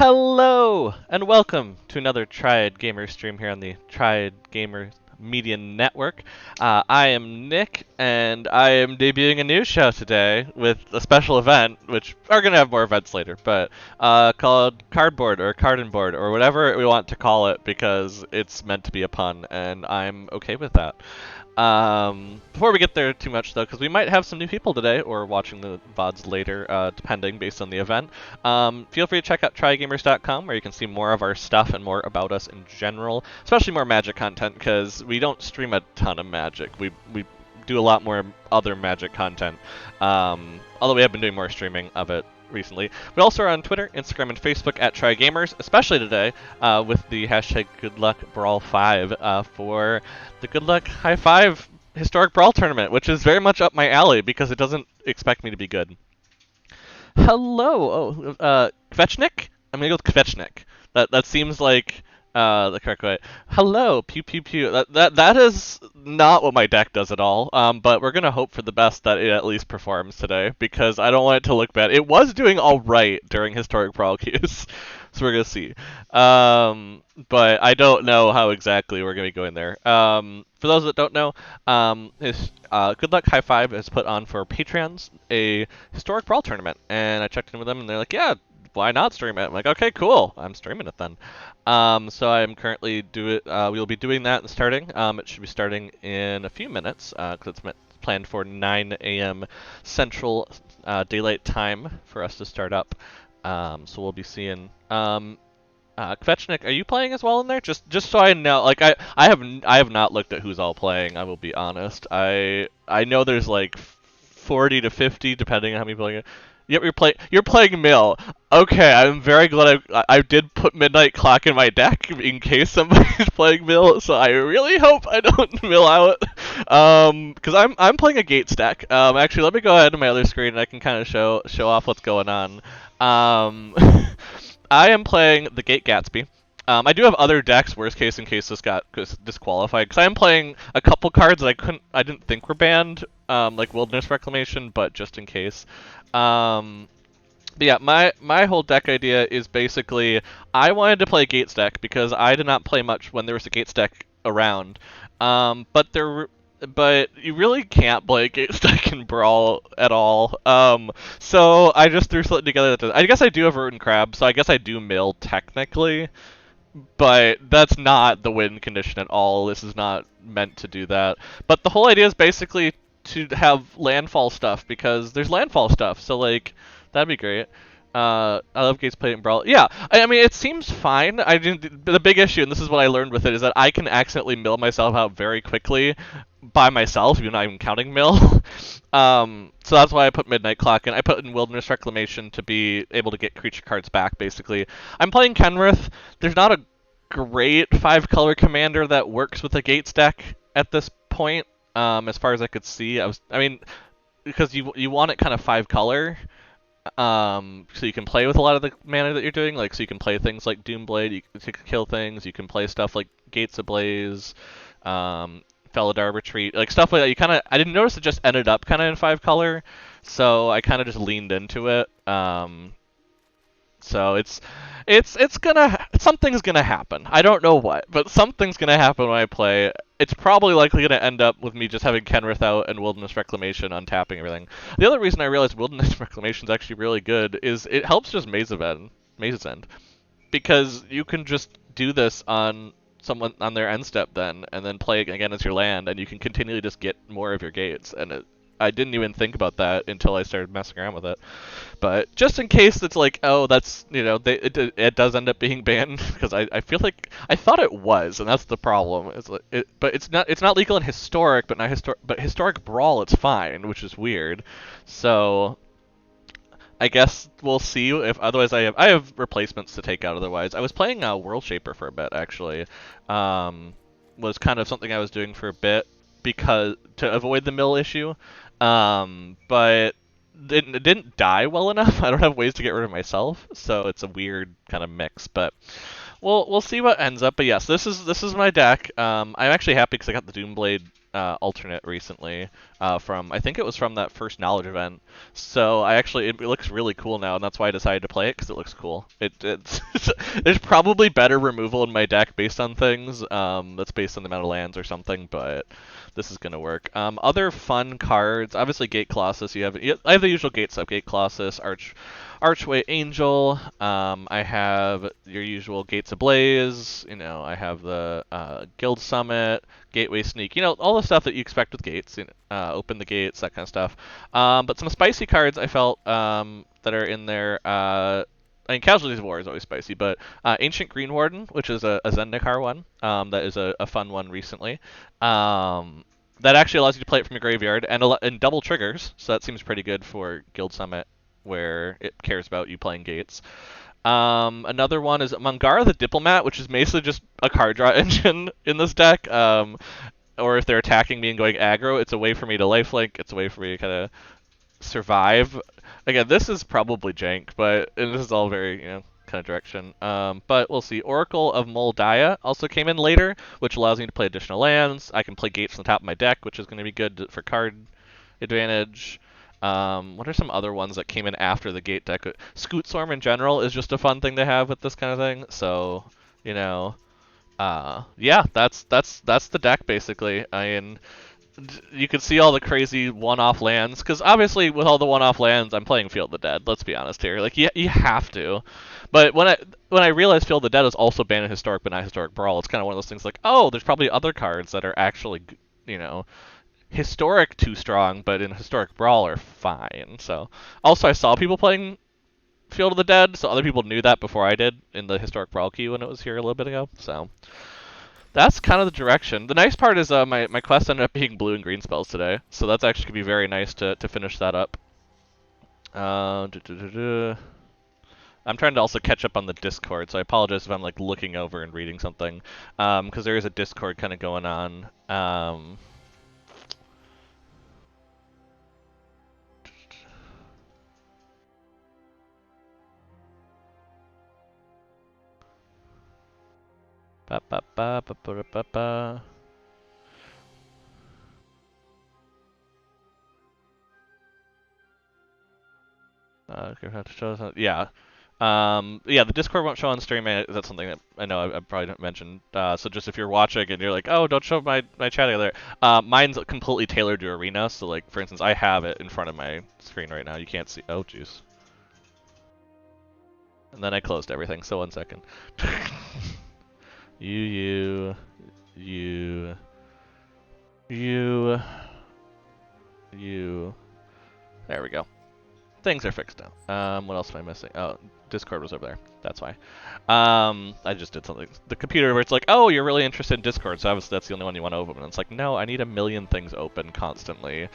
Hello, and welcome to another Triad Gamer stream here on the Triad Gamer Media Network. I am Nick, and I am debuting a new show today with a special event, which are going to have more events later, but called Cardboard or Card&Board or whatever we want to call it because it's meant to be a pun, and I'm okay with that. Before we get there too much though, because we might have some new people today or watching the VODs later, depending based on the event, feel free to check out trygamers.com where you can see more of our stuff and more about us in general, especially more Magic content because we don't stream a ton of Magic. We do a lot more other Magic content, although we have been doing more streaming of it recently. We also are on Twitter, Instagram, and Facebook at TryGamers, especially today with the hashtag GoodLuckBrawl5 for the Good Luck High Five Historic Brawl Tournament, which is very much up my alley because it doesn't expect me to be good. Hello, Kvechnik? I'm gonna go with Kvechnik. That seems like the correct way. Hello, pew pew pew. That is not what my deck does at all. But we're gonna hope for the best that it at least performs today because I don't want it to look bad. It was doing all right during historic brawl queues, so we're gonna see. But I don't know how exactly we're gonna be going there. For those that don't know, Good Luck High Five has put on for Patreons a historic brawl tournament, and I checked in with them, and they're like, yeah. Why not stream it? I'm like, okay, cool. I'm streaming it then. So I'm currently we'll be doing that and starting. It should be starting in a few minutes because it's planned for 9 a.m. Central Daylight Time for us to start up. So we'll be seeing. Kvechnik, are you playing as well in there? Just so I know, like I have not looked at who's all playing. I will be honest. I know there's like 40 to 50 depending on how many playing. Yep, you're playing Mill. Okay, I'm very glad I did put Midnight Clock in my deck in case somebody's playing Mill, so I really hope I don't mill out. Because I'm playing a Gate stack. Actually, let me go ahead to my other screen and I can kind of show off what's going on. I am playing the Gate Gatsby. I do have other decks, worst case in case this got disqualified, because I am playing a couple cards that I didn't think were banned, like Wilderness Reclamation, but just in case. But yeah, my whole deck idea is basically I wanted to play Gates deck because I did not play much when there was a Gates deck around. But you really can't play Gates deck in Brawl at all. So I just threw something together that I guess I do have Root and Crab, so I guess I do mill technically. But that's not the win condition at all. This is not meant to do that. But the whole idea is basically to have landfall stuff because there's landfall stuff. So like that'd be great. I love Gates playing Brawl. Yeah, I mean it seems fine. The big issue, and this is what I learned with it, is that I can accidentally mill myself out very quickly by myself, even not even counting mill. So that's why I put Midnight Clock in. I put in Wilderness Reclamation to be able to get creature cards back. Basically, I'm playing Kenrith. There's not a great 5-color commander that works with a Gates deck at this point. As far as I could see, I mean, because you want it kind of 5-color. So you can play with a lot of the mana that you're doing, like so you can play things like Doomblade, you can kill things, you can play stuff like Gates Ablaze, Felidar Retreat, like stuff like that. I didn't notice it just ended up kind of in 5-color, so I kind of just leaned into it. So something's gonna happen. I don't know what, but something's gonna happen when I play. It's probably likely gonna end up with me just having Kenrith out and Wilderness Reclamation untapping everything. The other reason I realized Wilderness Reclamation is actually really good is it helps just Maze's End, because you can just do this on someone on their end step then, and then play it again as your land, and you can continually just get more of your gates. And I didn't even think about that until I started messing around with it. But just in case it's like, oh, that's, it does end up being banned, because I feel like I thought it was, and that's the problem. But it's not legal in historic, but historic Brawl it's fine, which is weird. So I guess we'll see if otherwise I have replacements to take out otherwise. I was playing World Shaper for a bit actually. Was kind of something I was doing for a bit because to avoid the mill issue. But it didn't die well enough. I don't have ways to get rid of myself, so it's a weird kind of mix. But we'll see what ends up. But yes, this is my deck. I'm actually happy because I got the Doomblade alternate recently from, I think it was from that first Knowledge event. So I actually, it looks really cool now, and that's why I decided to play it, because it looks cool. It's there's probably better removal in my deck based on things, that's based on the amount of lands or something, but this is going to work. Other fun cards, obviously Gate Colossus, I have the usual Gate stuff, Gate Colossus, Archway Angel, I have your usual Gates Ablaze, I have the Guild Summit, Gateway Sneak, all the stuff that you expect with gates, open the gates, that kind of stuff. But some spicy cards I felt that are in there. I mean, Casualties of War is always spicy, but Ancient Green Warden, which is a Zendikar one, that is a fun one recently. That actually allows you to play it from your graveyard and double triggers, so that seems pretty good for Guild Summit, where it cares about you playing gates. Another one is Mangara the Diplomat, which is basically just a card draw engine in this deck. Or if they're attacking me and going aggro, it's a way for me to lifelink. It's a way for me to kind of survive. Again, this is probably jank, but this is all very, kind of direction. But we'll see. Oracle of Moldaya also came in later, which allows me to play additional lands. I can play gates on the top of my deck, which is going to be good for card advantage. What are some other ones that came in after the gate deck? Scootstorm in general is just a fun thing to have with this kind of thing. So, yeah, that's the deck basically. I mean, you can see all the crazy one-off lands, because obviously with all the one-off lands, I'm playing Field of the Dead. Let's be honest here. Like, you have to. But when I realized Field of the Dead is also banned in Historic but not Historic Brawl, it's kind of one of those things like, oh, there's probably other cards that are actually, Historic too strong, but in Historic Brawl are fine. So, also I saw people playing Field of the Dead, so other people knew that before I did in the Historic Brawl queue when it was here a little bit ago. So that's kind of the direction. The nice part is my quest ended up being blue and green spells today, so that's actually going to be very nice to finish that up. I'm trying to also catch up on the Discord, so I apologize if I'm like looking over and reading something, because there is a Discord kind of going on. Ba ba ba ba ba ba ba. Have to show us. Yeah. Yeah, the Discord won't show on stream. That's something that I know I probably didn't mention. So just if you're watching and you're like, oh, don't show my chat there. Mine's completely tailored to Arena. So like, for instance, I have it in front of my screen right now. You can't see. Oh, juice. And then I closed everything. So 1 second. you. There we go. Things are fixed now. What else am I missing? Oh, Discord was over there. That's why. I just did something. The computer where it's like, oh, you're really interested in Discord, so obviously that's the only one you want to open. And it's like, no, I need a million things open constantly.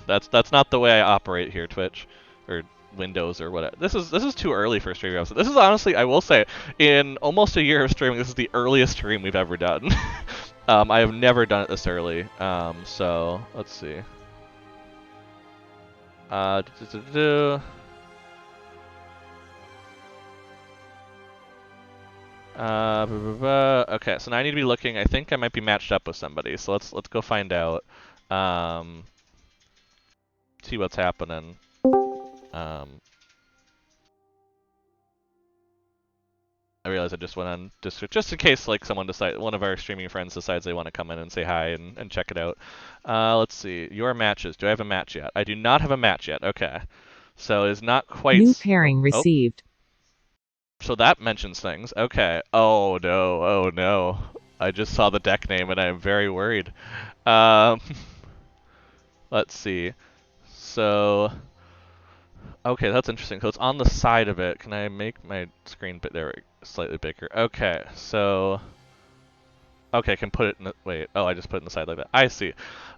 That's not the way I operate here, Twitch, or Windows or whatever. This is too early for a streaming episode. This is honestly, I will say, in almost a year of streaming, this is the earliest stream we've ever done. I have never done it this early. So let's see. Okay, so now I need to be looking. I think I might be matched up with somebody, so let's go find out. See what's happening. I realize I just went on just in case like one of our streaming friends decides they want to come in and say hi and check it out. Let's see. Your matches. Do I have a match yet? I do not have a match yet. Okay. So it's not quite. New pairing received. So that mentions things. Okay. Oh no. Oh no. I just saw the deck name and I am very worried. Let's see. So okay, that's interesting. So it's on the side of it. Can I make my screen there slightly bigger? Okay, so okay, I can put it in the wait. Oh, I just put it in the side like that. I see.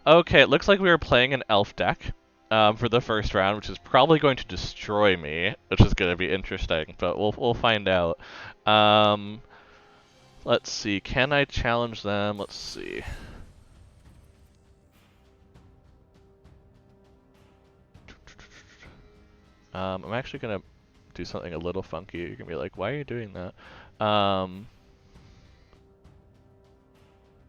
Okay, it looks like we were playing an elf deck for the first round, which is probably going to destroy me, which is going to be interesting. But we'll find out. Let's see. Can I challenge them? Let's see. I'm actually gonna do something a little funky. You're gonna be like, why are you doing that?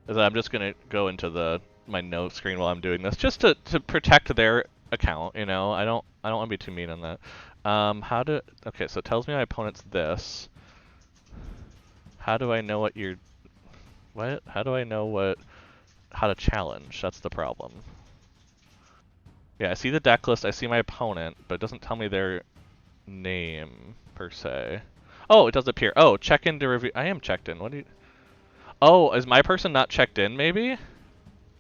is I'm just gonna go into my note screen while I'm doing this, just to protect their account. You know, I don't want to be too mean on that. Okay, so it tells me my opponent's this. How do I know what you're? What? How do I know how to challenge? That's the problem. Yeah, I see the deck list, I see my opponent, but it doesn't tell me their name per se. Oh, it does appear. Oh, check in to review. I am checked in. What do you? Oh, is my person not checked in? Maybe.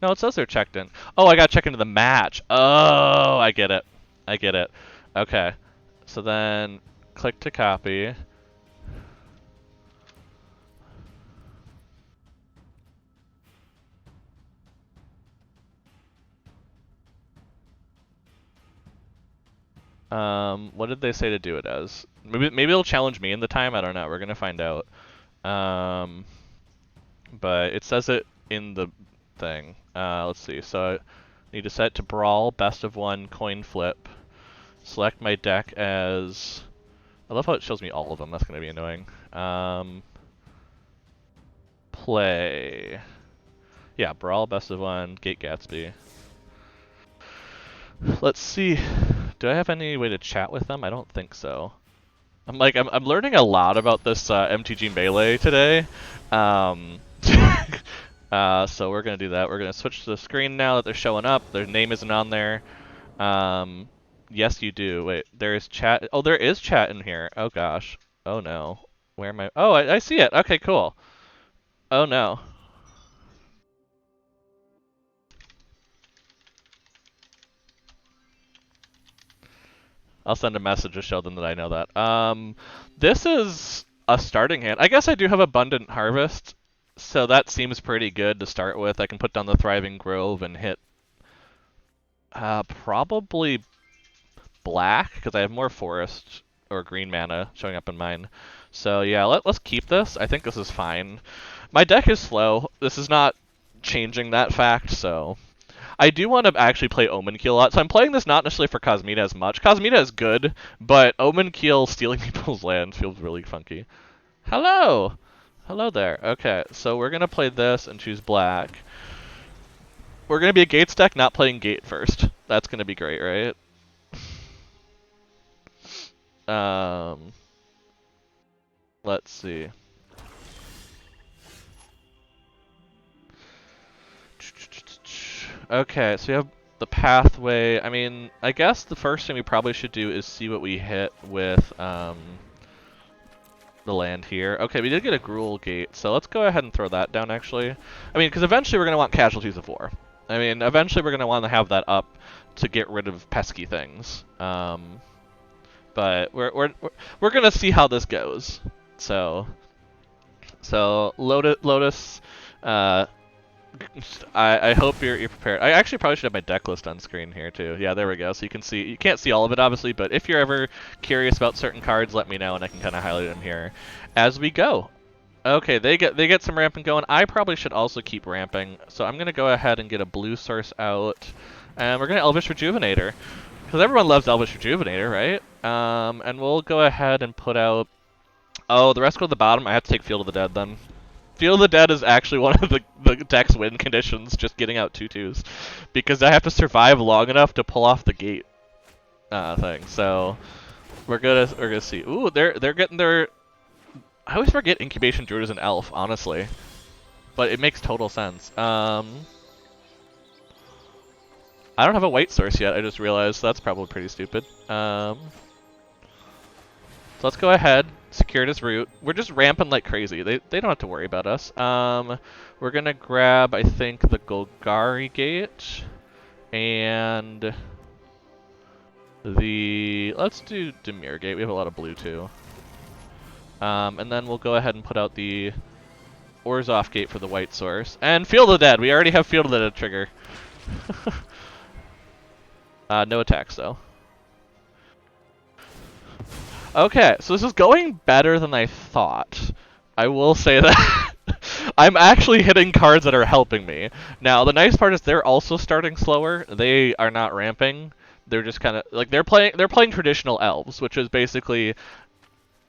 No, it says they're checked in. Oh, I gotta check into the match. Oh, I get it. I get it. Okay. So then, click to copy. What did they say to do it as? Maybe it'll challenge me in the time. I don't know. We're gonna find out. Um, but it says it in the thing. Let's see. So I need to set it to Brawl, best of one, coin flip. Select my deck as. I love how it shows me all of them. That's gonna be annoying. Play. Yeah, Brawl, best of one, Gate Gatsby. Let's see. Do I have any way to chat with them? I don't think so. I'm learning a lot about this MTG Melee today. So we're gonna do that. We're gonna switch to the screen now that they're showing up. Their name isn't on there. Yes, you do. Wait, there is chat. Oh, there is chat in here. Oh gosh. Oh no. Where am I? Oh, I see it. Okay, cool. Oh no. I'll send a message to show them that I know that. This is a starting hand. I guess I do have Abundant Harvest, so that seems pretty good to start with. I can put down the Thriving Grove and hit probably black, because I have more forest or green mana showing up in mine. So yeah, let's keep this. I think this is fine. My deck is slow. This is not changing that fact, so... I do want to actually play Omenkeel a lot, so I'm playing this not necessarily for Cosmita as much. Cosmita is good, but Omenkeel stealing people's lands feels really funky. Hello! Hello there. Okay, so we're going to play this and choose black. We're going to be a Gates deck, not playing Gate first. That's going to be great, right? Let's see. Okay, so we have the pathway. I mean, I guess the first thing we probably should do is see what we hit with the land here. Okay, we did get a Gruul Gate, so let's go ahead and throw that down, actually. I mean, because eventually we're going to want Casualties of War. I mean, eventually we're going to want to have that up to get rid of pesky things. But we're going to see how this goes. So Lotus, I hope you're prepared. I actually probably should have my deck list on screen here too. Yeah, there we go. So you can see. You can't see all of it obviously, but if you're ever curious about certain cards, let me know and I can kind of highlight them here as we go. Okay, they get some ramping going. I probably should also keep ramping, so I'm gonna go ahead and get a blue source out, and we're gonna Elvish Rejuvenator because everyone loves Elvish Rejuvenator, right? And we'll go ahead and put out. Oh, the rest go to the bottom. I have to take Field of the Dead then. Field of the Dead is actually one of the deck's win conditions, just getting out 2/2s, because I have to survive long enough to pull off the gate thing. So we're gonna see. Ooh, they're getting their. I always forget Incubation Druid is an elf, honestly, but it makes total sense. I don't have a white source yet. I just realized that's probably pretty stupid. So let's go ahead, secure this route. We're just ramping like crazy. They don't have to worry about us. We're gonna grab, I think, the Golgari Gate, and let's do Dimir Gate. We have a lot of blue too. And then we'll go ahead and put out the Orzhov Gate for the white source. And Field of the Dead. We already have Field of the Dead trigger. No attacks though. Okay, so this is going better than I thought. I will say that. I'm actually hitting cards that are helping me. Now, the nice part is they're also starting slower. They are not ramping. They're just kind of like they're playing traditional elves, which is basically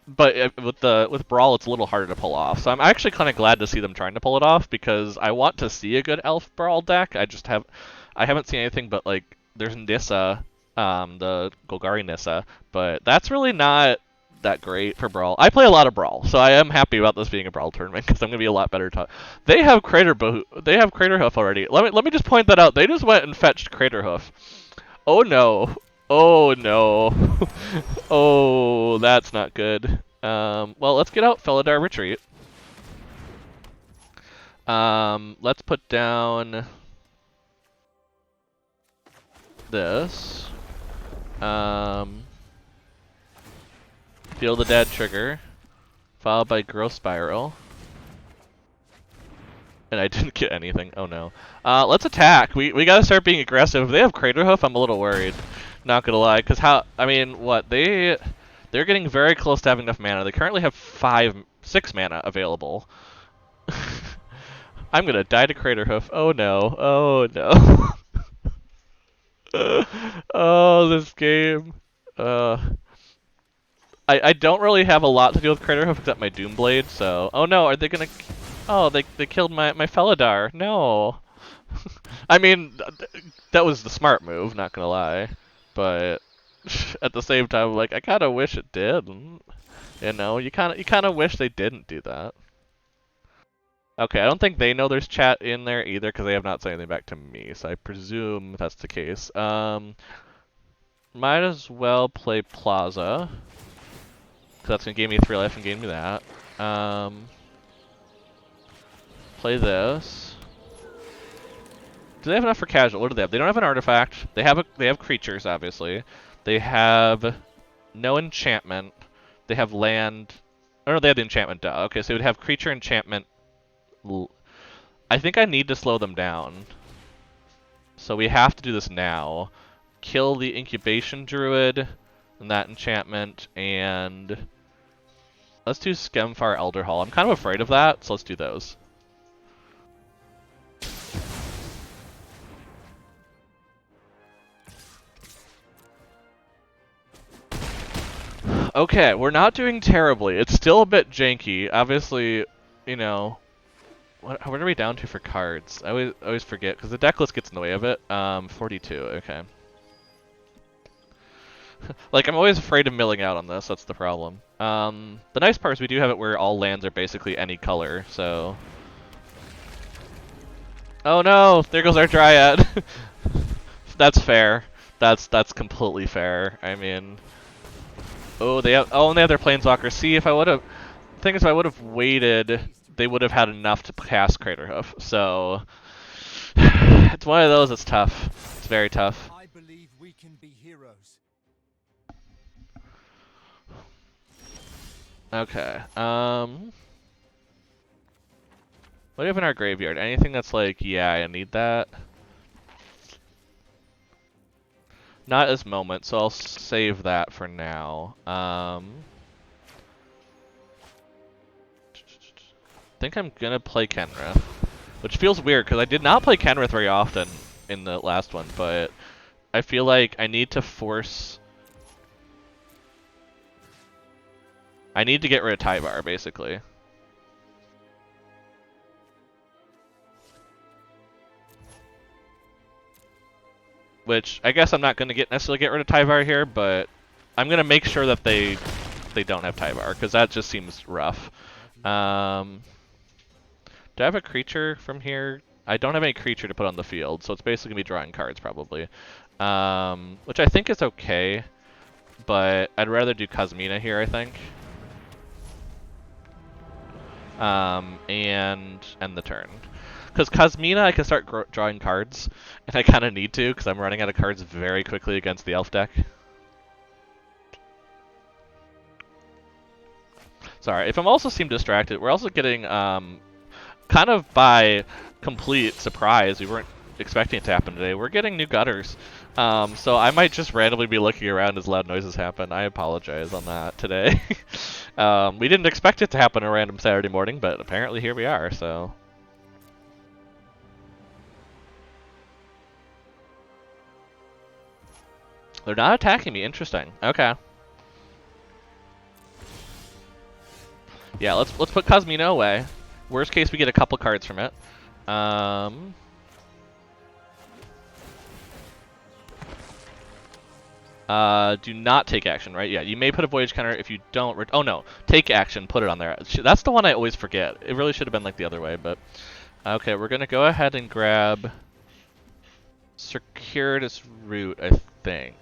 but with Brawl, it's a little harder to pull off. So I'm actually kind of glad to see them trying to pull it off because I want to see a good Elf Brawl deck. I haven't seen anything but like there's Nissa, the Golgari Nissa, but that's really not that great for Brawl. I play a lot of Brawl, so I am happy about this being a Brawl tournament because I'm gonna be a lot better. They have They have Crater Hoof already. Let me just point that out. They just went and fetched Crater Hoof. Oh no. Oh no. Oh, that's not good. Well, let's get out Felidar Retreat. Let's put down this. Feel the Dead trigger, followed by Growth Spiral. And I didn't get anything. Oh no. Let's attack. We gotta start being aggressive. If they have Crater Hoof, I'm a little worried. Not gonna lie, because I mean, what they're getting very close to having enough mana. They currently have 6 mana available. I'm gonna die to Crater Hoof. Oh no. Oh no. Oh, this game. I don't really have a lot to do with Crater Hoof except my Doomblade, so... Oh no, are they gonna... Oh, they killed my Felidar. No. I mean, that was the smart move, not gonna lie. But at the same time, like, I kinda wish it did. You know, you kinda wish they didn't do that. Okay, I don't think they know there's chat in there either because they have not said anything back to me, so I presume that's the case. Might as well play Plaza. Because that's going to give me 3 life and gain me that. Play this. Do they have enough for casual? What do they have? They don't have an artifact. They have creatures, obviously. They have no enchantment. They have land. Oh no, they have the enchantment. Duh. Okay, so they would have creature enchantment. I think I need to slow them down. So we have to do this now. Kill the incubation druid and that enchantment, and let's do Skemfar Elder Hall. I'm kind of afraid of that, so let's do those. Okay, we're not doing terribly. It's still a bit janky. Obviously, you know, what are we down to for cards? I always forget because the deck list gets in the way of it. 42. Okay. Like, I'm always afraid of milling out on this, that's the problem. The nice part is we do have it where all lands are basically any color, so... Oh no! There goes our Dryad! That's fair. That's completely fair. I mean... Oh, they have their Planeswalker. See, if I would've... The thing is, if I would've waited, they would've had enough to cast Crater Hoof, so... It's one of those that's tough. It's very tough. I believe we can be heroes. Okay, what do we have in our graveyard? Anything that's like, yeah, I need that? Not as moment, so I'll save that for now. I think I'm gonna play Kenrith, which feels weird because I did not play Kenrith very often in the last one, but I feel like I need to force... I need to get rid of Tyvar, basically. Which, I guess I'm not going to necessarily get rid of Tyvar here, but I'm going to make sure that they don't have Tyvar, because that just seems rough. Do I have a creature from here? I don't have any creature to put on the field, so it's basically going to be drawing cards, probably. Which I think is okay, but I'd rather do Kazmina here, I think. And end the turn. Because Kazmina, I can start drawing cards, and I kind of need to, because I'm running out of cards very quickly against the elf deck. Sorry, if I'm also seem distracted, we're also getting, kind of by complete surprise, we weren't expecting it to happen today, we're getting new gutters. So I might just randomly be looking around as loud noises happen. I apologize on that today. We didn't expect it to happen a random Saturday morning, but apparently here we are, so... They're not attacking me. Interesting. Okay. Yeah, let's put Cosmino away. Worst case, we get a couple cards from it. Do not take action, right? Yeah, you may put a Voyage counter if you don't. Oh no, take action, put it on there. That's the one I always forget. It really should have been like the other way, but okay, we're gonna go ahead and grab Circuitous Root, I think.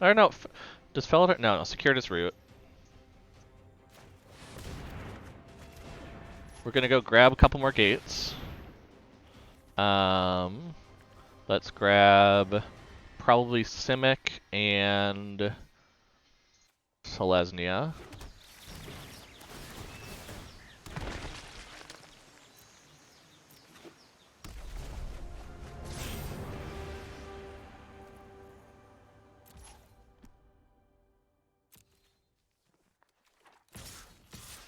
Or no, does Felidar? No, Circuitous Root. We're gonna go grab a couple more gates. Let's grab probably Simic and Selesnya.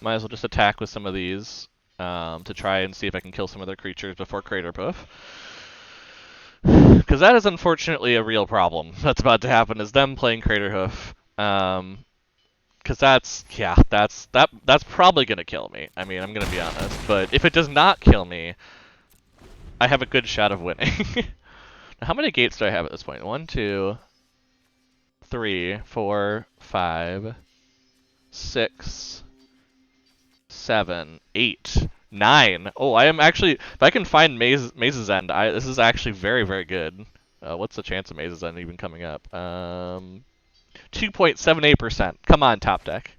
Might as well just attack with some of these to try and see if I can kill some of their creatures before Crater Poof. Because that is unfortunately a real problem that's about to happen, is them playing Crater Hoof. Because that's probably going to kill me. I mean, I'm going to be honest. But if it does not kill me, I have a good shot of winning. Now, how many gates do I have at this point? 1, 2, 3, 4, 5, 6, 7, 8, 9. Oh, I am actually, if I can find Maze's End, this is actually very, very good. What's the chance of Maze's End even coming up? 2.78%. Come on, top deck.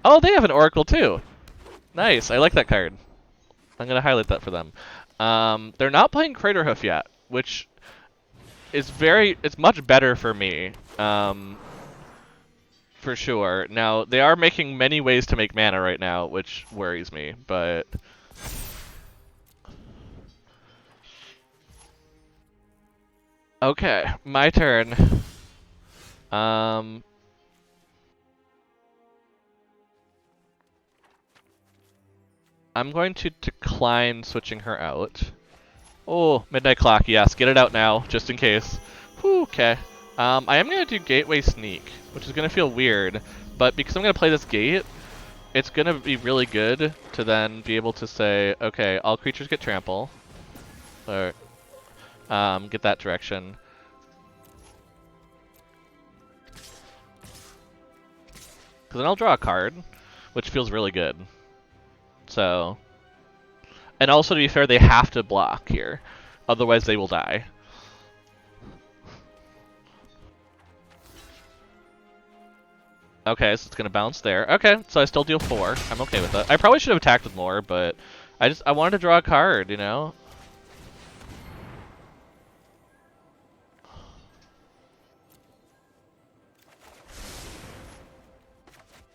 Oh, they have an Oracle too. Nice, I like that card. I'm gonna highlight that for them. They're not playing Crater Hoof yet, which is it's much better for me. For sure. Now, they are making many ways to make mana right now, which worries me, but... Okay, my turn. I'm going to decline switching her out. Oh, Midnight Clock, yes, get it out now, just in case. Whew, okay. I am going to do Gateway Sneak, which is going to feel weird, but because I'm going to play this gate, it's going to be really good to then be able to say, okay, all creatures get trample, or get that direction. Because then I'll draw a card, which feels really good. So, and also to be fair, they have to block here, otherwise they will die. Okay, so it's gonna bounce there. Okay, so I still deal 4. I'm okay with that. I probably should have attacked with more, but I wanted to draw a card, you know?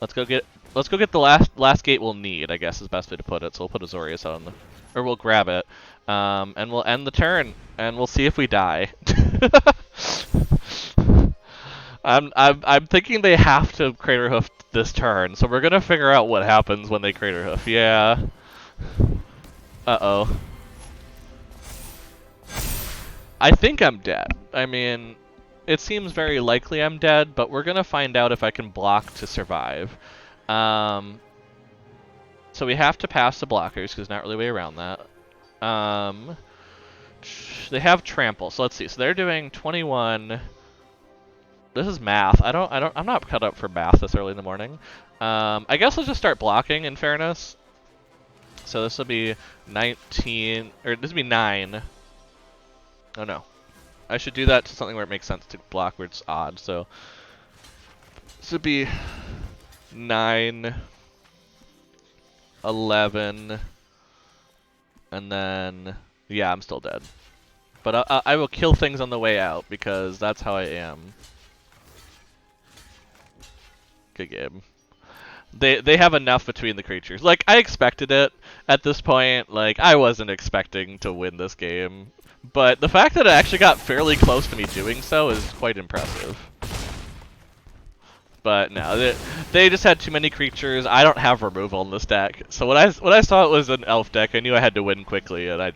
Let's go get the last gate we'll need, I guess is the best way to put it. So we'll put Azorius on the, or we'll grab it. And we'll end the turn and we'll see if we die. I'm thinking they have to Crater Hoof this turn, so we're gonna figure out what happens when they Crater Hoof. Yeah. Uh-oh. I think I'm dead. I mean, it seems very likely I'm dead, but we're gonna find out if I can block to survive. So we have to pass the blockers, because there's not really a way around that. They have trample, so let's see. So they're doing 21. This is math. I'm not cut up for math this early in the morning. I guess let's just start blocking, in fairness. So this will be 19, or this will be 9. Oh no. I should do that to something where it makes sense to block where it's odd. So this would be 9, 11, and then, yeah, I'm still dead. But I will kill things on the way out, because that's how I am. Good game. They have enough between the creatures. Like, I expected it at this point. Like, I wasn't expecting to win this game. But the fact that it actually got fairly close to me doing so is quite impressive. But no, they just had too many creatures. I don't have removal in this deck. So when I saw it was an elf deck, I knew I had to win quickly, and I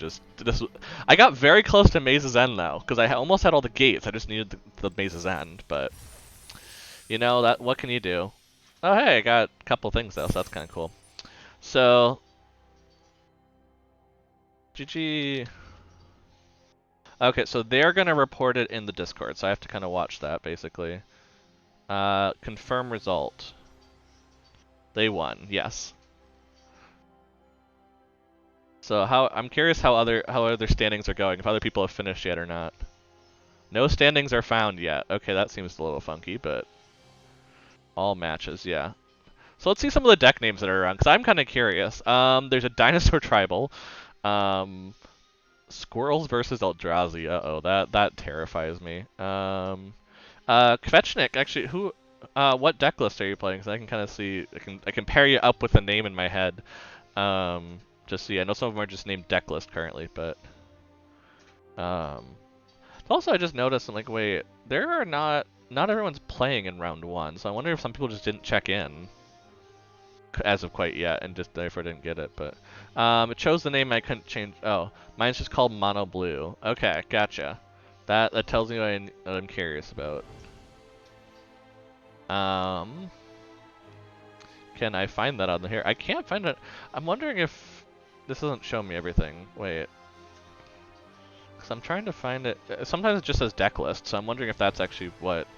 got very close to Maze's End though, because I almost had all the gates. I just needed the Maze's End, but you know, what can you do? Oh, hey, I got a couple things though, so that's kind of cool. So, GG. Okay, so they're gonna report it in the Discord, so I have to kind of watch that basically. Confirm result. They won. Yes. So I'm curious how other standings are going, if other people have finished yet or not. No standings are found yet. Okay, that seems a little funky, but all matches, yeah. So let's see some of the deck names that are around, because I'm kind of curious. There's a Dinosaur Tribal. Squirrels versus Eldrazi. Uh-oh, that terrifies me. Kvechnik, actually, what deck list are you playing? So I can kind of see, I can pair you up with a name in my head. Just see, I know some of them are just named deck list currently, but also I just noticed, I'm like, wait, there are not everyone's playing in round one, so I wonder if some people just didn't check in as of quite yet and just therefore didn't get it. But it chose the name I couldn't change. Oh, mine's just called Mono Blue. Okay, gotcha. That tells me what I'm curious about. Can I find that on here? I can't find it. I'm wondering if this doesn't show me everything. Wait. Because I'm trying to find it. Sometimes it just says deck list, so I'm wondering if that's actually what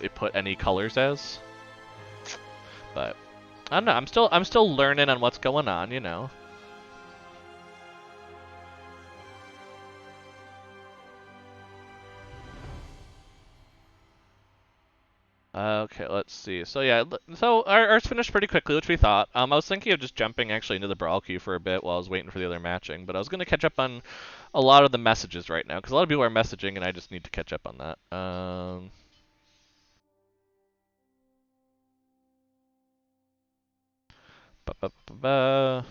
it put any colors as. But I don't know. I'm still learning on what's going on, you know. Okay, let's see. So yeah, so ours finished pretty quickly, which we thought. I was thinking of just jumping actually into the Brawl queue for a bit while I was waiting for the other matching, but I was going to catch up on a lot of the messages right now, because a lot of people are messaging, and I just need to catch up on that. Ba -ba -ba -ba.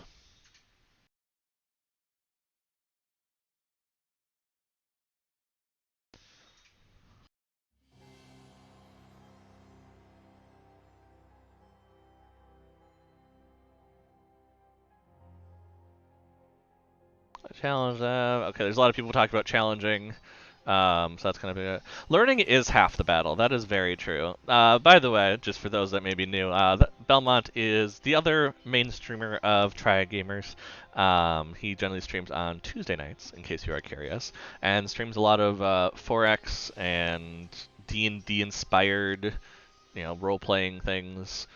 Challenge them. Okay, there's a lot of people talking about challenging. So that's kind of it. Learning is half the battle. That is very true. By the way, just for those that may be new, Belmont is the other main streamer of Triad Gamers. He generally streams on Tuesday nights, in case you are curious, and streams a lot of 4X and D&D inspired, role-playing things.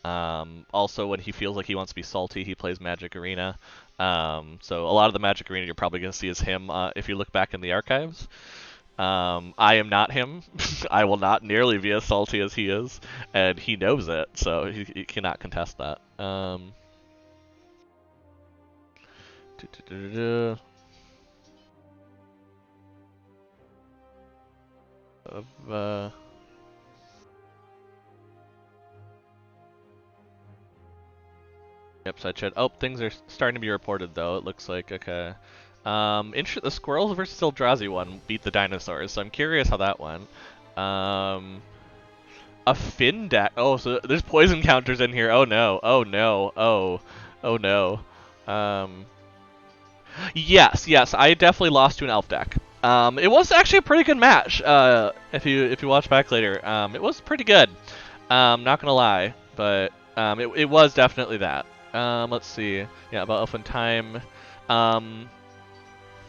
Also, when he feels like he wants to be salty, he plays Magic Arena. So a lot of the Magic Arena you're probably going to see is him if you look back in the archives. I am not him. I will not nearly be as salty as he is, and he knows it, so he cannot contest that. Uh, Yep, side chat. Oh, things are starting to be reported though. It looks like okay. The squirrels versus Eldrazi one beat the dinosaurs, so I'm curious how that went. A Finn deck. Oh, so there's poison counters in here. Oh no. Oh no. Oh no. Yes. I definitely lost to an elf deck. It was actually a pretty good match. If you watch back later, it was pretty good. Not gonna lie, but it was definitely that. Let's see. Yeah, about Elfin Time.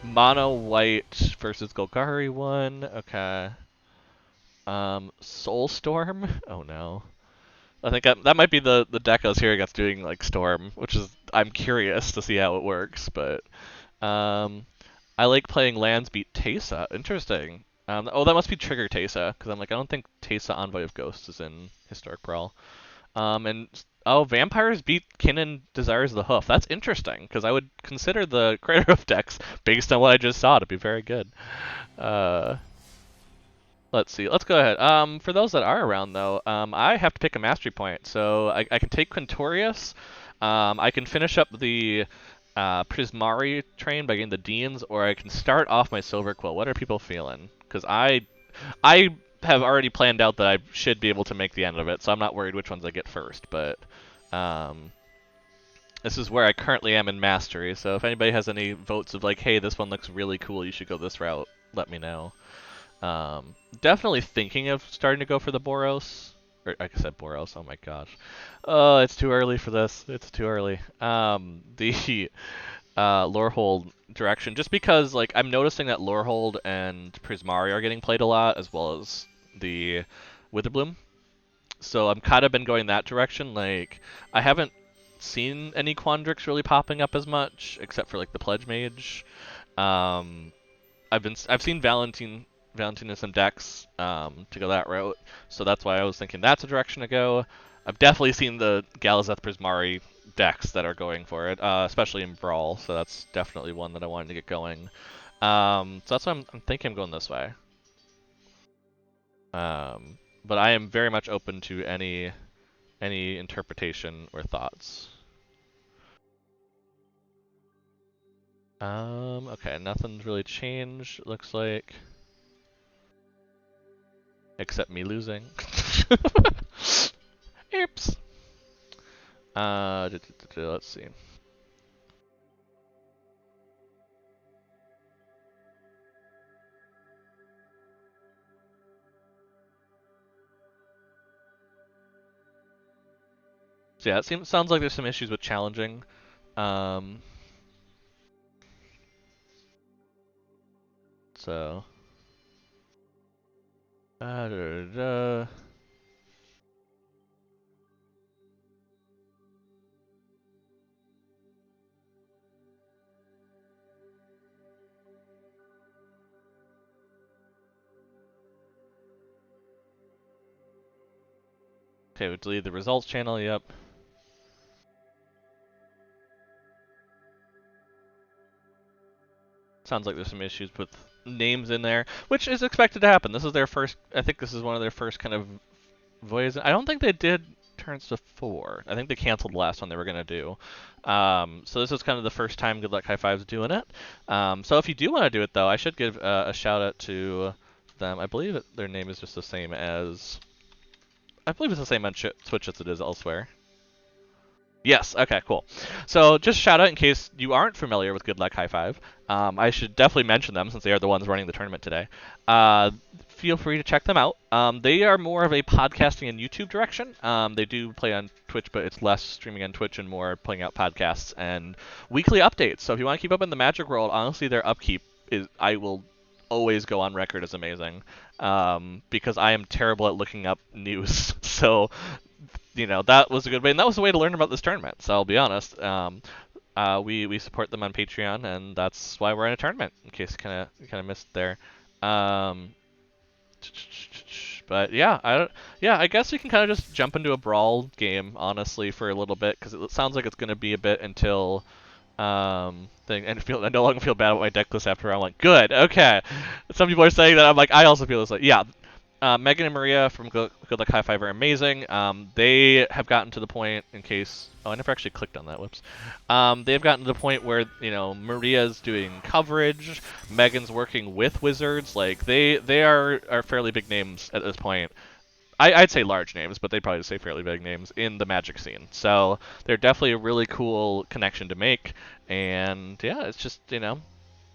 Mono White versus Golgari one. Okay. Soulstorm. Oh no. I think that might be the deck I was hearing that's doing like Storm, which is I'm curious to see how it works, but I like playing lands beat Teysa. Interesting. Oh, that must be Trigger Teysa, because I'm like I don't think Teysa Envoy of Ghosts is in Historic Brawl. And oh, vampires beat Kinnan Desires the Hoof. That's interesting, because I would consider the Crater Hoof decks, based on what I just saw, to be very good. Let's see. Let's go ahead. For those that are around, though, I have to pick a mastery point. So I can take Quintorius. I can finish up the Prismari train by getting the Deans, or I can start off my Silver Quill. What are people feeling? Because I have already planned out that I should be able to make the end of it, so I'm not worried which ones I get first. But this is where I currently am in Mastery, so if anybody has any votes of like, hey, this one looks really cool, you should go this route, let me know. Definitely thinking of starting to go for the Boros. Or like I said, Boros. Oh my gosh. Oh, it's too early for this. It's too early. The Lorehold direction, just because like I'm noticing that Lorehold and Prismari are getting played a lot, as well as the Witherbloom. So I'm kind of been going that direction. Like I haven't seen any Quandrix really popping up as much, except for like the Pledge Mage. Um, I've seen Valentine in some decks to go that route, so that's why I was thinking that's a direction to go. I've definitely seen the Galazeth Prismari decks that are going for it, especially in Brawl, so that's definitely one that I wanted to get going. So that's why I'm thinking I'm going this way. But I am very much open to any interpretation or thoughts. Okay, nothing's really changed, it looks like. Except me losing. Oops. Let's see. So yeah, sounds like there's some issues with challenging. So. Da, da, da. Okay, we delete the results channel, yep. Sounds like there's some issues with names in there, which is expected to happen. This is their first, I think this is one of their first kind of voices. I don't think they did turns to 4. I think they canceled the last one they were going to do. So this is kind of the first time Good Luck High Five's doing it. So if you do want to do it, though, I should give a shout out to them. I believe their name is just the same as... I believe it's the same on Twitch as it is elsewhere. Yes, okay, cool. So just shout out in case you aren't familiar with Good Luck High Five. I should definitely mention them since they are the ones running the tournament today. Feel free to check them out. They are more of a podcasting and YouTube direction. They do play on Twitch, but it's less streaming on Twitch and more playing out podcasts and weekly updates. So if you want to keep up in the Magic world, honestly, their upkeep is, I will always go on record as amazing, because I am terrible at looking up news. So you know, that was a good way, and that was the way to learn about this tournament. So I'll be honest, we support them on Patreon, and that's why we're in a tournament. In case you kind of missed there, but yeah, I guess we can kind of just jump into a Brawl game, honestly, for a little bit, because it sounds like it's going to be a bit until thing, and I no longer feel bad about my deck list after I'm like, good, okay. Some people are saying that, I'm like, I also feel this, like, yeah. Megan and Maria from Good Luck High Five are amazing. They have gotten to the point, in case... Oh, I never actually clicked on that, whoops. They've gotten to the point where, you know, Maria's doing coverage, Megan's working with Wizards. Like, they are fairly big names at this point. I'd say large names, but they'd probably say fairly big names in the Magic scene. So they're definitely a really cool connection to make. And, yeah, it's just, you know,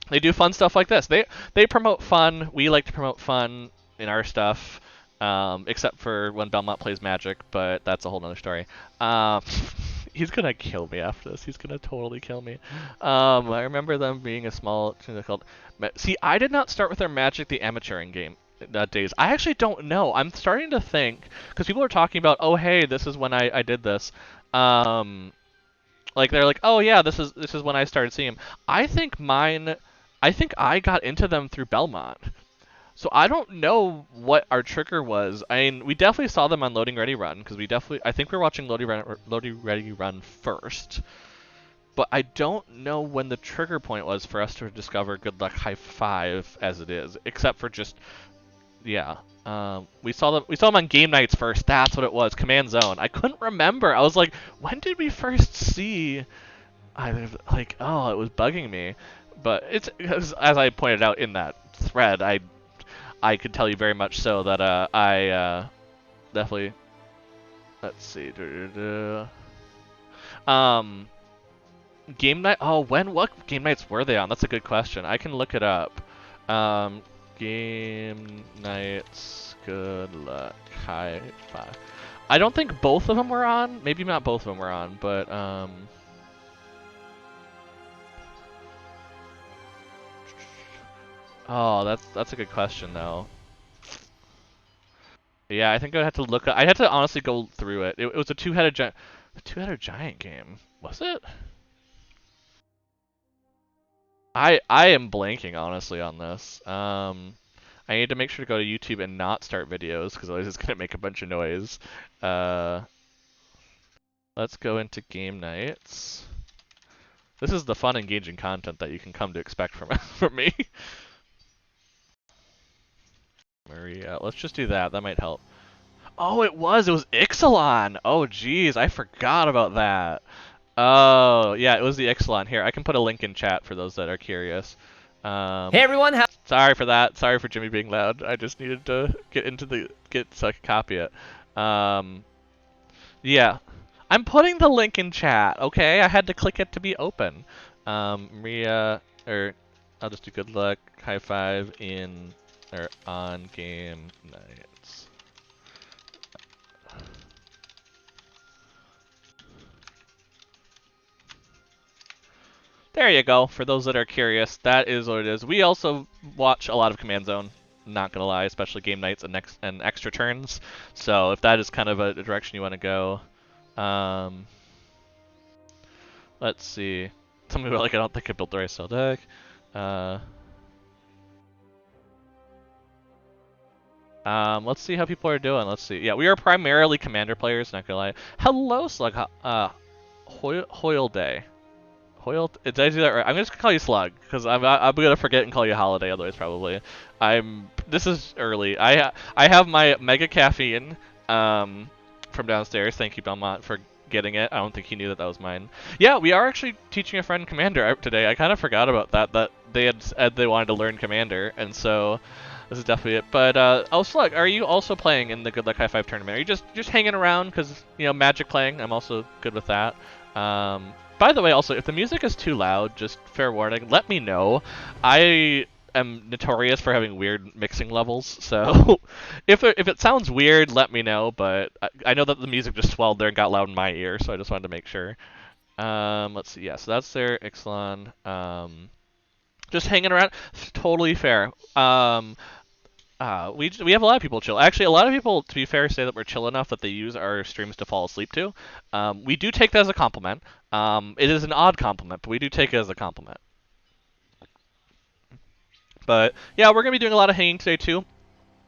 they do fun stuff like this. They promote fun. We like to promote fun in our stuff, except for when Belmont plays Magic, but that's a whole nother story. He's gonna kill me after this. He's gonna totally kill me. I remember them being a small called. See, I did not start with their Magic the Amateuring game days. I actually don't know. I'm starting to think, because people are talking about, oh hey, this is when I did this. Like they're like, oh yeah, this is when I started seeing them. I think I got into them through Belmont. So I don't know what our trigger was. I mean, we definitely saw them on Loading Ready Run, because I think we were watching Loading Ready Run first. But I don't know when the trigger point was for us to discover Good Luck High Five as it is, except for just, yeah. We saw them on game nights first. That's what it was. Command Zone. I couldn't remember. I was like, when did we first see? Like, oh, it was bugging me. But it's, as I pointed out in that thread, I could tell you very much so that I definitely, let's see, game night. Oh, what game nights were they on? That's a good question. I can look it up. Game nights, Good Luck High Five. I don't think both of them were on. Maybe not both of them were on, but oh, that's a good question though. Yeah, I think I'd have to look. I'd have to honestly go through it. It was a two-headed giant game. Was it? I am blanking honestly on this. I need to make sure to go to YouTube and not start videos because otherwise it's gonna make a bunch of noise. Uh, let's go into game nights. This is the fun, engaging content that you can come to expect from from me. Maria, let's just do that. That might help. Oh, it was. It was Ixalan. Oh, geez, I forgot about that. Oh, yeah, it was the Ixalan. Here, I can put a link in chat for those that are curious. Hey everyone, Sorry for that. Sorry for Jimmy being loud. I just needed to get so I could copy it. Yeah, I'm putting the link in chat. Okay, I had to click it to be open. Maria, or I'll just do good luck. High five in or on game nights. There you go. For those that are curious, that is what it is. We also watch a lot of Command Zone. Not gonna lie, especially game nights and extra turns. So if that is kind of a direction you want to go, let's see. Some people are like, I don't think I built the right style deck. Let's see how people are doing. Let's see. Yeah, we are primarily Commander players. Not gonna lie. Hello, Slug. Hoyle Day. Hoyle, did I do that right? I'm just gonna call you Slug because I'm gonna forget and call you Holiday otherwise probably. This is early. I have my mega caffeine from downstairs. Thank you, Belmont, for getting it. I don't think he knew that that was mine. Yeah, we are actually teaching a friend Commander out today. I kind of forgot about that they had said they wanted to learn Commander, and so this is definitely it. But oh, Slug, are you also playing in the Good Luck High Five tournament? Are you just hanging around because Magic playing? I'm also good with that. By the way, also, if the music is too loud, just fair warning, let me know. I am notorious for having weird mixing levels, so if it sounds weird, let me know, but I know that the music just swelled there and got loud in my ear, so I just wanted to make sure. Let's see, yeah, so that's their Ixalan. Just hanging around, totally fair. We have a lot of people chill. Actually, a lot of people, to be fair, say that we're chill enough that they use our streams to fall asleep to. We do take that as a compliment. It is an odd compliment, but we do take it as a compliment. But yeah, we're gonna be doing a lot of hanging today too.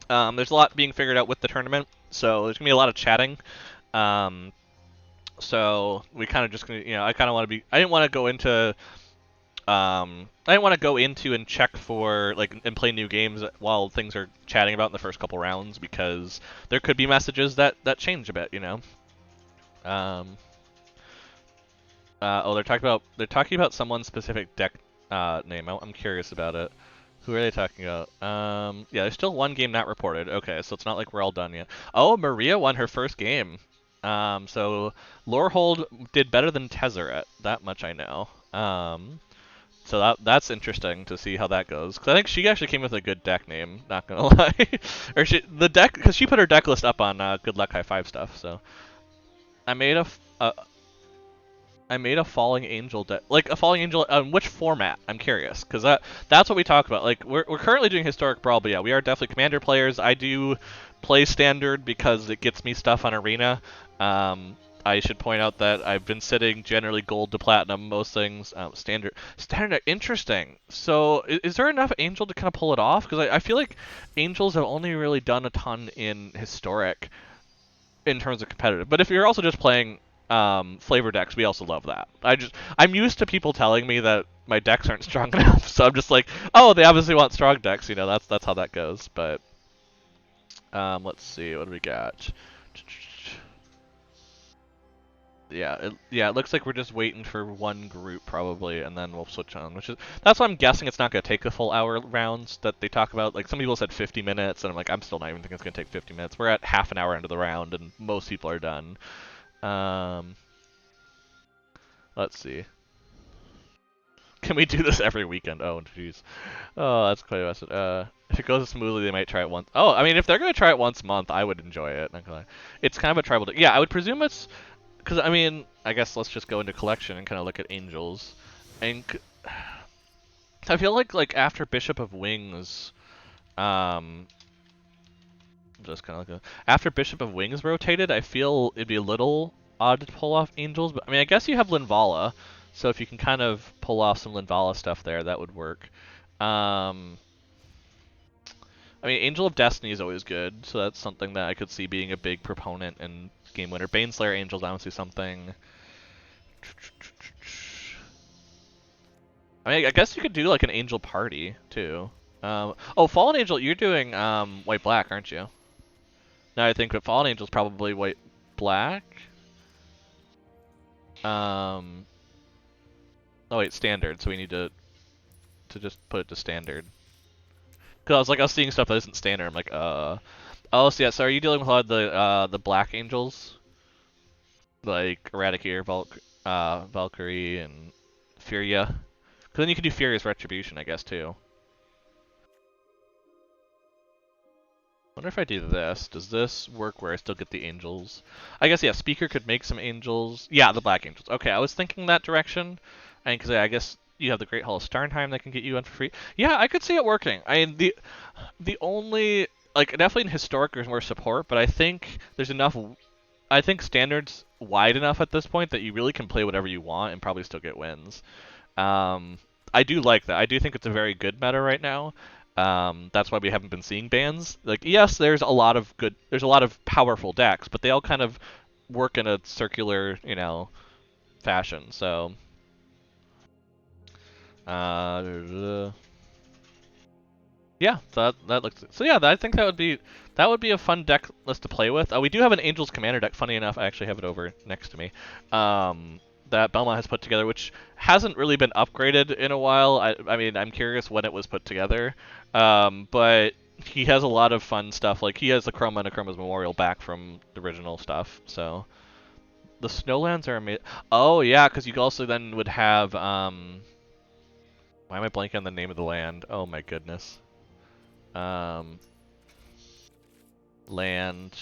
There's a lot being figured out with the tournament, so there's gonna be a lot of chatting. So we kind of just gonna, I kind of want to be. I didn't want to go into. I didn't want to go into and check for and play new games while things are chatting about in the first couple rounds because there could be messages that change a bit, Oh, they're talking about someone's specific deck name. I'm curious about it. Who are they talking about? Yeah, there's still one game not reported. Okay, so it's not like we're all done yet. Oh, Maria won her first game. So Lorehold did better than Tezzeret. That much I know. So that's interesting to see how that goes. Because I think she actually came with a good deck name, not gonna lie. Or because she put her deck list up on Good Luck High Five stuff. So I made a Falling Angel deck, like a Falling Angel. Which format? I'm curious, because that's what we talk about. Like we're currently doing Historic Brawl, but yeah, we are definitely Commander players. I do play Standard because it gets me stuff on Arena. I should point out that I've been sitting generally gold to platinum most things. Standard, interesting. So is there enough Angel to kind of pull it off? Because I feel like Angels have only really done a ton in Historic in terms of competitive. But if you're also just playing flavor decks, we also love that. I'm used to people telling me that my decks aren't strong enough, so I'm just like, oh, they obviously want strong decks. That's how that goes. But let's see, what do we got? Yeah, it looks like we're just waiting for one group probably, and then we'll switch on. That's why I'm guessing it's not gonna take the full hour rounds that they talk about. Like some people said 50 minutes, and I'm like, I'm still not even thinking it's gonna take 50 minutes. We're at half an hour into the round, and most people are done. Let's see. Can we do this every weekend? Oh, jeez. Oh, that's quite a message. If it goes smoothly, they might try it once. Oh, I mean, if they're gonna try it once a month, I would enjoy it. Not gonna lie. It's kind of a tribal. Yeah, I would presume it's because I mean, I guess let's just go into collection and kind of look at angels, and I feel like after Bishop of Wings, just kind of like after Bishop of Wings rotated, I feel it'd be a little odd to pull off angels, but I mean, I guess you have Linvala, so if you can kind of pull off some Linvala stuff there, that would work. I mean, Angel of Destiny is always good, so that's something that I could see being a big proponent and game winner. Baneslayer Angel's honestly something. I mean, I guess you could do like an Angel party too. Oh, Fallen Angel, you're doing white black, aren't you? Now I think that Fallen Angel's probably white black. Oh wait, standard. So we need to just put it to standard. Cause I was seeing stuff that isn't standard. I'm like, oh, so yeah. So are you dealing with a lot of the black angels, like Eradicator, Valkyrie, and Furia? Cause then you can do Furious Retribution, I guess too. Wonder if I do this. Does this work where I still get the angels? I guess yeah. Speaker could make some angels. Yeah, the black angels. Okay, I was thinking that direction, and because I guess you have the Great Hall of Starnheim that can get you in for free. Yeah, I could see it working. I mean, the only definitely in historic there's more support, but I think there's enough. I think standard's wide enough at this point that you really can play whatever you want and probably still get wins. I do like that. I do think it's a very good meta right now. That's why we haven't been seeing bans. Like, yes, there's a lot of powerful decks, but they all kind of work in a circular, fashion. So. Yeah, so that looks. So yeah, I think that would be a fun deck list to play with. We do have an Angels Commander deck. Funny enough, I actually have it over next to me. That Belmont has put together, which hasn't really been upgraded in a while. I mean, I'm curious when it was put together. But he has a lot of fun stuff. Like he has the Chroma and Chroma's Memorial back from the original stuff. So the Snowlands are amazing. Oh yeah, because you also then would have why am I blanking on the name of the land? Oh my goodness. Land.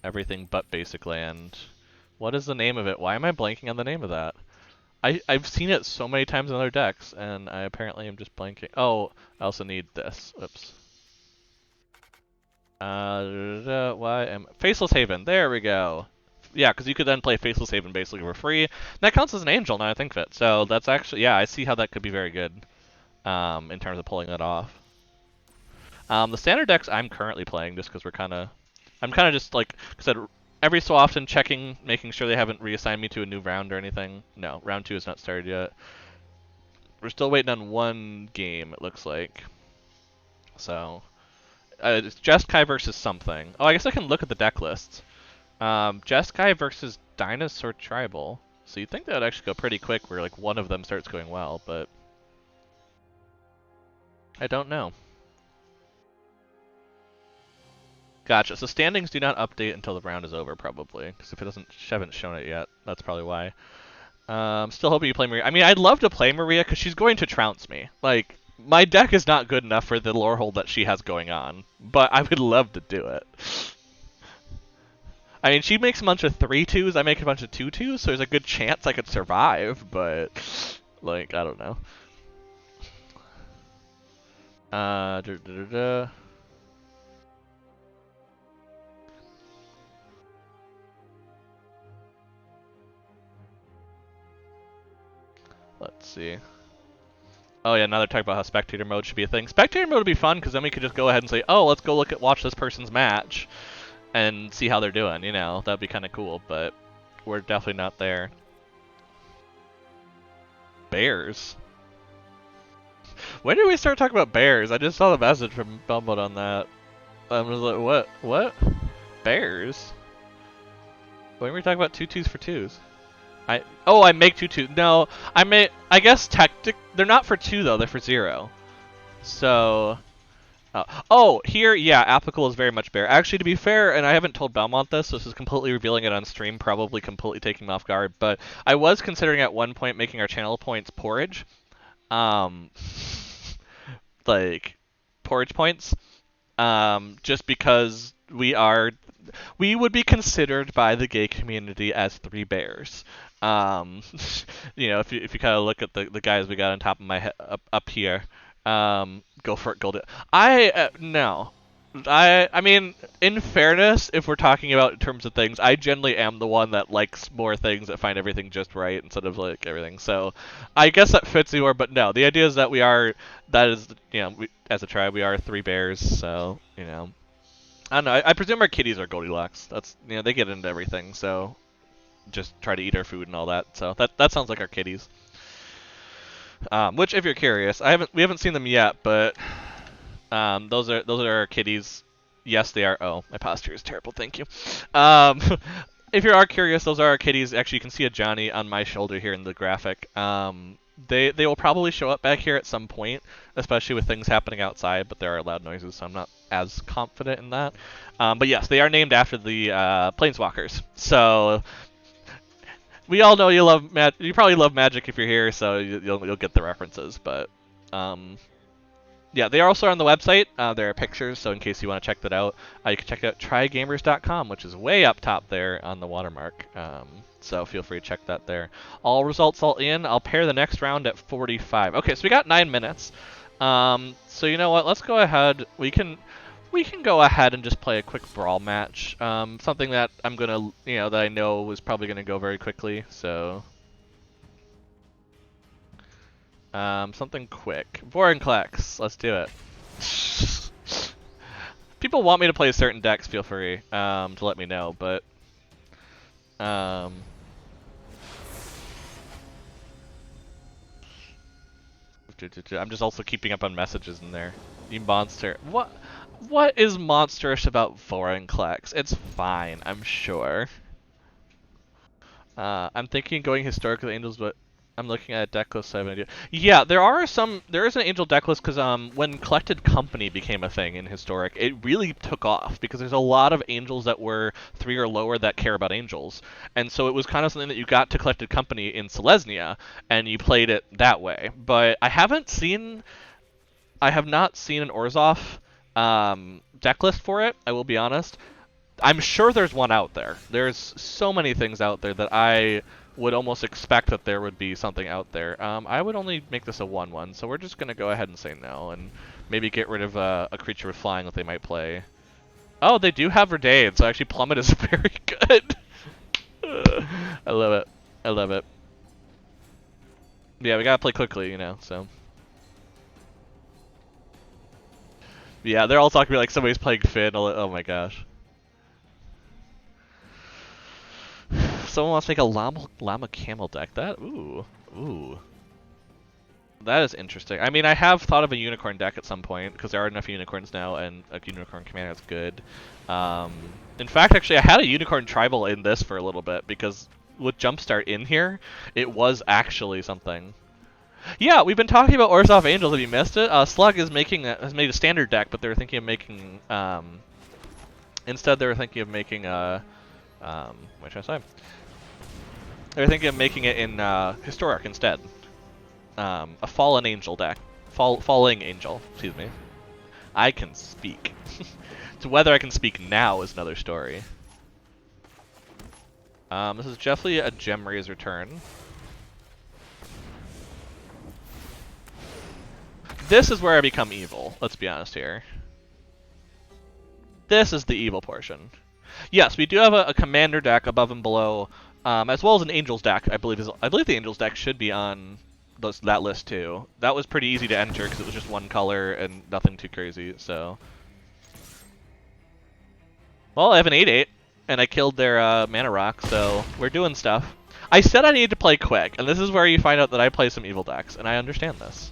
Everything but basic land. What is the name of it? Why am I blanking on the name of that? I've seen it so many times in other decks, and I apparently am just blanking. Oh, I also need this. Oops. Faceless Haven. There we go. Yeah, because you could then play Faceless Haven basically for free. And that counts as an angel now I think of it. So that's actually, yeah, I see how that could be very good in terms of pulling that off. The standard decks I'm currently playing just because I'm kind of just like I said, every so often checking, making sure they haven't reassigned me to a new round or anything. No, round 2 has not started yet. We're still waiting on one game, it looks like. So, it's Jeskai versus something. Oh, I guess I can look at the deck lists. Jeskai versus Dinosaur Tribal. So you'd think that would actually go pretty quick where like one of them starts going well, but I don't know. Gotcha. So standings do not update until the round is over, probably. Because if it haven't shown it yet, that's probably why. Still hoping you play Maria. I mean, I'd love to play Maria because she's going to trounce me. Like, my deck is not good enough for the lore hold that she has going on, but I would love to do it. I mean, she makes a bunch of 3-2s, I make a bunch of 2-2s, so there's a good chance I could survive, but, like, I don't know. Let's see. Oh yeah, now they're talking about how spectator mode should be a thing. Spectator mode would be fun because then we could just go ahead and say, oh, let's go watch this person's match and see how they're doing, That'd be kind of cool, but we're definitely not there. Bears? When did we start talking about bears? I just saw the message from Belmont on that. I was like, what? What? Bears? When were we talking about 2-2s for 2s? I make 2-2. No, I guess they're not for 2 though, they're for 0. So, here, yeah, applicable is very much bear. Actually, to be fair, and I haven't told Belmont this, so this is completely revealing it on stream, probably completely taking him off guard, but I was considering at one point making our channel points porridge. um, like porridge points, just because we would be considered by the gay community as three bears. Um, if you kind of look at the guys we got on top of my head up here, go for it, gold. No. I mean, in fairness, if we're talking about in terms of things, I generally am the one that likes more things that find everything just right instead of like everything. So, I guess that fits you more. But no, the idea is that that is, as a tribe, we are three bears. So, I don't know. I presume our kitties are Goldilocks. That's they get into everything. So, just try to eat our food and all that. So that sounds like our kitties. Which, if you're curious, we haven't seen them yet, but those are our kitties. Yes, they are. Oh, my posture is terrible. Thank you. Um, if you are curious, those are our kitties. Actually, you can see a Johnny on my shoulder here in the graphic. They will probably show up back here at some point, especially with things happening outside. But there are loud noises, so I'm not as confident in that. But yes, they are named after the planeswalkers. So we all know you love you probably love Magic if you're here, so you'll get the references. But yeah, they are also on the website. There are pictures, so in case you want to check that out, you can check out trygamers.com, which is way up top there on the watermark. So feel free to check that there. All results all in. I'll pair the next round at 45. Okay, so we got 9 minutes. So you know what? Let's go ahead. We can go ahead and just play a quick brawl match. Something that I'm gonna, that I know is probably gonna go very quickly. So. Something quick. Vorinclex, let's do it. People want me to play certain decks, feel free to let me know, but I'm just also keeping up on messages in there. You monster. What is monsterish about Vorinclex? It's fine, I'm sure. I'm thinking going historic with Angels, but I'm looking at a deck list, so I have an idea. Yeah, there is an Angel deck list because when Collected Company became a thing in Historic, it really took off because there's a lot of Angels that were 3 or lower that care about Angels. And so it was kind of something that you got to Collected Company in Selesnya, and you played it that way. But I have not seen an Orzhov deck list for it, I will be honest. I'm sure there's one out there. There's so many things out there that I would almost expect that there would be something out there. I would only make this a 1/1, so we're just going to go ahead and say no, and maybe get rid of a creature with flying that they might play. Oh, they do have Verdade, so actually Plummet is very good. I love it. I love it. Yeah, we gotta play quickly, so. Yeah, they're all talking about like somebody's playing Finn. Oh my gosh. Someone wants to make a llama camel deck. Ooh. That is interesting. I mean, I have thought of a unicorn deck at some point because there are enough unicorns now, and a unicorn commander is good. In fact, actually, I had a unicorn tribal in this for a little bit because with Jumpstart in here, it was actually something. Yeah, we've been talking about Orzhov Angels. Have you missed it? Slug has made a standard deck, but they were thinking of making instead they were thinking of making what should I say? They were thinking of making it in Historic instead. A Fallen Angel deck. Falling Angel, excuse me. I can speak. So whether I can speak now is another story. This is definitely a Gemra's return. This is where I become evil, let's be honest here. This is the evil portion. Yes, we do have a commander deck above and below, as well as an Angels deck. I believe the Angels deck should be on that list too. That was pretty easy to enter because it was just one color and nothing too crazy. So, well, I have an 8/8, and I killed their mana rock, so we're doing stuff. I said I needed to play quick, and this is where you find out that I play some evil decks, and I understand this.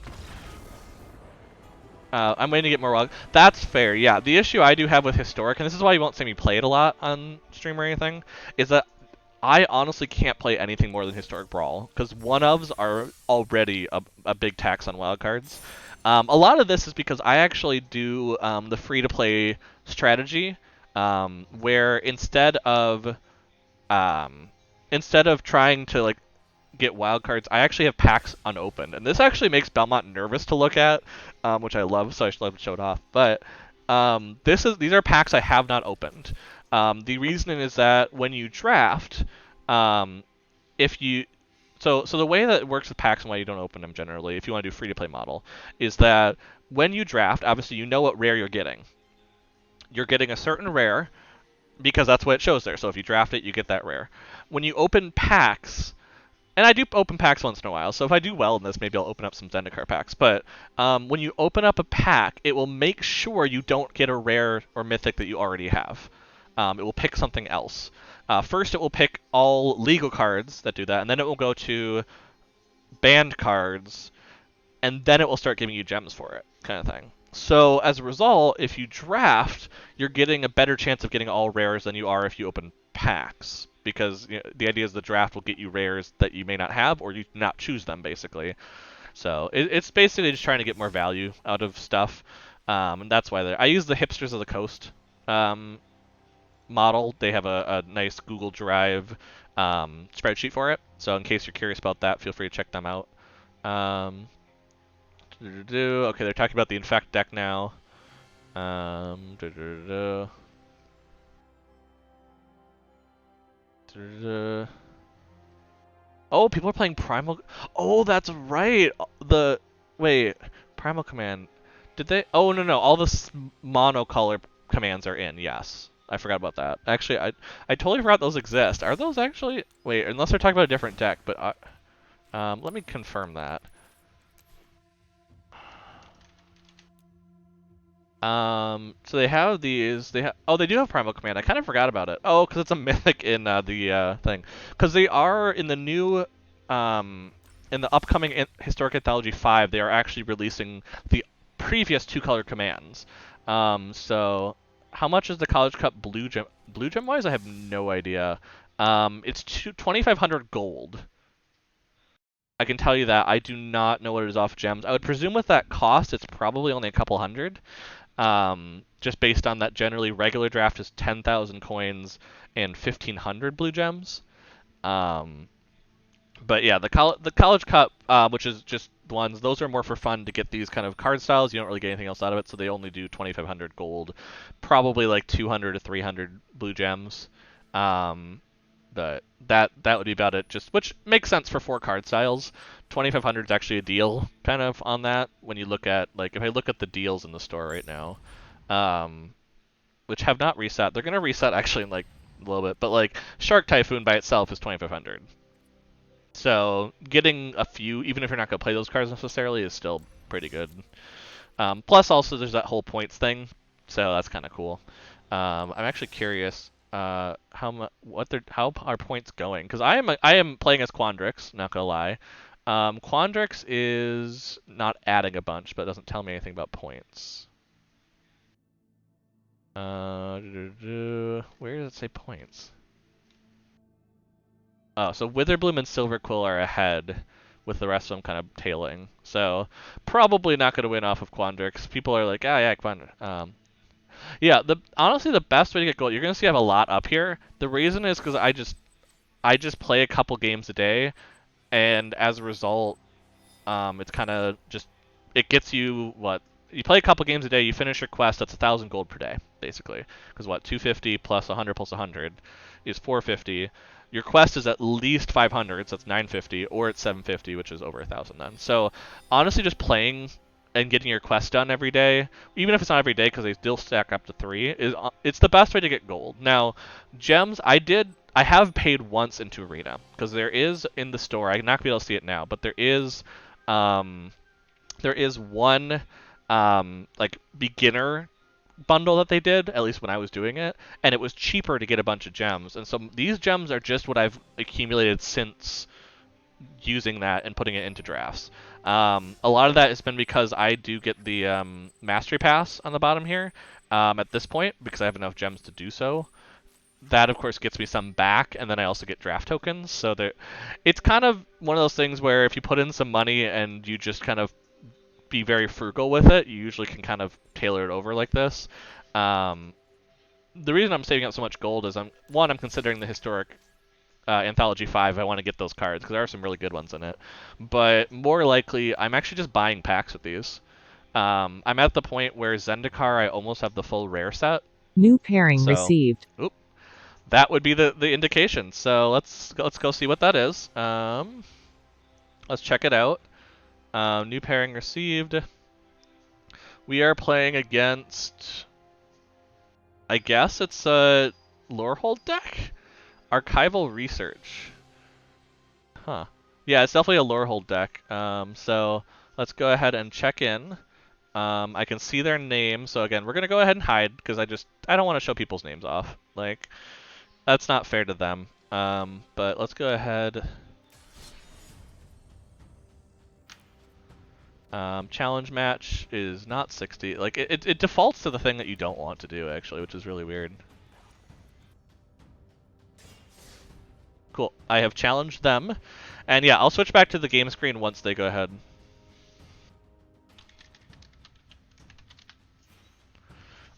I'm waiting to get more wild. That's fair, yeah. The issue I do have with Historic, and this is why you won't see me play it a lot on stream or anything, is that I honestly can't play anything more than Historic Brawl, because one-ofs are already a big tax on wildcards. A lot of this is because I actually do the free-to-play strategy, where instead of trying to like get wild cards. I actually have packs unopened, and this actually makes Belmont nervous to look at, which I love, so I should love to show it off. But these are packs I have not opened. The reasoning is that when you draft, if you so the way that it works with packs and why you don't open them generally, if you want to do free to play model, is that when you draft, obviously you know what rare you're getting. You're getting a certain rare because that's what it shows there. So if you draft it, you get that rare. When you open packs, and I do open packs once in a while, so if I do well in this, maybe I'll open up some Zendikar packs. But when you open up a pack, it will make sure you don't get a rare or mythic that you already have. It will pick something else. First, it will pick all legal cards that do that, and then it will go to banned cards, and then it will start giving you gems for it, kind of thing. So as a result, if you draft, you're getting a better chance of getting all rares than you are if you open packs, because the idea is the draft will get you rares that you may not have, or you not choose them, basically. So it's basically just trying to get more value out of stuff, and that's why I use the Hipsters of the Coast model. They have a nice Google Drive spreadsheet for it, so in case you're curious about that, feel free to check them out. Okay, they're talking about the Infect deck now. Oh, people are playing Primal. Oh, that's right. Wait, Primal Command. Did they? Oh, no. All the monocolor commands are in. Yes, I forgot about that. Actually, I totally forgot those exist. Are those actually? Wait, unless they're talking about a different deck. But let me confirm that. So they have these. Oh, they do have Primal Command. I kind of forgot about it. Oh, because it's a mythic in the thing. Because they are in the new, in the upcoming Historic Anthology 5, they are actually releasing the previous two-color commands. So how much is the College Cup Blue Gem? Blue Gem wise, I have no idea. It's 2,500 gold. I can tell you that. I do not know what it is off gems. I would presume with that cost, it's probably only a couple hundred. Just based on that, generally regular draft is 10,000 coins and 1,500 blue gems. But yeah, the College Cup, which is just ones, those are more for fun to get these kind of card styles. You don't really get anything else out of it, so they only do 2,500 gold, probably like 200 to 300 blue gems. But that would be about it. Which makes sense for 4 card styles. 2,500 is actually a deal, kind of, on that. When you look at, like, if I look at the deals in the store right now, which have not reset. They're gonna reset actually in like a little bit, but like Shark Typhoon by itself is 2,500. So getting a few, even if you're not gonna play those cards necessarily, is still pretty good. Plus, also there's that whole points thing, so that's kind of cool. I'm actually curious. How are points going? Because I am playing as Quandrix, not gonna lie. Quandrix is not adding a bunch, but it doesn't tell me anything about points. Where does it say points? Oh, so Witherbloom and Silverquill are ahead, with the rest of them kind of tailing. So probably not gonna win off of Quandrix. People are like, yeah, Quandrix. Yeah, honestly the best way to get gold, you're gonna see I have a lot up here. The reason is because I just play a couple games a day, and as a result, it's kind of just, it gets you what, you play a couple games a day, you finish your quest, that's 1,000 gold per day basically. Because what, 250 plus 100 plus 100 is 450. Your quest is at least 500, so that's 950, or it's 750, which is over 1,000 then. So honestly, just playing and getting your quest done every day, even if it's not every day because they still stack up to 3, it's the best way to get gold. Now, gems, I have paid once into Arena, because there is in the store, I'm not going to be able to see it now, but there is one like beginner bundle that they did, at least when I was doing it, and it was cheaper to get a bunch of gems. And so these gems are just what I've accumulated since using that and putting it into drafts. A lot of that has been because I do get the Mastery Pass on the bottom here at this point, because I have enough gems to do so. That, of course, gets me some back, and then I also get draft tokens. So it's kind of one of those things where if you put in some money and you just kind of be very frugal with it, you usually can kind of tailor it over like this. The reason I'm saving up so much gold is I'm considering the historic Anthology 5, I want to get those cards, because there are some really good ones in it. But more likely, I'm actually just buying packs with these. I'm at the point where Zendikar, I almost have the full rare set. New pairing So, received. oop, that would be the indication. So let's go see what that is. Let's check it out. New pairing received. We are playing against, I guess it's a Lorehold deck? Archival Research. Huh. Yeah, it's definitely a Lorehold deck. So let's go ahead and check in. I can see their name, so again, we're gonna go ahead and hide because I don't want to show people's names off. Like, that's not fair to them. But let's go ahead. Challenge match is not 60. Like, it defaults to the thing that you don't want to do, actually, which is really weird. Cool. I have challenged them. And yeah, I'll switch back to the game screen once they go ahead.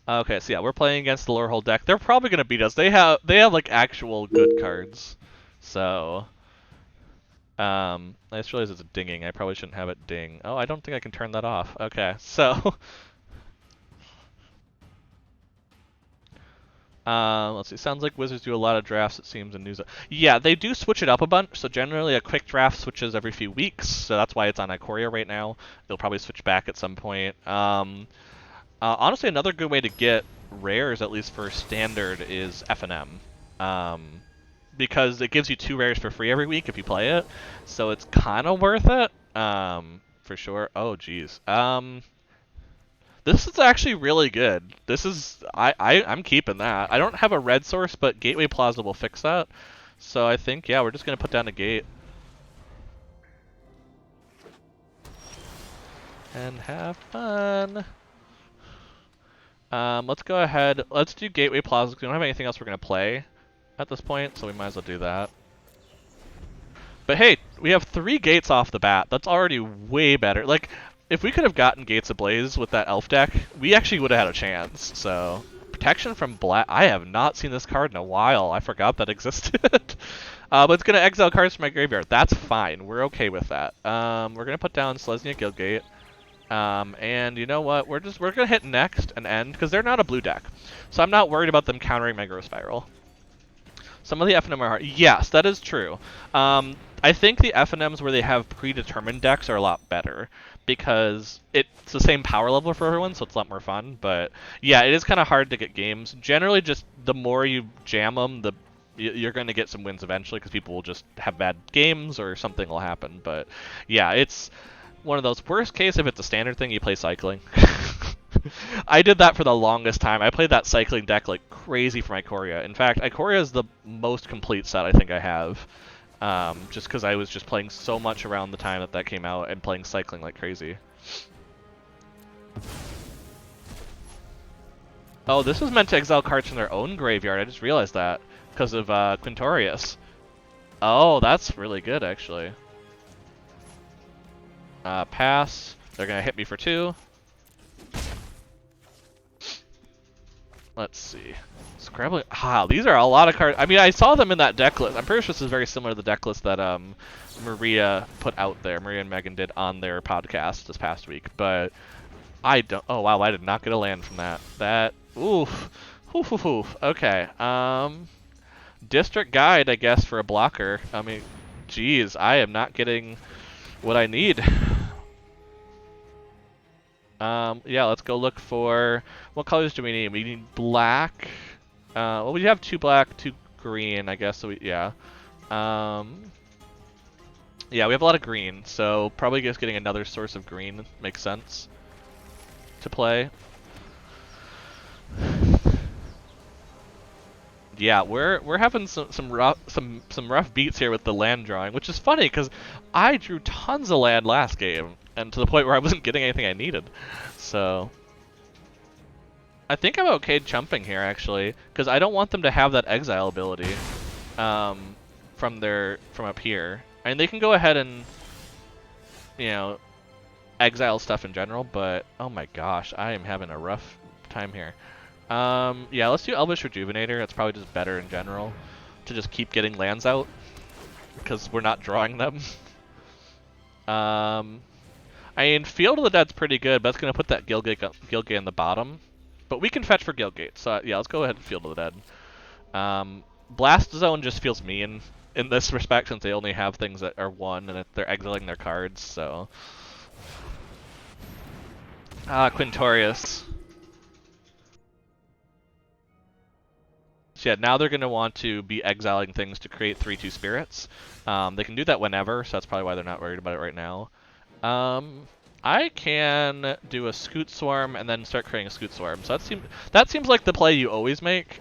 Okay, so yeah, we're playing against the Lorehold deck. They're probably gonna beat us. They have like actual good cards. So I just realized it's dinging. I probably shouldn't have it ding. Oh, I don't think I can turn that off. Okay, so let's see. Sounds like Wizards do a lot of drafts, it seems, in news. Yeah, they do switch it up a bunch. So generally, a quick draft switches every few weeks. So that's why it's on Ikoria right now. They'll probably switch back at some point. Honestly, another good way to get rares, at least for standard, is F&M. Because it gives you 2 rares for free every week if you play it. So it's kind of worth it, for sure. Oh, geez. This is actually really good. This is... I'm keeping that. I don't have a red source, but Gateway Plaza will fix that. So I think, yeah, we're just going to put down a gate. And have fun. Let's go ahead. Let's do Gateway Plaza because we don't have anything else we're going to play at this point, so we might as well do that. But hey, we have 3 gates off the bat. That's already way better. Like, if we could have gotten Gates Ablaze with that elf deck, we actually would have had a chance. So, protection from black. I have not seen this card in a while. I forgot that existed. But it's going to exile cards from my graveyard. That's fine. We're okay with that. We're going to put down Selesnya Guildgate. And you know what? We're gonna hit next and end because they're not a blue deck, so I'm not worried about them countering my Growth Spiral. Some of the FNM are hard. Yes, that is true. I think the FNMs where they have predetermined decks are a lot better because it's the same power level for everyone, so it's a lot more fun. But yeah, it is kind of hard to get games. Generally, just the more you jam them, you're going to get some wins eventually because people will just have bad games or something will happen. But yeah, it's one of those. Worst case, if it's a standard thing, you play cycling. I did that for the longest time. I played that cycling deck like crazy for Ikoria. In fact, Ikoria is the most complete set I think I have. Just because I was just playing so much around the time that came out and playing cycling like crazy. Oh, this was meant to exile cards from their own graveyard. I just realized that because of Quintorius. Oh, that's really good actually. Pass. They're gonna hit me for 2. Let's see. Scrambling. Wow, these are a lot of cards. I mean, I saw them in that deck list. I'm pretty sure this is very similar to the deck list that Maria put out there. Maria and Megan did on their podcast this past week. But I don't. Oh wow, I did not get a land from that. That. Oof. Oof. Oof. Oof. Okay. District Guide, I guess, for a blocker. I mean, geez, I am not getting what I need. Yeah, let's go look for... What colors do we need? We need black. Well, we have 2 black, 2 green, I guess. So yeah. Yeah, we have a lot of green, so probably just getting another source of green makes sense to play. Yeah, we're having some rough beats here with the land drawing, which is funny because I drew tons of land last game, and to the point where I wasn't getting anything I needed. So I think I'm okay jumping here actually, because I don't want them to have that exile ability from up here. I mean, they can go ahead and, you know, exile stuff in general, but oh my gosh, I am having a rough time here. Yeah, let's do Elvish Rejuvenator. That's probably just better in general to just keep getting lands out. because we're not drawing them. I mean, Field of the Dead's pretty good, but that's going to put that Gilgate in the bottom. But we can fetch for Gilgate, so yeah, let's go ahead and Field of the Dead. Blast Zone just feels mean in this respect, since they only have things that are 1, and they're exiling their cards, so... Quintorius. So yeah, now they're going to want to be exiling things to create 3/2 spirits. They can do that whenever, so that's probably why they're not worried about it right now. I can do a Scoot Swarm and then start creating a Scoot Swarm. So that seems like the play you always make.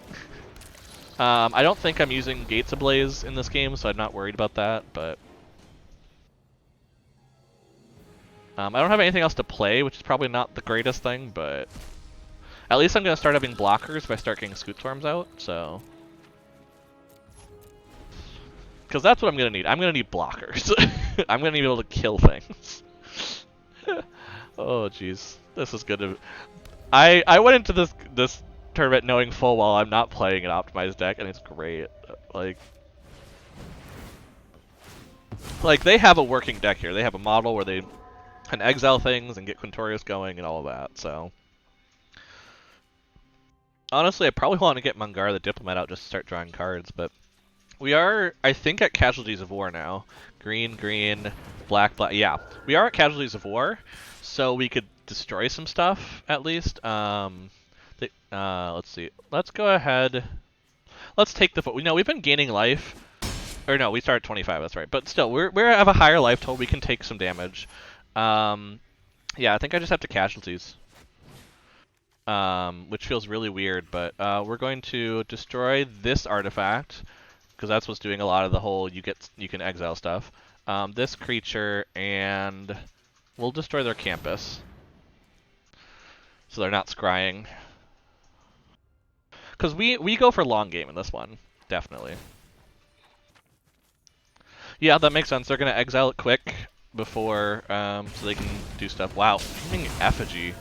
I don't think I'm using Gates Ablaze in this game, so I'm not worried about that, but... I don't have anything else to play, which is probably not the greatest thing, but... At least I'm going to start having blockers if I start getting Scoot Swarms out, so... Because that's what I'm going to need. I'm going to need blockers. I'm going to be able to kill things. Oh, jeez. This is good to... I went into this tournament knowing full well I'm not playing an optimized deck, and it's great. Like they have a working deck here. They have a model where they can exile things and get Quintorius going and all of that, so... Honestly, I probably want to get Mungar the Diplomat out just to start drawing cards, but... We are, I think, at Casualties of War now. Green, green, black, black. Yeah, we are at Casualties of War, so we could destroy some stuff, at least. Let's see. Let's go ahead. Let's take the... No, we've been gaining life. Or no, we start at 25, that's right. But still, we're have a higher life total. We can take some damage. Yeah, I think I just have to Casualties. Which feels really weird, but we're going to destroy this artifact, because that's what's doing a lot of the whole you can exile stuff. This creature, and we'll destroy their campus, so they're not scrying. Because we go for long game in this one, definitely. Yeah, that makes sense. They're gonna exile it quick before, so they can do stuff. Wow, Fuming Effigy.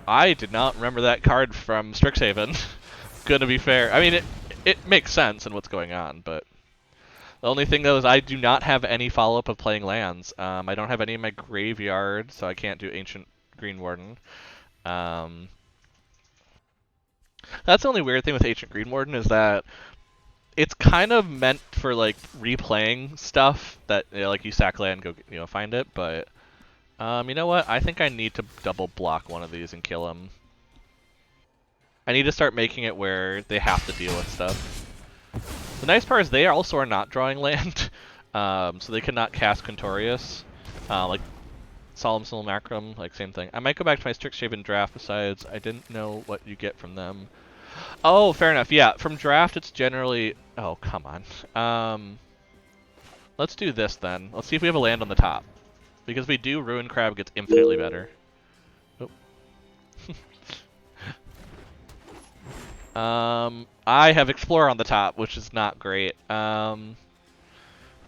I did not remember that card from Strixhaven. Gonna be fair. I mean, it makes sense in what's going on, but the only thing though is I do not have any follow-up of playing lands. I don't have any in my graveyard, so I can't do Ancient Green Warden. That's the only weird thing with Ancient Green Warden is that it's kind of meant for like replaying stuff that like you sack land, go find it, but you know what? I think I need to double block one of these and kill him. I need to start making it where they have to deal with stuff. The nice part is they also are not drawing land, so they cannot cast Quintorius. Like Solemn Simulacrum, like same thing. I might go back to my Strixhaven draft besides. I didn't know what you get from them. Oh, fair enough. Yeah, from draft it's generally... Oh, come on. Let's do this then. Let's see if we have a land on the top. Because we do, Ruin Crab gets infinitely better. Oh. I have Explorer on the top, which is not great.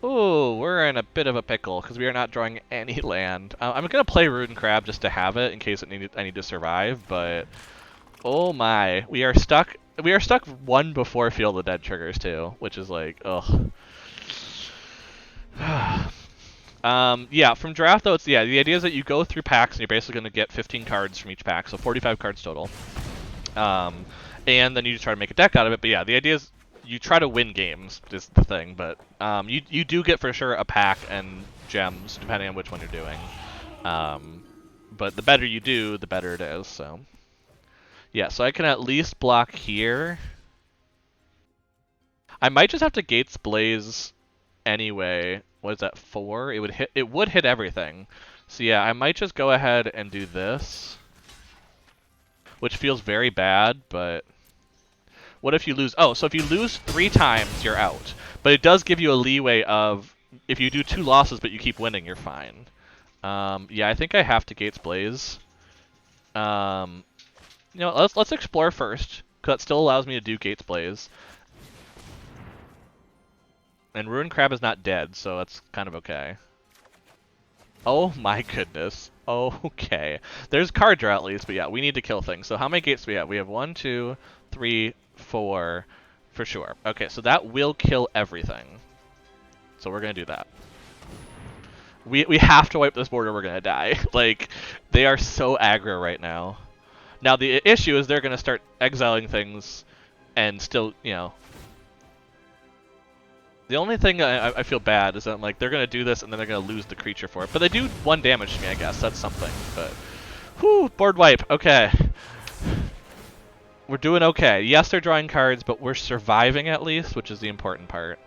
Ooh, we're in a bit of a pickle because we are not drawing any land. I'm gonna play Ruin Crab just to have it in case I need to survive, but oh my, we are stuck. We are stuck one before Field of the Dead triggers too, which is like, ugh. Yeah, from draft though, it's the idea is that you go through packs and you're basically gonna get 15 cards from each pack, so 45 cards total. And then you just try to make a deck out of it. But yeah, the idea is you try to win games is the thing. But you do get for sure a pack and gems depending on which one you're doing. But the better you do, the better it is. So yeah, so I can at least block here. I might just have to Gates Blaze anyway. What is that, 4? It would hit everything. So yeah, I might just go ahead and do this, which feels very bad, but what if you lose? Oh, so if you lose 3 times, you're out. But it does give you a leeway of, if you do 2 losses but you keep winning, you're fine. Yeah, I think I have to Gates Blaze. Let's explore first, because that still allows me to do Gates Blaze. And Ruin Crab is not dead, so that's kind of okay. Oh my goodness. Okay. There's card draw at least, but yeah, we need to kill things. So how many gates do we have? We have 1, 2, 3, 4 for sure. Okay, so that will kill everything. so we're gonna do that. We have to wipe this board or we're gonna die. Like, they are so aggro right now. Now the issue is they're gonna start exiling things, and still, you know. The only thing I feel bad is that like they're gonna do this and then they're gonna lose the creature for it. But they do 1 damage to me, I guess. That's something. But, whew, board wipe. Okay. We're doing okay. Yes, they're drawing cards, but we're surviving at least, which is the important part.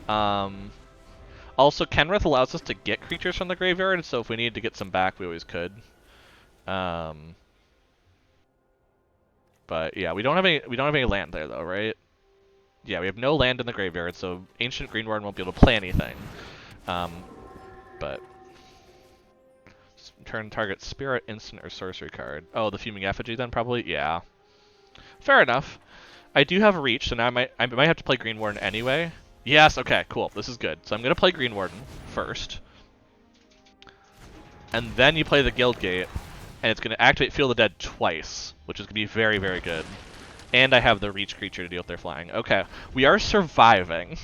Also, Kenrith allows us to get creatures from the graveyard, so if we need to get some back, we always could. But yeah, we don't have any land there though, right? Yeah, we have no land in the graveyard, so Ancient Green Warden won't be able to play anything. But turn target spirit, instant, or sorcery card. Oh, the Fuming Effigy then probably? Yeah. Fair enough. I do have reach, so now I might have to play Green Warden anyway. Yes, okay, cool. This is good. So I'm gonna play Green Warden first. And then you play the Guild Gate, and it's gonna activate Feel the Dead twice, which is gonna be very, very good. And I have the reach creature to deal with their flying. Okay, we are surviving.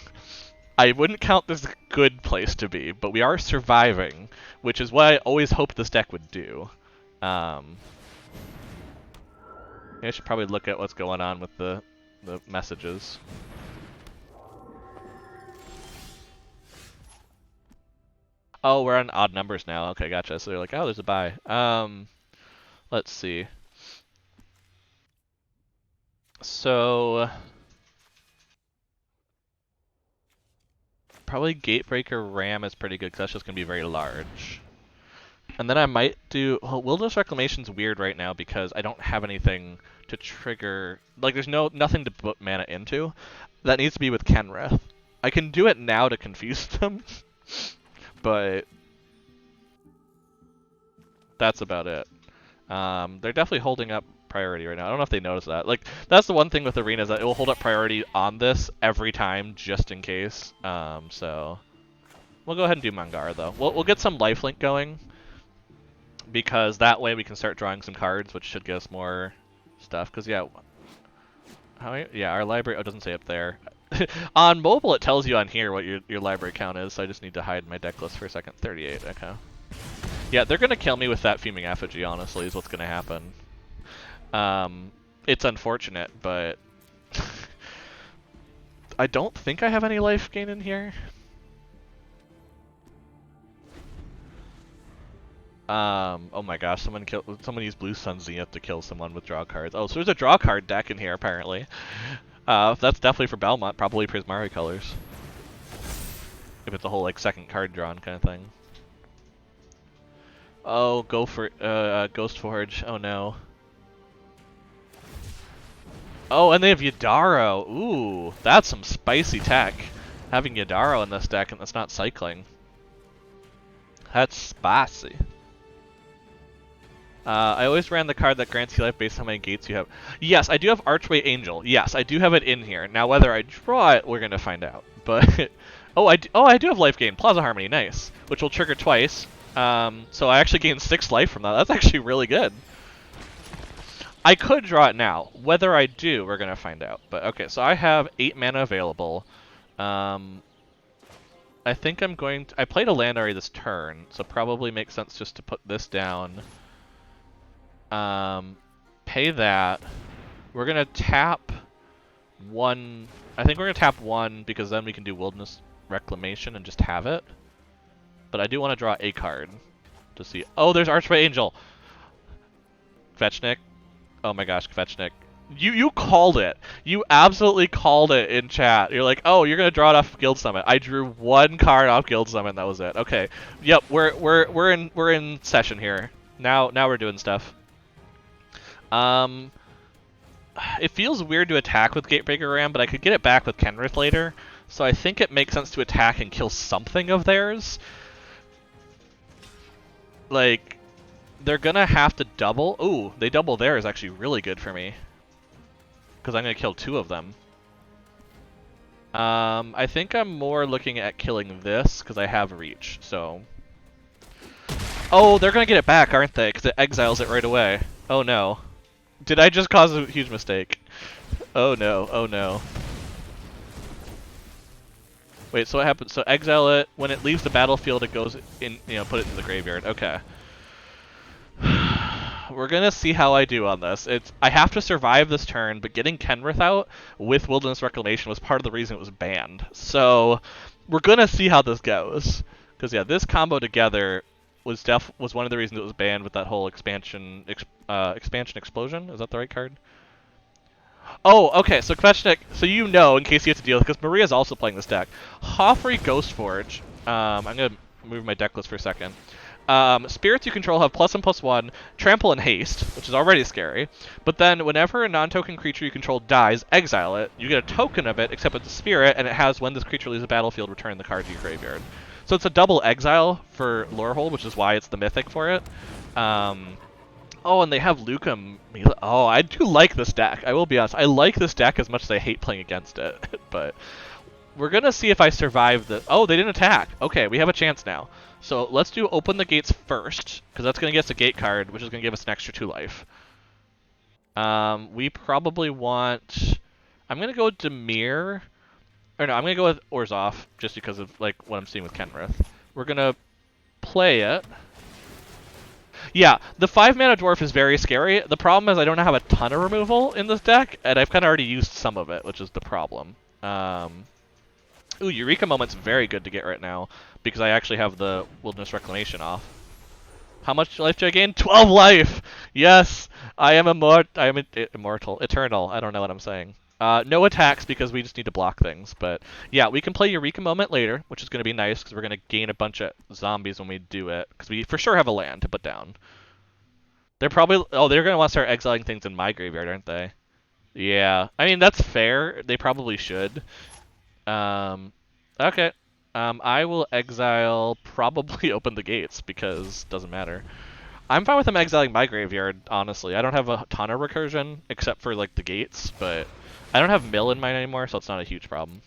I wouldn't count this a good place to be, but we are surviving, which is what I always hoped this deck would do. I should probably look at what's going on with the messages. Oh, we're on odd numbers now. Okay, gotcha. So they're like, oh, there's a buy. Let's see. So probably Gatebreaker Ram is pretty good because that's just going to be very large. And then I might do... Well, Wilderness Reclamation's weird right now because I don't have anything to trigger... Like, there's nothing to put mana into. That needs to be with Kenrith. I can do it now to confuse them, but that's about it. They're definitely holding up priority right now. I don't know if they notice that. Like, that's the one thing with Arena is that it will hold up priority on this every time, just in case. So we'll go ahead and do Mangar though. We'll get some lifelink going because that way we can start drawing some cards, which should get us more stuff. Because yeah, our library. Oh, it doesn't say up there. On mobile, it tells you on here what your library count is. So I just need to hide my deck list for a second. 38. Okay. Yeah, they're gonna kill me with that Fuming Effigy. Honestly, is what's gonna happen. It's unfortunate, but I don't think I have any life gain in here. Oh my gosh, someone used Blue Sun Zenith to kill someone with draw cards. Oh, so there's a draw card deck in here apparently. That's definitely for Belmont, probably Prismari colors. If it's a whole like second card drawn kind of thing. Oh, go for Ghost Forge. Oh no. Oh, and they have Yadaro. Ooh, that's some spicy tech. Having Yadaro in this deck and that's not cycling. That's spicy. I always ran the card that grants you life based on how many gates you have. Yes, I do have Archway Angel. Yes, I do have it in here. Now, whether I draw it, we're gonna find out. But I do have life gain. Plaza Harmony, nice. Which will trigger twice. So I actually gained 6 life from that. That's actually really good. I could draw it now. Whether I do, we're gonna find out. But okay, so I have 8 mana available. I think I'm going to... I played a land already this turn, so probably makes sense just to put this down. Pay that. We're gonna tap 1... I think we're gonna tap 1 because then we can do Wilderness Reclamation and just have it. But I do want to draw a card to see... Oh, there's Archway Angel! Kvetchnik. Oh my gosh, Kvetchnik. You called it. You absolutely called it in chat. You're like, oh, you're gonna draw it off Guild Summit. I drew 1 card off Guild Summit, and that was it. Okay. Yep, we're in session here. Now we're doing stuff. It feels weird to attack with Gatebreaker Ram, but I could get it back with Kenrith later. So I think it makes sense to attack and kill something of theirs. Like, they're gonna have to double. Ooh, they double there is actually really good for me. Because I'm gonna kill 2 of them. I think I'm more looking at killing this, because I have reach, so... Oh, they're gonna get it back, aren't they? Because it exiles it right away. Oh no. Did I just cause a huge mistake? Oh no, oh no. Wait, so what happens? So exile it. When it leaves the battlefield, it goes in, put it in the graveyard. Okay. We're gonna see how I do on this. I have to survive this turn, but getting Kenrith out with Wilderness Reclamation was part of the reason it was banned. So we're gonna see how this goes. Because yeah, this combo together was one of the reasons it was banned with that whole expansion explosion. Is that the right card? Oh, okay. So Kvechnik, so in case you have to deal with, because Maria's also playing this deck. Hoffrey Ghostforge. I'm gonna move my deck list for a second. Spirits you control have +1/+1, trample and haste, which is already scary. But then whenever a non-token creature you control dies, exile it. You get a token of it, except it's a spirit, and it has when this creature leaves the battlefield, return the card to your graveyard. So it's a double exile for Lorehold, which is why it's the mythic for it. Oh, and they have Luca. Oh, I do like this deck. I will be honest. I like this deck as much as I hate playing against it. But we're going to see if I survive the... Oh, they didn't attack. Okay, we have a chance now. So let's do open the gates first, because that's going to get us a gate card, which is going to give us an extra 2 life. We probably want... I'm going to go with Dimir. Or no, I'm going to go with Orzhov, just because of like what I'm seeing with Kenrith. We're going to play it. Yeah, the 5-mana dwarf is very scary. The problem is I don't have a ton of removal in this deck, and I've kind of already used some of it, which is the problem. Ooh, Eureka Moment's very good to get right now, because I actually have the Wilderness Reclamation off. How much life do I gain? 12 life! Yes! I am immortal. Eternal. I don't know what I'm saying. No attacks, because we just need to block things. But yeah, we can play Eureka Moment later, which is going to be nice, because we're going to gain a bunch of zombies when we do it. Because we for sure have a land to put down. They're probably... Oh, they're going to want to start exiling things in my graveyard, aren't they? Yeah. I mean, that's fair. They probably should. Okay. I will exile, probably open the gates, because it doesn't matter. I'm fine with them exiling my graveyard, honestly. I don't have a ton of recursion, except for, like, the gates, but I don't have mill in mine anymore, so it's not a huge problem.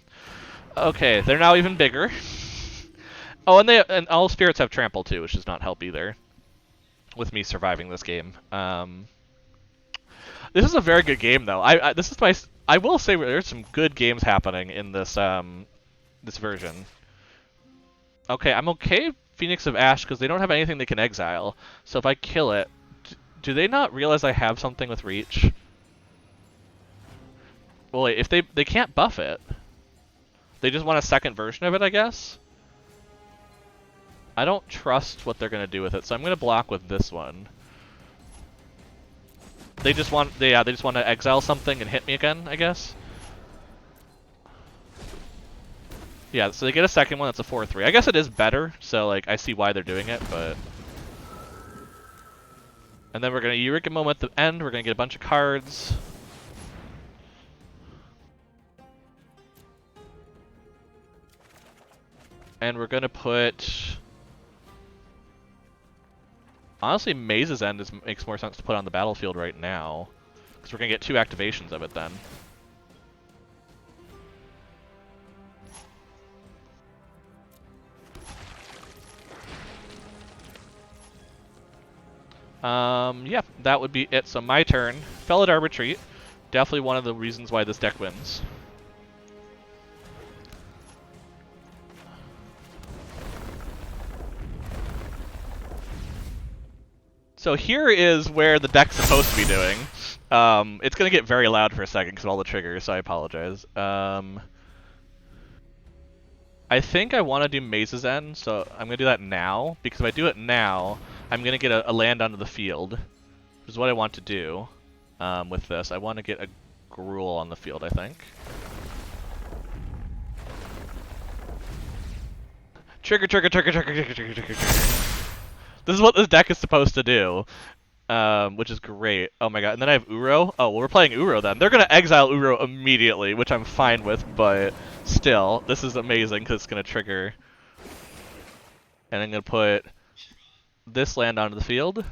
Okay, they're now even bigger. Oh, and all spirits have trample, too, which does not help either with me surviving this game. This is a very good game, though. I will say there's some good games happening in this this version. Okay, I'm okay Phoenix of Ash because they don't have anything they can exile. So if I kill it, do they not realize I have something with reach? Well, wait, if they can't buff it. They just want a second version of it, I guess. I don't trust what they're gonna do with it, so I'm gonna block with this one. They just want to exile something and hit me again, I guess. Yeah, so they get a second one that's a 4/3. I guess it is better, so like I see why they're doing it, but... And then we're going to Eureka Moment at the end, we're going to get a bunch of cards. And we're going to put... Honestly, Maze's End makes more sense to put on the battlefield right now, because we're going to get 2 activations of it then. Yeah, that would be it. So my turn. Felidar Retreat. Definitely one of the reasons why this deck wins. So here is where the deck's supposed to be doing. It's going to get very loud for a second because of all the triggers, so I apologize. I think I want to do Maze's End, so I'm going to do that now, because if I do it now, I'm going to get a land onto the field, which is what I want to do with this. I want to get a Gruul on the field, I think. Trigger, trigger, trigger, trigger, trigger, trigger, trigger, trigger. This is what this deck is supposed to do, which is great. Oh my god, and then I have Uro. Oh, well, we're playing Uro then. They're going to exile Uro immediately, which I'm fine with, but still, this is amazing because it's going to trigger. And I'm going to put this land onto the field.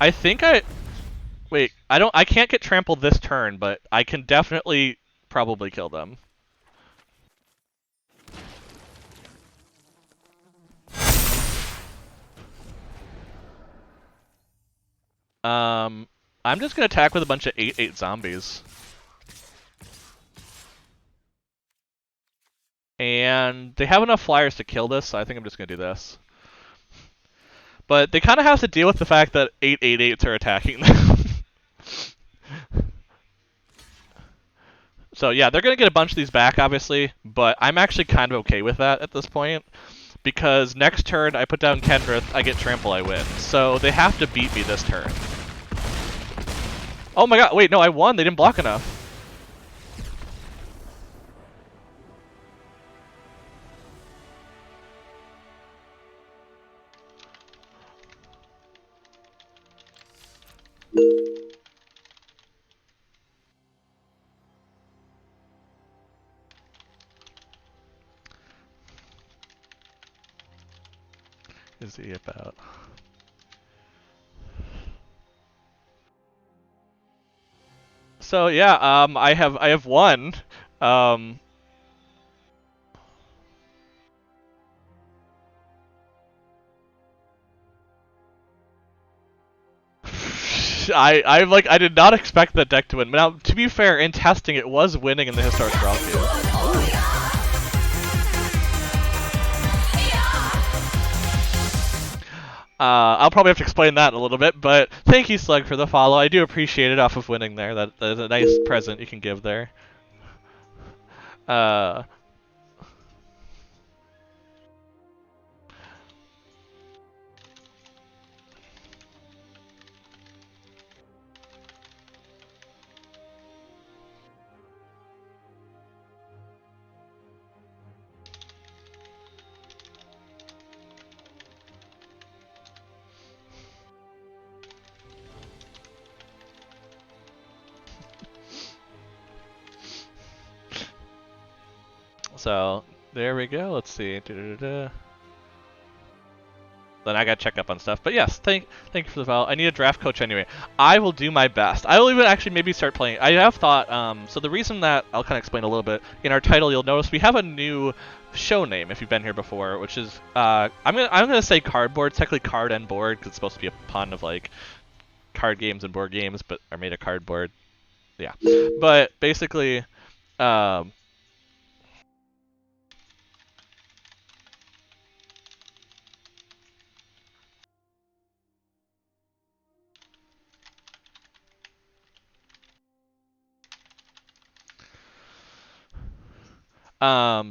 I think wait, I can't get trampled this turn, but I can definitely probably kill them. I'm just gonna attack with a bunch of 8/8 zombies. And they have enough flyers to kill this, so I think I'm just going to do this. But they kind of have to deal with the fact that 888s are attacking them. So yeah, they're going to get a bunch of these back, obviously, but I'm actually kind of okay with that at this point. Because next turn I put down Kendrith, I get trample, I win. So they have to beat me this turn. Oh my god, wait, no, I won, they didn't block enough. Is he about? So yeah, I have won. Um, I did not expect that deck to win. Now, to be fair, in testing, it was winning in the historic Brawl queue. I'll probably have to explain that in a little bit, but thank you, Slug, for the follow. I do appreciate it off of winning there. That is a nice present you can give there. Uh, so there we go. Let's see. Then I gotta check up on stuff. But yes, thank you for the follow. I need a draft coach anyway. I will do my best. I will even actually maybe start playing. I have thought. So the reason that I'll kind of explain a little bit in our title, you'll notice we have a new show name if you've been here before, which is I'm gonna say Card&Board. It's technically Card&Board because it's supposed to be a pun of like card games and board games, but are made of cardboard. Yeah, but basically. Um,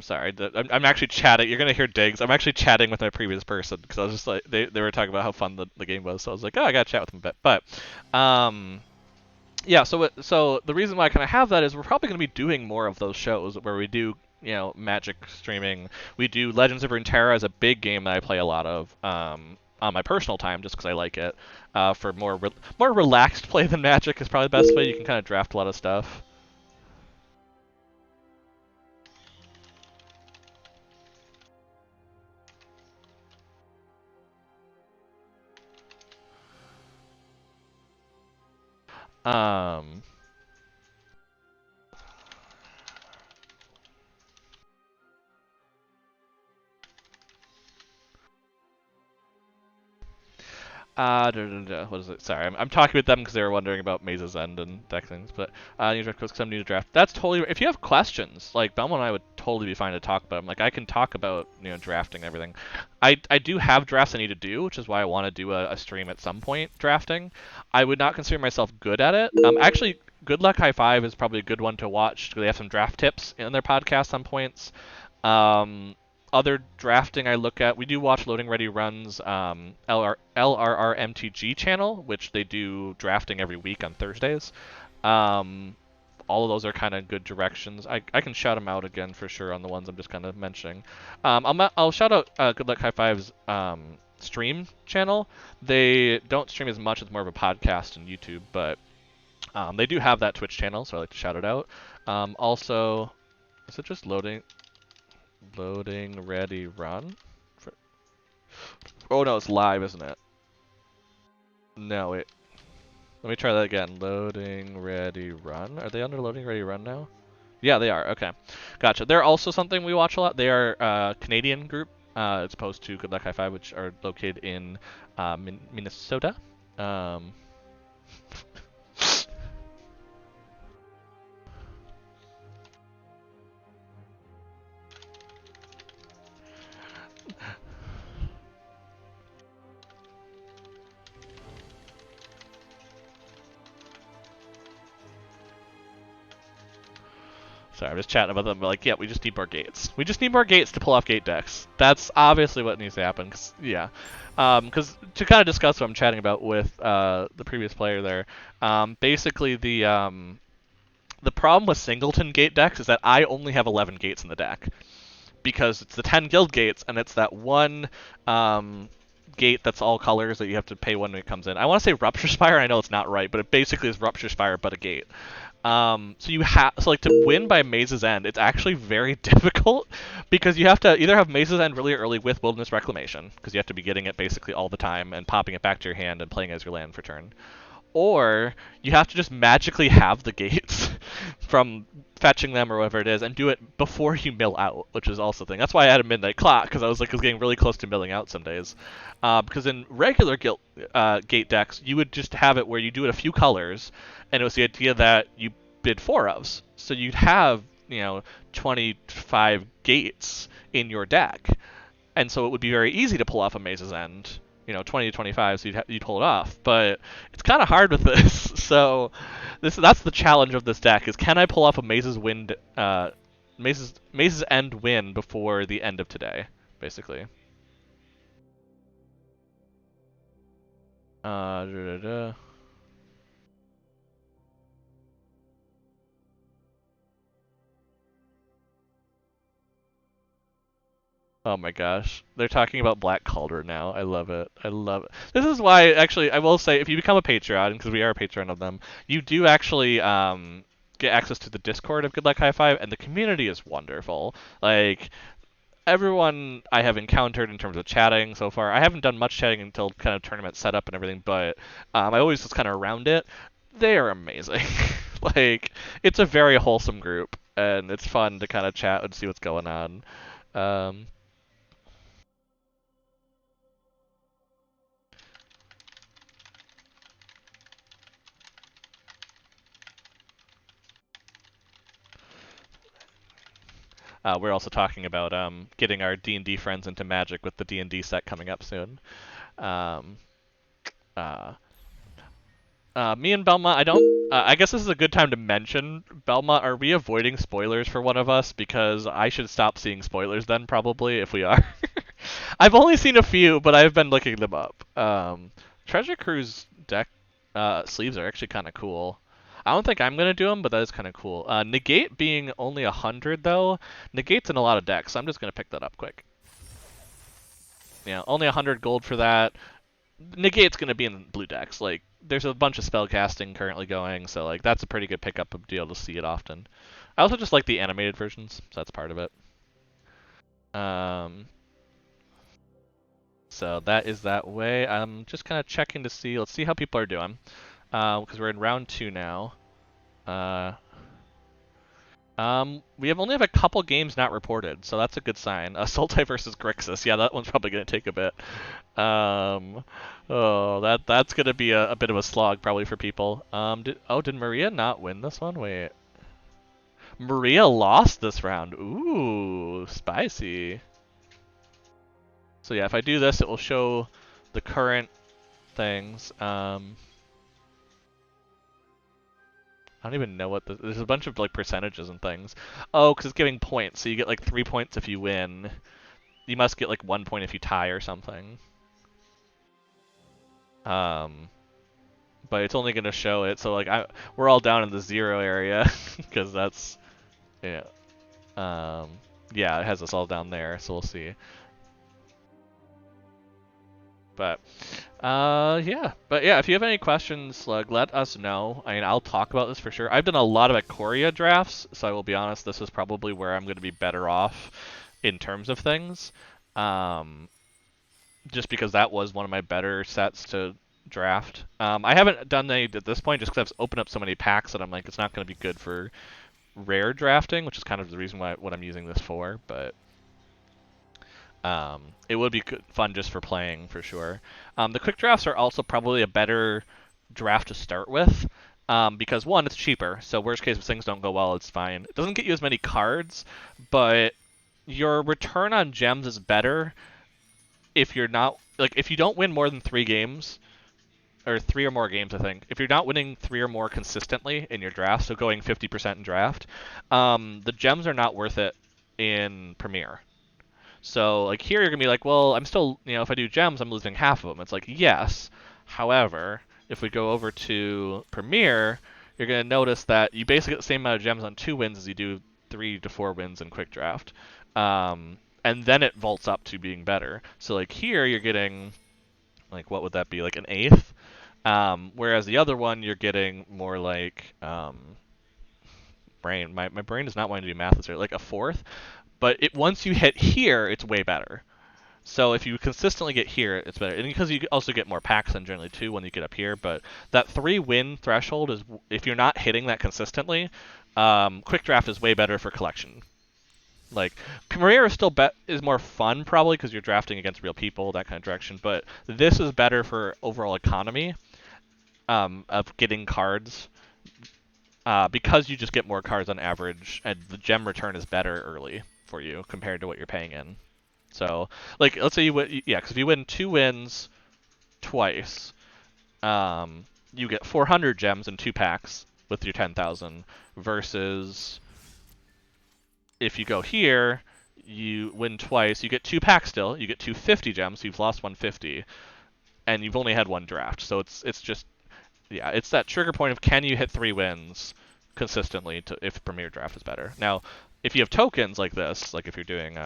sorry, I'm actually chatting. You're gonna hear digs. I'm actually chatting with my previous person because I was just like they were talking about how fun the game was, so I was like, oh, I gotta chat with them a bit. But, yeah. So the reason why I kind of have that is we're probably gonna be doing more of those shows where we do Magic streaming. We do Legends of Runeterra as a big game that I play a lot of. On my personal time, just because I like it. For more relaxed play than Magic is probably the best way. You can kind of draft a lot of stuff. Um, what is it? Sorry, I'm talking with them because they were wondering about Maze's End and deck things. But new draft because I'm new to draft. That's totally. If you have questions, like Belmont and I would totally be fine to talk about them. Like I can talk about drafting and everything. I do have drafts I need to do, which is why I want to do a stream at some point drafting. I would not consider myself good at it. Actually, Good Luck High Five is probably a good one to watch because they have some draft tips in their podcast on points. Other drafting I look at, we do watch Loading Ready Run's LRR MTG channel, which they do drafting every week on Thursdays. All of those are kind of good directions. I can shout them out again for sure on the ones I'm just kind of mentioning. I'll shout out Good Luck High Five's stream channel. They don't stream as much; it's more of a podcast on YouTube, but they do have that Twitch channel, so I like to shout it out. Also, is it just loading? Loading, ready, run? Oh no, it's live, isn't it? No, wait. Let me try that again. Loading, ready, run? Are they under loading, ready, run now? Yeah, they are. Okay. Gotcha. They're also something we watch a lot. They are a Canadian group, as opposed to Good Luck High Five, which are located in Minnesota. Sorry, I'm just chatting about them. But like, yeah, we just need more gates. We just need more gates to pull off gate decks. That's obviously what needs to happen. Yeah. Because to kind of discuss what I'm chatting about with the previous player there, basically the problem with singleton gate decks is that I only have 11 gates in the deck because it's the 10 guild gates and it's that one gate that's all colors that you have to pay when it comes in. I want to say Rupture Spire. I know it's not right, but it basically is Rupture Spire but a gate. So like to win by Maze's End, it's actually very difficult because you have to either have Maze's End really early with Wilderness Reclamation because you have to be getting it basically all the time and popping it back to your hand and playing as your land for turn, or you have to just magically have the gates from fetching them or whatever it is and do it before you mill out, which is also a thing. That's why I had a midnight clock because I was getting really close to milling out some days. Because in regular gate decks, you would just have it where you do it a few colors, and it was the idea that you bid 4-ofs, so you'd have 25 gates in your deck, and so it would be very easy to pull off a Maze's End. 20 to 25, so you'd pull it off. But it's kind of hard with this. So that's the challenge of this deck: is can I pull off a Maze's End win before the end of today, basically. Da, da, da. Oh my gosh. They're talking about Black Cauldron now. I love it. I love it. This is why, actually, I will say, if you become a Patreon, because we are a Patreon of them, you do actually get access to the Discord of Good Luck High Five, and the community is wonderful. Like, everyone I have encountered in terms of chatting so far, I haven't done much chatting until kind of tournament setup and everything, but I always just kind of around it. They are amazing. Like, it's a very wholesome group, and it's fun to kind of chat and see what's going on. We're also talking about getting our D&D friends into Magic with the D&D set coming up soon. Um, me and Belmont, I don't. I guess this is a good time to mention Belmont. Are we avoiding spoilers for one of us? Because I should stop seeing spoilers then, probably, if we are. I've only seen a few, but I've been looking them up. Treasure Cruise deck sleeves are actually kind of cool. I don't think I'm going to do them, but that is kind of cool. Negate being only 100, though. Negate's in a lot of decks, so I'm just going to pick that up quick. Yeah, only 100 gold for that. Negate's going to be in blue decks. Like, there's a bunch of spell casting currently going, so like that's a pretty good pickup to be able to see it often. I also just like the animated versions, so that's part of it. So that is that way. I'm just kind of checking to see. Let's see how people are doing. Because we're in round 2 now. We only have a couple games not reported, so that's a good sign. Sultai versus Grixis. Yeah, that one's probably going to take a bit. That's going to be a bit of a slog probably for people. Did Maria not win this one? Wait. Maria lost this round. Ooh, spicy. So yeah, if I do this, it will show the current things. I don't even know what there's a bunch of like percentages and things. Oh, because it's giving points, so you get like 3 points if you win. You must get like 1 point if you tie or something. But it's only gonna show it, so like we're all down in the 0 area because that's yeah. Yeah, it has us all down there, so we'll see. But yeah, if you have any questions, like, let us know. I mean, I'll talk about this for sure. I've done a lot of Ikoria drafts, so I will be honest, this is probably where I'm going to be better off in terms of things. Just because that was one of my better sets to draft. I haven't done any at this point just because I've opened up so many packs that I'm like, it's not going to be good for rare drafting, which is kind of the reason why what I'm using this for, but it would be fun just for playing, for sure. The quick drafts are also probably a better draft to start with, because one, it's cheaper, so worst case if things don't go well, it's fine. It doesn't get you as many cards, but your return on gems is better if you're not, like, if you don't win more than 3 games, or 3 or more games, I think. If you're not winning 3 or more consistently in your draft, so going 50% in draft, the gems are not worth it in Premier. So like here you're gonna be like, well, I'm still, if I do gems, I'm losing half of them. It's like, yes. However, if we go over to Premier, you're gonna notice that you basically get the same amount of gems on 2 wins as you do 3 to 4 wins in quick draft. And then it vaults up to being better. So like here you're getting, like, what would that be, like an eighth? Whereas the other one you're getting more like brain. My brain does not want to do math this year, like a fourth. But once you hit here, it's way better. So if you consistently get here, it's better. And because you also get more packs than generally 2 when you get up here. But that 3-win threshold is, if you're not hitting that consistently, quick draft is way better for collection. Like, Premier is more fun probably because you're drafting against real people, that kind of direction. But this is better for overall economy of getting cards. Because you just get more cards on average, and the gem return is better early for you compared to what you're paying in. So, like, let's say because if you win 2 wins twice, you get 400 gems in 2 packs with your 10,000, versus if you go here, you win twice, you get 2 packs still, you get 250 gems, so you've lost 150, and you've only had 1 draft. So it's just, yeah, it's that trigger point of, can you hit 3 wins consistently if Premier Draft is better. Now, if you have tokens like this, like if you're doing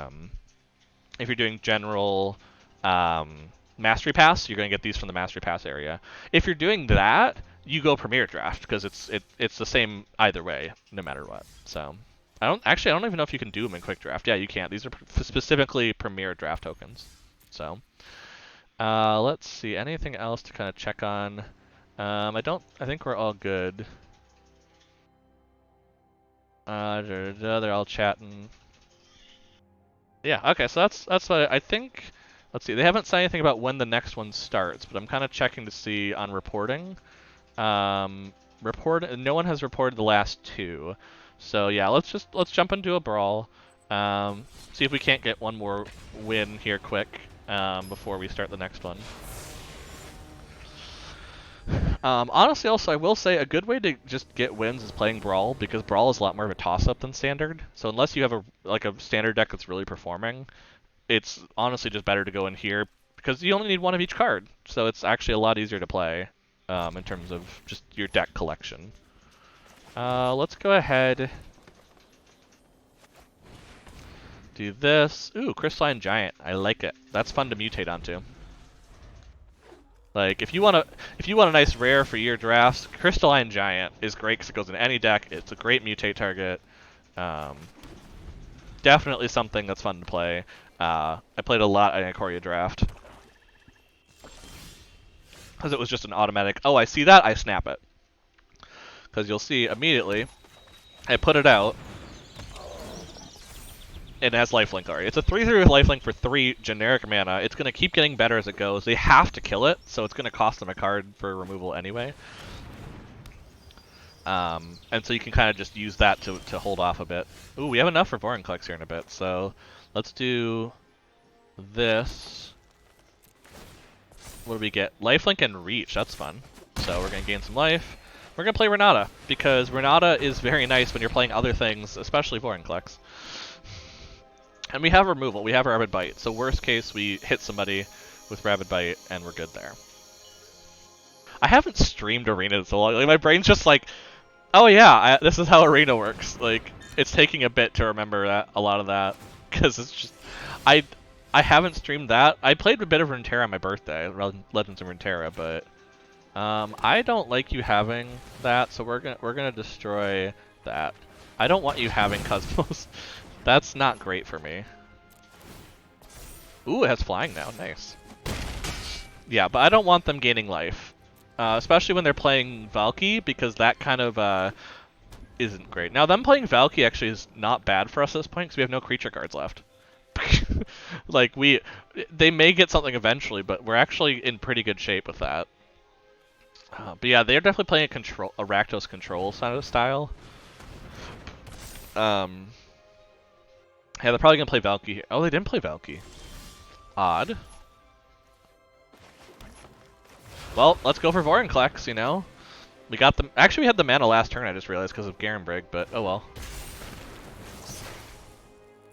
general Mastery Pass, you're going to get these from the Mastery Pass area. If you're doing that, you go Premier Draft because it's the same either way, no matter what. So I don't even know if you can do them in Quick Draft. Yeah, you can't. These are specifically Premier Draft tokens. So let's see, anything else to kind of check on? I think we're all good. They're all chatting. Yeah, okay, so that's what I think. Let's see, they haven't said anything about when the next one starts, but I'm kind of checking to see on reporting. No one has reported the last 2. So yeah, let's jump into a brawl. See if we can't get one more win here quick before we start the next one. Honestly, also, I will say a good way to just get wins is playing Brawl, because Brawl is a lot more of a toss-up than Standard. So unless you have a Standard deck that's really performing, it's honestly just better to go in here, because you only need 1 of each card. So it's actually a lot easier to play in terms of just your deck collection. Let's go ahead. Do this. Ooh, Crystalline Giant. I like it. That's fun to mutate onto. Like, if you want a nice rare for your drafts, Crystalline Giant is great because it goes in any deck. It's a great mutate target. Definitely something that's fun to play. I played a lot in Ikoria draft because it was just an automatic. Oh, I see that. I snap it, because you'll see immediately. I put it out. It has lifelink already. It's a 3/3 with lifelink for 3 generic mana. It's going to keep getting better as it goes. They have to kill it, so it's going to cost them a card for removal anyway. And so you can kind of just use that to hold off a bit. Ooh, we have enough for Vorinclex here in a bit, so let's do this. What do we get? Lifelink and Reach. That's fun. So we're going to gain some life. We're going to play Renata, because Renata is very nice when you're playing other things, especially Vorinclex. And we have removal. We have Rabid Bite. So worst case, we hit somebody with Rabid Bite, and we're good there. I haven't streamed Arena in so long. Like, my brain's just like, oh yeah, this is how Arena works. Like, it's taking a bit to remember a lot of that, because it's just, I haven't streamed that. I played a bit of Runeterra on my birthday, Legends of Runeterra, but I don't like you having that, so we're gonna destroy that. I don't want you having Cosmos. That's not great for me. Ooh, it has flying now. Nice. Yeah, but I don't want them gaining life. Especially when they're playing Valky, because that kind of isn't great. Now, them playing Valky actually is not bad for us at this point, because we have no creature cards left. Like, they may get something eventually, but we're actually in pretty good shape with that. But yeah, they're definitely playing a Rakdos control style. Yeah, they're probably going to play Valky here. Oh, they didn't play Valky. Odd. Well, let's go for Vorinclex, you know? We got the... Actually, we had the mana last turn, I just realized, because of Garenbrig, but oh well.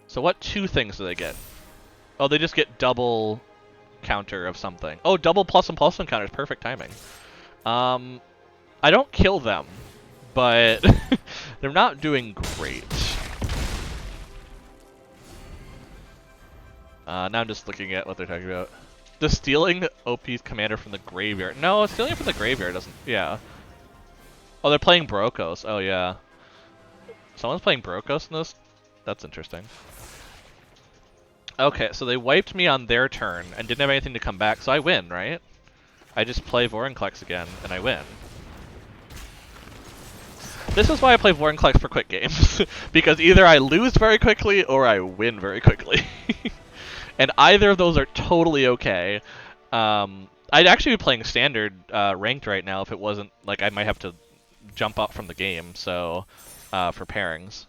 So what 2 things do they get? Oh, they just get double counter of something. Oh, double plus and counter is perfect timing. I don't kill them, but they're not doing great. Now I'm just looking at what they're talking about. The stealing OP's commander from the graveyard. No, stealing it from the graveyard doesn't... Yeah. Oh, they're playing Brokos. Oh, yeah. Someone's playing Brokos in this? That's interesting. Okay, so they wiped me on their turn and didn't have anything to come back, so I win, right? I just play Vorinclex again, and I win. This is why I play Vorinclex for quick games. Because either I lose very quickly, or I win very quickly. And either of those are totally okay. I'd actually be playing standard ranked right now if it wasn't like I might have to jump up from the game. So for pairings,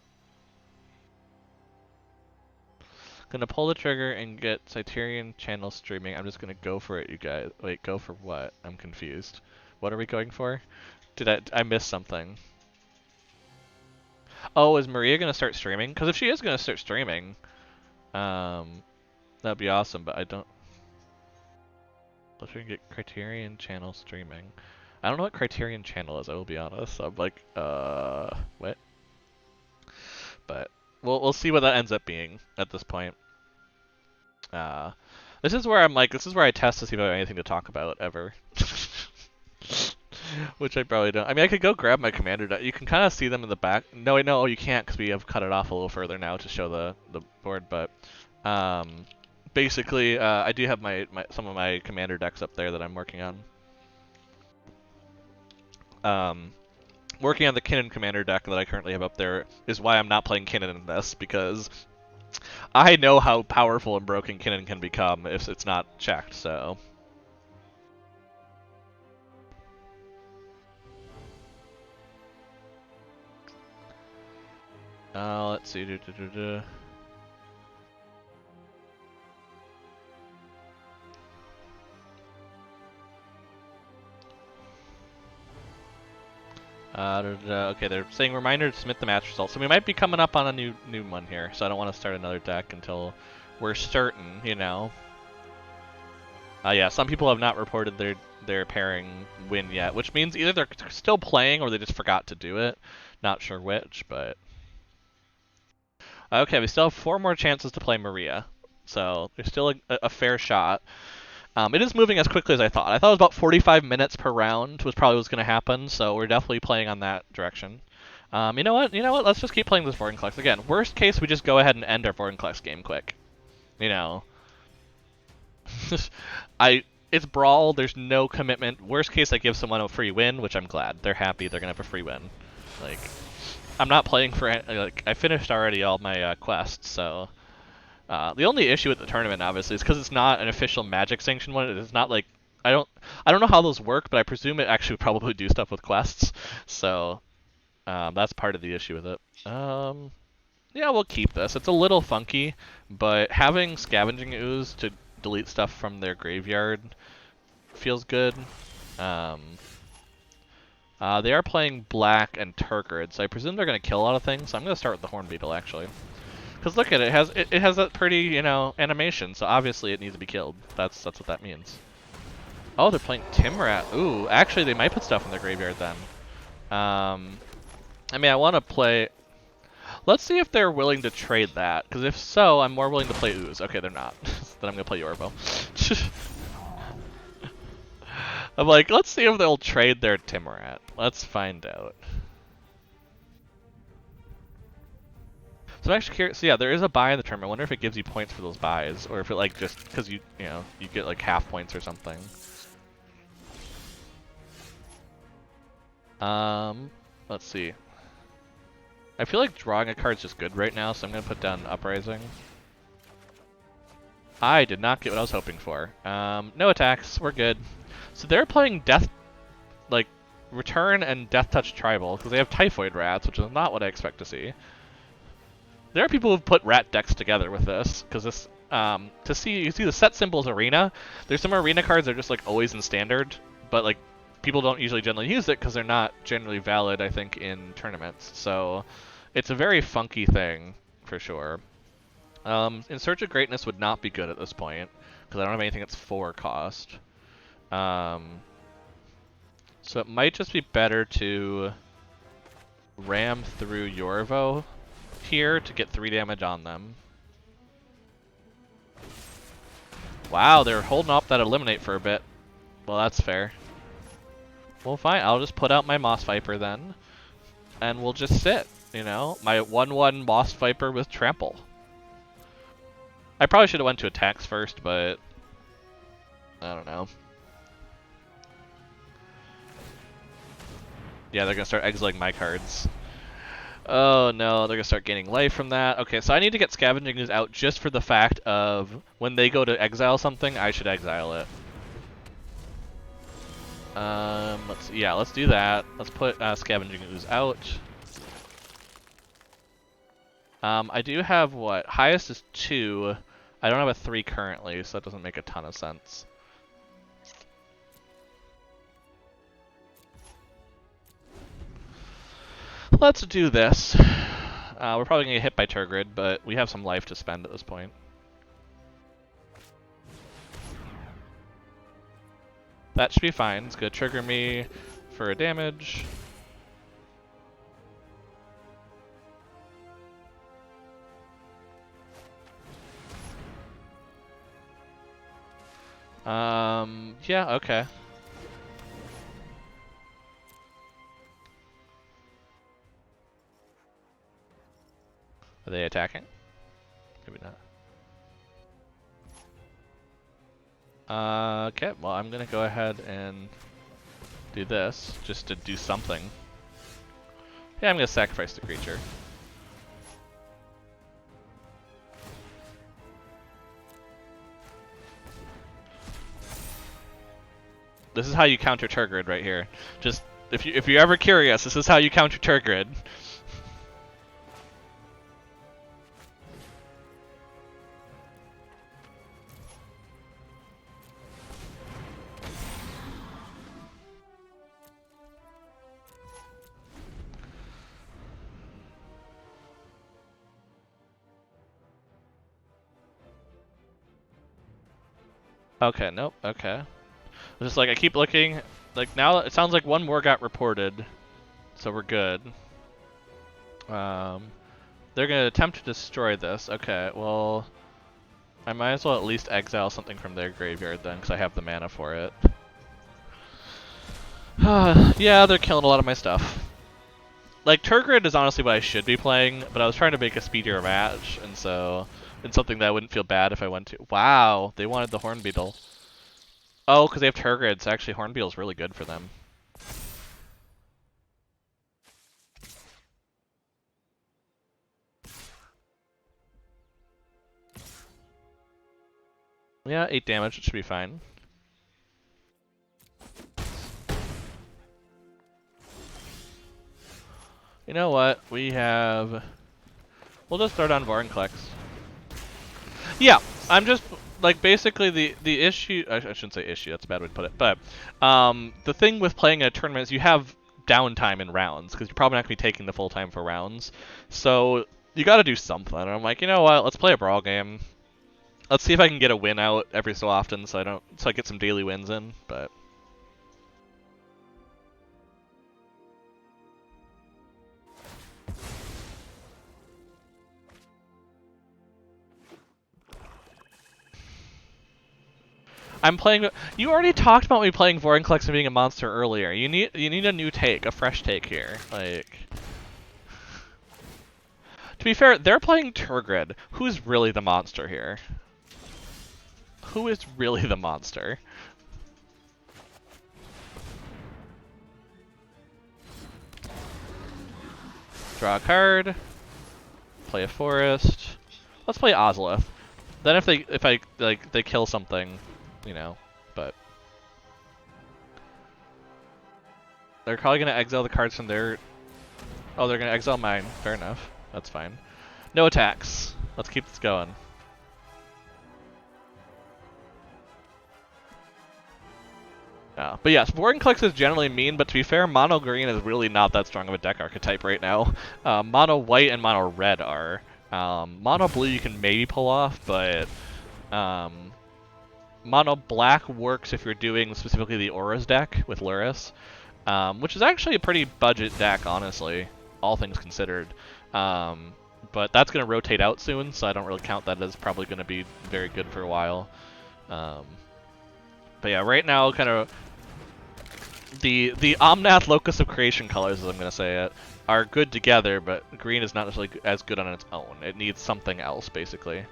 gonna pull the trigger and get Cyterian channel streaming. I'm just gonna go for it, you guys. Wait, go for what? I'm confused. What are we going for? Did I miss something? Oh, is Maria gonna start streaming? Because if she is gonna start streaming, that'd be awesome, but I don't... Let's try and get Criterion channel streaming. I don't know what Criterion channel is, I will be honest. I'm like, what? But we'll see what that ends up being at this point. This is where I'm like, this is where I test to see if I have anything to talk about ever. Which I probably don't. I mean, I could go grab my commander deck. You can kind of see them in the back. No, wait, no, you can't because we have cut it off a little further now to show the board, but... basically, I do have some of my commander decks up there that I'm working on. Working on the Kinnan commander deck that I currently have up there is why I'm not playing Kinnan in this, because I know how powerful and broken Kinnan can become if it's not checked, so... let's see. Okay, they're saying reminder to submit the match results. So we might be coming up on a new one here, so I don't want to start another deck until we're certain, you know. Yeah, some people have not reported their pairing win yet, which means either they're still playing or they just forgot to do it. Not sure which, but... Okay, we still have 4 more chances to play Maria, so there's still a fair shot. It is moving as quickly as I thought. I thought it was about 45 minutes per round was probably what's going to happen, so we're definitely playing on that direction. You know what? Let's just keep playing this Vorinclex. Again, worst case, we just go ahead and end our Vorinclex game quick. You know. It's Brawl, there's no commitment. Worst case, I give someone a free win, which I'm glad. They're happy, they're going to have a free win. Like, I'm not playing for... Like, I finished already all my quests, so... the only issue with the tournament, obviously, is because it's not an official Magic sanctioned one. It's not like I don't know how those work, but I presume it actually probably do stuff with quests. So that's part of the issue with it. Yeah, we'll keep this. It's a little funky, but having Scavenging Ooze to delete stuff from their graveyard feels good. They are playing Black and Turgid, so I presume they're going to kill a lot of things. So I'm going to start with the Horn Beetle, actually. Because look at it, it has that pretty, you know, animation, so obviously it needs to be killed. That's what that means. Oh, they're playing Timrat. Ooh, actually they might put stuff in their graveyard then. I mean, I want to play... Let's see if they're willing to trade that, because if so, I'm more willing to play Ooze. Okay, they're not. Then I'm going to play Yorvo. I'm like, let's see if they'll trade their Timrat. Let's find out. So I'm actually curious. So yeah, there is a buy in the tournament. I wonder if it gives you points for those buys, or if it like just because you get like half points or something. Let's see. I feel like drawing a card is just good right now, so I'm gonna put down Uprising. I did not get what I was hoping for. No attacks. We're good. So they're playing Return and Death Touch Tribal because they have Typhoid Rats, which is not what I expect to see. There are people who've put rat decks together with this, because this, you see the set symbols arena. There's some arena cards that are just like always in standard, but like people don't usually generally use it because they're not generally valid, I think, in tournaments. So it's a very funky thing for sure. In Search of Greatness would not be good at this point because I don't have anything that's 4 cost. So it might just be better to ram through Yorvo here to get 3 damage on them. Wow, they're holding off that Eliminate for a bit. Well, that's fair. Well, fine. I'll just put out my Moss Viper then, and we'll just sit, you know? My 1/1 Moss Viper with Trample. I probably should have went to attacks first, but I don't know. Yeah, they're gonna start exiling my cards. Oh no, they're gonna start gaining life from that. Okay, so I need to get Scavenging Ooze out just for the fact of when they go to exile something, I should exile it. Let's do that. Let's put Scavenging Ooze out. I do have what? Highest is 2. I don't have a 3 currently, so that doesn't make a ton of sense. Let's do this. We're probably gonna get hit by Turgid, but we have some life to spend at this point. That should be fine. It's gonna trigger me for a damage. Yeah, okay. Are they attacking? Maybe not. Okay, well I'm gonna go ahead and do this, just to do something. Yeah, I'm gonna sacrifice the creature. This is how you counter Turgid right here. Just, if you're ever curious, this is how you counter Turgid. Okay, nope, okay. Just like, I keep looking, like now it sounds like 1 more got reported, so we're good. They're gonna attempt to destroy this. Okay, well, I might as well at least exile something from their graveyard then, because I have the mana for it. Yeah, they're killing a lot of my stuff. Like, Turgid is honestly what I should be playing, but I was trying to make a speedier match, and so it's something that I wouldn't feel bad if I went to. Wow, they wanted the Hornbeetle. Oh, because they have Turgid, so actually Hornbeetle's really good for them. Yeah, 8 damage, it should be fine. You know what? We'll just start on Vorinclex. Yeah, I'm just, like, basically the issue, I shouldn't say issue, that's a bad way to put it, but the thing with playing a tournament is you have downtime in rounds, because you're probably not going to be taking the full time for rounds. So you got to do something. And I'm like, you know what? Let's play a Brawl game. Let's see if I can get a win out every so often, so I get some daily wins in. But I'm playing. You already talked about me playing Vorinclex and being a monster earlier. You need a new take, a fresh take here. Like, to be fair, they're playing Turgid. Who's really the monster here? Who is really the monster? Draw a card. Play a forest. Let's play Ozolith. Then if they kill something, you know, but they're probably gonna exile the cards from their. Oh, they're gonna exile mine. Fair enough. That's fine. No attacks. Let's keep this going. But yes, Vorinclex is generally mean, but to be fair, Mono Green is really not that strong of a deck archetype right now. Mono White and Mono Red are. Mono Blue you can maybe pull off, but Mono Black works if you're doing specifically the Auras deck with Luris, which is actually a pretty budget deck, honestly, all things considered. But that's going to rotate out soon, so I don't really count that as probably going to be very good for a while. But yeah, right now, kind of the Omnath Locus of Creation colors, as I'm going to say it, are good together, but green is not necessarily as good on its own. It needs something else, basically. You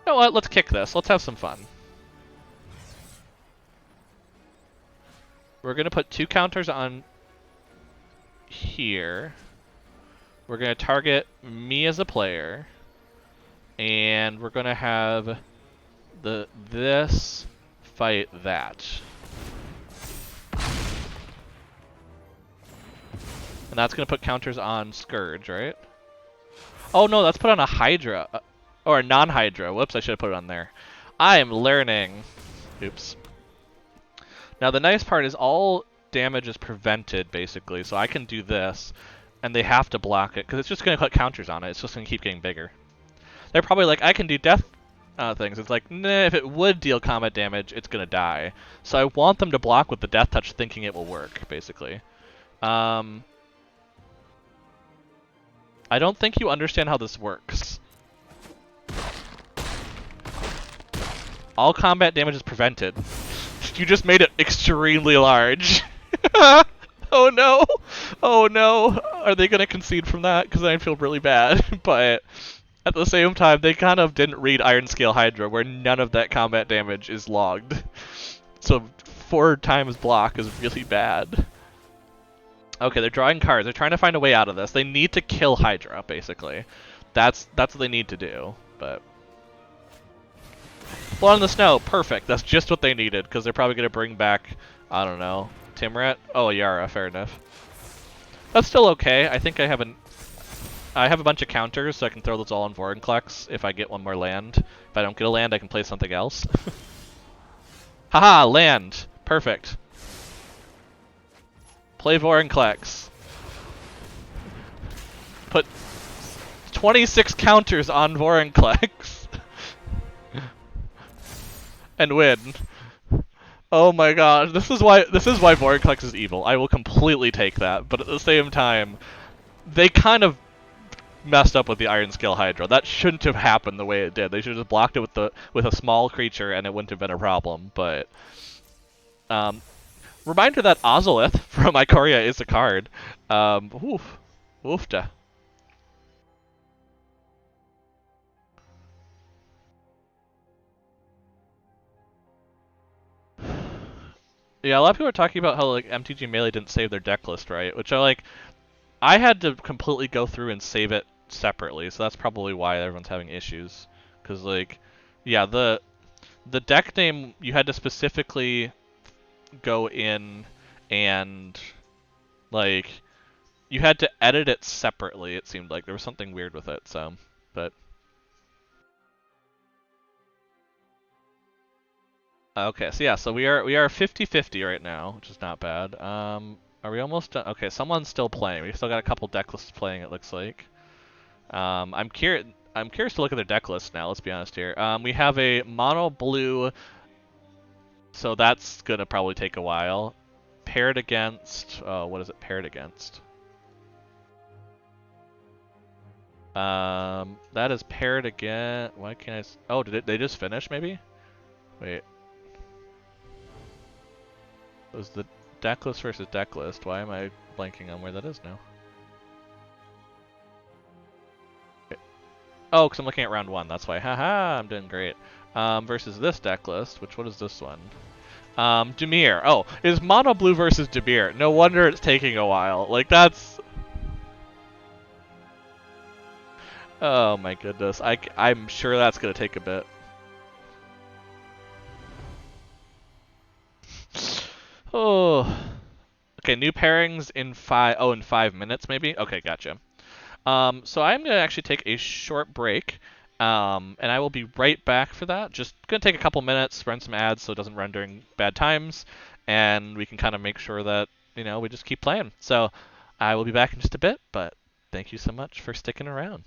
know what? Let's kick this. Let's have some fun. We're going to put 2 counters on here. We're going to target me as a player. And we're going to have this fight that. And that's going to put counters on Scourge, right? Oh no, that's put on a Hydra. Or a non-Hydra. Whoops, I should have put it on there. I am learning. Oops. Now the nice part is all damage is prevented, basically. So I can do this, and they have to block it, because it's just going to put counters on it. It's just going to keep getting bigger. They're probably like, I can do death things. It's like, nah, if it would deal combat damage, it's going to die. So I want them to block with the Death Touch, thinking it will work, basically. I don't think you understand how this works. All combat damage is prevented. You just made it extremely large. Oh no! Oh no! Are they going to concede from that? Because I feel really bad. But at the same time, they kind of didn't read Iron Scale Hydra, where none of that combat damage is logged. So 4 times block is really bad. Okay, they're drawing cards. They're trying to find a way out of this. They need to kill Hydra, basically. That's what they need to do. But Blood in the Snow, perfect. That's just what they needed, because they're probably going to bring back, I don't know, Timrat? Oh, Yara, fair enough. That's still okay. I think I have a bunch of counters, so I can throw those all on Vorinclex if I get one more land. If I don't get a land, I can play something else. Haha, land! Perfect. Play Vorinclex. Put 26 counters on Vorinclex. And win. Oh my god, this is why Vorinclex is evil. I will completely take that, but at the same time, they kind of messed up with the Iron Scale Hydra. That shouldn't have happened the way it did. They should have just blocked it with a small creature and it wouldn't have been a problem, but reminder that Ozolith from Ikoria is a card. Oof. Oofta. Yeah, a lot of people are talking about how like MTG Melee didn't save their deck list, right? Which I had to completely go through and save it separately, so that's probably why everyone's having issues. Cause like, yeah, the deck name you had to specifically go in and like you had to edit it separately. It seemed like there was something weird with it. So, but. Okay, so yeah, so we are 50-50 right now, which is not bad. Are we almost done? Okay, someone's still playing. We still got a couple deck lists playing, it looks like. I'm curious to look at their deck list now, let's be honest here. We have a mono blue, so that's gonna probably take a while. Paired against, what is it paired against? That is paired again. Why can't I? Oh, they just finish maybe? Wait. It was the deck list versus deck list. Why am I blanking on where that is now? Okay. Oh, because I'm looking at round 1. That's why. Haha, I'm doing great. Versus this deck list. What is this one? Dimir. Oh, it is mono blue versus Dimir. No wonder it's taking a while. Like that's. Oh my goodness. I'm sure that's gonna take a bit. Oh. Okay, new pairings in 5 minutes maybe? Okay, gotcha. So I'm gonna actually take a short break, And I will be right back for that. Just gonna take a couple minutes, run some ads so it doesn't run during bad times, and we can kind of make sure that we just keep playing. So I will be back in just a bit, but thank you so much for sticking around.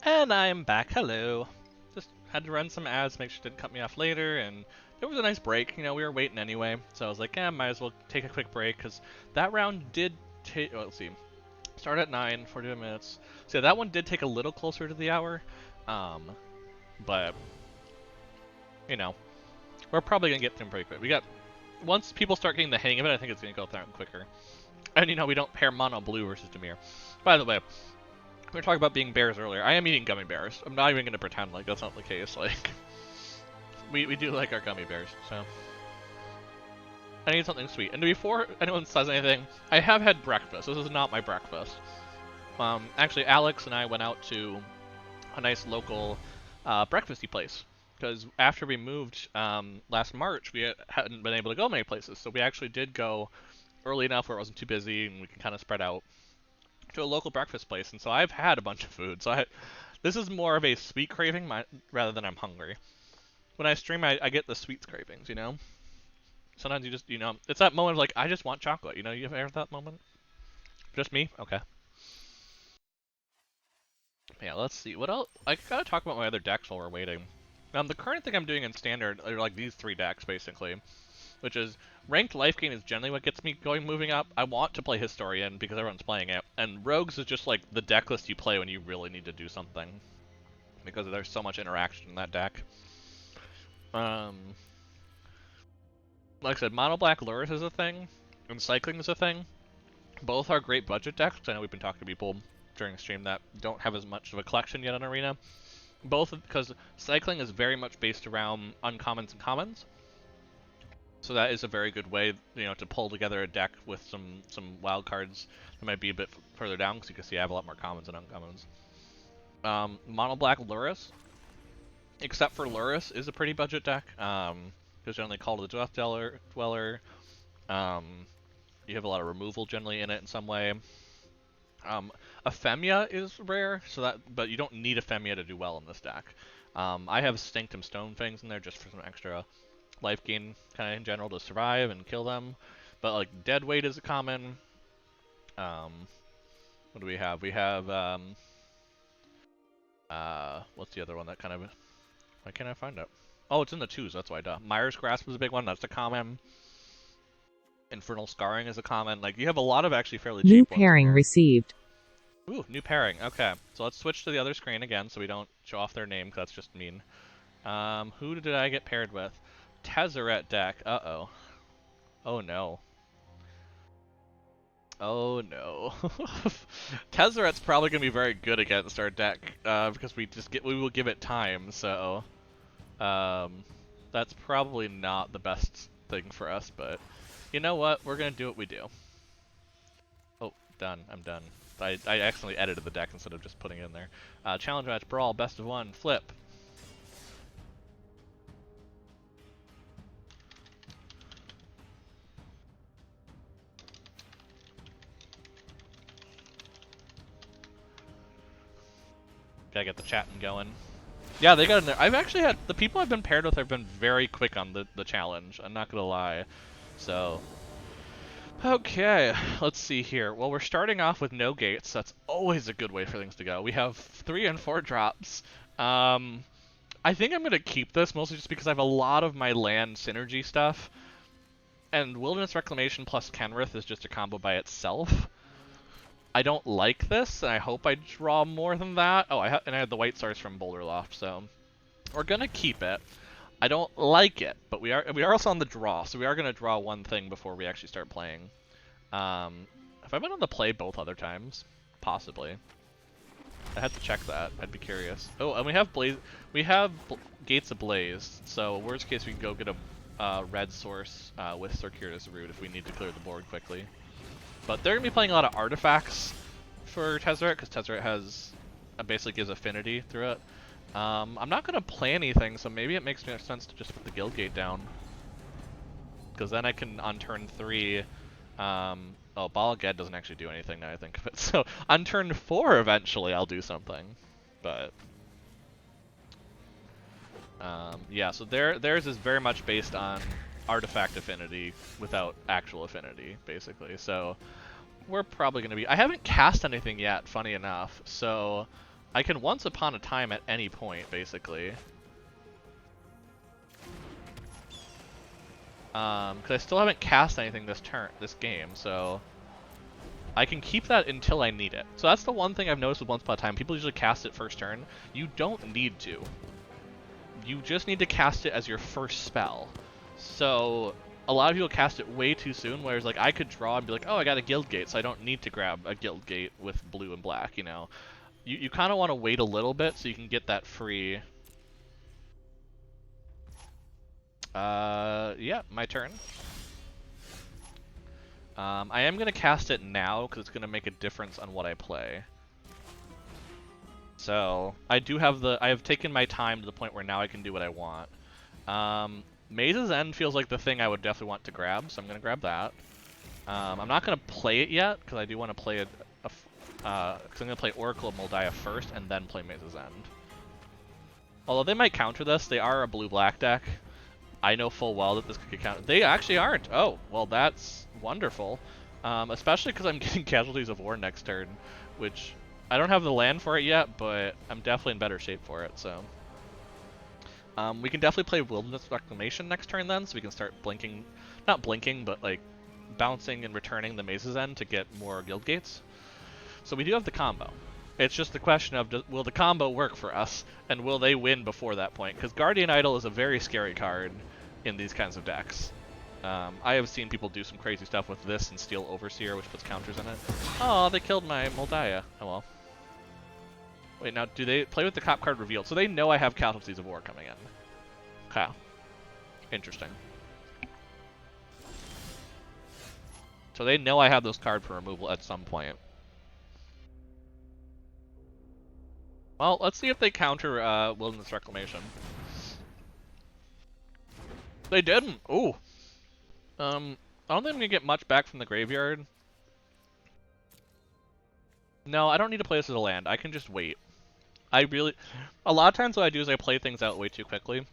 And I'm back. Hello. Just had to run some ads, make sure it didn't cut me off later, and it was a nice break. We were waiting anyway, so I was like, might as well take a quick break, because that round did take, let's see, start at 9, 45 minutes. So yeah, that one did take a little closer to the hour, um, but, we're probably going to get through pretty quick. Once people start getting the hang of it, I think it's going to go down quicker. And, we don't pair mono blue versus Demir. By the way, we were talking about being bears earlier. I am eating gummy bears. I'm not even going to pretend like that's not the case. Like, we do like our gummy bears, so. I need something sweet. And before anyone says anything, I have had breakfast. This is not my breakfast. Actually, Alex and I went out to a nice local breakfasty place. Because after we moved last March, we hadn't been able to go many places. So we actually did go early enough where it wasn't too busy and we can kind of spread out to a local breakfast place. And so I've had a bunch of food. So this is more of a sweet craving rather than I'm hungry. When I stream, I get the sweets cravings, Sometimes you just, it's that moment of like, I just want chocolate. You ever had that moment? Just me? Okay. Yeah, let's see. What else? I gotta talk about my other decks while we're waiting. The current thing I'm doing in Standard are like these 3 decks, basically. Which is, Ranked Life Gain is generally what gets me moving up. I want to play Historian because everyone's playing it. And Rogues is just like the deck list you play when you really need to do something. Because there's so much interaction in that deck. Um, like I said, Mono Black Lurus is a thing, and Cycling is a thing. Both are great budget decks. I know we've been talking to people during the stream that don't have as much of a collection yet on Arena. Both because Cycling is very much based around uncommons and commons. So that is a very good way, to pull together a deck with some wild cards that might be a bit further down, because you can see I have a lot more commons and uncommons. Mono Black Lurus, except for Lurus, is a pretty budget deck. Because generally Call to the Death Dweller. You have a lot of removal generally in it in some way. Ephemia is rare, but you don't need Ephemia to do well in this deck. I have Stinktum Stone Fangs in there just for some extra life gain kind of in general to survive and kill them. But like Dead Weight is a common. What do we have? We have what's the other one that kind of, why can't I find it? Oh, it's in the twos, that's why. Myers Grasp is a big one, that's a common. Infernal Scarring is a common. Like, you have a lot of actually fairly cheap New ones pairing here. received. Ooh, new pairing. Okay, so let's switch to the other screen again so we don't show off their name, because that's just mean. Who did I get paired with? Tezzeret deck. Uh-oh. Oh, no. Oh, no. Tezzeret's probably going to be very good against our deck, because we will give it time, so... that's probably not the best thing for us, but... You know what? We're going to do what we do. Oh, done. I'm done. I accidentally edited the deck instead of just putting it in there. Challenge match, Brawl, best of one, flip. Gotta get the chatting going. Yeah, they got in there. I've actually had, the people I've been paired with have been very quick on the challenge, I'm not gonna lie. So, okay, let's see here. Well, we're starting off with no gates. That's always a good way for things to go. We have 3 and 4 drops. I think I'm going to keep this, mostly just because I have a lot of my land synergy stuff. And Wilderness Reclamation plus Kenrith is just a combo by itself. I don't like this, and I hope I draw more than that. Oh, and I had the White Stars from Boulder Loft, so we're going to keep it. I don't like it, but we are also on the draw, so we are going to draw one thing before we actually start playing. Have I been on the play both other times? Possibly. I had to check that. I'd be curious. Oh, and we have Gates Ablaze, so worst case we can go get a red source with Circuitous Root if we need to clear the board quickly. But they're going to be playing a lot of artifacts for Tezzeret, because Tezzeret has basically gives affinity through it. I'm not going to play anything, so maybe it makes more sense to just put the Guild Gate down. Because then I can, on turn 3... oh, Ball of Ged doesn't actually do anything now I think of it. So, on turn 4 eventually I'll do something. But... yeah, so theirs is very much based on artifact affinity without actual affinity, basically. So, we're probably going to be... I haven't cast anything yet, funny enough, so... I can Once Upon a Time at any point, basically. Because I still haven't cast anything this game, so... I can keep that until I need it. So that's the one thing I've noticed with Once Upon a Time. People usually cast it first turn. You don't need to. You just need to cast it as your first spell. So... A lot of people cast it way too soon, whereas like I could draw and be like, oh, I got a Guild Gate, so I don't need to grab a Guild Gate with blue and black, you know? You kind of want to wait a little bit so you can get that free... yeah, my turn. I am going to cast it now because it's going to make a difference on what I play. So, I have taken my time to the point where now I can do what I want. Maze's End feels like the thing I would definitely want to grab, so I'm going to grab that. I'm not going to play it yet because I do want to play because I'm going to play Oracle of Moldiah first and then play Maze's End. Although they might counter this, they are a blue-black deck. I know full well that this could get countered. They actually aren't. Oh, well that's wonderful. Especially because I'm getting Casualties of War next turn, which I don't have the land for it yet, but I'm definitely in better shape for it, so. We can definitely play Wilderness Reclamation next turn then, so we can start blinking, not blinking, but like bouncing and returning the Maze's End to get more Guild Gates. So we do have the combo. It's just the question of, will the combo work for us, and will they win before that point? Because Guardian Idol is a very scary card in these kinds of decks. I have seen people do some crazy stuff with this and steal Overseer, which puts counters in it. Oh, they killed my Moldaya. Oh well. Wait, now do they play with the cop card revealed? So they know I have Casualties of War coming in. Okay. Interesting. So they know I have those cards for removal at some point. Well, let's see if they counter Wilderness Reclamation. They didn't! Ooh! I don't think I'm gonna get much back from the graveyard. No, I don't need to play this as a land. I can just wait. A lot of times what I do is I play things out way too quickly.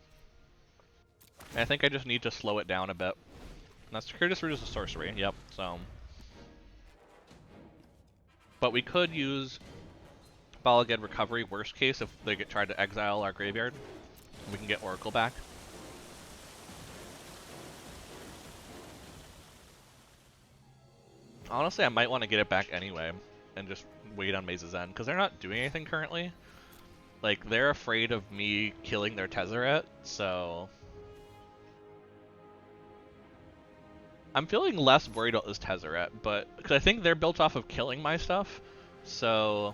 And I think I just need to slow it down a bit. And that's Circuitous Root is a sorcery, yep, so. But we could use Ball Again Recovery, worst case, if they tried to exile our graveyard. We can get Oracle back. Honestly, I might want to get it back anyway, and just wait on Maze's End, because they're not doing anything currently. Like, they're afraid of me killing their Tezzeret, so... I'm feeling less worried about this Tezzeret, but... because I think they're built off of killing my stuff, so...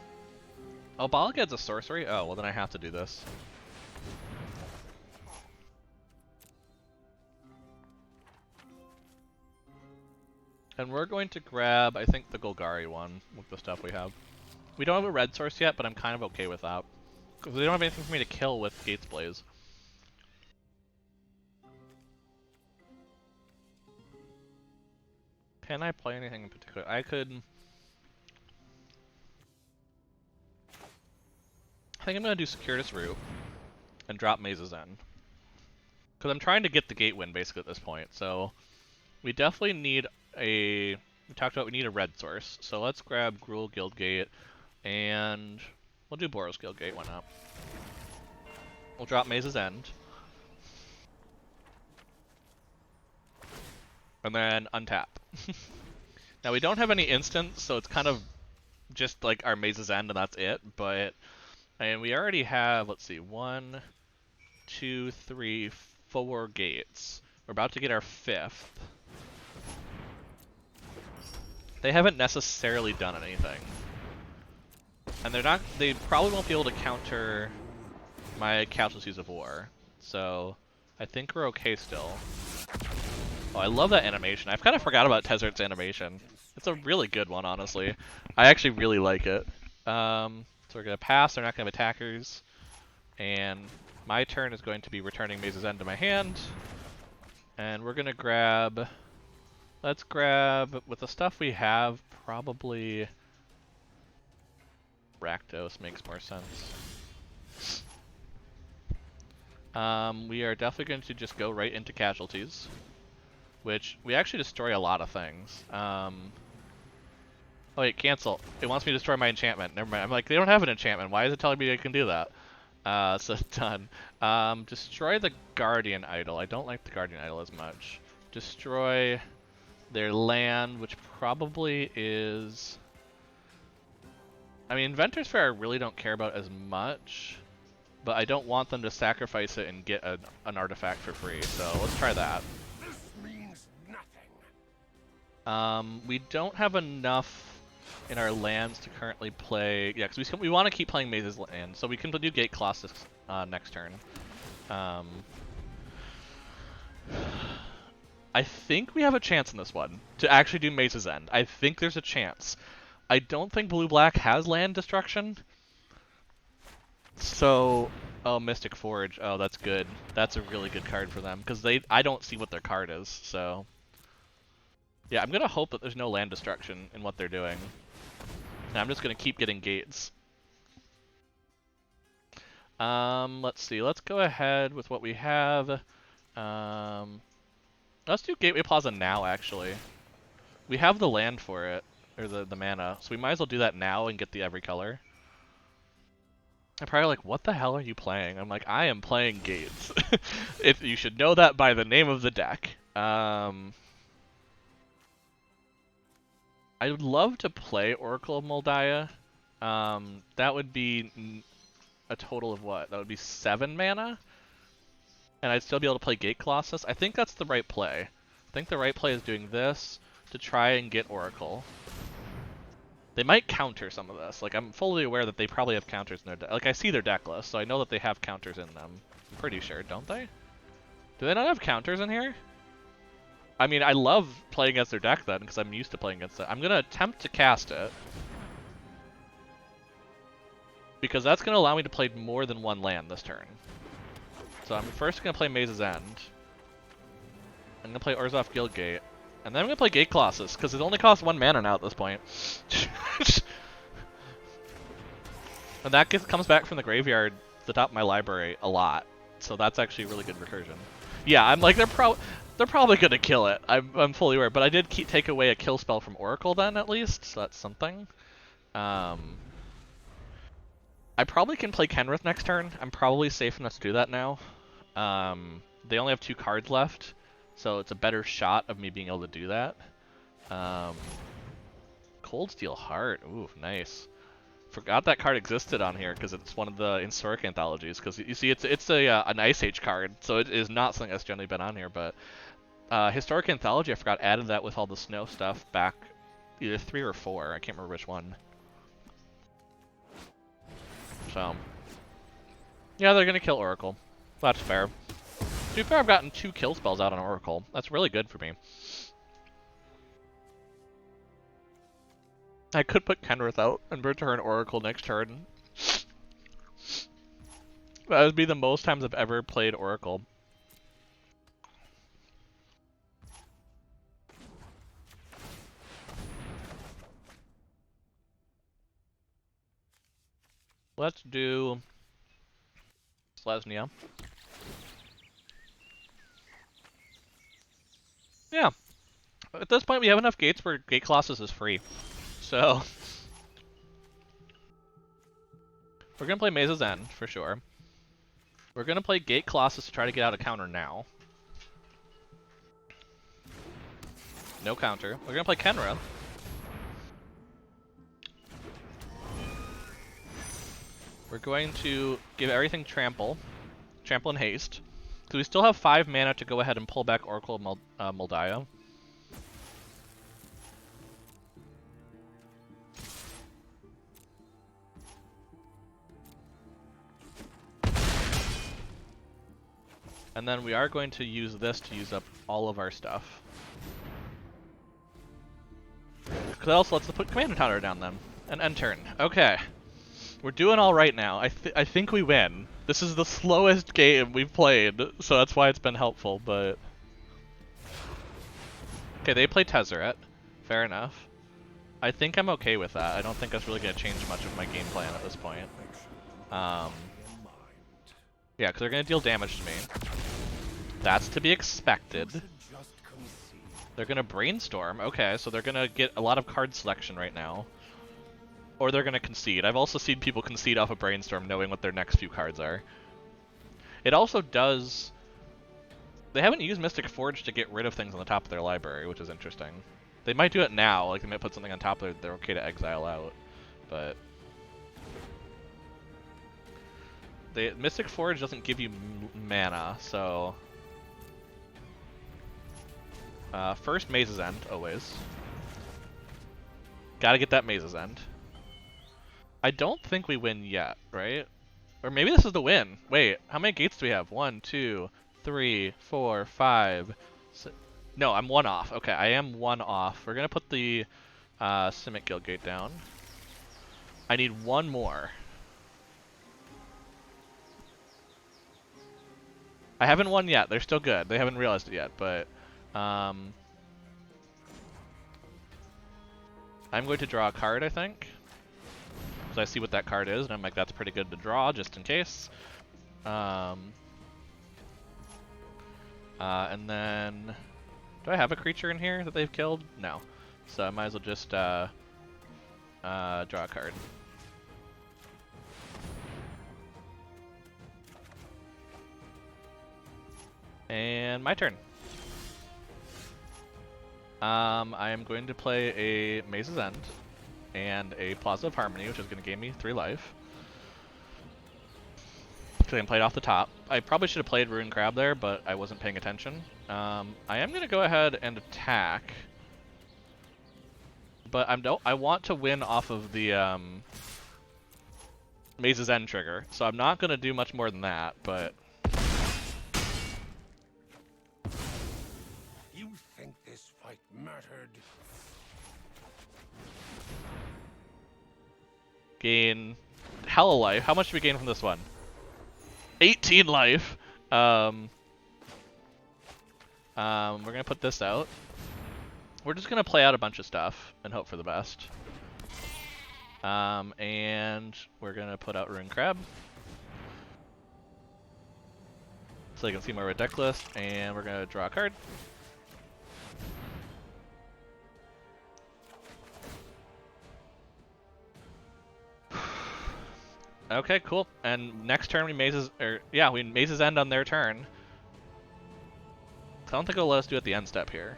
Oh, Balaged's a sorcery? Oh, well then I have to do this. And we're going to grab, I think, the Golgari one with the stuff we have. We don't have a red source yet, but I'm kind of okay with that. Because they don't have anything for me to kill with Gates Blaze. Can I play anything in particular? I could... I think I'm going to do Circuitous Root and drop Maze's End. Because I'm trying to get the gate win, basically, at this point. So, we definitely need a... We talked about we need a red source. So let's grab Gruul Guildgate, and we'll do Boros Guildgate, why not? We'll drop Maze's End. And then untap. Now we don't have any instants, so it's kind of just like our Maze's End and that's it, but... And we already have, let's see, 1, 2, 3, 4 gates. We're about to get our 5th. They haven't necessarily done anything. And they probably won't be able to counter my Casualties of War. So, I think we're okay still. Oh, I love that animation. I've kind of forgot about Tezzeret's animation. It's a really good one, honestly. I actually really like it. So we're going to pass, they're not going to have attackers. And my turn is going to be returning Maze's End to my hand. And we're going to grab... Let's grab, with the stuff we have, probably... Rakdos makes more sense. We are definitely going to just go right into Casualties. Which, we actually destroy a lot of things. Oh wait, cancel. It wants me to destroy my enchantment. Never mind. I'm like, they don't have an enchantment. Why is it telling me I can do that? So done. Destroy the Guardian Idol. I don't like the Guardian Idol as much. Destroy their land, which probably is... I mean, Inventor's Fair I really don't care about as much, but I don't want them to sacrifice it and get an artifact for free, so let's try that. This means nothing. We don't have enough in our lands to currently play... Yeah, because we want to keep playing Maze's Land, so we can do Gate Colossus next turn. I think we have a chance in this one to actually do Maze's End. I think there's a chance. I don't think Blue-Black has land destruction. So... Oh, Mystic Forge. Oh, that's good. That's a really good card for them, because I don't see what their card is, so... Yeah, I'm gonna hope that there's no land destruction in what they're doing. And I'm just gonna keep getting gates. Let's see. Let's go ahead with what we have. Let's do Gateway Plaza now, actually. We have the land for it, or the mana, so we might as well do that now and get the every color. I'm probably like, what the hell are you playing? I'm like, I am playing Gates. If you should know that by the name of the deck. I would love to play Oracle of Moldaya, That would be a total of what? That would be 7 mana? And I'd still be able to play Gate Colossus. I think that's the right play. I think the right play is doing this to try and get Oracle. They might counter some of this. Like, I'm fully aware that they probably have counters in their deck. Like, I see their deck list, so I know that they have counters in them. I'm pretty sure, don't they? Do they not have counters in here? I mean, I love playing against their deck then, because I'm used to playing against it. I'm going to attempt to cast it. Because that's going to allow me to play more than one land this turn. So I'm first going to play Maze's End. I'm going to play Orzhov Guildgate. And then I'm going to play Gate Colossus, because it only costs 1 mana now at this point. And that comes back from the graveyard to the top of my library a lot. So that's actually a really good recursion. Yeah, I'm like, they're probably going to kill it. I'm fully aware. But I did take away a kill spell from Oracle then, at least. So that's something. I probably can play Kenrith next turn. I'm probably safe enough to do that now. They only have 2 cards left, so it's a better shot of me being able to do that. Cold Steel Heart. Ooh, nice. Forgot that card existed on here because it's one of the historic anthologies. Because you see, it's an Ice Age card, so it is not something that's generally been on here. But historic anthology, I forgot, added that with all the snow stuff back either 3 or 4. I can't remember which one. So, yeah, they're gonna kill Oracle. That's fair. To be fair, I've gotten 2 kill spells out on Oracle. That's really good for me. I could put Kenrith out and return Oracle next turn. That would be the most times I've ever played Oracle. Let's do Selesnya. Yeah. At this point, we have enough gates where Gate Colossus is free. So, we're going to play Maze's End, for sure. We're going to play Gate Colossus to try to get out a counter now. No counter. We're going to play Kenrith. We're going to give everything Trample. Trample and Haste. So we still have 5 mana to go ahead and pull back Oracle of Moldiah. And then we are going to use this to use up all of our stuff. Because that also lets us put Command Counter down then. And end turn. Okay. We're doing alright now. I think we win. This is the slowest game we've played, so that's why it's been helpful, but... Okay, they play Tezzeret. Fair enough. I think I'm okay with that. I don't think that's really going to change much of my game plan at this point. Yeah, because they're going to deal damage to me. That's to be expected. They're going to Brainstorm. Okay, so they're going to get a lot of card selection right now. Or they're going to concede. I've also seen people concede off a Brainstorm knowing what their next few cards are. It also does... They haven't used Mystic Forge to get rid of things on the top of their library, which is interesting. They might do it now, like they might put something on top that they're okay to exile out. But... Mystic Forge doesn't give you mana, so... first, Maze's End, always. Gotta get that Maze's End. I don't think we win yet, right? Or maybe this is the win. Wait, how many gates do we have? 1, 2, 3, 4, 5, 6. No, I'm 1 off. Okay, I am 1 off. We're gonna put the Simic Guild Gate down. I need 1 more. I haven't won yet. They're still good. They haven't realized it yet, but... I'm going to draw a card, I think. So I see what that card is, and I'm like, that's pretty good to draw, just in case. And then... Do I have a creature in here that they've killed? No. So I might as well just draw a card. And my turn. I am going to play a Maze's End. and a Plaza of Harmony, which is going to gain me 3 life. Because I can play it off the top. I probably should have played Rune Crab there, but I wasn't paying attention. I am going to go ahead and attack. But I want to win off of the Maze's End trigger, so I'm not going to do much more than that, but... You think this fight mattered? Gain hella life. How much do we gain from this one? 18 life. We're gonna put this out. We're just gonna play out a bunch of stuff and hope for the best. And we're gonna put out Rune Crab. So you can see my red deck list, and we're gonna draw a card. Okay, cool. And next turn we Maze's End on their turn. I don't think it'll let us do it the end step here.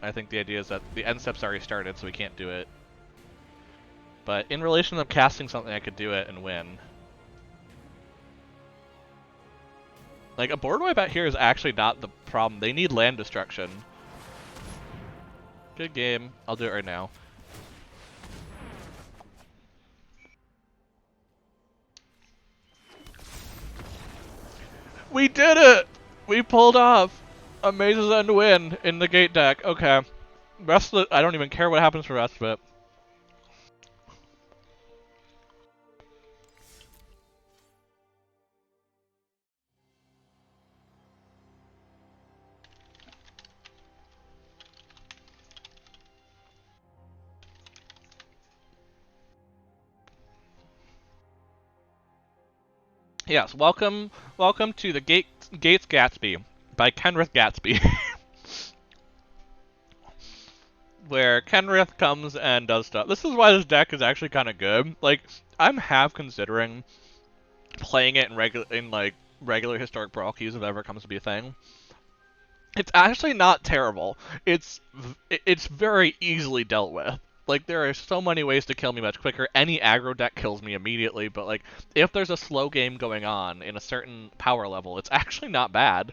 I think the idea is that the end step's already started, so we can't do it. But in relation to them casting something, I could do it and win. Like, a board wipe out here is actually not the problem. They need land destruction. Good game. I'll do it right now. We did it! We pulled off a Maze's End win in the gate deck. Okay. Rest of the, I don't even care what happens for the rest of it. Yes, welcome to the Gates Gatsby by Kenrith Gatsby. Where Kenrith comes and does stuff. This is why this deck is actually kind of good. Like, I'm half considering playing it in regular historic brawl keys if it ever comes to be a thing. It's actually not terrible. It's very easily dealt with. Like, there are so many ways to kill me much quicker. Any aggro deck kills me immediately, but like, if there's a slow game going on in a certain power level, it's actually not bad.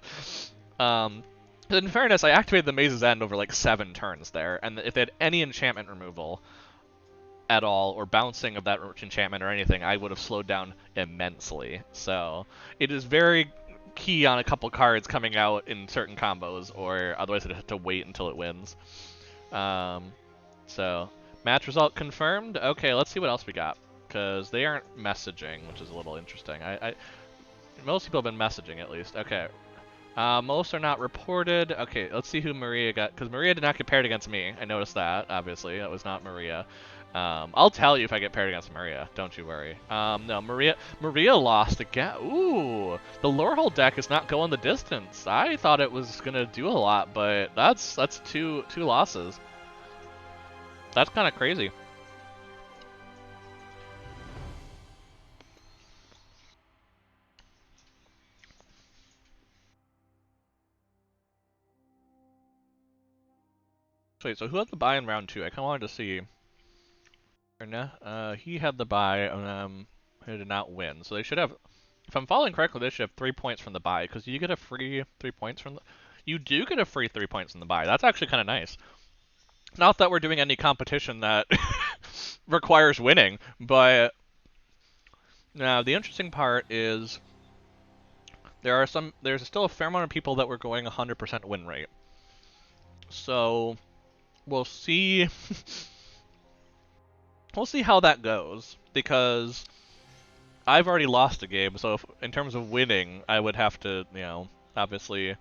In fairness, I activated the Maze's End over like 7 turns there, and if they had any enchantment removal at all, or bouncing of that enchantment or anything, I would have slowed down immensely. So, it is very key on a couple cards coming out in certain combos, or otherwise I'd have to wait until it wins. So, match result confirmed. Okay, let's see what else we got, because they aren't messaging, which is a little interesting. Most people have been messaging at least. Okay. Most are not reported. Okay, let's see who Maria got, because Maria did not get paired against me. I noticed that, obviously. That was not Maria. I'll tell you if I get paired against Maria. Don't you worry. No, Maria lost again. Ooh, the Lorehold deck is not going the distance. I thought it was gonna do a lot, but that's two losses. That's kind of crazy. Wait, so who had the bye in round 2? I kind of wanted to see. He had the bye, he did not win. So they should have, if I'm following correctly, they should have 3 points from the bye, because you get a free 3 points from the, you do get a free 3 points from the bye. That's actually kind of nice. Not that we're doing any competition that requires winning, but now the interesting part is there's still a fair amount of people that were going 100% win rate. So we'll see. We'll see how that goes, because I've already lost a game, so in terms of winning, I would have to, you know, obviously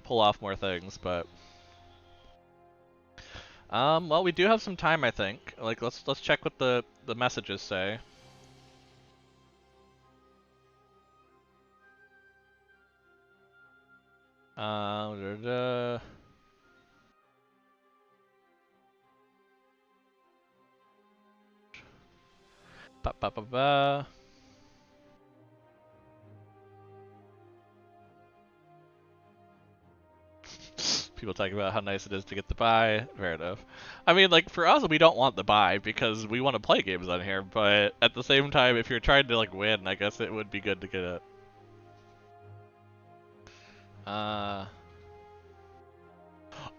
pull off more things, but well, we do have some time, I think. Like, let's check what the messages say. Ba ba ba ba. People talking about how nice it is to get the buy. Fair enough. I mean, like, for us, we don't want the buy because we want to play games on here, but at the same time, if you're trying to, like, win, I guess it would be good to get it.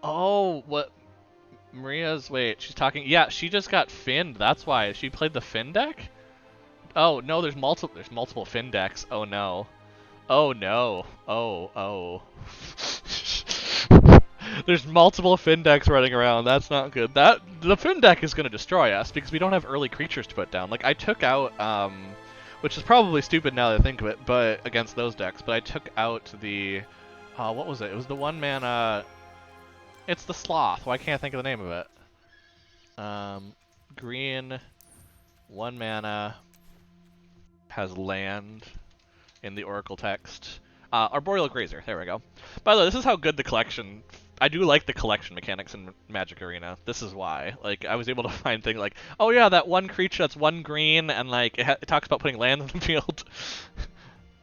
Oh, what? Wait, she's talking. Yeah, she just got Finned. That's why. She played the Finn deck? Oh, no, there's multiple Finn decks. Oh, no. Oh, no. Oh. There's multiple Finn decks running around. That's not good. The Finn deck is going to destroy us because we don't have early creatures to put down. Like, I took out, which is probably stupid now that I think of it, but against those decks, but I took out the, what was it? It was the 1-mana, it's the Sloth. Why can't I think of the name of it? Green, 1-mana, has land in the Oracle text. Arboreal Grazer, there we go. By the way, this is how good the collection... I do like the collection mechanics in Magic Arena. This is why. Like, I was able to find things like, oh yeah, that one creature that's 1 green, and like, it talks about putting land in the field.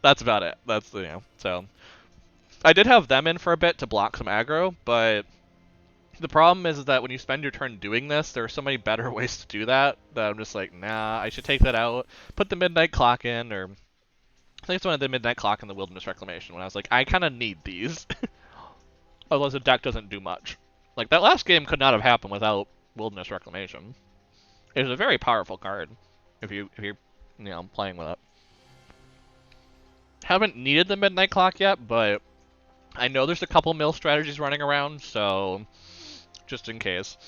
That's about it. That's, you know, so... I did have them in for a bit to block some aggro, but... The problem is that when you spend your turn doing this, there are so many better ways to do that, that I'm just like, nah, I should take that out, put the Midnight Clock in, or... I think it's when I did Midnight Clock and the Wilderness Reclamation, when I was like, I kind of need these. Otherwise the deck doesn't do much. Like, that last game could not have happened without Wilderness Reclamation. It is a very powerful card, if you're, you know, playing with it. Haven't needed the Midnight Clock yet, but I know there's a couple mill strategies running around, so just in case.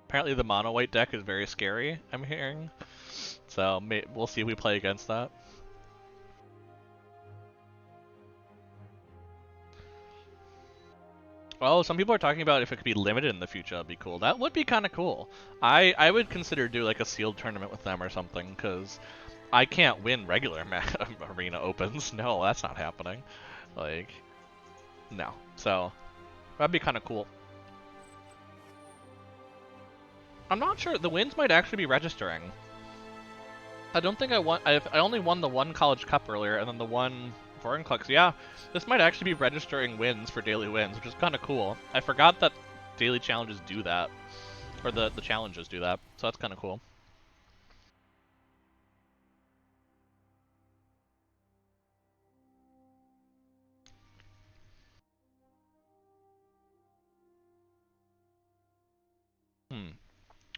Apparently the mono white deck is very scary, I'm hearing. So we'll see if we play against that. Oh, some people are talking about if it could be limited in the future, that'd be cool. That would be kind of cool. I would consider do like a sealed tournament with them or something, because I can't win regular arena opens. No, that's not happening. Like, no. So, that'd be kind of cool. I'm not sure. The wins might actually be registering. I don't think I won. I only won the one College Cup earlier, and then the one Foreign Clucks. Yeah, this might actually be registering wins for daily wins, which is kind of cool. I forgot that daily challenges do that, or the challenges do that, so that's kind of cool.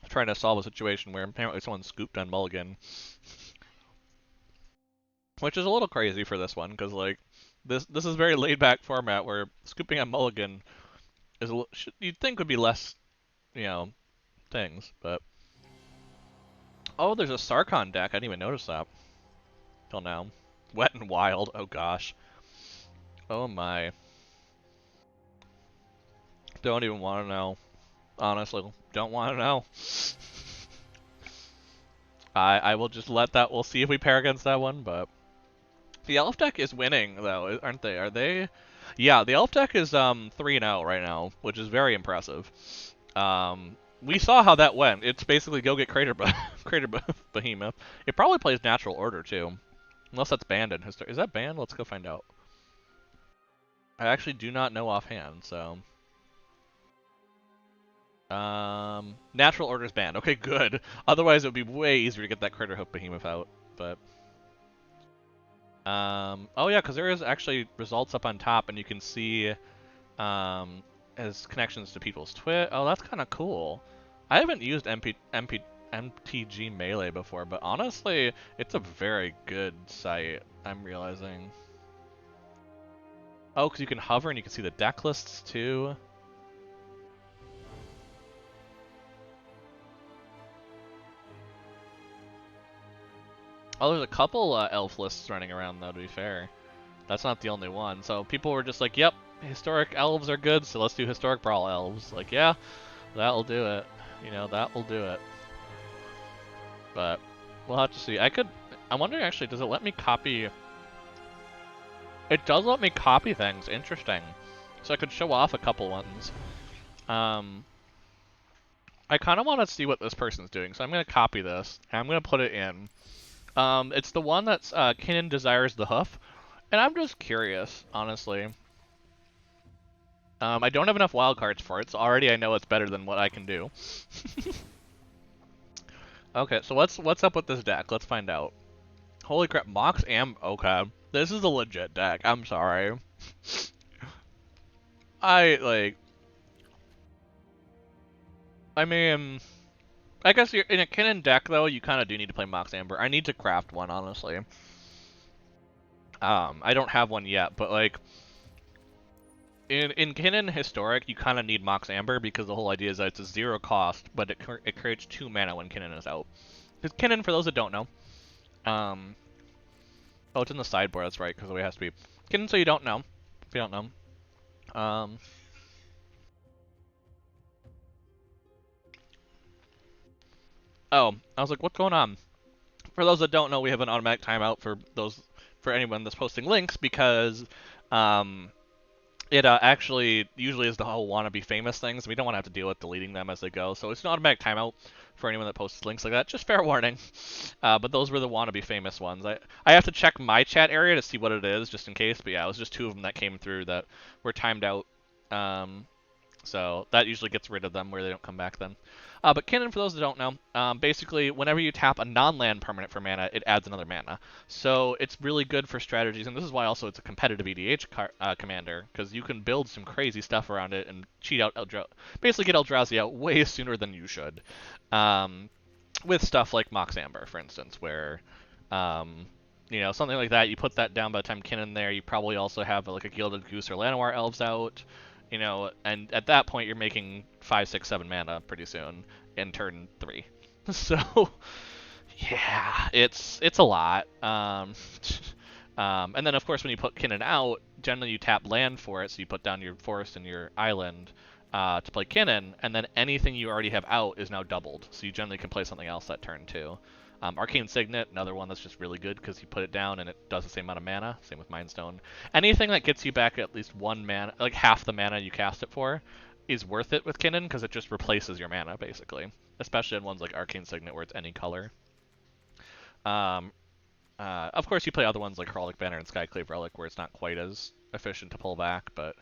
Trying to solve a situation where apparently someone scooped on Mulligan. Which is a little crazy for this one, because like this is a very laid back format where scooping on Mulligan is you'd think would be less, you know, things, but oh, there's a Sarkon deck. I didn't even notice that till now. Wet and Wild. Oh gosh. Oh my. Don't even want to know. Honestly, don't want to know. I will just let that. We'll see if we pair against that one, but the Elf deck is winning though, aren't they? Are they? Yeah, the Elf deck is 3-0 right now, which is very impressive. We saw how that went. It's basically go get Crater Behemoth. It probably plays Natural Order too, unless that's banned in history. Is that banned? Let's go find out. I actually do not know offhand, so. Natural Order's banned. Okay, good. Otherwise, it would be way easier to get that Crater Behemoth out, but. Oh yeah, because there is actually results up on top, and you can see as connections to people's Twitch. Oh, that's kind of cool. I haven't used MTG Melee before, but honestly, it's a very good site, I'm realizing. Oh, because you can hover and you can see the deck lists too. Oh, there's a couple elf lists running around though, to be fair. That's not the only one. So people were just like, yep, historic elves are good, so let's do historic Brawl elves. Like, yeah, that'll do it. You know, that will do it. But we'll have to see. I'm wondering actually, does it let me copy? It does let me copy things. Interesting. So I could show off a couple ones. I kind of want to see what this person's doing, so I'm going to copy this, and I'm going to put it in. It's the one that's Kinnan Desires the Hoof, and I'm just curious, honestly. I don't have enough wildcards for it, so already I know it's better than what I can do. Okay, so what's up with this deck? Let's find out. Holy crap, Mox Am... Okay, this is a legit deck. I'm sorry. I mean... I guess you're in a Kinnan deck, though, you kind of do need to play Mox Amber. I need to craft one, honestly. I don't have one yet, but, like... In Kinnan Historic, you kind of need Mox Amber because the whole idea is that it's a 0 cost, but it creates 2 mana when Kinnan is out. Because Kinnan, for those that don't know... Oh, it's in the sideboard, that's right, because the way it has to be. Kinnan, so you don't know. If you don't know. Oh, I was like, what's going on? For those that don't know, we have an automatic timeout for anyone that's posting links because it actually usually is the whole wannabe famous things. We don't want to have to deal with deleting them as they go, so it's an automatic timeout for anyone that posts links like that. Just fair warning. But those were the wannabe famous ones. I have to check my chat area to see what it is, just in case. But yeah, it was just 2 of them that came through that were timed out. So that usually gets rid of them where they don't come back then. But Kinnan, for those that don't know, basically whenever you tap a non-land permanent for mana, it adds another mana. So it's really good for strategies, and this is why also it's a competitive EDH commander, because you can build some crazy stuff around it and cheat out basically get Eldrazi out way sooner than you should. With stuff like Mox Amber, for instance, where you know, something like that, you put that down by the time Kinnan there, you probably also have like a Gilded Goose or Llanowar Elves out. You know, and at that point you're making 5, 6, 7 mana pretty soon in turn 3. So yeah, it's a lot. And then of course when you put Kinnan out, generally you tap land for it, so you put down your forest and your island to play Kinnan, and then anything you already have out is now doubled. So you generally can play something else that turn too. Arcane Signet, another one that's just really good because you put it down and it does the same amount of mana. Same with Mind Stone. Anything that gets you back at least 1 mana, like half the mana you cast it for, is worth it with Kinnan because it just replaces your mana basically. Especially in ones like Arcane Signet where it's any color. Of course, you play other ones like Heraldic Banner and Skyclave Relic where it's not quite as efficient to pull back, but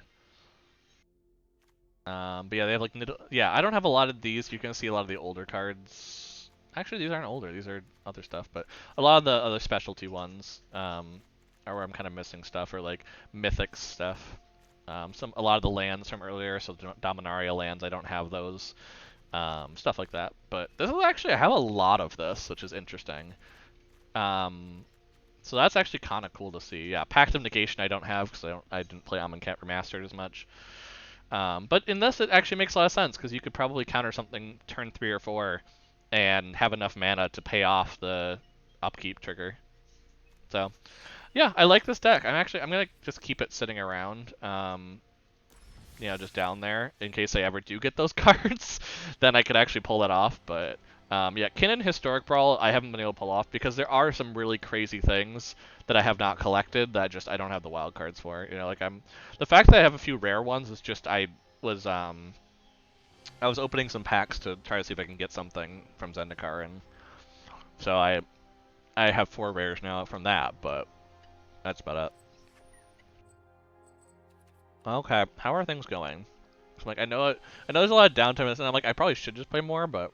yeah, they have like yeah. I don't have a lot of these. You can see a lot of the older cards. Actually, these aren't older. These are other stuff, but a lot of the other specialty ones are where I'm kind of missing stuff, or like Mythic stuff. A lot of the lands from earlier, so Dominaria lands, I don't have those. Stuff like that. But this is actually, I have a lot of this, which is interesting. So that's actually kind of cool to see. Yeah, Pact of Negation I don't have because I didn't play Amonkhet Remastered as much. But in this, it actually makes a lot of sense because you could probably counter something turn 3 or 4 and have enough mana to pay off the upkeep trigger. So, yeah, I like this deck. I'm gonna just keep it sitting around, you know, just down there in case I ever do get those cards. Then I could actually pull that off. But yeah, Kinnan Historic Brawl I haven't been able to pull off because there are some really crazy things that I have not collected that I don't have the wild cards for. You know, like the fact that I have a few rare ones is just I was opening some packs to try to see if I can get something from Zendikar, and so I have 4 rares now from that, but that's about it. Okay, how are things going? I'm like, I know there's a lot of downtime, and I'm like, I probably should just play more, but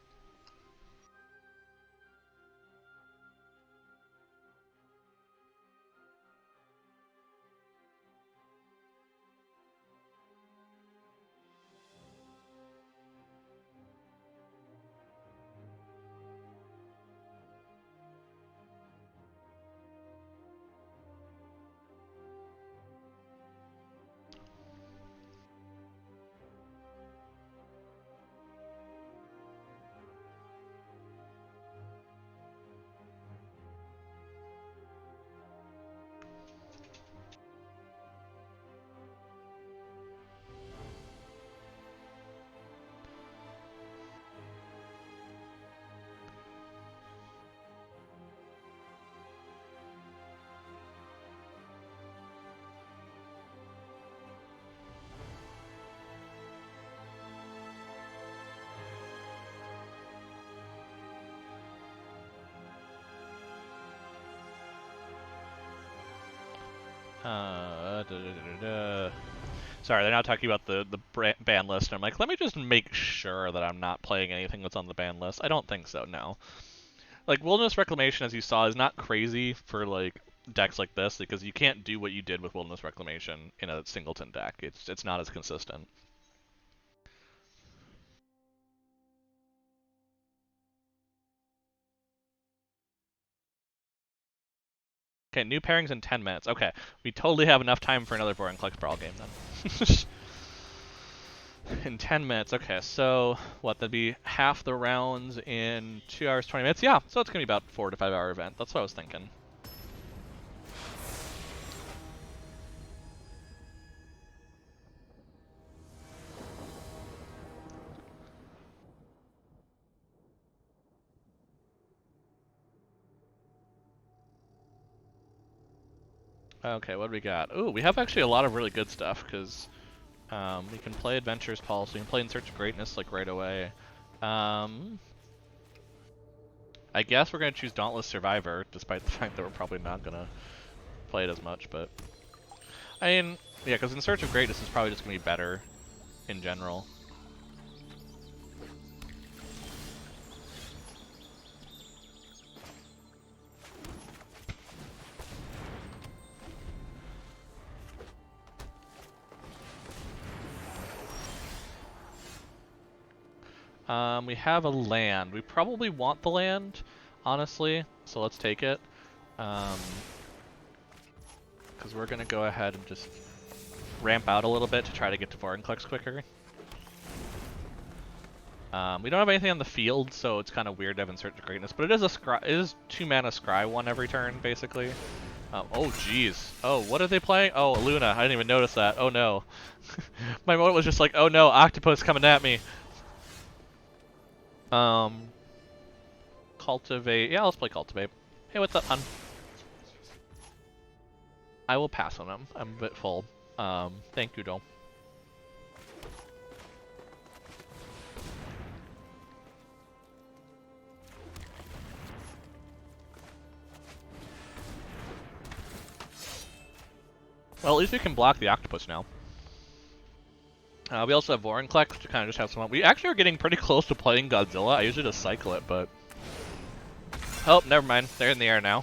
Sorry, they're not talking about the ban list. And I'm like, let me just make sure that I'm not playing anything that's on the ban list. I don't think so, no. Like, Wilderness Reclamation, as you saw, is not crazy for, like, decks like this, because you can't do what you did with Wilderness Reclamation in a singleton deck. It's not as consistent. Okay, new pairings in 10 minutes. Okay, we totally have enough time for another Vorinclex Brawl game, then. In 10 minutes, okay, so what, that'd be half the rounds in 2 hours, 20 minutes? Yeah, so it's gonna be about 4 to 5 hour event. That's what I was thinking. Okay, what do we got? Ooh, we have actually a lot of really good stuff, because we can play Adventures Pulse, we can play In Search of Greatness, like, right away. I guess we're going to choose Dauntless Survivor, despite the fact that we're probably not going to play it as much, but... I mean, yeah, because In Search of Greatness is probably just going to be better in general. We have a land. We probably want the land, honestly, so let's take it. Because we're going to go ahead and just ramp out a little bit to try to get to Vorinclex quicker. We don't have anything on the field, so it's kind of weird to have In Search of Greatness, but it is a scry. It is 2 mana scry 1 every turn, basically. Oh, jeez. Oh, what are they playing? Oh, Luna. I didn't even notice that. Oh, no. My moment was just like, oh, no, Octopus coming at me. Cultivate. Yeah, let's play Cultivate. Hey, what's up, hon? I will pass on him. I'm a bit full. Thank you, though. Well, at least we can block the Octopus now. We also have Vorinclex to kind of just have some... We actually are getting pretty close to playing Godzilla. I usually just cycle it, but... Oh, never mind. They're in the air now.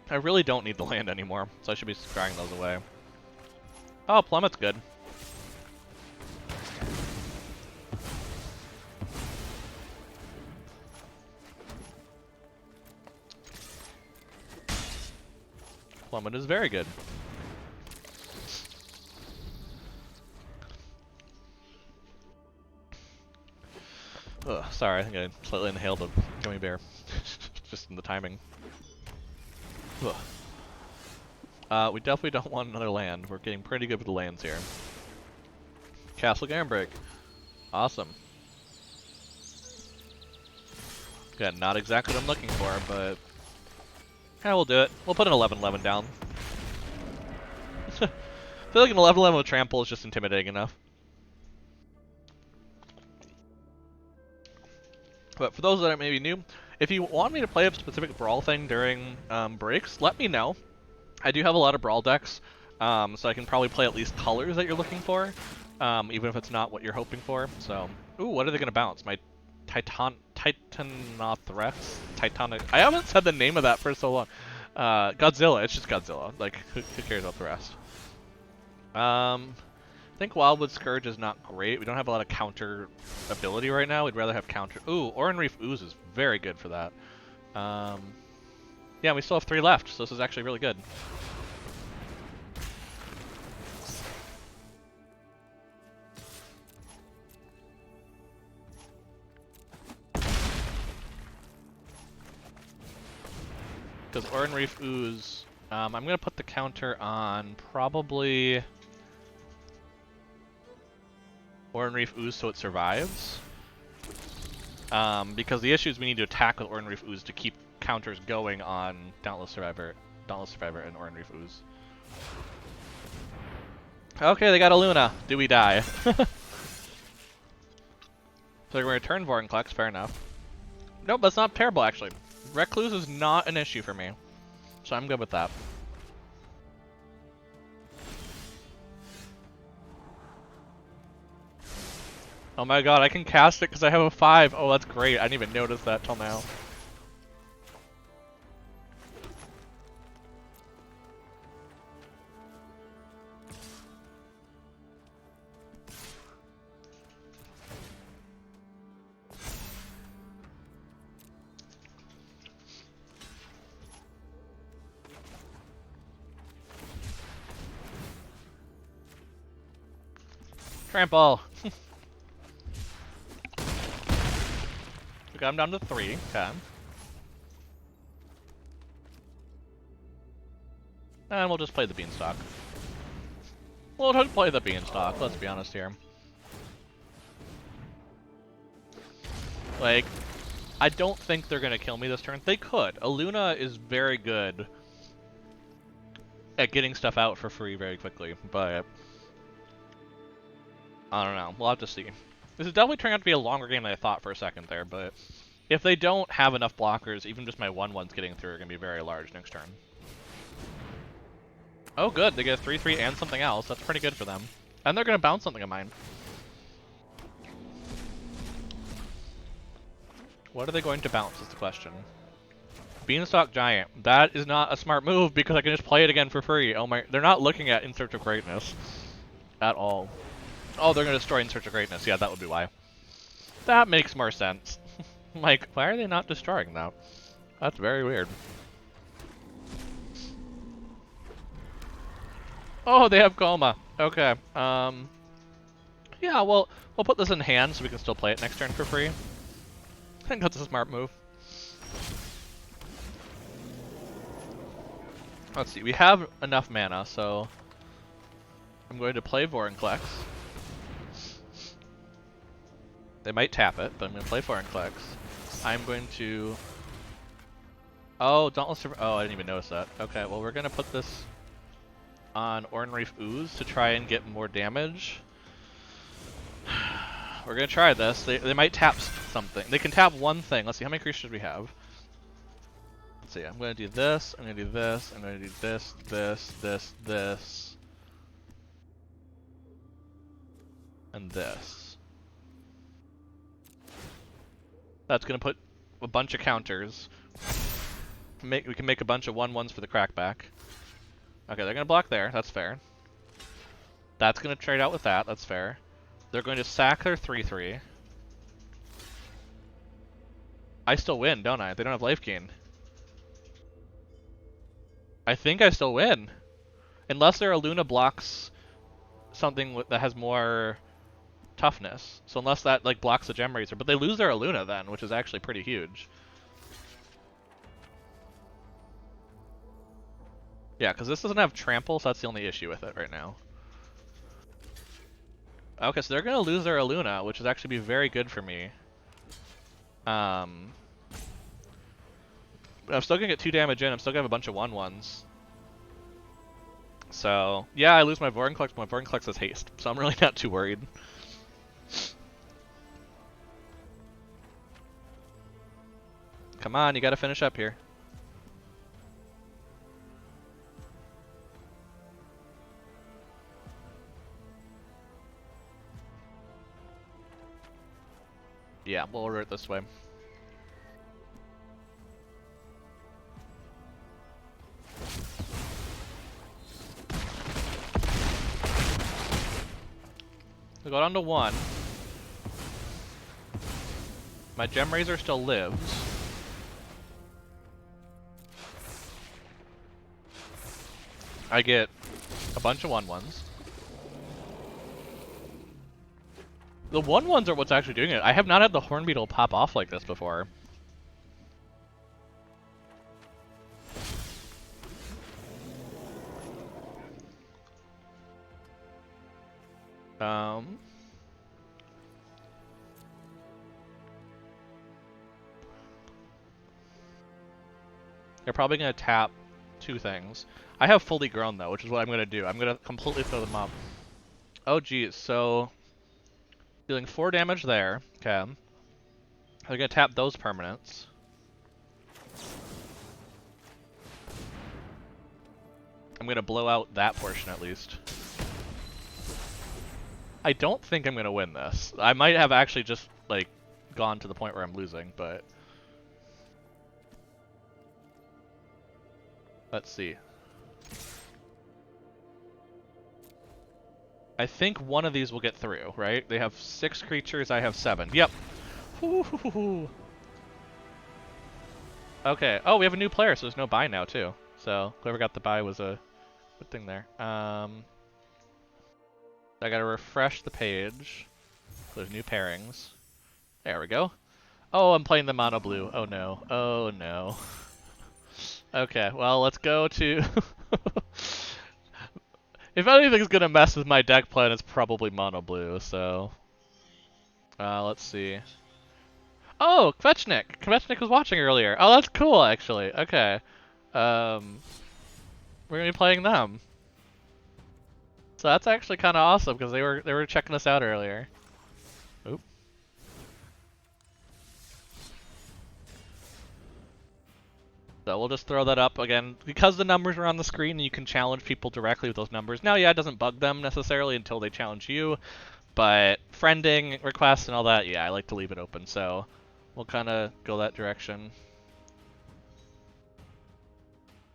I really don't need the land anymore, so I should be scrying those away. Oh, Plummet's good. Plummet is very good. Ugh, sorry, I think I slightly inhaled a gummy bear. Just in the timing. Ugh. We definitely don't want another land. We're getting pretty good with the lands here. Castle Garenbreak. Awesome. Yeah, not exactly what I'm looking for, but... yeah, we'll do it. We'll put an 11-11 down. I feel like an 11-11 with Trample is just intimidating enough. But for those that are maybe new, if you want me to play a specific Brawl thing during breaks, let me know. I do have a lot of Brawl decks, so I can probably play at least colors that you're looking for, even if it's not what you're hoping for. So, ooh, what are they gonna bounce? My Titanothrex? Titanic. I haven't said the name of that for so long. Godzilla. It's just Godzilla. Like, who cares about the rest? I think Wildwood Scourge is not great. We don't have a lot of counter ability right now. We'd rather have counter. Ooh, Oran Reef Ooze is very good for that. Yeah, we still have 3 left, so this is actually really good. Because Oran Reef Ooze, I'm going to put the counter on probably Oran Reef Ooze so it survives. Because the issue is we need to attack with Oran Reef Ooze to keep counters going on Dauntless Survivor, and Oran Reef Ooze. Okay, they got a Luna. Do we die? So we're going to return Vorinclex, fair enough. Nope, that's not terrible actually. Recluse is not an issue for me. So I'm good with that. Oh my god, I can cast it because I have a 5. Oh, that's great. I didn't even notice that till now. Trample! Okay, I'm down to 3. Okay. And we'll just play the Beanstalk. We'll just play the Beanstalk, let's be honest here. Like, I don't think they're gonna kill me this turn. They could. Aluna is very good at getting stuff out for free very quickly, but I don't know. We'll have to see. This is definitely turning out to be a longer game than I thought for a second there, but if they don't have enough blockers, even just my 1/1s getting through are going to be very large next turn. Oh good, they get a 3/3 and something else. That's pretty good for them. And they're going to bounce something of mine. What are they going to bounce is the question. Beanstalk Giant. That is not a smart move because I can just play it again for free. Oh my, they're not looking at In Search of Greatness at all. Oh, they're going to destroy In Search of Greatness. Yeah, that would be why. That makes more sense. Like, why are they not destroying that? That's very weird. Oh, they have Coma. Okay. Yeah, well, we'll put this in hand so we can still play it next turn for free. I think that's a smart move. Let's see, we have enough mana, so I'm going to play Vorinclex. They might tap it, but I'm going to play Vorinclex. I'm going to... Oh, Dauntless... Oh, I didn't even notice that. Okay, well, we're going to put this on Ornreef Ooze to try and get more damage. We're going to try this. They might tap something. They can tap one thing. Let's see, how many creatures we have? Let's see, I'm going to do this, I'm going to do this, I'm going to do this, this, and this. That's going to put a bunch of counters. We can make a bunch of 1/1s for the crackback. Okay, they're going to block there, that's fair. That's going to trade out with that, that's fair. They're going to sack their 3/3. I still win, don't I? They don't have life gain. I think I still win. Unless their Aluna blocks something that has more toughness. So unless that like blocks the Gem Razor. But they lose their Aluna then, which is actually pretty huge. Yeah, because this doesn't have Trample, so that's the only issue with it right now. Okay, so they're going to lose their Aluna, which is actually be very good for me. But I'm still going to get 2 damage in. I'm still going to have a bunch of 1/1s. So, yeah, I lose my Vorinclex, but my Vorinclex has haste. So I'm really not too worried. Come on, you got to finish up here. Yeah, we'll order it this way. We go down to 1. My Gem Razor still lives. I get a bunch of 1/1s. The 1/1s are what's actually doing it. I have not had the Hornbeetle pop off like this before. They're probably going to tap 2 things. I have fully grown though, which is what I'm going to do. I'm going to completely throw them up. Oh geez, so Dealing 4 damage there. Okay. They're gonna tap those permanents. I'm gonna blow out that portion at least. I don't think I'm gonna win this. I might have actually just, like, gone to the point where I'm losing, but... Let's see. I think one of these will get through, right? They have 6 creatures, I have 7. Yep. Ooh. Okay. Oh, we have a new player, so there's no buy now, too. So, whoever got the buy was a good thing there. I gotta refresh the page. There's new pairings. There we go. Oh, I'm playing the mono blue. Oh no. Oh no. Okay, well, let's go to... If anything's gonna mess with my deck plan, it's probably mono blue, so... let's see. Oh, Kvechnik! Kvechnik was watching earlier. Oh, that's cool, actually. Okay. We're gonna be playing them. So that's actually kind of awesome, because they were checking us out earlier. Oop. So we'll just throw that up again. Because the numbers are on the screen and you can challenge people directly with those numbers. Now, yeah, it doesn't bug them necessarily until they challenge you. But friending, requests, and all that, yeah, I like to leave it open. So we'll kind of go that direction.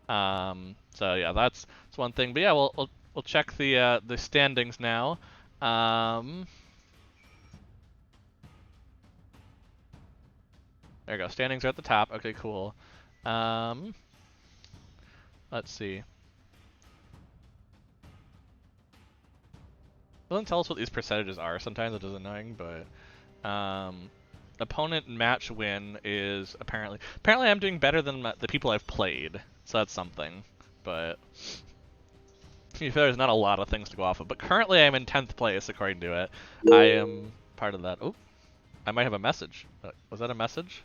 So yeah, that's one thing. But yeah, we'll check the standings now. There we go. Standings are at the top. Okay, cool. Let's see. Doesn't tell us what these percentages are. Sometimes it is annoying, but opponent match win is apparently I'm doing better than the people I've played, so that's something. But to be fair, there's not a lot of things to go off of. But currently, I'm in 10th place according to it. I am part of that. Oh, I might have a message. Was that a message?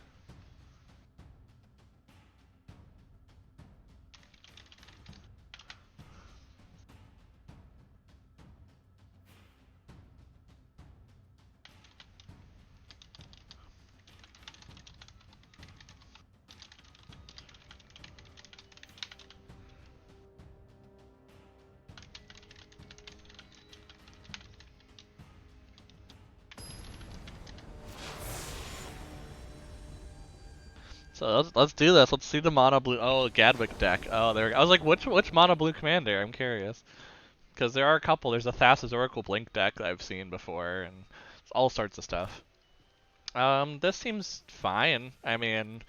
So let's do this. Let's see the mono blue. Oh, Gadwick deck. Oh, there we go. I was like, which mono blue commander? I'm curious, because there are a couple. There's a Thassa's Oracle Blink deck that I've seen before, and all sorts of stuff. This seems fine. I mean,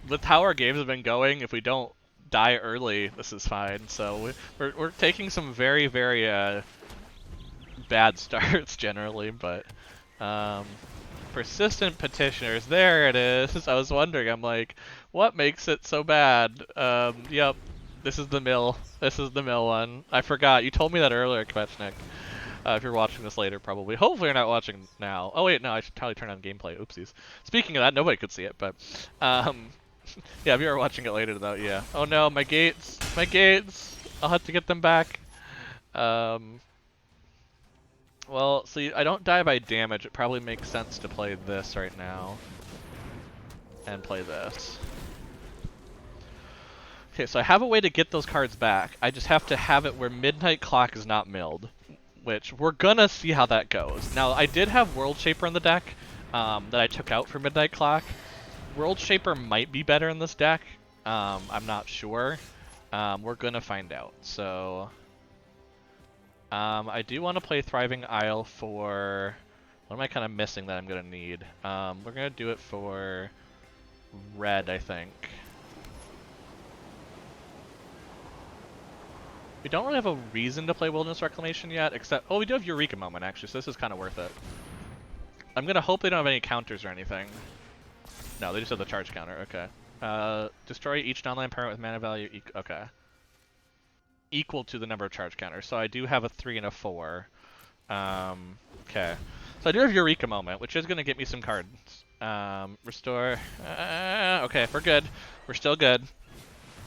with how our games have been going, if we don't die early, this is fine. So we're taking some very bad starts generally, but persistent petitioners, there it is. I was wondering, I'm like, what makes it so bad? Yep, this is the mill. This is the mill one. I forgot, you told me that earlier, Kvechnik. If you're watching this later, probably. Hopefully you're not watching now. Oh wait, no, I should probably turn on gameplay. Oopsies. Speaking of that, nobody could see it, but, yeah, if you are watching it later though, yeah. Oh no, my gates! My gates! I'll have to get them back. Well, see, I don't die by damage. It probably makes sense to play this right now. And play this. Okay, so I have a way to get those cards back. I just have to have it where Midnight Clock is not milled. Which, we're gonna see how that goes. Now, I did have World Shaper in the deck that I took out for Midnight Clock. World Shaper might be better in this deck. I'm not sure. We're gonna find out. So... I do want to play Thriving Isle for... What am I kind of missing that I'm going to need? We're going to do it for red, I think. We don't really have a reason to play Wilderness Reclamation yet, except... Oh, we do have Eureka Moment, actually, so this is kind of worth it. I'm going to hope they don't have any counters or anything. No, they just have the charge counter, okay. Destroy each non-land permanent with mana value... Okay. Equal to the number of charge counters. So I do have a 3 and a 4. Okay. So I do have Eureka Moment, which is going to get me some cards. Restore. Okay, we're good. We're still good.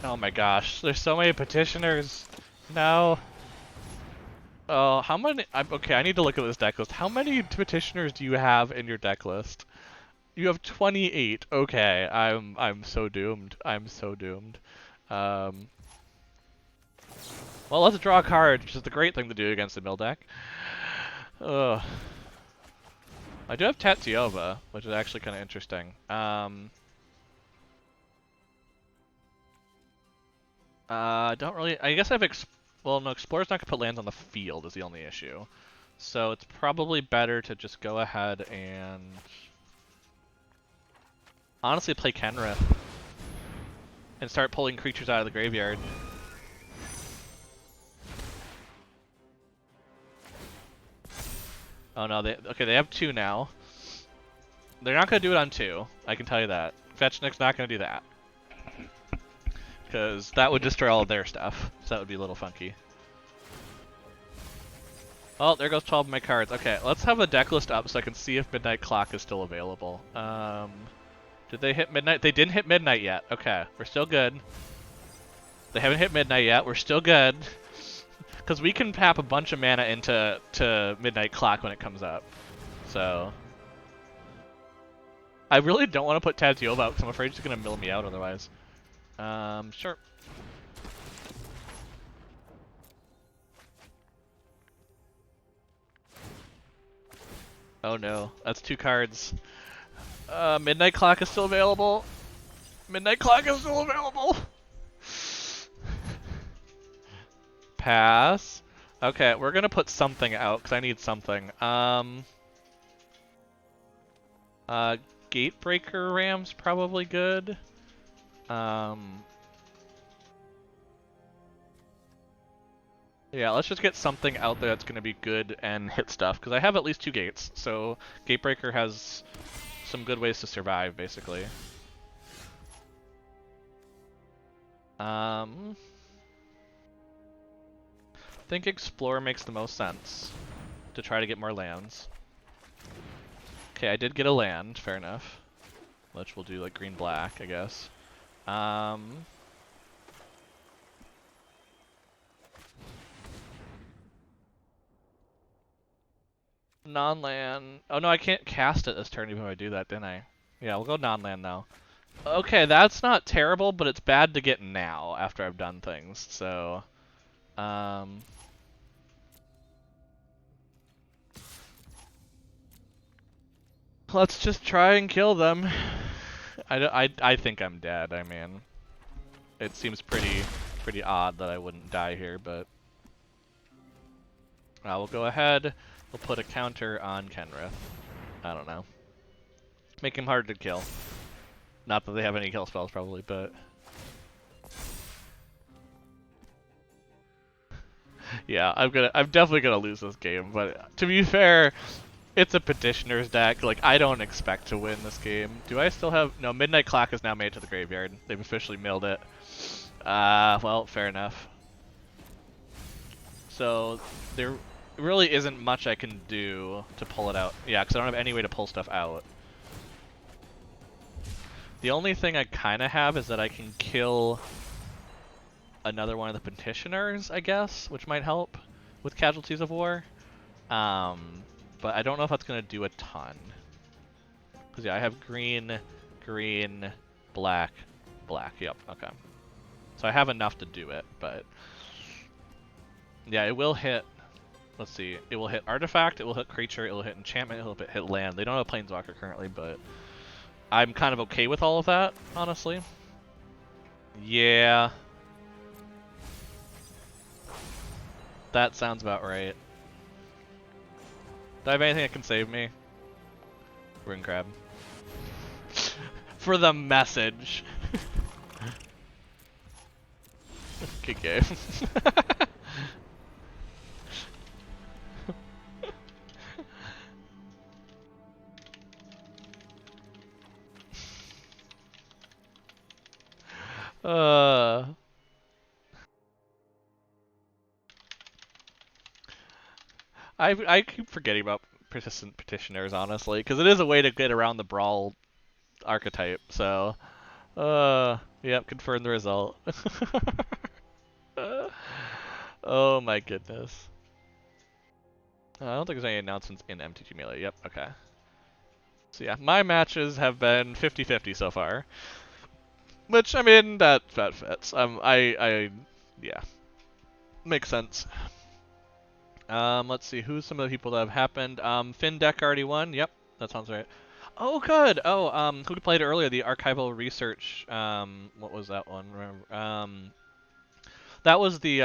Oh my gosh. There's so many petitioners. No. How many? Okay, I need to look at this deck list. How many petitioners do you have in your deck list? You have 28. Okay, I'm so doomed. I'm so doomed. Um, well, let's draw a card, which is the great thing to do against the mill deck. Ugh. I do have Tatyova, which is actually kind of interesting. I don't really. I guess I've well, no, Explorer's not gonna put lands on the field is the only issue. So it's probably better to just go ahead and honestly play Kenrith and start pulling creatures out of the graveyard. Oh no, they have 2 now. They're not gonna do it on 2. I can tell you that. Fetchnik's not gonna do that. Because that would destroy all of their stuff. So that would be a little funky. Oh, there goes 12 of my cards. Okay, let's have a deck list up so I can see if Midnight Clock is still available. Did they hit midnight? They didn't hit midnight yet. Okay, we're still good. They haven't hit midnight yet. We're still good. Because we can tap a bunch of mana into Midnight Clock when it comes up. So I really don't want to put Tatyova out because I'm afraid she's going to mill me out otherwise. Sure. Oh no, that's 2 cards. Midnight Clock is still available. Midnight Clock is still available. Pass. Okay, we're gonna put something out because I need something. Gatebreaker Ram's probably good. Yeah, let's just get something out there that's gonna be good and hit stuff because I have at least 2 gates, so Gatebreaker has some good ways to survive, basically. I think Explore makes the most sense to try to get more lands. Okay, I did get a land, fair enough. Which we'll do like green-black, I guess. Non-land. Oh no, I can't cast it this turn even if I do that, didn't I? Yeah, we'll go non-land now. Okay, that's not terrible, but it's bad to get now after I've done things, so... Let's just try and kill them. I think I'm dead, I mean. It seems pretty odd that I wouldn't die here, but... we'll go ahead, we'll put a counter on Kenrith. I don't know. Make him hard to kill. Not that they have any kill spells, probably, but... Yeah, I'm definitely gonna lose this game, but to be fair, it's a petitioner's deck. Like, I don't expect to win this game. Do I still have... No, Midnight Clock is now made to the graveyard. They've officially milled it. Well, fair enough. So, there really isn't much I can do to pull it out. Yeah, because I don't have any way to pull stuff out. The only thing I kind of have is that I can kill another one of the petitioners, I guess, which might help with Casualties of War. But I don't know if that's going to do a ton. Because, yeah, I have green, green, black, black. Yep, okay. So I have enough to do it, but... Yeah, it will hit... Let's see. It will hit Artifact, it will hit Creature, it will hit Enchantment, it will hit Land. They don't have Planeswalker currently, but... I'm kind of okay with all of that, honestly. Yeah. That sounds about right. Do I have anything that can save me? Ring Crab. For the message. Good game. I keep forgetting about persistent petitioners, honestly, because it is a way to get around the Brawl archetype, so... Yep, confirm the result. Oh my goodness. I don't think there's any announcements in MTG Melee. Yep, okay. So yeah, my matches have been 50-50 so far. Which, I mean, that fits. Yeah. Makes sense. Let's see, who's some of the people that have happened? Finn Deck already won. Yep, that sounds right. Oh, good. Oh, who played earlier? The archival research. What was that one? Remember? That was the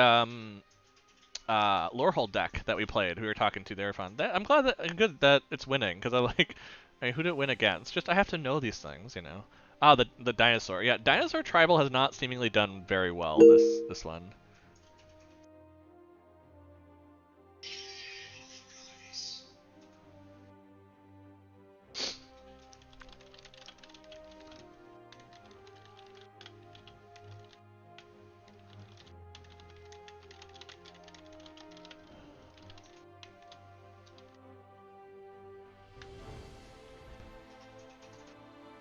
Lorehold deck that we played. We were talking to. They were fun. I'm glad that good that it's winning because I like. I mean, who did it win against? Just I have to know these things, you know. Ah, the dinosaur. Yeah, dinosaur tribal has not seemingly done very well this one.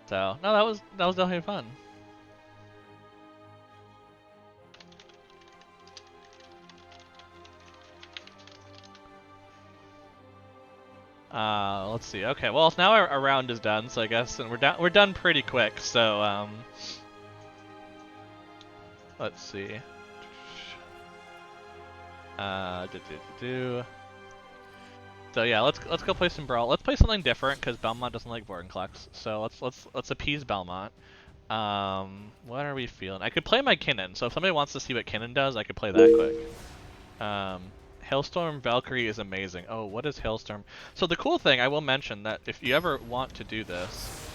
So no, that was definitely fun. Let's see. Okay, well now our round is done, so I guess, and we're done pretty quick. So let's see. So yeah, let's go play some Brawl. Let's play something different because Belmont doesn't like Vortenclex. So let's appease Belmont. What are we feeling? I could play my Kinnan. So if somebody wants to see what Kinnan does, I could play that quick. Hailstorm Valkyrie is amazing. Oh, what is Hailstorm? So the cool thing, I will mention that if you ever want to do this,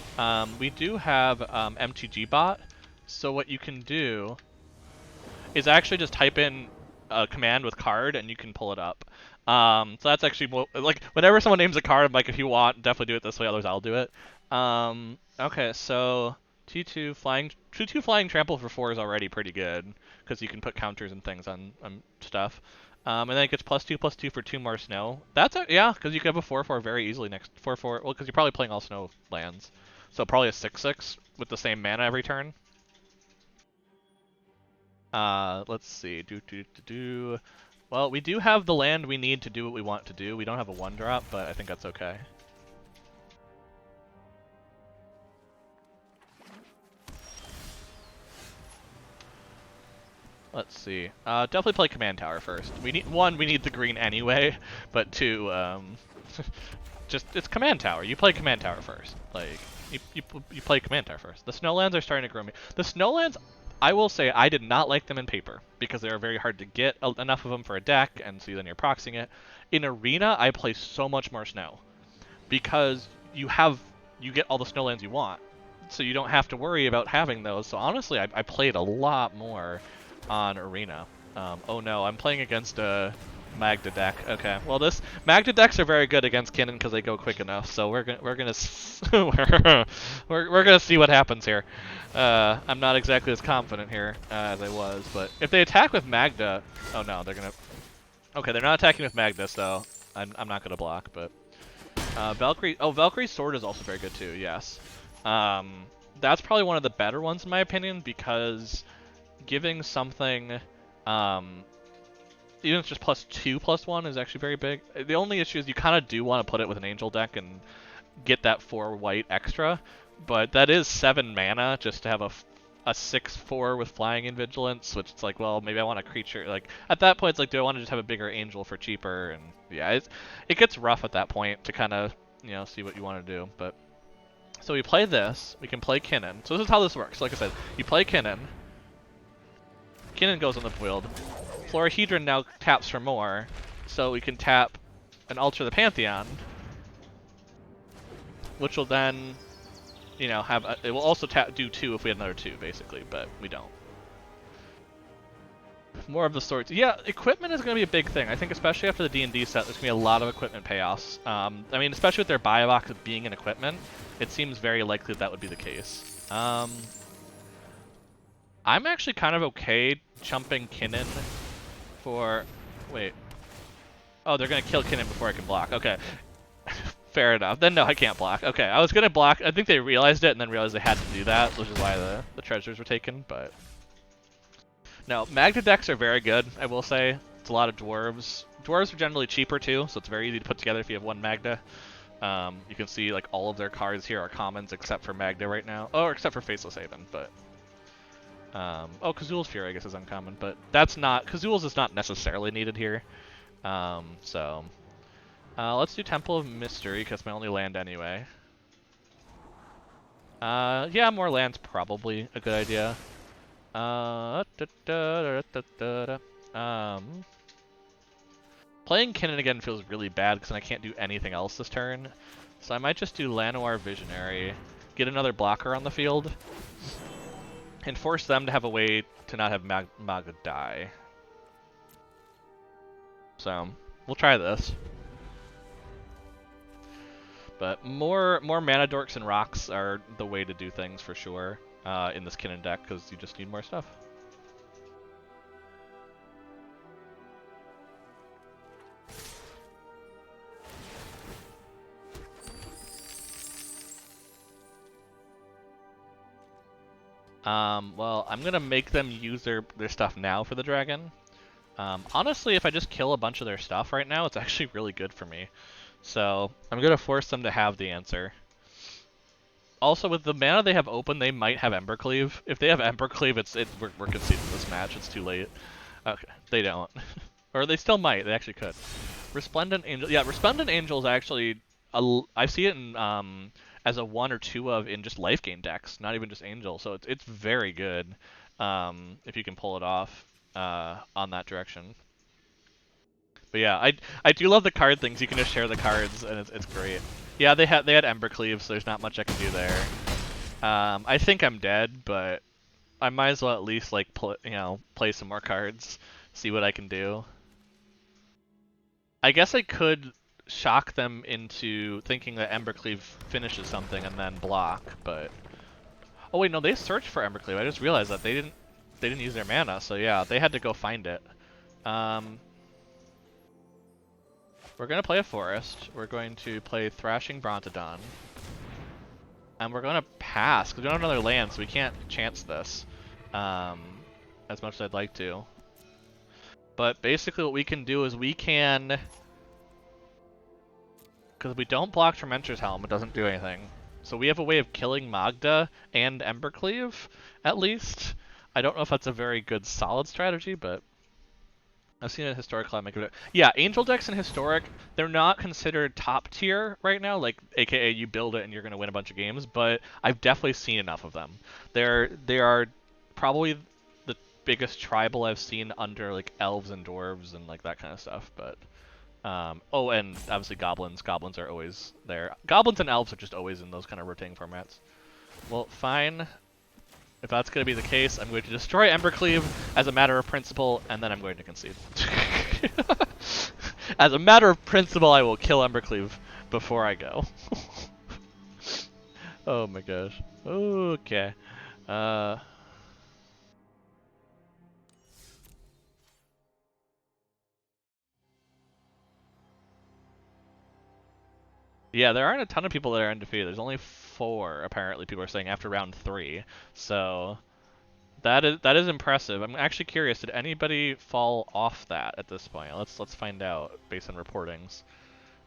we do have MTG bot. So what you can do is actually just type in a command with card and you can pull it up. So that's actually like whenever someone names a card, I'm like, if you want, definitely do it this way. Otherwise, I'll do it. Okay, so T2 flying trample for 4 is already pretty good because you can put counters and things on stuff. And then it gets +2/+2 for 2 more snow. That's yeah, because you could have a 4/4 very easily next 4/4. Well, because you're probably playing all snow lands, so probably a 6/6 with the same mana every turn. Let's see. Well, we do have the land we need to do what we want to do. We don't have a 1-drop, but I think that's okay. Let's see. Definitely play Command Tower first. We need the green anyway, but 2, just it's Command Tower. You play Command Tower first. Like you play Command Tower first. The Snowlands are starting to grow me. The Snowlands, I will say, I did not like them in paper because they are very hard to get enough of them for a deck, and so then you're proxying it. In Arena, I play so much more snow because you get all the Snowlands you want, so you don't have to worry about having those. So honestly, I played a lot more on Arena. Oh no, I'm playing against a Magda deck. Okay, well this Magda decks are very good against Kinnan because they go quick enough. So we're gonna see what happens here. I'm not exactly as confident here as I was, but if they attack with Magda, oh no, they're gonna. Okay, they're not attacking with Magda, so I'm not gonna block. But Valkyrie. Oh, Valkyrie's sword is also very good too. Yes. That's probably one of the better ones in my opinion because giving something even if it's just +2/+1 is actually very big. The only issue is you kind of do want to put it with an angel deck and get that 4 white extra, but that is 7 mana just to have a 6/4 with flying and vigilance, which it's like, well, maybe I want a creature. Like at that point, it's like, do I want to just have a bigger angel for cheaper? And yeah, it gets rough at that point to kind of see what you want to do. But so we play this. We can play Kinnan. So this is how this works. Like I said, you play Kinnan. Kinnan goes on the field. Florahedron now taps for more, so we can tap and alter the Pantheon, which will then, have it will also do 2 if we had another 2, basically, but we don't. More of the sorts. Yeah, equipment is going to be a big thing. I think especially after the D&D set, there's going to be a lot of equipment payoffs. I mean, especially with their buy box being an equipment, it seems very likely that would be the case. I'm actually kind of okay chumping Kinnan for... Wait. Oh, they're going to kill Kinnan before I can block. Okay. Fair enough. Then no, I can't block. Okay, I was going to block. I think they realized it and then realized they had to do that, which is why the treasures were taken, but... No, Magda decks are very good, I will say. It's a lot of dwarves, Dwarves are generally cheaper too, so it's very easy to put together if you have one Magda. You can see like all of their cards here are commons except for Magda right now. Oh, or except for Faceless Haven, but oh, Kazul's Fury I guess is uncommon, but that's not Kazul's is not necessarily needed here. So let's do Temple of Mystery because my only land anyway. Yeah, more land's probably a good idea. Playing Kinnan again feels really bad because I can't do anything else this turn. So I might just do Llanowar Visionary, get another blocker on the field, and force them to have a way to not have Maga die. So, we'll try this. But more mana dorks and rocks are the way to do things for sure in this Kinnan deck because you just need more stuff. Well, I'm gonna make them use their stuff now for the dragon. Honestly, if I just kill a bunch of their stuff right now, it's actually really good for me. So, I'm gonna force them to have the answer. Also, with the mana they have open, they might have Embercleave. If they have Embercleave, we're conceding this match. It's too late. Okay, they don't. Or they still might. They actually could. Resplendent Angel. Yeah, Resplendent Angel is actually... I see it in as a 1 or 2 of in just life gain decks, not even just Angel. So it's very good if you can pull it off on that direction. But yeah, I do love the card things. You can just share the cards, and it's great. Yeah, they had Embercleave, so there's not much I can do there. I think I'm dead, but I might as well at least like play some more cards, see what I can do. I guess I could shock them into thinking that Embercleave finishes something and then block, but oh wait, no, they searched for Embercleave. I just realized that they didn't use their mana, so yeah, they had to go find it. We're going to play a Forest. We're going to play Thrashing Brontodon. And we're going to pass, because we don't have another land, so we can't chance this as much as I'd like to. But basically what we can do is we can... Because we don't block Tormentor's Helm, it doesn't do anything. So we have a way of killing Magda and Embercleave, at least. I don't know if that's a very good solid strategy, but... I've seen it historically. Yeah, Angel decks in Historic, they're not considered top tier right now, like AKA you build it and you're going to win a bunch of games, but I've definitely seen enough of them. They are probably the biggest tribal I've seen under like elves and dwarves and like that kind of stuff, but oh, and obviously goblins. Goblins are always there. Goblins and elves are just always in those kind of rotating formats. Well, fine. If that's going to be the case, I'm going to destroy Embercleave as a matter of principle, and then I'm going to concede. As a matter of principle, I will kill Embercleave before I go. Oh my gosh. Okay. Yeah, there aren't a ton of people that are undefeated. There's only 4, apparently, people are saying after round 3. So... That is impressive. I'm actually curious. Did anybody fall off that at this point? Let's find out based on reportings.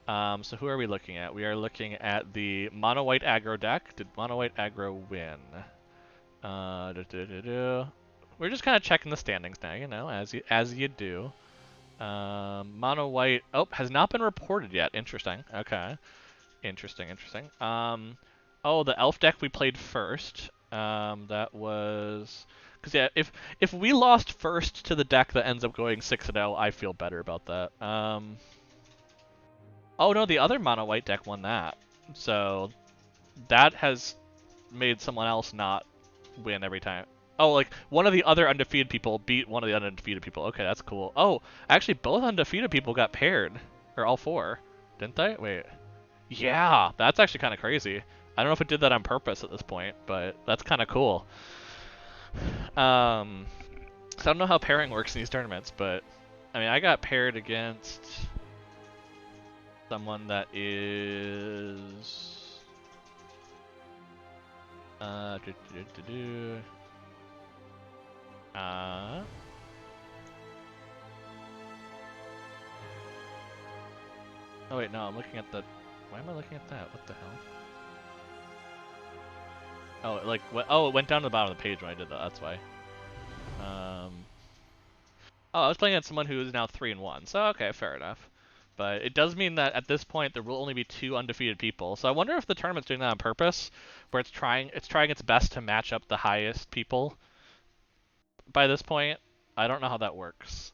So who are we looking at? We are looking at the mono white aggro deck. Did mono white aggro win? We're just kind of checking the standings now, you know, as you do. Mono white has not been reported yet. Interesting. Okay. Interesting. Oh, the elf deck we played first. That was... Because, yeah, if we lost first to the deck that ends up going 6-0, I feel better about that. Oh, no, the other mono white deck won that. So, that has made someone else not win every time. Oh, like, one of the other undefeated people beat one of the undefeated people. Okay, that's cool. Oh, actually, both undefeated people got paired. Or all 4. Didn't they? Wait. Yeah, that's actually kind of crazy. I don't know if it did that on purpose at this point, but that's kind of cool. So I don't know how pairing works in these tournaments, but I mean, I got paired against someone that is Oh wait, no, I'm looking at the. Why am I looking at that? What the hell? Oh, like what? Oh, it went down to the bottom of the page when I did that. That's why. Um. Oh, I was playing against someone who is now 3-1. So okay, fair enough. But it does mean that at this point there will only be 2 undefeated people. So I wonder if the tournament's doing that on purpose, where it's trying its best to match up the highest people by this point. I don't know how that works.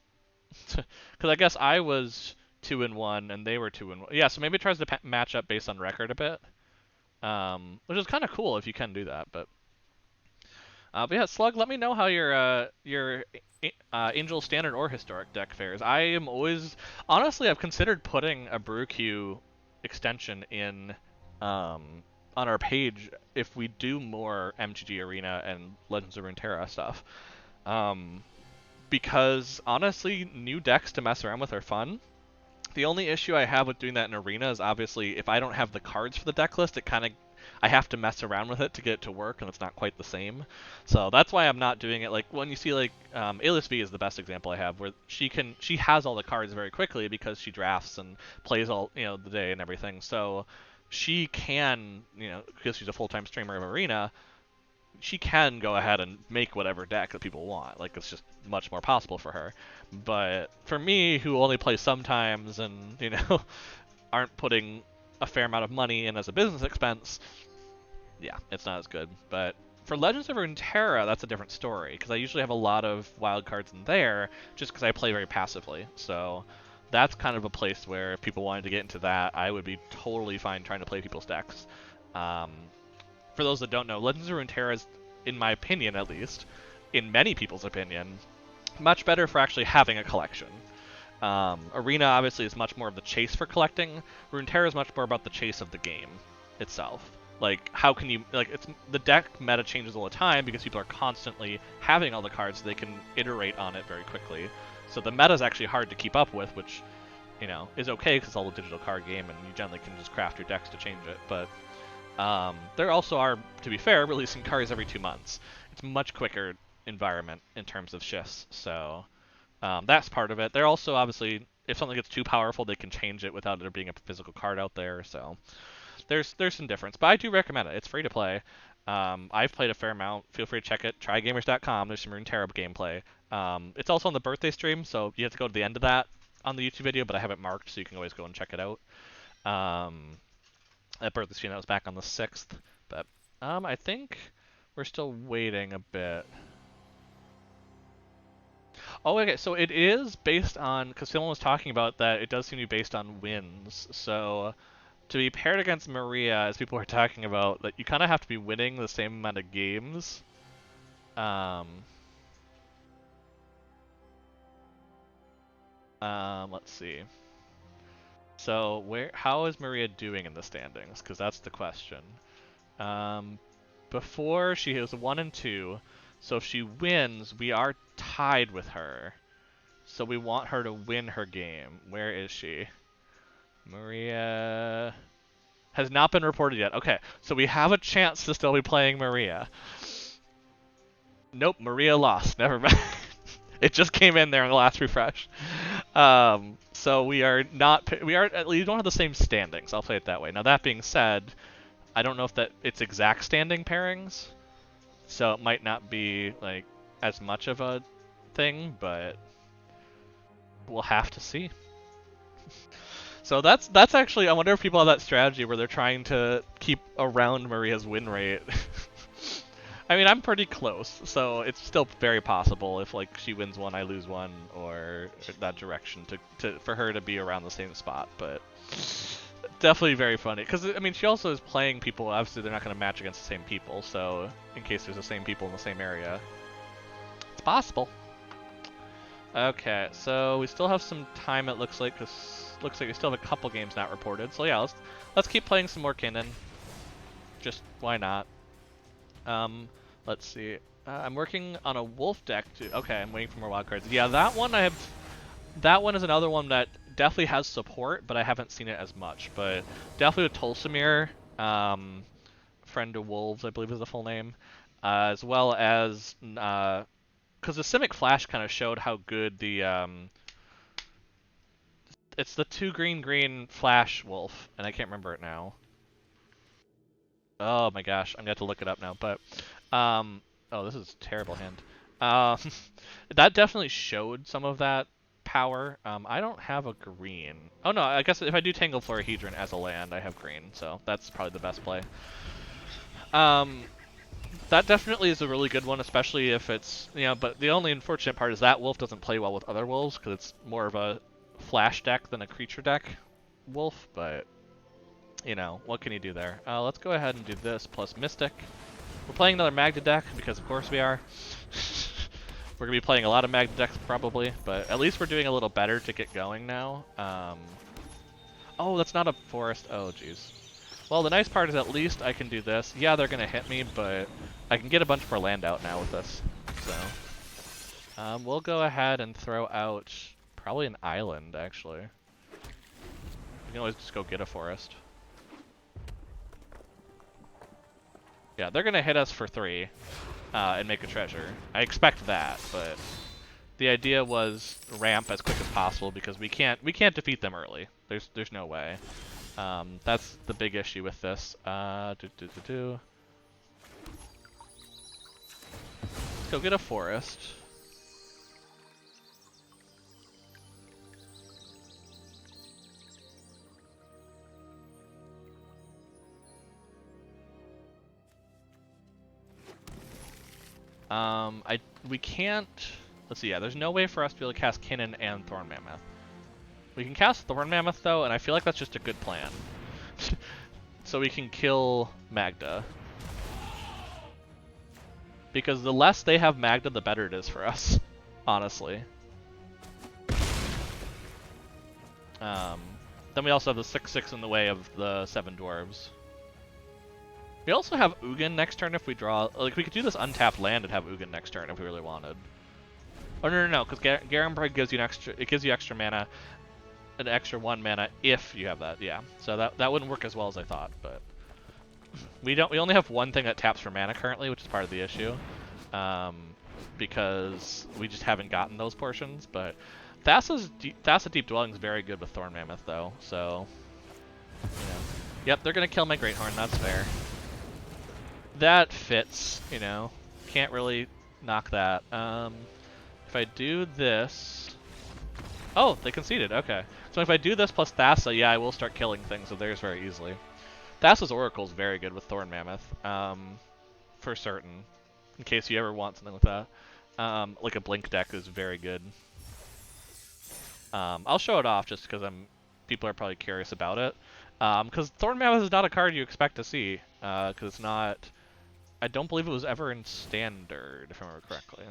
Because I guess I was 2-1 and they were 2-1. Yeah, so maybe it tries to match up based on record a bit, which is kind of cool if you can do that. But yeah, Slug, let me know how your Angel Standard or Historic deck fares. I am always honestly I've considered putting a Brew Queue extension in on our page if we do more MTG Arena and Legends of Runeterra stuff. Um, because honestly, new decks to mess around with are fun. The only issue I have with doing that in Arena is obviously if I don't have the cards for the deck list, it kind of I have to mess around with it to get it to work, and it's not quite the same. So that's why I'm not doing it. Like when you see like Alice V is the best example I have, where she has all the cards very quickly because she drafts and plays all the day and everything. So she can because she's a full-time streamer of Arena, she can go ahead and make whatever deck that people want. Like it's just much more possible for her. But for me, who only play sometimes and aren't putting a fair amount of money in as a business expense, yeah, it's not as good. But for Legends of Runeterra, that's a different story because I usually have a lot of wild cards in there just because I play very passively. So that's kind of a place where if people wanted to get into that, I would be totally fine trying to play people's decks. Um, for those that don't know, Legends of Runeterra is, in my opinion at least, in many people's opinion, much better for actually having a collection. Arena obviously is much more of the chase for collecting. Runeterra is much more about the chase of the game itself. Like, how can you it's the deck meta changes all the time because people are constantly having all the cards so they can iterate on it very quickly. So the meta is actually hard to keep up with, which is okay because it's all a digital card game and you generally can just craft your decks to change it. But there also are, to be fair, releasing cards every 2 months. It's a much quicker environment in terms of shifts, so that's part of it. They're also obviously, if something gets too powerful, they can change it without there being a physical card out there. So there's some difference, but I do recommend it. It's free to play. I've played a fair amount. Feel free to check it. Trygamers.com. There's some Runeterra gameplay. It's also on the birthday stream, so you have to go to the end of that on the YouTube video, but I have it marked, so you can always go and check it out. That birthday stream that was back on the 6th, but I think we're still waiting a bit. Oh, okay, so it is based on, because someone was talking about that, it does seem to be based on wins. So to be paired against Maria, as people were talking about, that you kind of have to be winning the same amount of games. Let's see. So how is Maria doing in the standings? Because that's the question. Before she was 1-2, so if she wins, we are tied with her. So we want her to win her game. Where is she? Maria has not been reported yet. Okay, so we have a chance to still be playing Maria. Nope, Maria lost. Never mind. It just came in there in the last refresh. So we are not. We don't have the same standings. I'll play it that way. Now that being said, I don't know if it's exact standing pairings, so it might not be like as much of a thing, but we'll have to see. So that's actually, I wonder if people have that strategy where they're trying to keep around Maria's win rate. I mean, I'm pretty close, so it's still very possible if like she wins one, I lose one, or that direction for her to be around the same spot. But definitely very funny because I mean she also is playing people. Obviously, they're not going to match against the same people, so in case there's the same people in the same area, it's possible. Okay, so we still have some time. It looks like looks like we still have a couple games not reported. So yeah, let's keep playing some more Kinnan. Just why not? Let's see. I'm working on a wolf deck too. Okay, I'm waiting for more wild cards. Yeah, that one I have. That one is another one that definitely has support, but I haven't seen it as much. But definitely with Tolsimir, Friend of Wolves, I believe is the full name, as well as because the Simic Flash kind of showed how good the It's the 2 green flash wolf, and I can't remember it now. Oh my gosh, I'm gonna have to look it up now. But, oh, this is a terrible hand. Um, that definitely showed some of that power. I don't have a green. Oh no, I guess if I do Tangled Florahedron as a land, I have green, so that's probably the best play. That definitely is a really good one, especially if it's, but the only unfortunate part is that wolf doesn't play well with other wolves, because it's more of a flash deck than a creature deck wolf, but, what can you do there? Let's go ahead and do this, plus Mystic. We're playing another Magda deck, because of course we are. We're going to be playing a lot of Magda decks, probably, but at least we're doing a little better to get going now. Oh, that's not a forest. Oh, jeez. Well, the nice part is at least I can do this. Yeah, they're going to hit me, but I can get a bunch more land out now with this. So, we'll go ahead and throw out probably an island, actually. We can always just go get a forest. Yeah, they're going to hit us for 3 and make a treasure. I expect that, but the idea was ramp as quick as possible because we can't defeat them early. There's no way. That's the big issue with this. Let's go get a forest. We can't. Let's see. Yeah, there's no way for us to be able to cast Kinnan and Thorn Mammoth. We can cast Thorn Mammoth though, and I feel like that's just a good plan. So we can kill Magda. Because the less they have Magda, the better it is for us, honestly. Then we also have the 6/6 in the way of the 7 dwarves. We also have Ugin next turn if we draw. Like, we could do this untapped land and have Ugin next turn if we really wanted. Oh no, because Garenbrag gives you extra mana, an extra 1 mana if you have that. Yeah, so that wouldn't work as well as I thought, but we only have one thing that taps for mana currently, which is part of the issue, because we just haven't gotten those portions. But Thassa Deep Dwelling is very good with Thorn Mammoth though, so yep, they're gonna kill my Greathorn. That's fair. That fits, can't really knock that. If I do this, oh, they conceded. Okay, so if I do this plus Thassa, yeah, I will start killing things of theirs very easily. Thassa's Oracle is very good with Thorn Mammoth, for certain. In case you ever want something with that, like a Blink deck is very good. I'll show it off just because people are probably curious about it. Because Thorn Mammoth is not a card you expect to see, because it's not. I don't believe it was ever in Standard, if I remember correctly.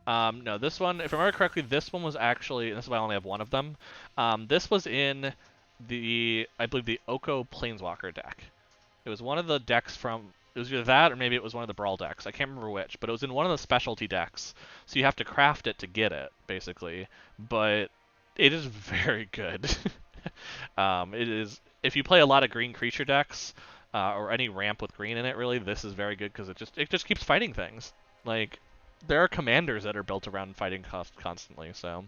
No, this one, if I remember correctly, this one was actually, and this is why I only have one of them, this was in I believe the Oko Planeswalker deck. It was one of the decks it was either that or maybe it was one of the Brawl decks. I can't remember which, but it was in one of the specialty decks. So you have to craft it to get it, basically. But it is very good. It is, if you play a lot of green creature decks, or any ramp with green in it, really, this is very good because it just keeps fighting things. Like, there are commanders that are built around fighting constantly. So,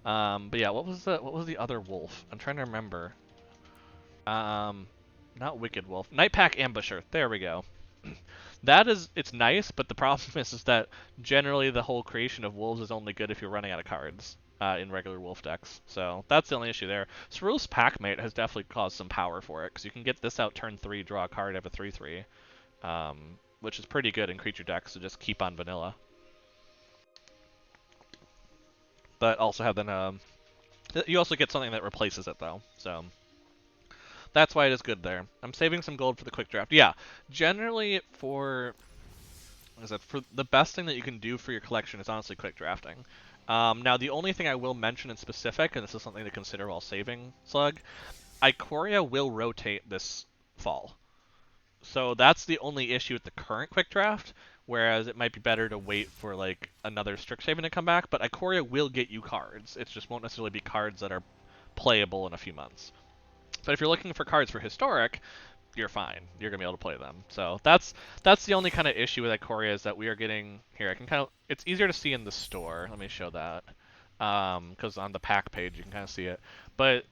but yeah, what was the other wolf? I'm trying to remember. Not Wicked Wolf, Nightpack Ambusher. There we go. It's nice, but the problem is that generally the whole creation of wolves is only good if you're running out of cards in regular wolf decks. So that's the only issue there. Cerul's Packmate has definitely caused some power for it, because you can get this out turn 3, draw a card, have a 3/3, which is pretty good in creature decks to just keep on vanilla. But also have then you also get something that replaces it though, so that's why it is good there. I'm saving some gold for the quick draft. Yeah, generally for the best thing that you can do for your collection is honestly quick drafting. Now, the only thing I will mention in specific, and this is something to consider while saving Slug, Ikoria will rotate this fall. So that's the only issue with the current quick draft, whereas it might be better to wait for like another Strixhaven to come back, but Ikoria will get you cards. It just won't necessarily be cards that are playable in a few months. But if you're looking for cards for Historic, you're fine. You're gonna be able to play them. So that's the only kind of issue with Ikoria is that we are getting here. It's easier to see in the store. Let me show that. because on the pack page you can kind of see it. But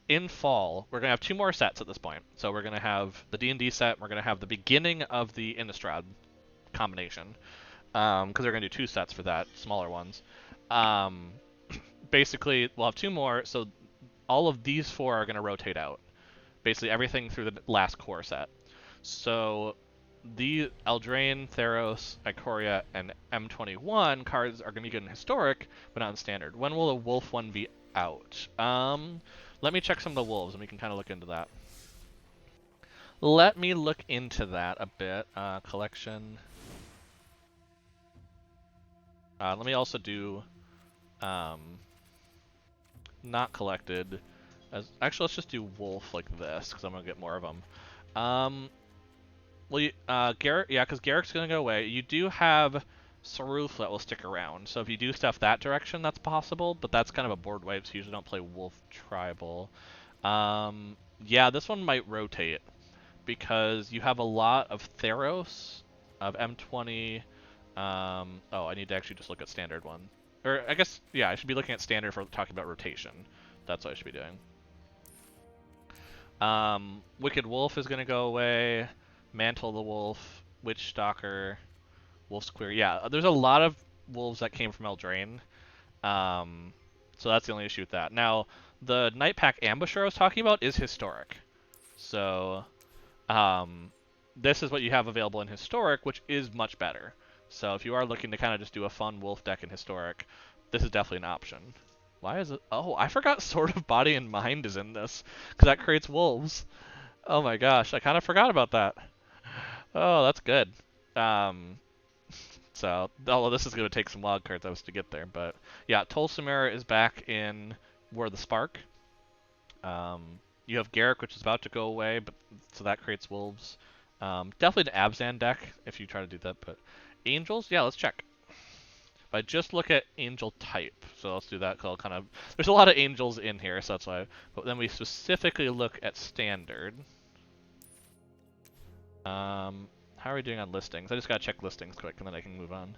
in fall, we're gonna have two more sets at this point. So we're gonna have the D&D set. And we're gonna have the beginning of the Innistrad combination, because they're gonna do two sets for that, smaller ones. Um, Basically, we'll have two more. So all of these four are gonna rotate out. Basically everything through the last core set. So the Eldraine, Theros, Ikoria, and M21 cards are going to be good in Historic, but not in Standard. When will the Wolf one be out? Let me check some of the Wolves, and we can kind of look into that. Let me look into that a bit. Collection. Let me also do not collected. Actually, let's just do Wolf like this, because I'm going to get more of them. Well, Garrett, yeah, because Garrick's going to go away. You do have Saruf that will stick around, so if you do stuff that direction, that's possible, but that's kind of a board wipe, so you usually don't play Wolf Tribal. Yeah, this one might rotate, because you have a lot of Theros, of M20. Oh, I need to actually just look at Standard one. Or, I guess, yeah, I should be looking at Standard for talking about rotation. That's what I should be doing. Wicked Wolf is going to go away. Mantle the Wolf, Witch Stalker, Wolf's Queer. Yeah, there's a lot of wolves that came from Eldraine. So that's the only issue with that. Now, the Night Pack Ambusher I was talking about is Historic. So, this is what you have available in Historic, which is much better. So if you are looking to kind of just do a fun wolf deck in Historic, this is definitely an option. Why is it? Oh, I forgot Sword of Body and Mind is in this, because that creates wolves. Oh my gosh, I kind of forgot about that. Oh, that's good. So, although this is going to take some wild cards to get there, but yeah, Tolsimera is back in War of the Spark. You have Garrick, which is about to go away, but so that creates wolves. Definitely an Abzan deck if you try to do that, but Angels, yeah, let's check. If I just look at Angel type, so let's do that. Kind of, there's a lot of Angels in here, so that's why. But then we specifically look at Standard. How are we doing on listings? I just gotta check listings quick, and then I can move on.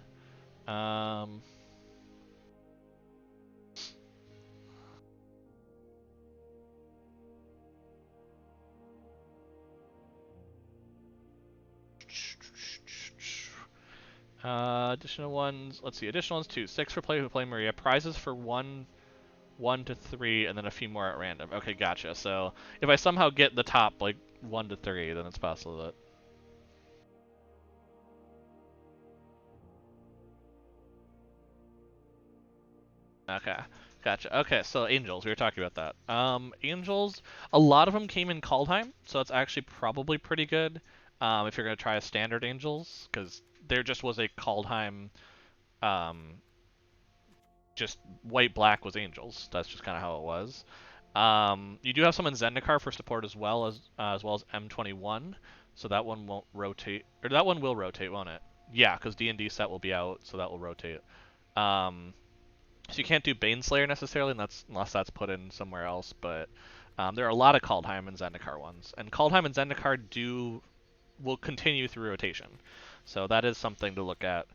Additional ones. Let's see. Additional ones 2. 6 for play who play Maria. Prizes for 1 to 3, and then a few more at random. Okay, gotcha. So if I somehow get the top like 1 to 3, then it's possible that. Okay, gotcha. Okay, so Angels, we were talking about that. Angels, a lot of them came in Kaldheim, so it's actually probably pretty good if you're going to try a standard Angels, because there just was a Kaldheim, just white-black was Angels. That's just kind of how it was. You do have some in Zendikar for support as well as M21, so that one won't rotate, or that one will rotate, won't it? Yeah, because D&D set will be out, so that will rotate. So you can't do Baneslayer necessarily, unless that's put in somewhere else. But there are a lot of Kaldheim and Zendikar ones, and Kaldheim and Zendikar will continue through rotation. So that is something to look at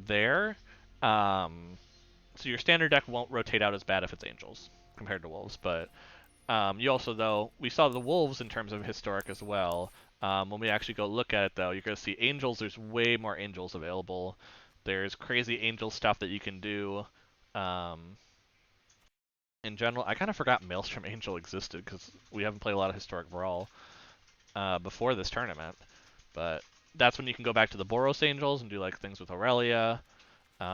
there. So your standard deck won't rotate out as bad if it's Angels compared to Wolves, but you also, though, we saw the Wolves in terms of Historic as well. When we actually go look at it, though, you're going to see Angels. There's way more Angels available. There's crazy Angel stuff that you can do. In general, I kind of forgot Maelstrom Angel existed because we haven't played a lot of Historic Brawl before this tournament. But that's when you can go back to the Boros Angels and do like things with Aurelia. You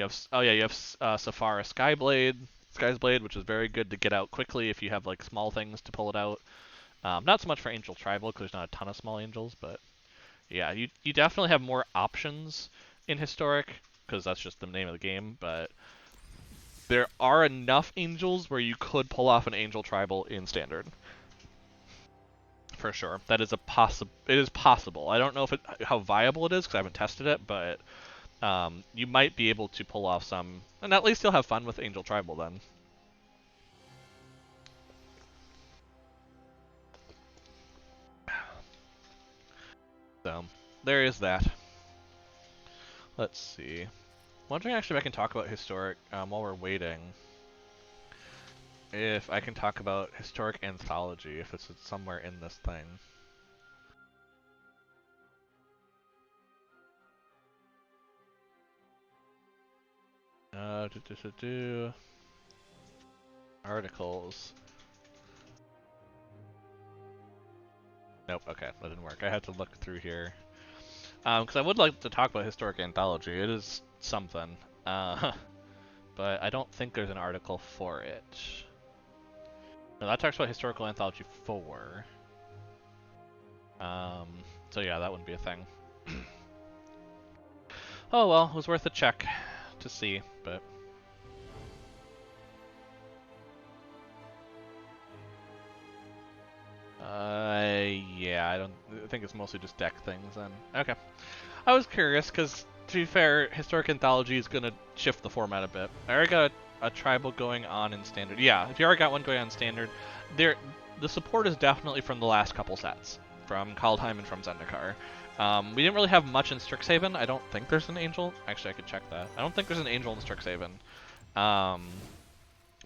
have Saphara Sky's Blade, which is very good to get out quickly if you have like small things to pull it out. Not so much for Angel Tribal because there's not a ton of small angels, but yeah, you definitely have more options in Historic because that's just the name of the game. But there are enough angels where you could pull off an Angel Tribal in Standard. For sure, that is it is possible. I don't know how viable it is because I haven't tested it, but you might be able to pull off some, and at least you'll have fun with Angel Tribal then. So, there is that. Let's see. Wondering actually if I can talk about historic while we're waiting. If I can talk about historic anthology, if it's somewhere in this thing. Articles. Nope, okay, that didn't work. I had to look through here. Because I would like to talk about historic anthology. It is something. But I don't think there's an article for it. No, that talks about historical anthology 4. So yeah, that wouldn't be a thing. Oh well, it was worth a check to see, but... Yeah, I think it's mostly just deck things then. Okay. I was curious, because to be fair, historic anthology is going to shift the format a bit. I already got a tribal going on in standard. Yeah, if you already got one going on in standard, the support is definitely from the last couple sets, from Kaldheim and from Zendikar. We didn't really have much in Strixhaven. I don't think there's an angel. Actually, I could check that. I don't think there's an angel in Strixhaven.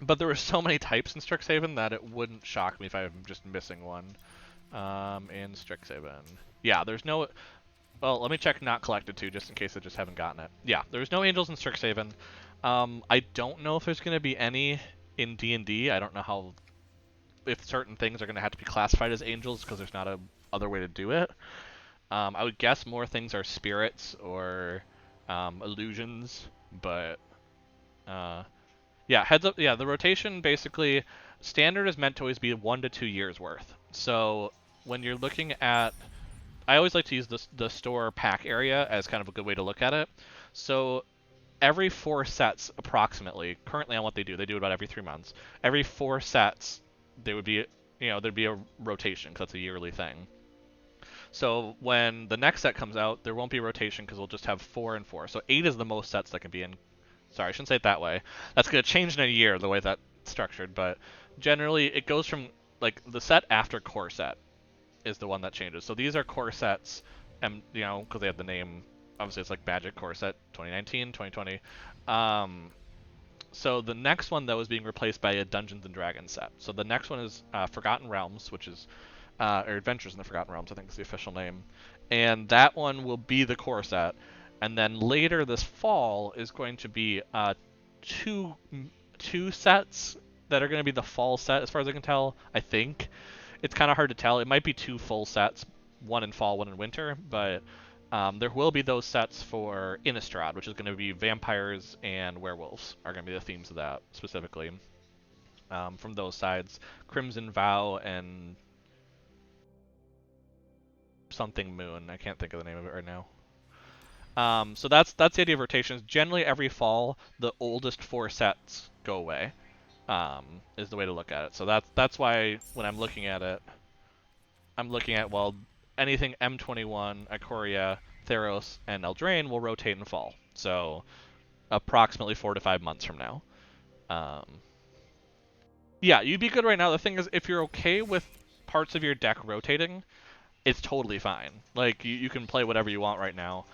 But there were so many types in Strixhaven that it wouldn't shock me if I'm just missing one. In Strixhaven. Yeah, there's no... Well, let me check not collected too, just in case I just haven't gotten it. Yeah, there's no angels in Strixhaven. I don't know if there's going to be any in D&D. I don't know how... if certain things are going to have to be classified as angels, because there's not a other way to do it. I would guess more things are spirits or illusions, but... yeah, heads up. Yeah, the rotation basically... Standard is meant to always be 1 to 2 years worth. So when you're looking at... I always like to use the store pack area as kind of a good way to look at it. So every 4 sets, approximately, currently on what they do it about every 3 months. Every 4 sets, there would be, there'd be a rotation, because that's a yearly thing. So when the next set comes out, there won't be a rotation, because we'll just have 4 and 4. So 8 is the most sets that can be in. Sorry, I shouldn't say it that way. That's going to change in a year, the way that's structured, but generally it goes from, like, the set after core set is the one that changes. So these are core sets, and because they have the name, obviously it's like Magic Core Set 2019, 2020. So the next one though is being replaced by a Dungeons and Dragons set. So the next one is Forgotten Realms, which is or Adventures in the Forgotten Realms, I think is the official name, and that one will be the core set. And then later this fall is going to be two sets that are going to be the fall set, as far as I can tell. I think it's kind of hard to tell. It might be 2 full sets, one in fall, one in winter, but there will be those sets for Innistrad, which is going to be vampires and werewolves are going to be the themes of that specifically. From those sides, Crimson Vow and something Moon. I can't think of the name of it right now. So that's the idea of rotations. Generally, every fall, the oldest 4 sets go away. Is the way to look at it. So that's why when I'm looking at it, I'm looking at, well, anything M21, Ikoria, Theros, and Eldraine will rotate and fall. So approximately 4 to 5 months from now. Yeah, you'd be good right now. The thing is, if you're okay with parts of your deck rotating, it's totally fine. Like, you can play whatever you want right now.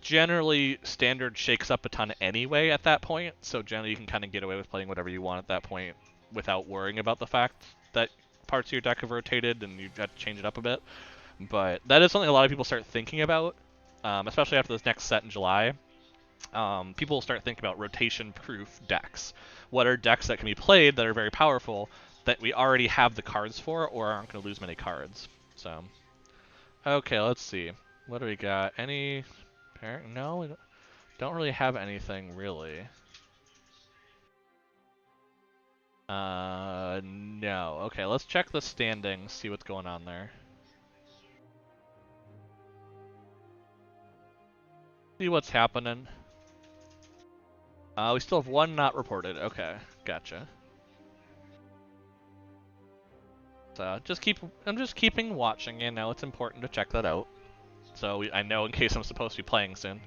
Generally, Standard shakes up a ton anyway at that point, so generally you can kind of get away with playing whatever you want at that point without worrying about the fact that parts of your deck have rotated and you've got to change it up a bit. But that is something a lot of people start thinking about, especially after this next set in July. People will start thinking about rotation-proof decks. What are decks that can be played that are very powerful that we already have the cards for or aren't going to lose many cards? So, okay, let's see. What do we got? Any... No, we don't really have anything, really. No. Okay, let's check the standings, see what's going on there. See what's happening. We still have 1 not reported. Okay, gotcha. So I'm just keeping watching, it's important to check that out. So I know in case I'm supposed to be playing soon.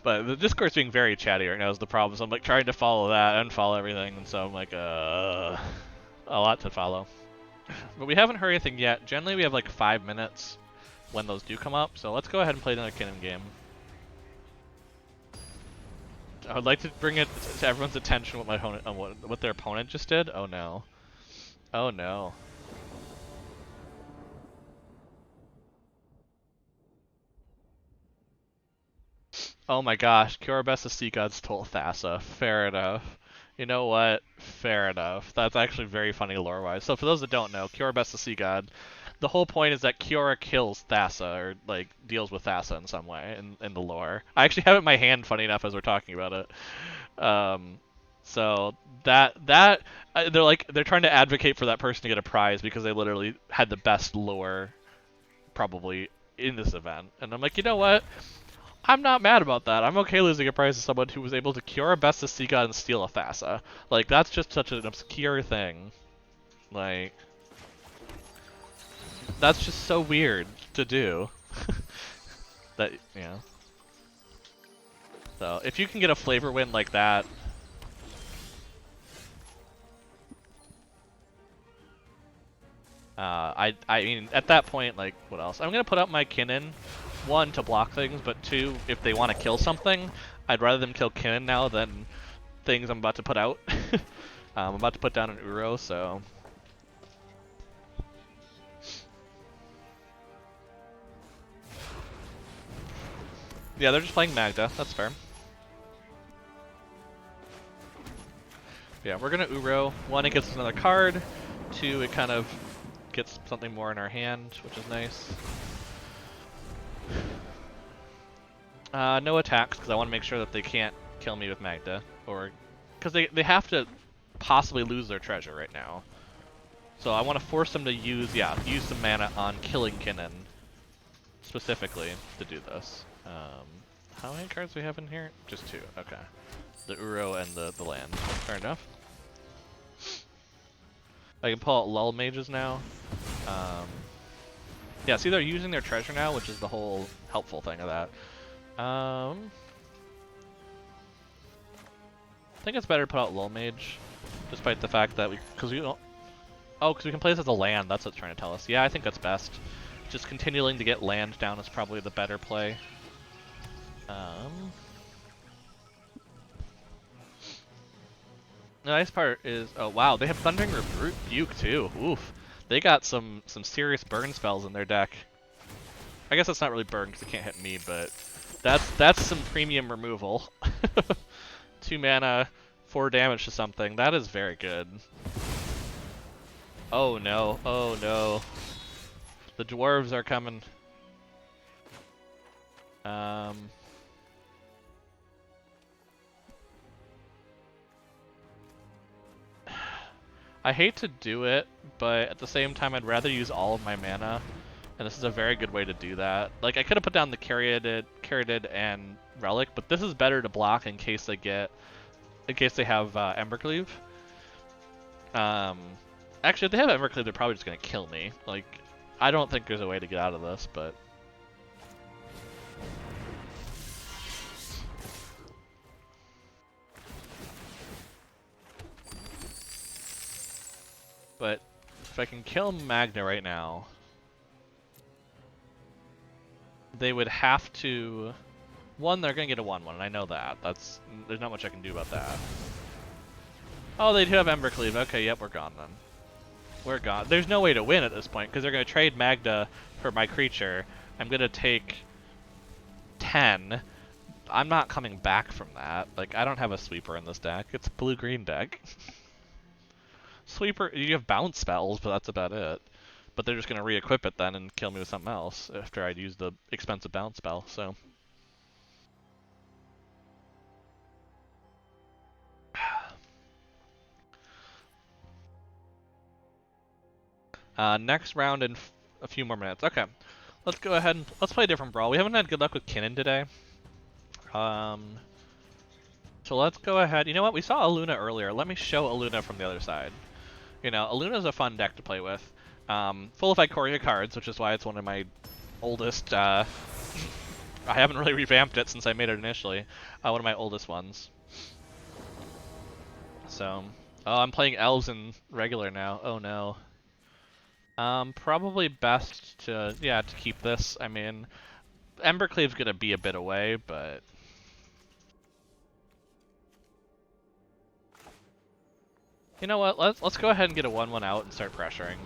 But the Discord's being very chatty right now is the problem. So I'm like trying to follow that and follow everything, and so I'm like, a lot to follow. But we haven't heard anything yet. Generally we have like 5 minutes when those do come up. So let's go ahead and play another Kinnan game. I would like to bring it to everyone's attention what my opponent, what their opponent just did. Oh no. Oh no. Oh my gosh, Curabessa Sea God stole Thassa. Fair enough. You know what? Fair enough. That's actually very funny lore-wise. So for those that don't know, Curabessa Sea God, the whole point is that Kiora kills Thassa, or like deals with Thassa in some way in the lore. I actually have it in my hand, funny enough, as we're talking about it. So they're trying to advocate for that person to get a prize because they literally had the best lore probably in this event. And I'm like, you know what? I'm not mad about that. I'm okay losing a prize to someone who was able to cure a Best of Sea God and steal a Thassa. Like, that's just such an obscure thing. Like, that's just so weird to do. That, you know. So, if you can get a flavor win like that... I mean, at that point, like, what else? I'm gonna put out my Kinnan. One, to block things, but two, if they want to kill something, I'd rather them kill Kinnan now than things I'm about to put out. I'm about to put down an Uro, so... Yeah, they're just playing Magda, that's fair. Yeah, we're gonna Uro. One, it gets us another card. Two, it kind of gets something more in our hand, which is nice. No attacks, because I want to make sure that they can't kill me with Magda. Or... Because they have to possibly lose their treasure right now. So I want to force them to use some mana on killing Kinnan. Specifically, to do this. How many cards do we have in here? Just two, okay. The Uro and the land. Fair enough. I can pull out Lull Mages now. Yeah, see, they're using their treasure now, which is the whole helpful thing of that. I think it's better to put out Lull Mage, despite the fact that because we can play this as a land. That's what it's trying to tell us. Yeah, I think that's best. Just continuing to get land down is probably the better play. The nice part is, oh wow, they have Thundering Rebuke too. Oof, they got some serious burn spells in their deck. I guess that's not really burn because it can't hit me, but that's some premium removal. 2 mana, 4 damage to something. That is very good. Oh no, oh no. The dwarves are coming. I hate to do it, but at the same time I'd rather use all of my mana, and this is a very good way to do that. Like, I could have put down the Caryatid and Relic, but this is better to block in case they have Embercleave. Actually, if they have Evercleave, they're probably just gonna kill me. Like, I don't think there's a way to get out of this, but... But if I can kill Magna right now, they would have to... One, they're gonna get a 1/1, and I know that. There's not much I can do about that. Oh, they do have Embercleave. Okay, yep, we're gone then. We're gone. There's no way to win at this point, because they're gonna trade Magda for my creature. I'm gonna take 10. I'm not coming back from that. Like, I don't have a sweeper in this deck. It's a blue-green deck. Sweeper, you have bounce spells, but that's about it. But they're just gonna re-equip it then and kill me with something else after I'd use the expensive bounce spell, so... Next round in a few more minutes. Okay, let's go ahead and let's play a different Brawl. We haven't had good luck with Kinnan today. So let's go ahead. You know what? We saw Aluna earlier. Let me show Aluna from the other side. You know, Aluna's a fun deck to play with. Full of Ikoria cards, which is why it's one of my oldest... I haven't really revamped it since I made it initially. One of my oldest ones. So... Oh, I'm playing Elves in regular now. Oh no. Probably best to, yeah, to keep this. I mean, Embercleave's gonna be a bit away, but... You know what, let's go ahead and get a 1-1 out and start pressuring.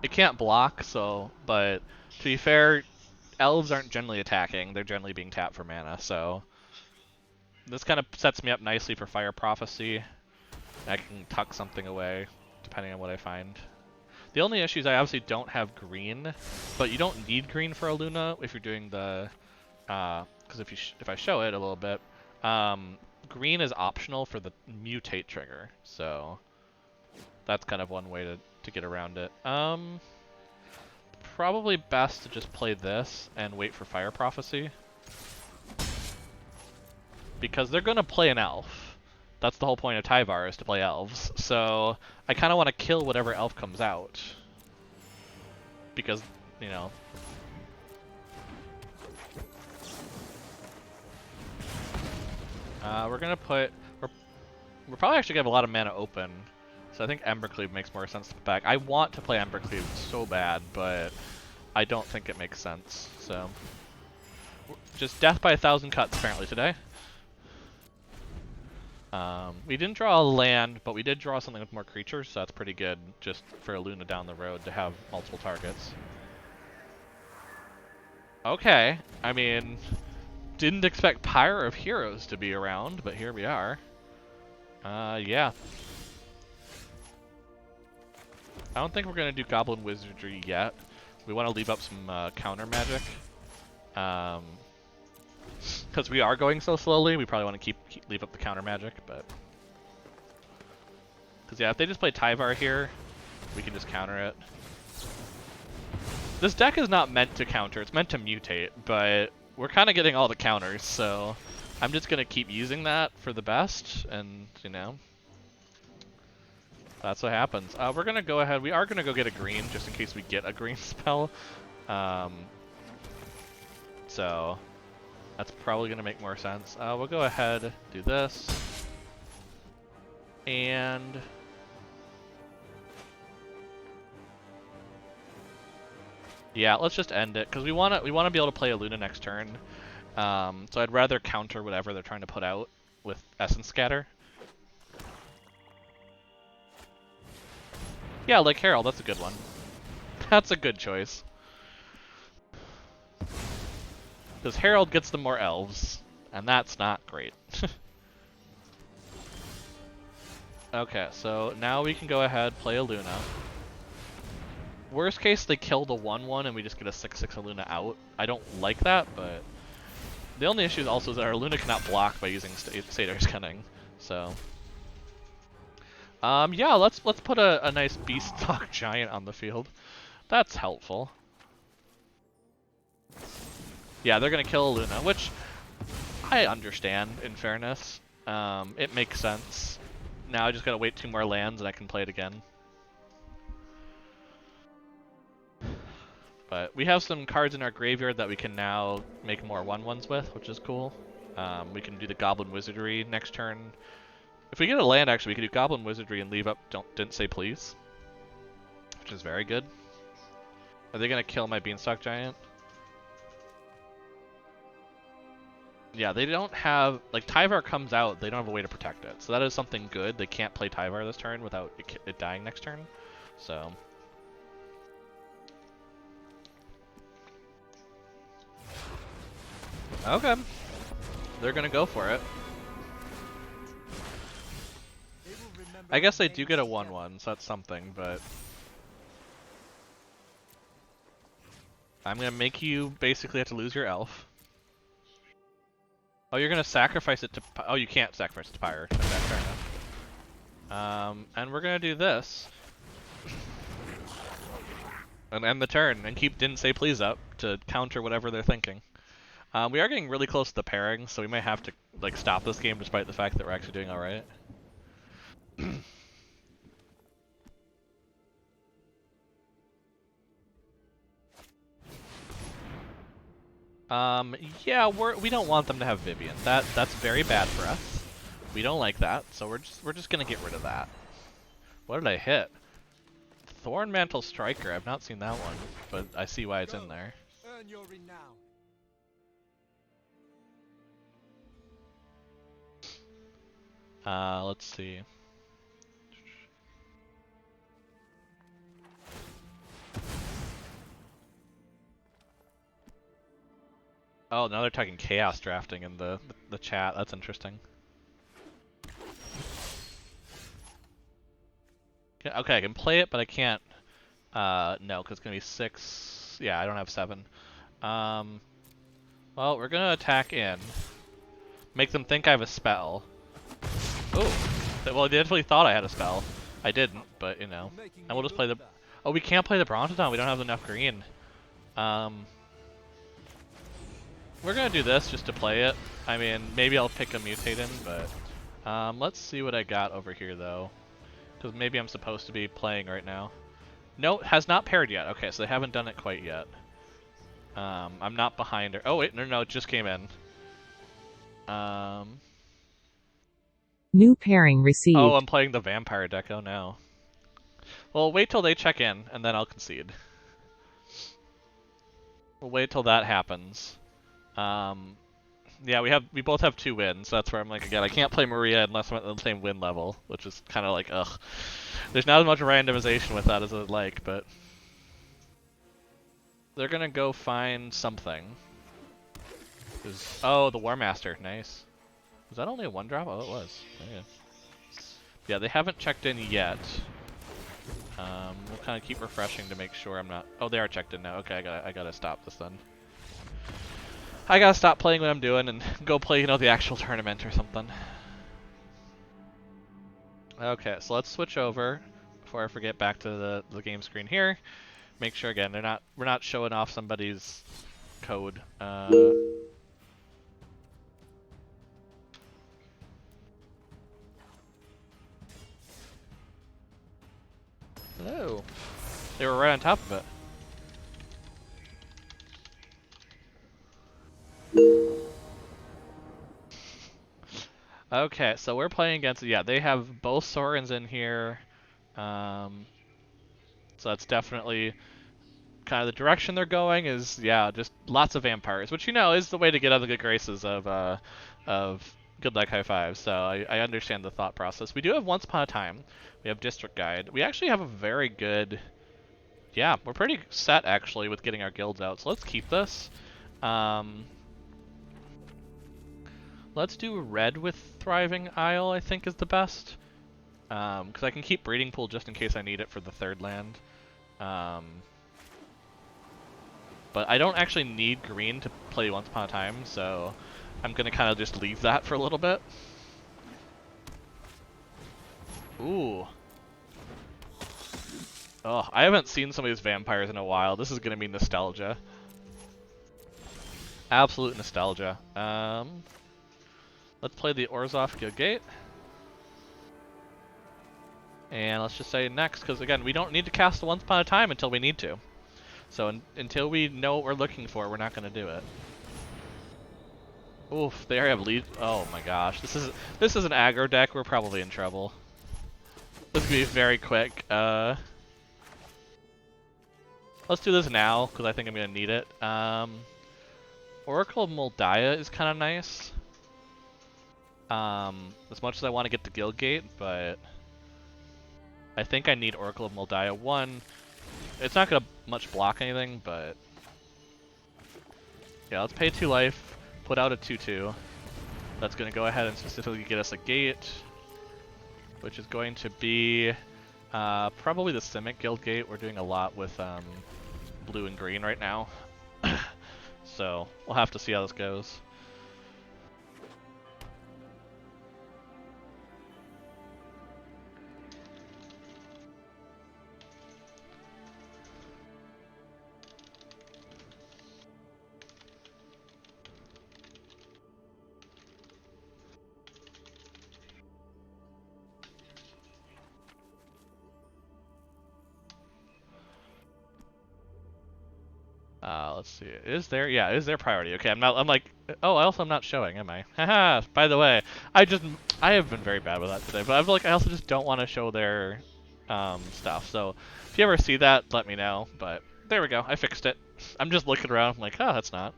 It can't block, so, but to be fair, elves aren't generally attacking, they're generally being tapped for mana, so... This kind of sets me up nicely for Fire Prophecy. I can tuck something away, depending on what I find. The only issue is I obviously don't have green, but you don't need green for a Luna if you're doing the... Because if I show it a little bit, green is optional for the mutate trigger, so that's kind of one way to get around it. Probably best to just play this and wait for Fire Prophecy. Because they're going to play an elf. That's the whole point of Tyvar, is to play elves. So I kind of want to kill whatever elf comes out. Because, you know... we're going to put... We're probably actually going to have a lot of mana open. So I think Embercleave makes more sense to put back. I want to play Embercleave so bad, but I don't think it makes sense. So... Just death by 1,000 cuts apparently today. We didn't draw a land, but we did draw something with more creatures, so that's pretty good just for a Luna down the road to have multiple targets. Okay, I mean, didn't expect Pyre of Heroes to be around, but here we are. Yeah. I don't think we're going to do Goblin Wizardry yet. We want to leave up some counter magic. Because we are going so slowly, we probably want to leave up the counter magic, but... Because yeah, if they just play Tyvar here, we can just counter it. This deck is not meant to counter, it's meant to mutate, but we're kind of getting all the counters, so I'm just going to keep using that for the best, and, you know, that's what happens. We're going to go ahead, we are going to go get a green, just in case we get a green spell. So... That's probably going to make more sense. We'll go ahead, do this, and yeah, let's just end it because we want to be able to play a Luna next turn. So I'd rather counter whatever they're trying to put out with Essence Scatter. Yeah, like Herald, that's a good one. That's a good choice. Because Herald gets them more elves, and that's not great. Okay, so now we can go ahead, play a Luna. Worst case, they kill the 1-1 and we just get a 6/6 Luna out. I don't like that, but... The only issue also is that our Luna cannot block by using Sator's Cunning, so... yeah, let's put a nice Beaststock Giant on the field. That's helpful. Yeah, they're going to kill a Luna, which I understand, in fairness. It makes sense. Now I just got to wait 2 more lands and I can play it again. But we have some cards in our graveyard that we can now make more 1/1s with, which is cool. We can do the Goblin Wizardry next turn. If we get a land, actually, we can do Goblin Wizardry and leave up Didn't Say Please, which is very good. Are they going to kill my Beanstalk Giant? Yeah, they don't have... Like, Tyvar comes out, they don't have a way to protect it. So that is something good. They can't play Tyvar this turn without it dying next turn. So... Okay. They're gonna go for it. I guess they do get a 1/1, so that's something, but... I'm gonna make you basically have to lose your elf. Oh, you're gonna sacrifice it to... Oh, you can't sacrifice it to Pyre. Okay, fair enough. And we're gonna do this. And end the turn, and keep Didn't Say Please up to counter whatever they're thinking. We are getting really close to the pairing, so we might have to like stop this game despite the fact that we're actually doing alright. Yeah, we don't want them to have Vivian. That's very bad for us. We don't like that, so we're just gonna get rid of that. What did I hit? Thorn Mantle Striker. I've not seen that one, but I see why it's in there. Earn your renown. Let's see. Oh, now they're talking chaos drafting in the chat. That's interesting. Okay, I can play it, but I can't. No, because it's gonna be 6. Yeah, I don't have 7. Well, we're gonna attack in. Make them think I have a spell. Oh, well, they definitely thought I had a spell. I didn't, but you know. And we'll just play the. Oh, we can't play the Brontodon. We don't have enough green. We're gonna do this just to play it. I mean, maybe I'll pick a mutate in, but let's see what I got over here though, because maybe I'm supposed to be playing right now. No, has not paired yet. Okay, so they haven't done it quite yet. I'm not behind her. Oh wait, no, it just came in. New pairing received. Oh, I'm playing the Vampire deck. Oh no. Well, wait till they check in, and then I'll concede. We'll wait till that happens. Yeah, we both have 2 wins. That's where I'm like, again, I can't play Maria unless I'm at the same win level, which is kind of like, ugh. There's not as much randomization with that as I'd like, but they're gonna go find something. Oh, the War Master, nice. Was that only a 1-drop? Oh, it was. Yeah. Yeah, they haven't checked in yet. We'll kind of keep refreshing to make sure I'm not. Oh, they are checked in now. Okay, I gotta stop this then. I gotta stop playing what I'm doing and go play, you know, the actual tournament or something. Okay, so let's switch over before I forget back to the game screen here. Make sure again we're not showing off somebody's code. Hello. They were right on top of it. Okay, so we're playing against, yeah, they have both Sorens in here. So that's definitely kind of the direction they're going is, yeah, just lots of vampires, which, you know, is the way to get out of the good graces of Good Luck High Five. So I understand the thought process. We do have Once Upon a Time. We have District Guide. We actually have a very good, yeah, we're pretty set actually with getting our guilds out. So let's keep this. Let's do red with Thriving Isle, I think is the best. Because I can keep Breeding Pool just in case I need it for the 3rd land. But I don't actually need green to play Once Upon a Time, so I'm going to kind of just leave that for a little bit. Ooh. Oh, I haven't seen some of these vampires in a while. This is going to be nostalgia. Absolute nostalgia. Let's play the Orzhov Gilgate. And let's just say next, because again, we don't need to cast the Once Upon a Time until we need to. So until we know what we're looking for, we're not going to do it. Oof, they already have lead. Oh my gosh, this is an aggro deck. We're probably in trouble. This could be very quick. Let's do this now, because I think I'm going to need it. Oracle of Moldiah is kind of nice. As much as I want to get the Guildgate, but I think I need Oracle of Moldiah. 1, it's not going to much block anything, but yeah, let's pay 2 life, put out a 2/2. That's going to go ahead and specifically get us a gate, which is going to be probably the Simic Guildgate. We're doing a lot with blue and green right now, so we'll have to see how this goes. Let's see. Is there? Yeah, is there priority? Okay, I'm like, oh, I'm not showing, am I? Haha. By the way, I have been very bad with that today, but I also just don't want to show their stuff. So if you ever see that, let me know. But there we go. I fixed it. I'm just looking around. I'm like, oh, that's not.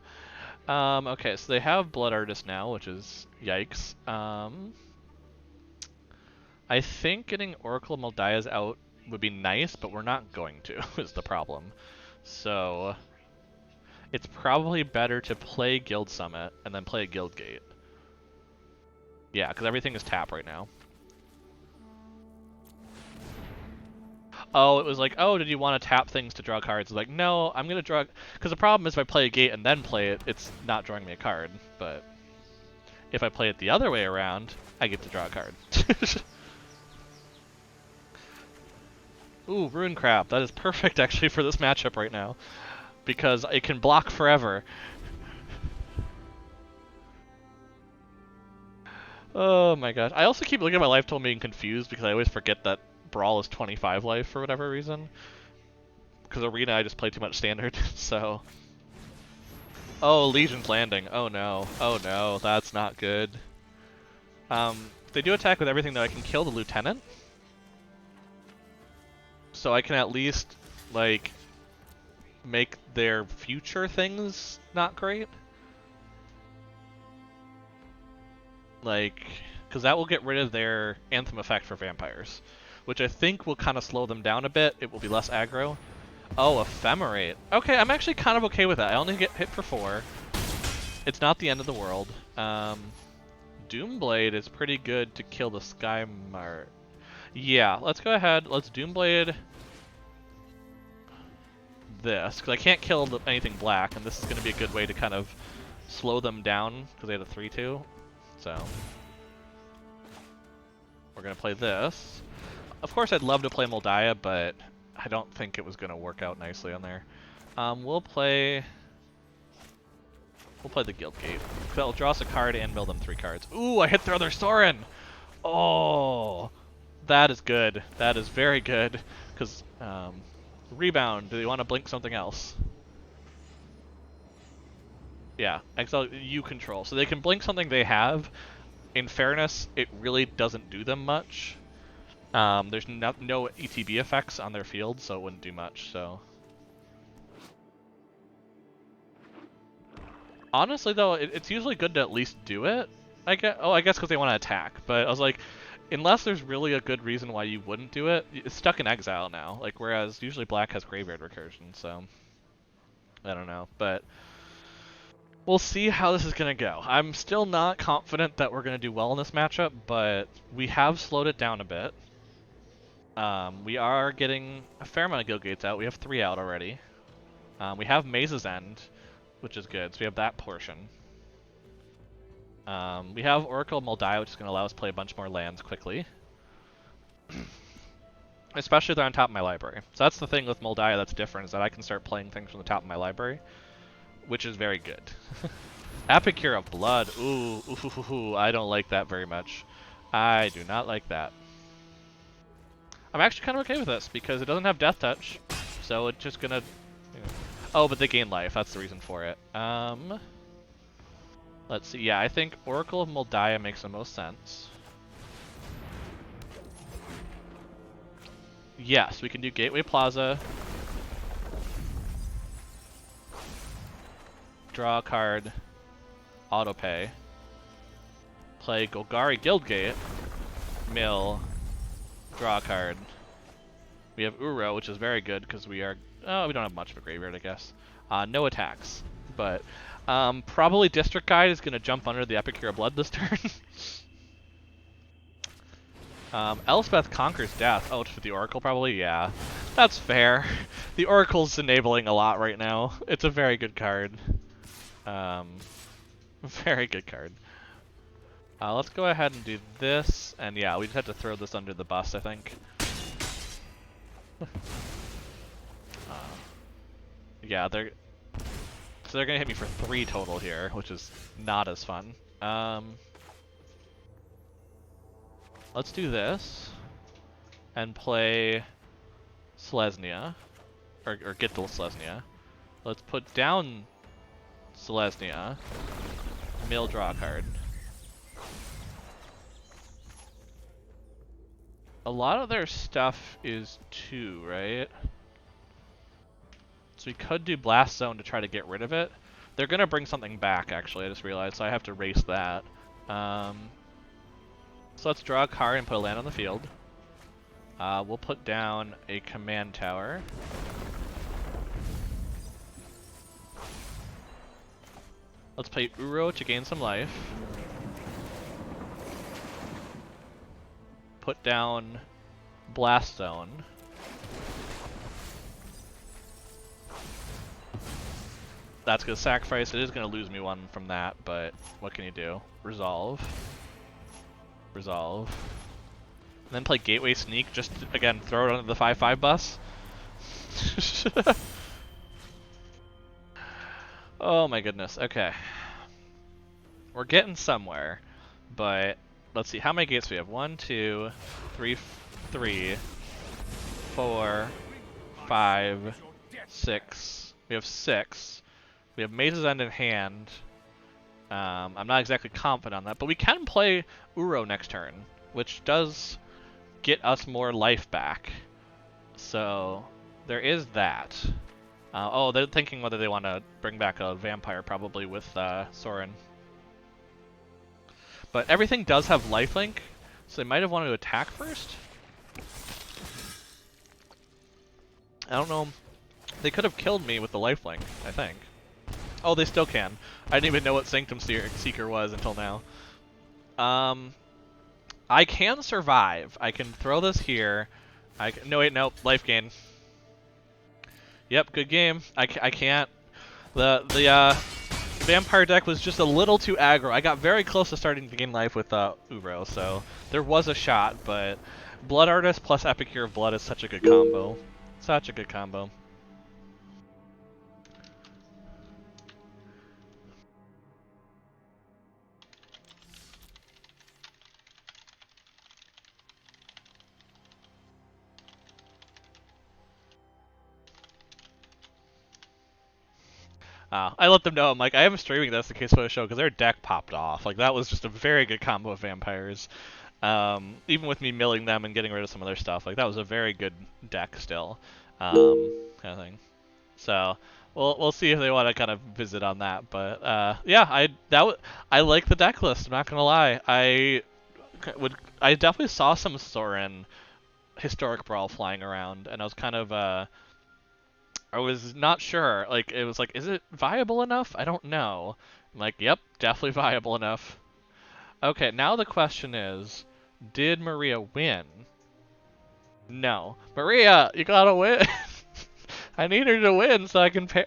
Okay, so they have Blood Artist now, which is yikes. I think getting Oracle Moldias out would be nice, but we're not going to, is the problem. So it's probably better to play Guild Summit and then play Guild Gate. Yeah, because everything is tap right now. Oh, it was like, oh, did you want to tap things to draw cards? It's like, no, I'm going to draw... Because the problem is if I play a gate and then play it, it's not drawing me a card. But if I play it the other way around, I get to draw a card. Ooh, Ruin Crab. That is perfect, actually, for this matchup right now. Because it can block forever. Oh my gosh. I also keep looking at my life total being confused because I always forget that Brawl is 25 life for whatever reason. Because Arena I just play too much Standard, so... Oh, Legion's landing. Oh no. Oh no, that's not good. If they do attack with everything though, I can kill the Lieutenant. So I can at least, like, make their future things not great. Like, because that will get rid of their Anthem effect for vampires, which I think will kind of slow them down a bit. It will be less aggro. Oh, Ephemerate. Okay, I'm actually kind of okay with that. I only get hit for 4. It's not the end of the world. Doomblade is pretty good to kill the Sky Mart. Yeah, let's go ahead. Let's Doomblade this, because I can't kill anything black, and this is going to be a good way to kind of slow them down, because they had a 3-2. So we're going to play this. Of course, I'd love to play Moldiah, but I don't think it was going to work out nicely on there. We'll play the Guild Gate. That'll draw us a card and build them 3 cards. Ooh, I hit their other Sorin! Oh, that is good. That is very good. Because, Rebound, do they want to blink something else? Yeah, exile you control. So they can blink something they have. In fairness, it really doesn't do them much. There's no ETB effects on their field, so it wouldn't do much, so... Honestly, though, it's usually good to at least do it. I guess because they want to attack. But I was like, unless there's really a good reason why you wouldn't do it, it's stuck in exile now. Like, whereas usually black has graveyard recursion, so... I don't know, but... We'll see how this is going to go. I'm still not confident that we're going to do well in this matchup, but we have slowed it down a bit. We are getting a fair amount of Guild Gates out. We have 3 out already. We have Maze's End, which is good, so we have that portion. We have Oracle Moldiah, which is going to allow us to play a bunch more lands quickly. Especially if they're on top of my library. So that's the thing with Moldiah that's different, is that I can start playing things from the top of my library, which is very good. Epicure of Blood. Ooh, I don't like that very much. I do not like that. I'm actually kind of okay with this, because it doesn't have Death Touch, so it's just gonna... You know. Oh, but they gain life. That's the reason for it. Let's see. Yeah, I think Oracle of Moldiah makes the most sense. Yes, we can do Gateway Plaza. Draw a card. Autopay. Play Golgari Guildgate. Mill. Draw a card. We have Uro, which is very good because we are... Oh, we don't have much of a graveyard, I guess. No attacks. But probably District Guide is going to jump under the Epicure of Blood this turn. Elspeth conquers death. Oh, it's with the Oracle probably? Yeah. That's fair. The Oracle's enabling a lot right now. It's a very good card. Very good card. Let's go ahead and do this. And yeah, we just have to throw this under the bus, I think. Yeah, they're gonna hit me for 3 total here, which is not as fun. Let's do this and play Selesnya, or get the Selesnya. Let's put down Selesnya, mill, draw a card. A lot of their stuff is 2, right? So we could do Blast Zone to try to get rid of it. They're gonna bring something back, actually, I just realized, so I have to race that. So let's draw a card and put a land on the field. We'll put down a command tower. Let's play Uro to gain some life. Put down Blast Zone. That's gonna sacrifice. It is gonna lose me 1 from that, but what can you do? Resolve. Resolve. And then play Gateway Sneak, just to, again, throw it under the 5/5 bus. Oh my goodness, okay. We're getting somewhere, but let's see, how many gates do we have? 1, 2, 3, 4, 5, 6. We have 6. We have Maze's End in hand. I'm not exactly confident on that, but we can play Uro next turn, which does get us more life back. So there is that. Oh, they're thinking whether they want to bring back a vampire, probably with Sorin. But everything does have lifelink, so they might have wanted to attack first. I don't know. They could have killed me with the lifelink, I think. Oh, they still can. I didn't even know what Sanctum Seeker was until now. I can survive. I can throw this here. No, wait, no. Life gain. Yep, good game. I can't. The vampire deck was just a little too aggro. I got very close to starting to gain life with Uro, so there was a shot, but Blood Artist plus Epicure of Blood is such a good combo. Such a good combo. I let them know, I'm like, I am streaming this in case for the show, because their deck popped off. Like, that was just a very good combo of vampires. Even with me milling them and getting rid of some other stuff, like, that was a very good deck still. Kind of thing. So, we'll see if they want to kind of visit on that. But, yeah, I like the deck list, I'm not going to lie. I definitely saw some Sorin Historic Brawl flying around, and I was kind of, I was not sure. Like, it was like, is it viable enough? I don't know. I'm like, yep, definitely viable enough. Okay, now the question is, did Maria win? No. Maria, you gotta win! I need her to win so I can so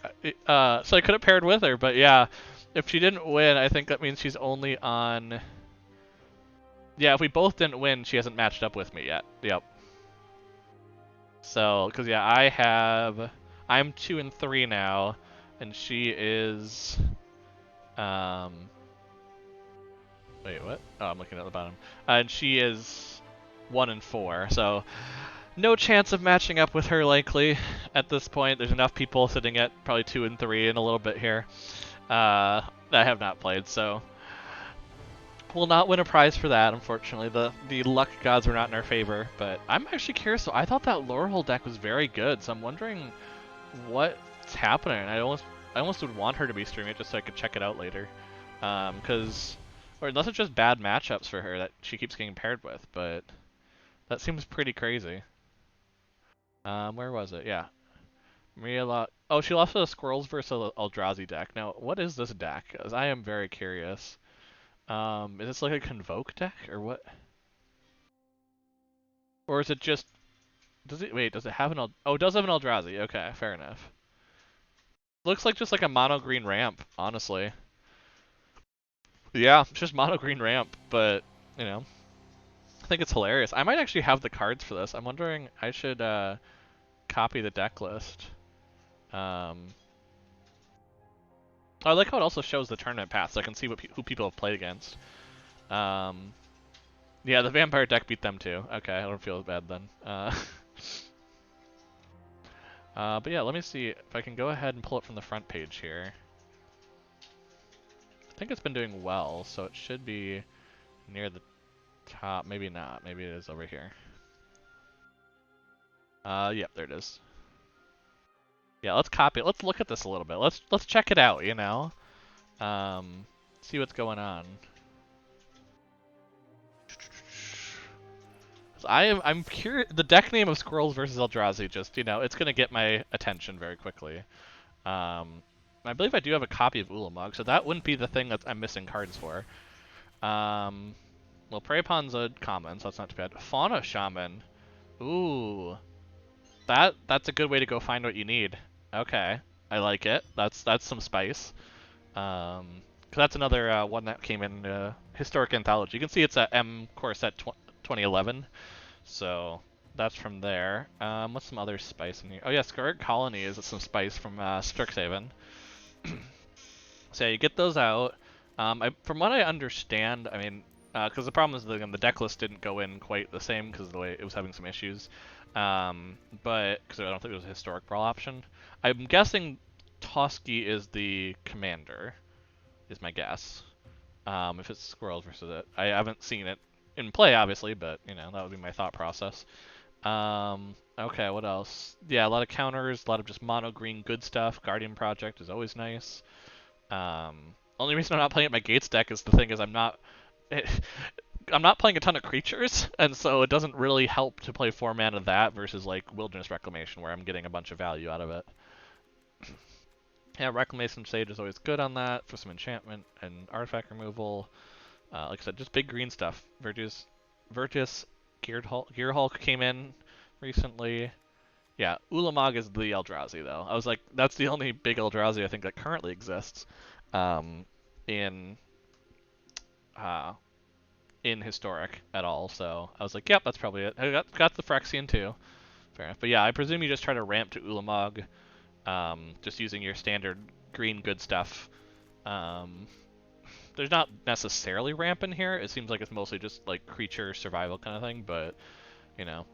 I could have paired with her, but yeah, if she didn't win, I think that means she's only on... Yeah, if we both didn't win, she hasn't matched up with me yet. Yep. So, because yeah, I'm 2 and 3 now, and she is, wait, what? Oh, I'm looking at the bottom. And she is 1 and 4, so no chance of matching up with her likely at this point. There's enough people sitting at probably 2 and 3 in a little bit here that have not played, so will not win a prize for that, unfortunately. The luck gods were not in our favor, but I'm actually curious. So I thought that Laurel deck was very good, so I'm wondering what's happening. I almost would want her to be streaming it just so I could check it out later, or unless it's just bad matchups for her that she keeps getting paired with, but that seems pretty crazy. Where was it? Yeah. Oh, she lost to the Squirrels versus Eldrazi deck. Now, what is this deck? Because I am very curious. Is this like a Convoke deck, or what? Or is it just... Does it have an Oh, it does have an Eldrazi. Okay, fair enough. Looks like just like a mono green ramp, honestly. Yeah, it's just mono green ramp, but, you know. I think it's hilarious. I might actually have the cards for this. I'm wondering, I should copy the deck list. I like how it also shows the tournament path, so I can see who people have played against. Yeah, the vampire deck beat them too. Okay, I don't feel as bad then. But yeah, let me see if I can go ahead and pull it from the front page here. I think it's been doing well, so it should be near the top. Maybe not. Maybe it is over here. Yep, there it is. Yeah, let's copy it. Let's look at this a little bit. Let's check it out, you know? See what's going on. I'm curious. The deck name of Squirrels versus Eldrazi just, you know, it's gonna get my attention very quickly. I believe I do have a copy of Ulamog, so that wouldn't be the thing that I'm missing cards for. Well, Prey Pawn's a common, so that's not too bad. Fauna Shaman. Ooh. That's a good way to go find what you need. Okay. I like it. That's some spice. 'Cause that's another one that came in Historic Anthology. You can see it's a M core set 2011. So that's from there. What's some other spice in here? Oh yeah, Scarlet Colony is some spice from Strixhaven. So yeah, you get those out. From what I understand, I mean, because the problem is the deck list didn't go in quite the same because of the way it was having some issues. But because I don't think it was a historic brawl option. I'm guessing Toski is the commander, is my guess. If it's Squirrels versus it, I haven't seen it in play, obviously, but you know that would be my thought process. Okay, what else? Yeah, a lot of counters, a lot of just mono green good stuff. Guardian Project is always nice. Only reason I'm not playing at my Gates deck is the thing is I'm not playing a ton of creatures, and so it doesn't really help to play 4 mana of that versus like Wilderness Reclamation, where I'm getting a bunch of value out of it. Yeah, Reclamation Sage is always good on that for some enchantment and artifact removal. Like I said, just big green stuff. Virtus, Gearhulk came in recently. Yeah, Ulamog is the Eldrazi though. I was like, that's the only big Eldrazi I think that currently exists in Historic at all. So I was like, yep, that's probably it. I got the Phyrexian too. Fair enough. But yeah, I presume you just try to ramp to Ulamog, just using your standard green good stuff. There's not necessarily ramp in here. It seems like it's mostly just like creature survival kind of thing, but you know.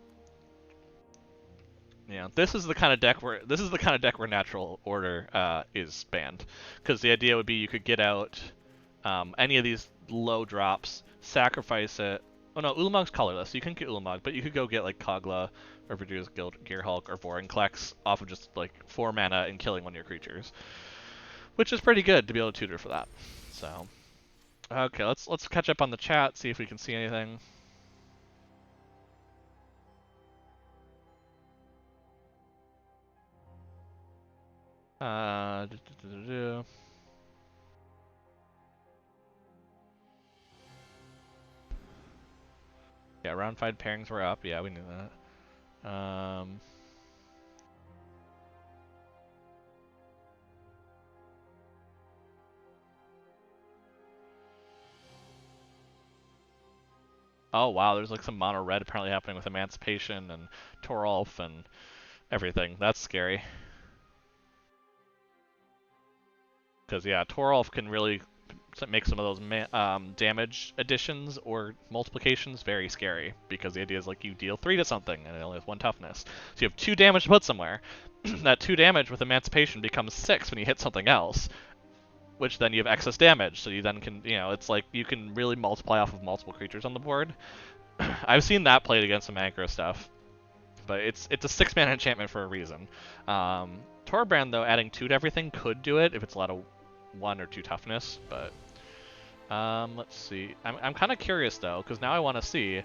Yeah, this is the kind of deck where natural order is banned, because the idea would be you could get out any of these low drops, sacrifice it. Oh no, Ulamog's colorless, so you can get Ulamog, but you could go get like Kogla or Verdur's Gearhulk or Vorinclex off of just like 4 mana and killing one of your creatures, which is pretty good to be able to tutor for that. So, okay, let's catch up on the chat, see if we can see anything. Uh, do, do, do, do. Yeah, round 5 pairings were up. Yeah, we knew that. Oh wow, there's like some mono red apparently happening with Emancipation and Toralf and everything. That's scary. Because yeah, Toralf can really make some of those damage additions or multiplications very scary. Because the idea is like you deal 3 to something and it only has 1 toughness, so you have 2 damage to put somewhere. That 2 damage with Emancipation becomes 6 when you hit something else, which then you have excess damage. So you then can, you know, it's like you can really multiply off of multiple creatures on the board. I've seen that played against some aggro stuff, but it's a 6-mana enchantment for a reason. Torbrand though, adding 2 to everything could do it if it's a lot of 1 or 2 toughness, but let's see. I'm kind of curious though, because now I want to see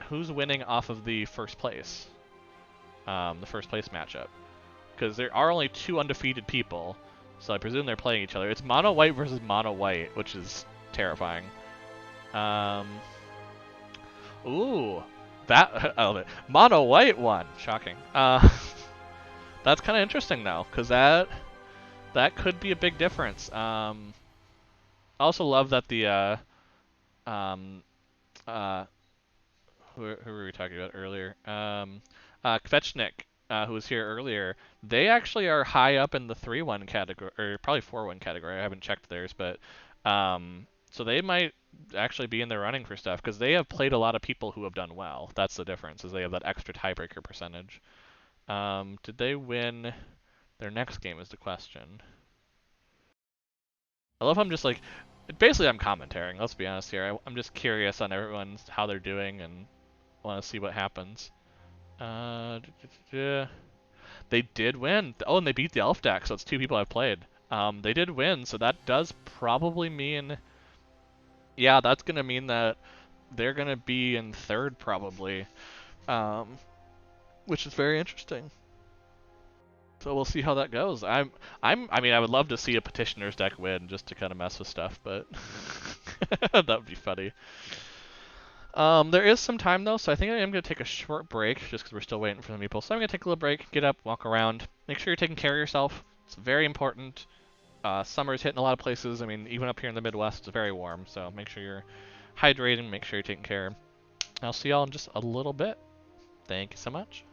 who's winning off of the first place matchup, because there are only 2 undefeated people, so I presume they're playing each other. It's mono white versus mono white, which is terrifying. Ooh, that mono white won. Shocking. That's kind of interesting though, because that could be a big difference. I also love that the who were we talking about earlier? Kvechnik, who was here earlier. They actually are high up in the 3-1 category, or probably 4-1 category. I haven't checked theirs, but so they might actually be in the running for stuff, because they have played a lot of people who have done well. That's the difference, is they have that extra tiebreaker percentage. Did they win their next game is the question. I love how I'm just like, basically I'm commentating, let's be honest here. I'm just curious on everyone's, how they're doing, and want to see what happens. Uh, they did win. Oh, and they beat the Elf deck, so it's two people I've played. They did win, so that does probably mean, yeah, that's gonna mean that they're gonna be in third probably, um, which is very interesting. So we'll see how that goes. I mean, I would love to see a petitioner's deck win just to kind of mess with stuff, but that would be funny. There is some time though, so I think I am going to take a short break just because we're still waiting for the meeple. So I'm going to take a little break, get up, walk around, make sure you're taking care of yourself. It's very important. Summer's hitting a lot of places. I mean, even up here in the Midwest, it's very warm, so make sure you're hydrating, make sure you're taking care. I'll see y'all in just a little bit. Thank you so much.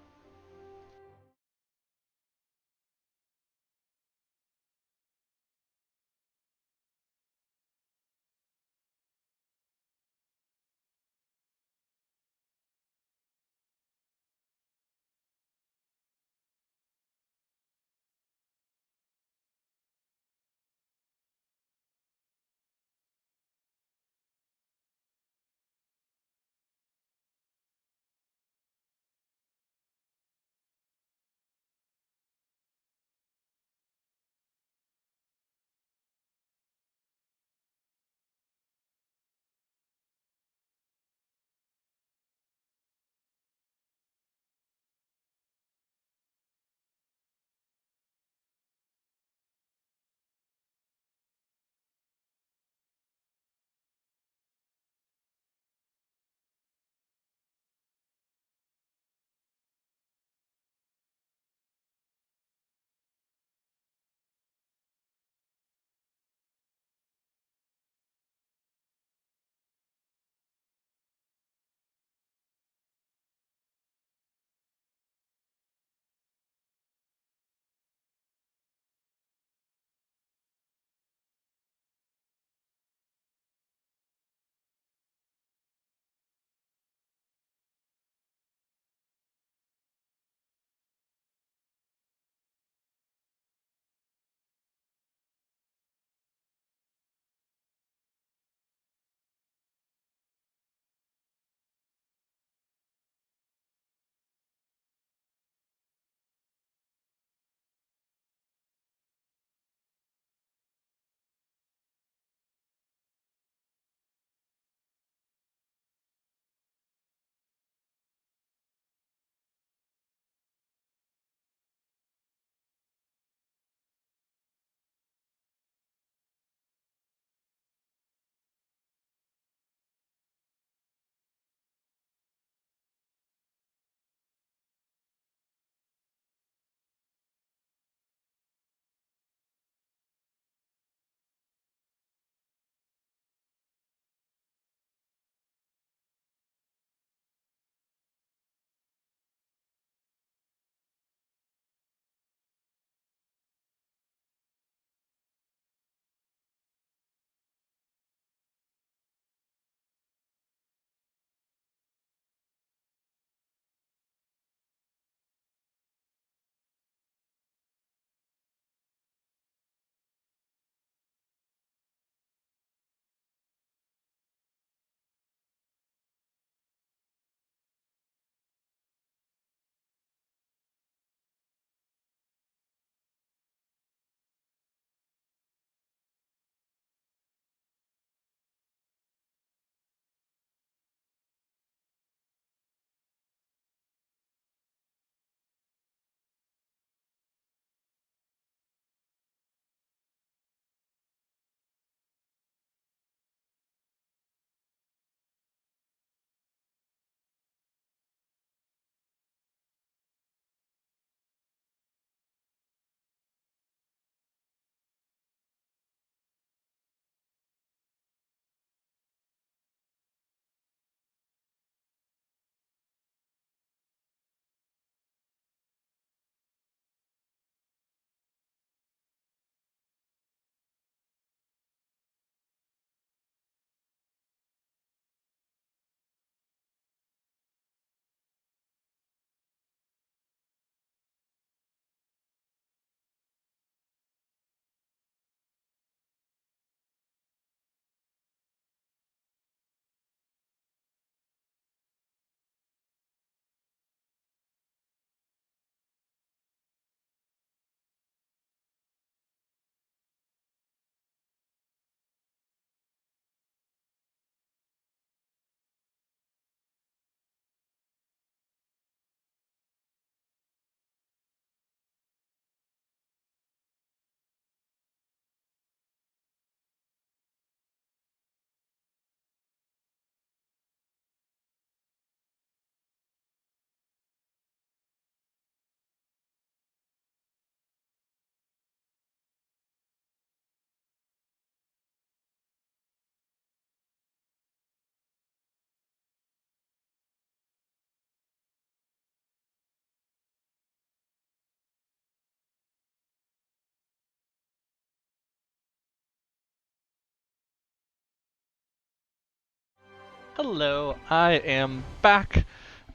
Hello, I am back.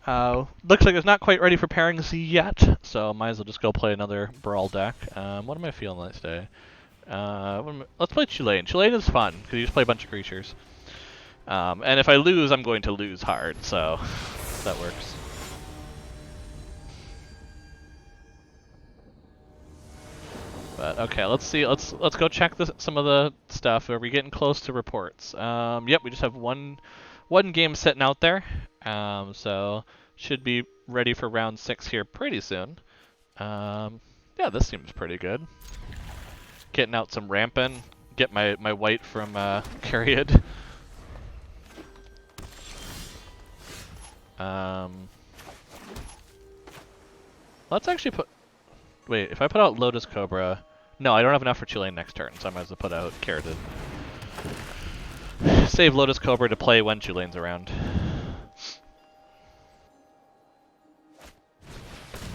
Looks like it's not quite ready for pairings yet, so might as well just go play another Brawl deck. What am I feeling this day? Let's play Tulane. Tulane is fun, because you just play a bunch of creatures. And if I lose, I'm going to lose hard, so that works. But okay, let's see. Let's go check some of the stuff. Are we getting close to reports? Yep, we just have one game sitting out there. So should be ready for round 6 here pretty soon. Yeah, this seems pretty good. Getting out some rampant. Get my white from Cariad. Let's actually put. Wait, if I put out Lotus Cobra... No, I don't have enough for Tulane next turn, so I might as well put out Cariad. Save Lotus Cobra to play when Tulane's around.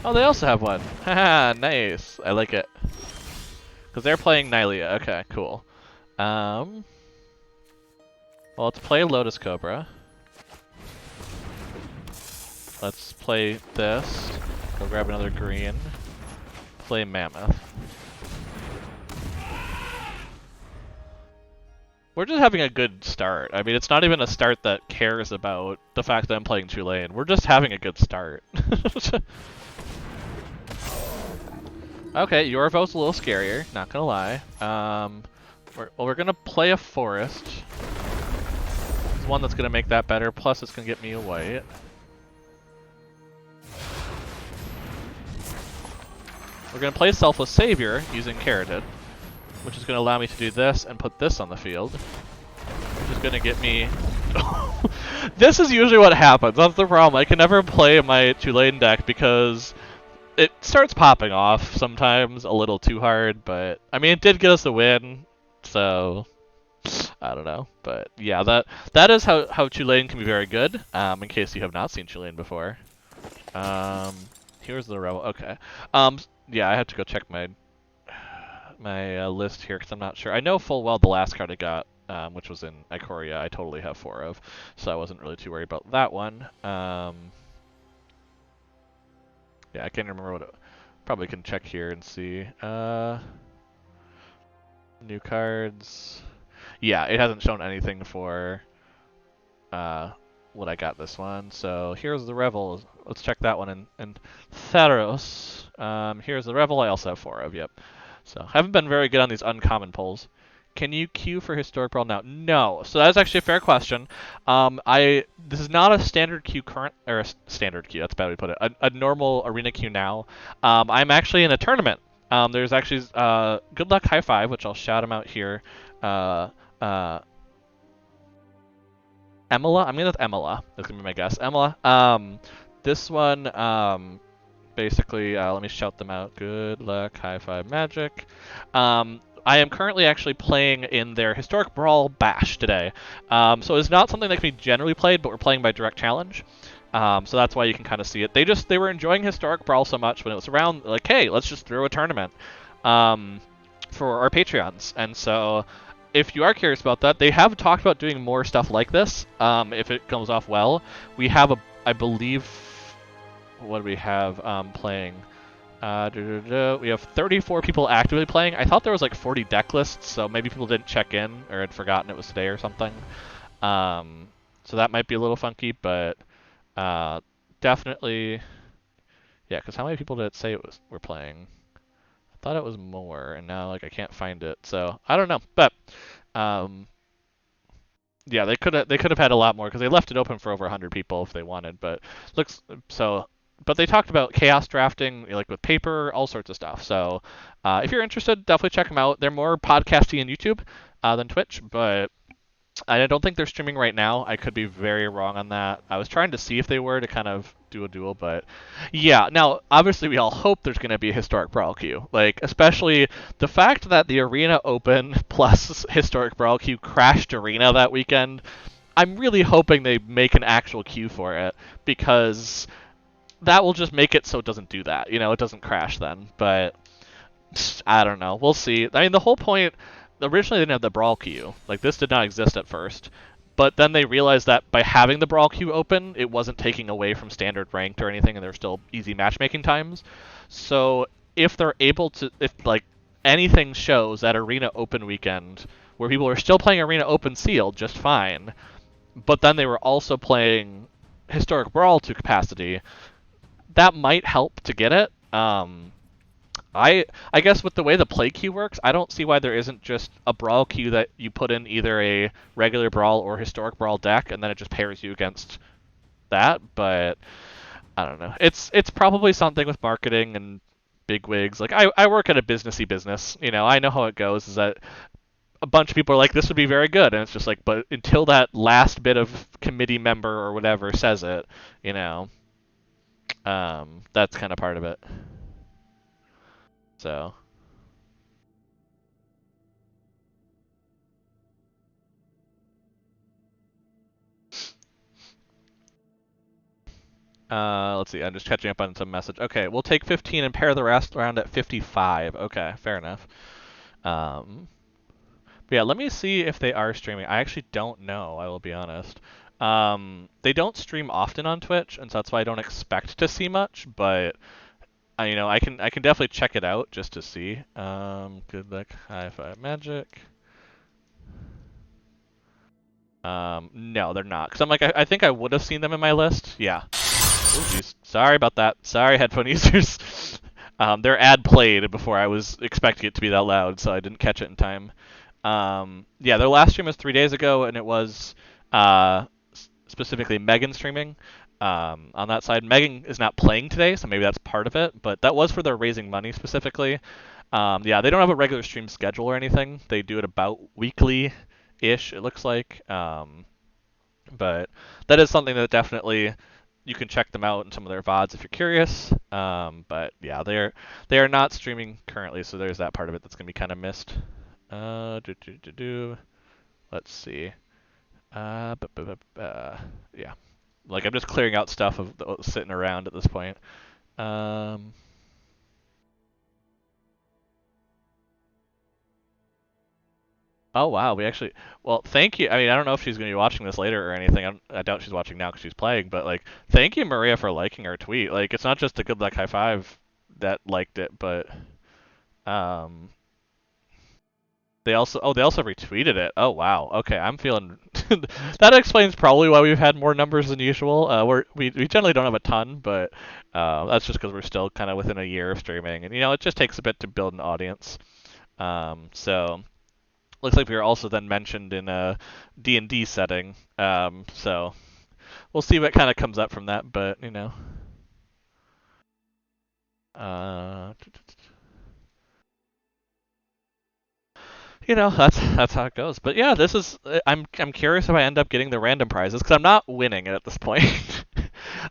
Oh, they also have one. Haha, nice. I like it. Because they're playing Nylea. Okay, cool. Well, let's play Lotus Cobra. Let's play this. Go grab another green. Play Mammoth. We're just having a good start. I mean, it's not even a start that cares about the fact that I'm playing Tulane. We're just having a good start. Okay, your vote's a little scarier, not gonna lie. We're gonna play a forest. It's one that's gonna make that better, plus it's gonna get me a white. We're gonna play Selfless Savior using Cariad, which is gonna allow me to do this and put this on the field. Which is gonna get me... This is usually what happens, that's the problem. I can never play my Tulane deck because it starts popping off sometimes a little too hard, but I mean it did get us a win, so I don't know. But yeah, that is how Tulane can be very good, in case you have not seen Tulane before. Here's the rebel. Okay. Yeah, I have to go check my list here because I'm not sure. I know full well the last card I got, which was in Ikoria, I totally have 4 of, so I wasn't really too worried about that one. Yeah, I can't remember what it... Probably can check here and see. New cards. Yeah, it hasn't shown anything for what I got this one. So here's the Revel. Let's check that one in Theros. Here's the Revel I also have 4 of, yep. So haven't been very good on these uncommon pulls. Can you queue for Historic Brawl now? No. So that's actually a fair question. This is not a standard queue current, or a standard queue, that's a bad way to put it. A normal arena queue now. I'm actually in a tournament. There's actually Good Luck High Five, which I'll shout him out here. Emila? I'm going with Emila. That's going to be my guess. Emila. This one, basically, let me shout them out. Good Luck High Five Magic. I am currently actually playing in their Historic Brawl Bash today. So it's not something that can be generally played, but we're playing by direct challenge. So that's why you can kind of see it. They were enjoying Historic Brawl so much when it was around, like, hey, let's just throw a tournament for our Patreons. And so if you are curious about that, they have talked about doing more stuff like this if it comes off well. We have I believe, what do we have playing? We have 34 people actively playing. I thought there was like 40 deck lists, so maybe people didn't check in or had forgotten it was today or something. So that might be a little funky, but definitely, yeah. Because how many people did it say were playing? I thought it was more, and now like I can't find it. So I don't know, but yeah, they could have had a lot more because they left it open for over 100 people if they wanted, but looks so. But they talked about chaos drafting, like with paper, all sorts of stuff. So if you're interested, definitely check them out. They're more podcasty on YouTube than Twitch, but I don't think they're streaming right now. I could be very wrong on that. I was trying to see if they were to kind of do a duel, but yeah. Now, obviously, we all hope there's going to be a Historic Brawl queue. Like, especially the fact that the Arena Open plus Historic Brawl queue crashed Arena that weekend. I'm really hoping they make an actual queue for it, because that will just make it so it doesn't do that. You know, it doesn't crash then. But I don't know. We'll see. I mean, the whole point, originally they didn't have the Brawl queue. Like, this did not exist at first. But then they realized that by having the Brawl queue open, it wasn't taking away from standard ranked or anything, and there's still easy matchmaking times. So if they're able to, if like anything shows that Arena Open weekend, where people are still playing Arena Open Sealed just fine, but then they were also playing Historic Brawl to capacity, that might help to get it. I guess with the way the play queue works, I don't see why there isn't just a Brawl queue that you put in either a regular Brawl or Historic Brawl deck, and then it just pairs you against that. But I don't know. It's probably something with marketing and big wigs. Like I work at a businessy business. I know how it goes. Is that a bunch of people are like, this would be very good, and it's just like, but until that last bit of committee member or whatever says it, that's kind of part of it. So. Let's see. I'm just catching up on some message. Okay, we'll take 15 and pair the rest around at 55. Okay, fair enough. But yeah, let me see if they are streaming. I actually don't know. I will be honest. They don't stream often on Twitch, and so that's why I don't expect to see much. But I can definitely check it out just to see. Good luck, high five, magic. No, they're not. Cause I'm like, I think I would have seen them in my list. Yeah. Oh, jeez. Sorry about that. Sorry, headphone users. Their ad played before I was expecting it to be that loud, so I didn't catch it in time. Yeah, their last stream was 3 days ago, and it was specifically Megan streaming. On that side, Megan is not playing today, so maybe that's part of it, but that was for their raising money specifically. Yeah, they don't have a regular stream schedule or anything. They do it about weekly-ish, it looks like. But that is something that definitely you can check them out in some of their VODs if you're curious. But yeah, they are not streaming currently, so there's that part of it that's gonna be kind of missed. Let's see. Yeah. Like I'm just clearing out stuff of sitting around at this point. Oh wow, we actually. Well, thank you. I mean, I don't know if she's gonna be watching this later or anything. I doubt she's watching now because she's playing. But like, thank you, Maria, for liking our tweet. Like, it's not just a good luck high five that liked it, but um, they also retweeted it. Oh wow. Okay, I'm feeling. That explains probably why we've had more numbers than usual. We generally don't have a ton, but that's just because we're still kind of within a year of streaming, and it just takes a bit to build an audience. So. Looks like we were also then mentioned in a D&D setting, so we'll see what kind of comes up from that, but, that's how it goes. But yeah, this is, I'm curious if I end up getting the random prizes, because I'm not winning at this point.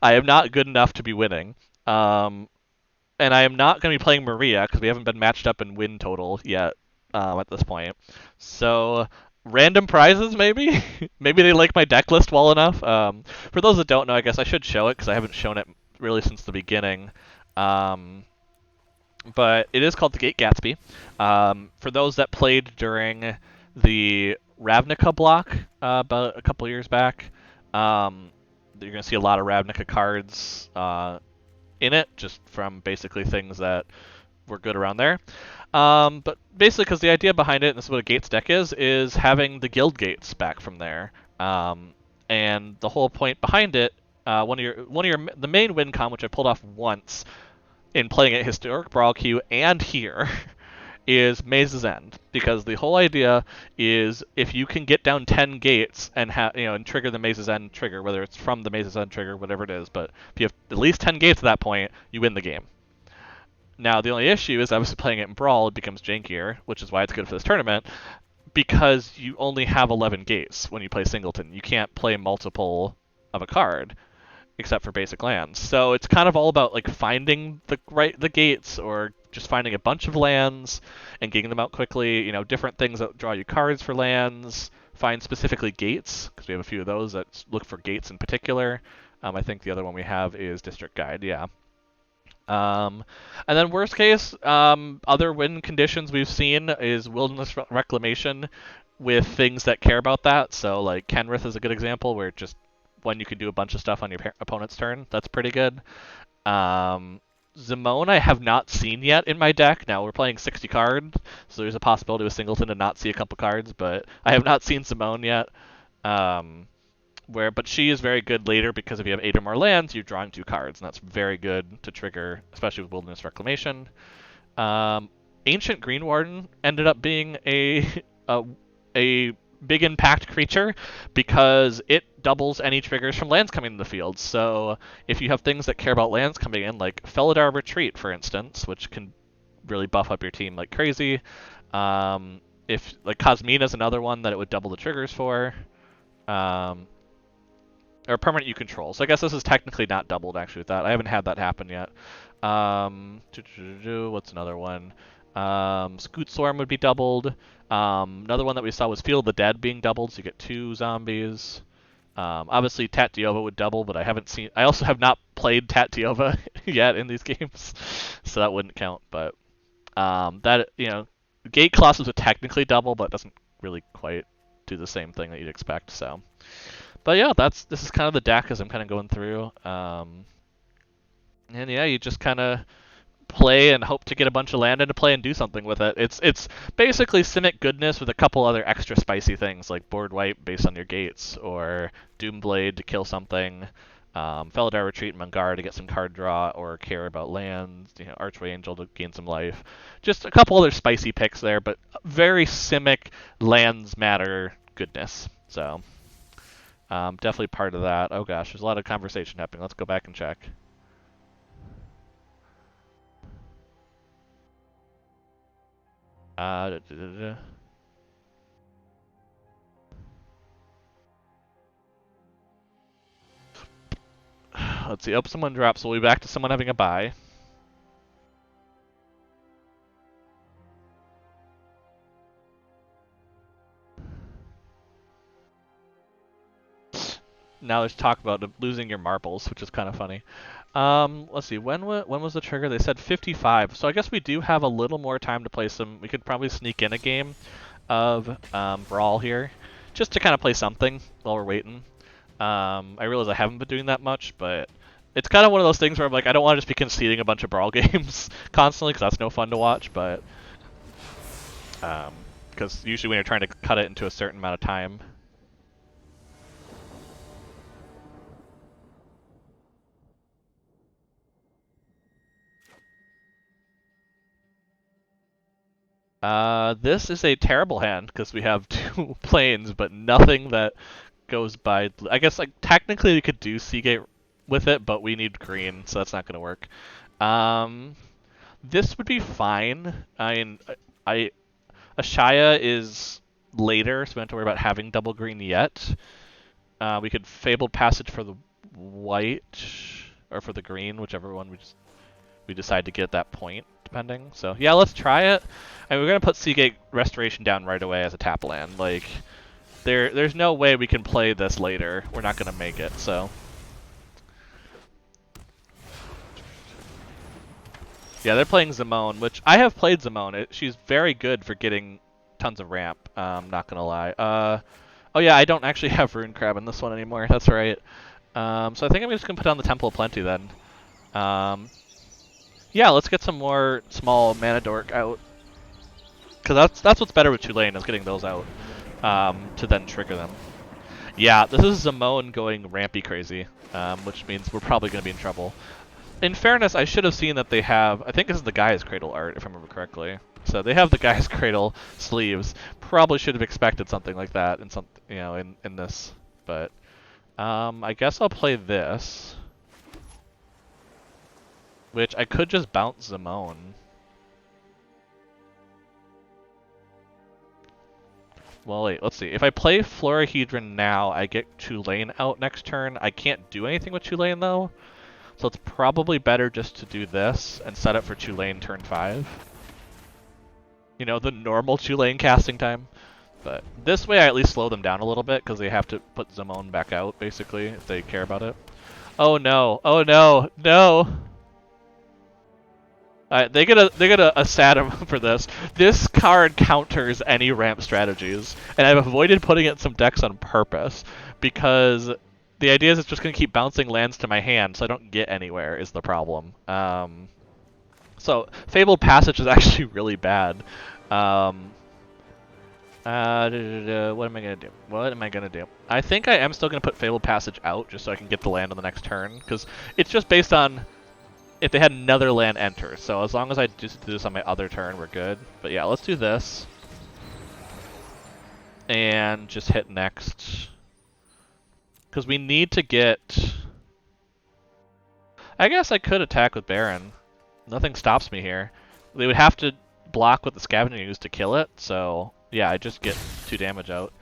I am not good enough to be winning. And I am not going to be playing Maria, because we haven't been matched up in win total yet. At this point. So, random prizes, maybe? Maybe they like my deck list well enough. For those that don't know, I guess I should show it, because I haven't shown it really since the beginning. But it is called the Gate Gatsby. For those that played during the Ravnica block about a couple years back, you're going to see a lot of Ravnica cards in it, just from basically things that were good around there. But basically, because the idea behind it, and this is what a Gates deck is having the guild gates back from there. And the whole point behind it, the main win con, which I pulled off once in playing at Historic Brawl queue and here, is Maze's End, because the whole idea is if you can get down 10 gates and and trigger the Maze's End trigger, whether it's from the Maze's End trigger, whatever it is, but if you have at least 10 gates at that point, you win the game. Now, the only issue is obviously playing it in Brawl, it becomes jankier, which is why it's good for this tournament, because you only have 11 gates when you play Singleton. You can't play multiple of a card, except for basic lands. So it's kind of all about like finding the gates, or just finding a bunch of lands and getting them out quickly. Different things that draw you cards for lands. Find specifically gates, because we have a few of those that look for gates in particular. I think the other one we have is District Guide, yeah. And then worst case, other win conditions we've seen is Wilderness Reclamation. with things that care about that. So like Kenrith is a good example where just when you can do a bunch of stuff on your opponent's turn, that's pretty good. Zimone I have not seen yet in my deck. Now we're playing 60 cards, so there's a possibility with Singleton to not see a couple cards, but I have not seen Zimone yet. But she is very good later because if you have 8 or more lands, you're drawing 2 cards, and that's very good to trigger, especially with Wilderness Reclamation. Ancient Green Warden ended up being a big impact creature because it doubles any triggers from lands coming in the field. So if you have things that care about lands coming in, like Felidar Retreat, for instance, which can really buff up your team like crazy. If like Cosmina is another one that it would double the triggers for. Or permanent you control. So I guess this is technically not doubled actually with that. I haven't had that happen yet. What's another one? Scoot Swarm would be doubled. Another one that we saw was Field of the Dead being doubled, so you get 2 zombies. Obviously Tat-Diova would double, but I also have not played Tat-Diova yet in these games, so that wouldn't count. But Gate Colossus would technically double, but it doesn't really quite do the same thing that you'd expect. So. But yeah, this is kind of the deck as I'm kind of going through. And yeah, you just kind of play and hope to get a bunch of land into play and do something with it. It's basically Simic goodness with a couple other extra spicy things like board wipe based on your gates, or Doomblade to kill something, Felidar Retreat and Mungar to get some card draw or care about lands, Archway Angel to gain some life. Just a couple other spicy picks there, but very Simic lands matter goodness. So. Definitely part of that. Oh gosh, there's a lot of conversation happening. Let's go back and check. Let's see. Oh, someone drops. We'll be back to someone having a bye. Now there's talk about losing your marbles, which is kind of funny. Let's see. When was the trigger? They said 55. So I guess we do have a little more time to play some. We could probably sneak in a game of Brawl here, just to kind of play something while we're waiting. I realize I haven't been doing that much, but it's kind of one of those things where I'm like, I don't want to just be conceding a bunch of Brawl games constantly, because that's no fun to watch. But because usually when you're trying to cut it into a certain amount of time. This is a terrible hand because we have 2 planes, but nothing that goes by. I guess like technically we could do Seagate with it, but we need green, so that's not gonna work. This would be fine. Ashaya is later, so we don't have to worry about having double green yet. We could Fabled Passage for the white or for the green, whichever one we decide to get at that point, depending. So yeah, let's try it. And we're gonna put Seagate Restoration down right away as a tap land. Like, there's no way we can play this later. We're not gonna make it. So yeah, they're playing Zimone, which I have played Zimone. She's very good for getting tons of ramp. Not gonna lie. Oh yeah, I don't actually have Rune Crab in this one anymore. That's right. So I think I'm just gonna put on the Temple of Plenty then. Yeah, let's get some more small Mana Dork out. Because that's what's better with Tulane, is getting those out to then trigger them. Yeah, this is Zimone going rampy crazy, which means we're probably going to be in trouble. In fairness, I should have seen that they have, I think this is the Gaia's Cradle art, if I remember correctly. So they have the Gaia's Cradle sleeves. Probably should have expected something like that in this. But I guess I'll play this. Which I could just bounce Zimone. Well, wait, let's see. If I play Florahedron now, I get Tulane out next turn. I can't do anything with Tulane, though. So it's probably better just to do this and set up for Tulane turn 5. You know, the normal Tulane casting time. But this way I at least slow them down a little bit, because they have to put Zimone back out, basically, if they care about it. Oh no, oh no, no! They get a Saturn for this. This card counters any ramp strategies, and I've avoided putting it in some decks on purpose because the idea is it's just gonna keep bouncing lands to my hand, so I don't get anywhere. Is the problem? So Fabled Passage is actually really bad. What am I gonna do? What am I gonna do? I think I am still gonna put Fabled Passage out just so I can get the land on the next turn, because it's just based on if they had another land enter. So as long as I just do this on my other turn, we're good. But yeah, let's do this. And just hit next. Because we need to get... I guess I could attack with Baron. Nothing stops me here. They would have to block with the Scavenging Ooze to kill it, so yeah, I just get 2 damage out.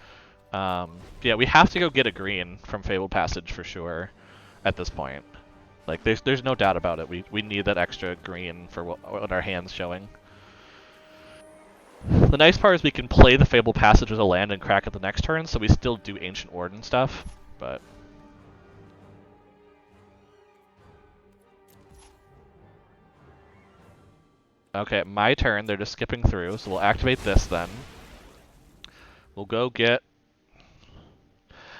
Yeah, we have to go get a green from Fabled Passage for sure at this point. Like, there's no doubt about it. We need that extra green for what our hand's showing. The nice part is we can play the Fabled Passage as a land and crack it the next turn, so we still do Ancient Ward and stuff, but... Okay, my turn. They're just skipping through, so we'll activate this then. We'll go get...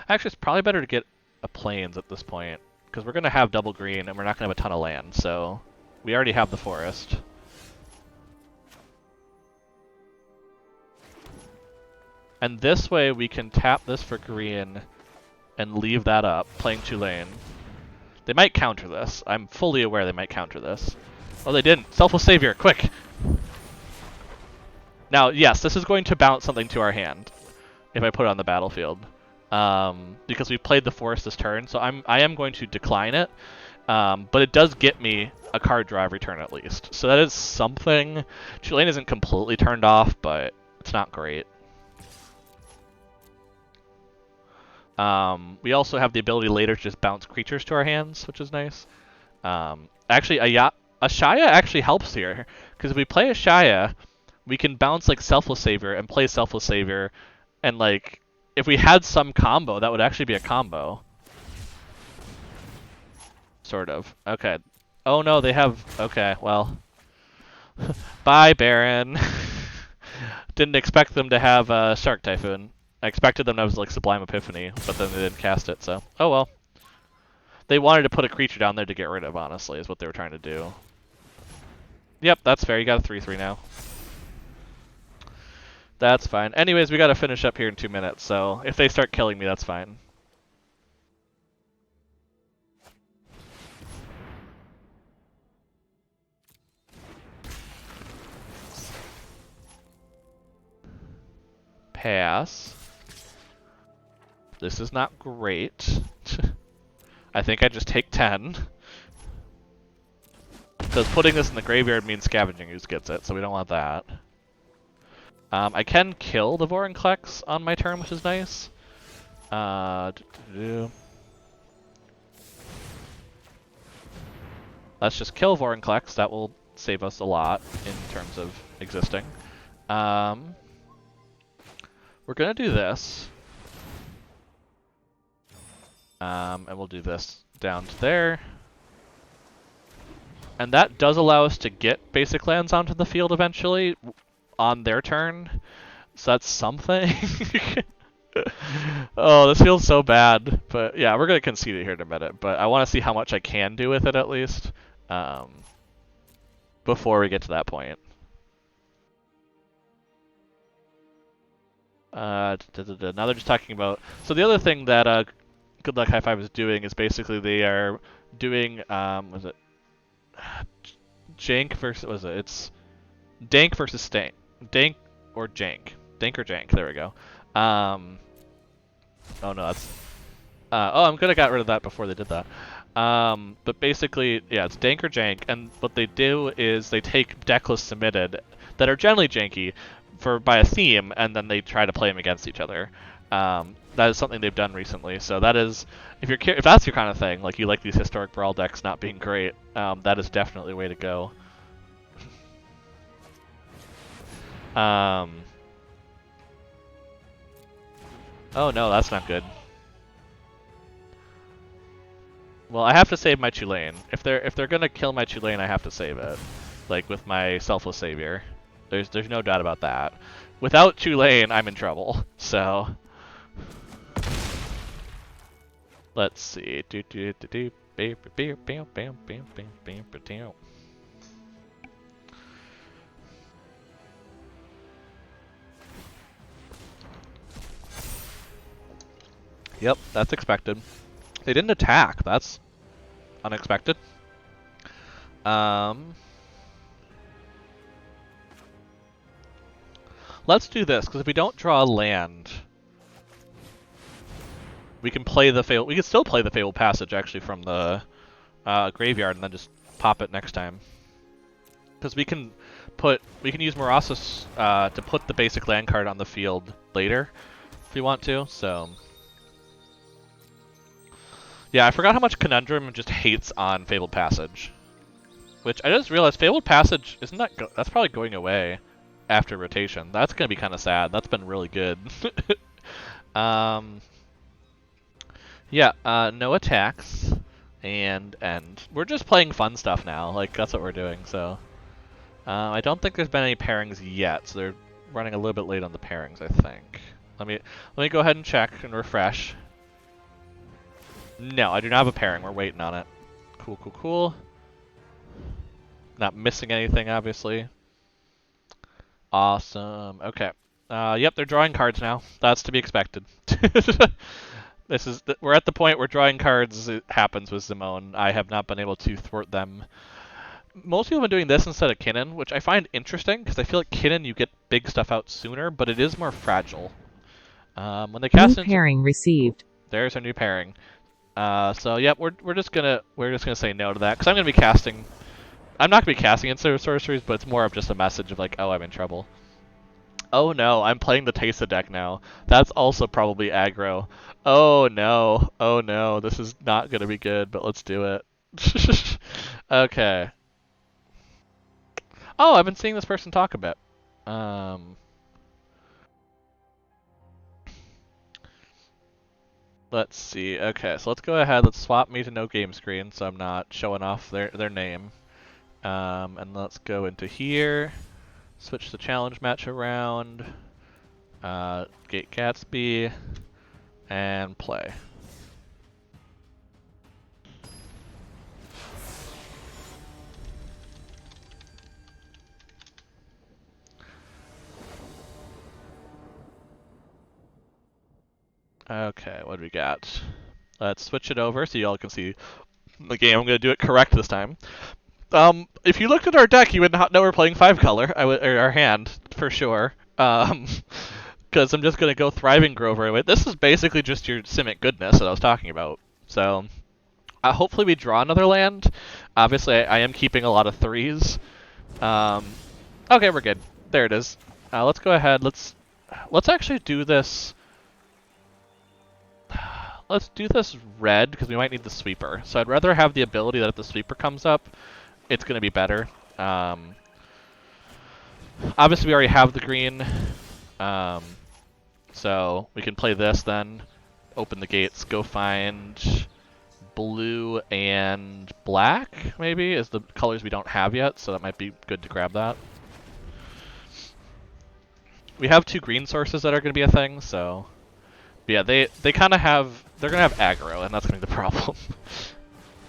Actually, it's probably better to get a Plains at this point, because we're going to have double green, and we're not going to have a ton of land, so we already have the forest. And this way we can tap this for green and leave that up, playing Tulane. They might counter this. I'm fully aware they might counter this. Oh, they didn't. Selfless Savior, quick! Now, yes, this is going to bounce something to our hand if I put it on the battlefield. Because we played the forest this turn, so I am going to decline it. But it does get me a card draw every turn at least. So that is something. Tulane isn't completely turned off, but it's not great. We also have the ability later to just bounce creatures to our hands, which is nice. Actually, Ashaya actually helps here, because if we play Ashaya, we can bounce like Selfless Savior and play Selfless Savior, and like if we had some combo, that would actually be a combo. Sort of. Okay. Oh no, they have... Okay, well. Bye, Baron. Didn't expect them to have Shark Typhoon. I expected them to have like Sublime Epiphany, but then they didn't cast it, so... Oh well. They wanted to put a creature down there to get rid of, honestly, is what they were trying to do. Yep, that's fair. You got a 3/3 now. That's fine. Anyways, we gotta finish up here in 2 minutes, so if they start killing me, that's fine. Pass. This is not great. I think I just take 10. Because putting this in the graveyard means Scavenging Ooze gets it, so we don't want that. I can kill the Vorinclex on my turn, which is nice. Let's just kill Vorinclex. That will save us a lot in terms of existing. We're gonna do this. And we'll do this down to there. And that does allow us to get basic lands onto the field eventually on their turn. So that's something. Oh, this feels so bad. But yeah, we're going to concede it here in a minute. But I want to see how much I can do with it at least. Before we get to that point. Now they're just talking about... So the other thing that Good Luck High Five is doing is basically they are doing... was it? Jank versus... What was it? It's Dank versus Stank. Dank or Jank. Dank or Jank. There we go. Oh no, that's... oh, I'm gonna got rid of that before they did that. But basically, yeah, it's Dank or Jank, and what they do is they take deck lists submitted that are generally janky by a theme, and then they try to play them against each other. That is something they've done recently. So that is, if that's your kind of thing, like you like these historic Brawl decks not being great, that is definitely a way to go. Oh no, that's not good. Well, I have to save my Tulane. If they're gonna kill my Tulane, I have to save it. like with my Selfless Savior. There's no doubt about that. Without Tulane, I'm in trouble. So let's see. Yep, that's expected. They didn't attack. That's unexpected. Let's do this, because if we don't draw land, we can play the fabled. We can still play the Fabled Passage actually from the graveyard, and then just pop it next time. Because we can use Morosis to put the basic land card on the field later if we want to. So yeah, I forgot how much Conundrum just hates on Fabled Passage. Which I just realized Fabled Passage isn't that that's probably going away after rotation. That's gonna be kind of sad. That's been really good. Yeah, no attacks and end. We're just playing fun stuff now. Like that's what we're doing. So I don't think there's been any pairings yet. So they're running a little bit late on the pairings, I think. Let me go ahead and check and refresh. No, I do not have a pairing. We're waiting on it. Cool, cool, cool. Not missing anything, obviously. Awesome. Okay. Yep, they're drawing cards now. That's to be expected. We're at the point where drawing cards happens with Simone. I have not been able to thwart them. Most people have been doing this instead of Kinnan, which I find interesting because I feel like Kinnan you get big stuff out sooner, but it is more fragile. When they cast new pairing received. There's our new pairing. So yep, we're just gonna say no to that because I'm gonna be casting. I'm not gonna be casting into sorceries, but it's more of just a message of like, oh, I'm in trouble. Oh no, I'm playing the Tesa deck now. That's also probably aggro. Oh no, this is not gonna be good, but let's do it. Okay. Oh, I've been seeing this person talk a bit. Let's see. Okay, so let's go ahead. Let's swap me to no game screen, so I'm not showing off their name. And let's go into here. Switch the challenge match around. Gate Gatsby. And play. Okay, what do we got? Let's switch it over so y'all can see the game. I'm going to do it correct this time. If you looked at our deck, you would not know we're playing 5-color, or our hand, for sure. Because I'm just going to go Thriving Grove right away. This is basically just your Simic goodness that I was talking about. So, hopefully we draw another land. Obviously, I am keeping a lot of 3s. Okay, we're good. There it is. Let's go ahead. Let's actually do this. Let's do this red, because we might need the sweeper. So I'd rather have the ability that if the sweeper comes up, it's going to be better. Obviously, we already have the green. So we can play this then. Open the gates, go find blue and black, maybe, is the colors we don't have yet. So that might be good to grab that. We have 2 green sources that are going to be a thing, so... But yeah, they kind of have... They're going to have aggro, and that's going to be the problem.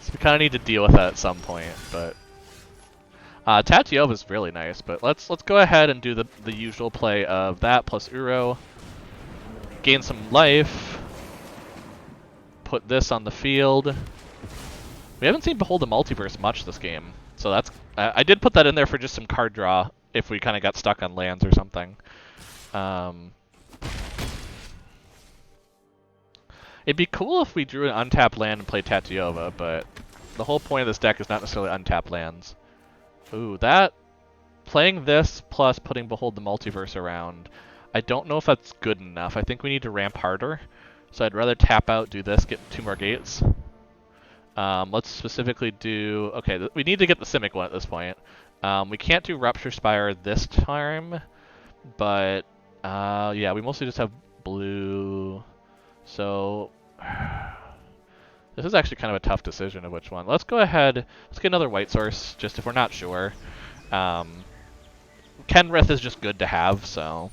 So we kind of need to deal with that at some point, but... Tatiova is really nice, but let's go ahead and do the usual play of that plus Uro. Gain some life. Put this on the field. We haven't seen Behold the Multiverse much this game, so that's... I did put that in there for just some card draw, if we kind of got stuck on lands or something. It'd be cool if we drew an untapped land and played Tatiova, but the whole point of this deck is not necessarily untapped lands. Ooh, that... Playing this plus putting Behold the Multiverse around, I don't know if that's good enough. I think we need to ramp harder. So I'd rather tap out, do this, get 2 more gates. Let's specifically do... Okay, we need to get the Simic one at this point. We can't do Rupture Spire this time, but... yeah, we mostly just have blue... So... This is actually kind of a tough decision of which one. Let's go ahead, let's get another white source, just if we're not sure. Kenrith is just good to have, so.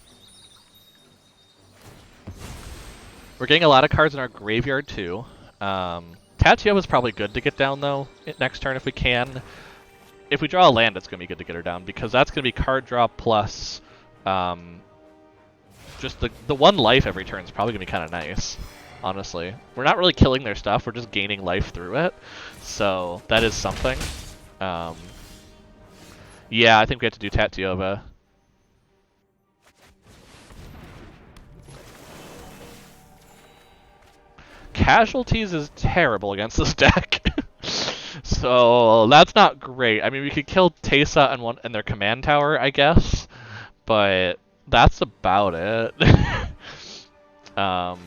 We're getting a lot of cards in our graveyard too. Tatio is probably good to get down though next turn if we can. If we draw a land, it's going to be good to get her down because that's going to be card draw plus just the one life every turn is probably going to be kind of nice, honestly. We're not really killing their stuff, we're just gaining life through it. So that is something. Yeah, I think we have to do Tatiova. Casualties is terrible against this deck. So that's not great. I mean, we could kill Teysa and their command tower, I guess, but that's about it. I'm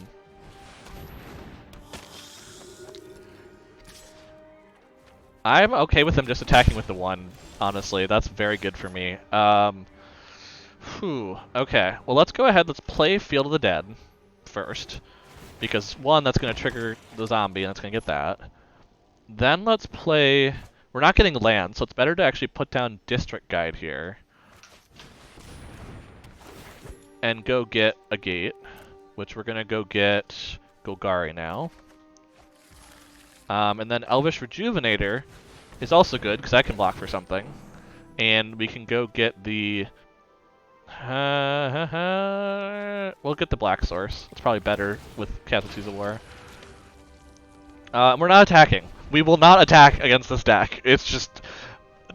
okay with them just attacking with the 1, honestly. That's very good for me. Okay, well let's go ahead, let's play Field of the Dead first. Because 1, that's going to trigger the zombie, and that's going to get that. Then let's play... We're not getting land, so it's better to actually put down District Guide here. And go get a gate, which we're going to go get Golgari now. And then Elvish Rejuvenator is also good, because that can block for something. And we can go get the... we'll get the Black Source. It's probably better with Casualties of War. We're not attacking. We will not attack against this deck. It's just...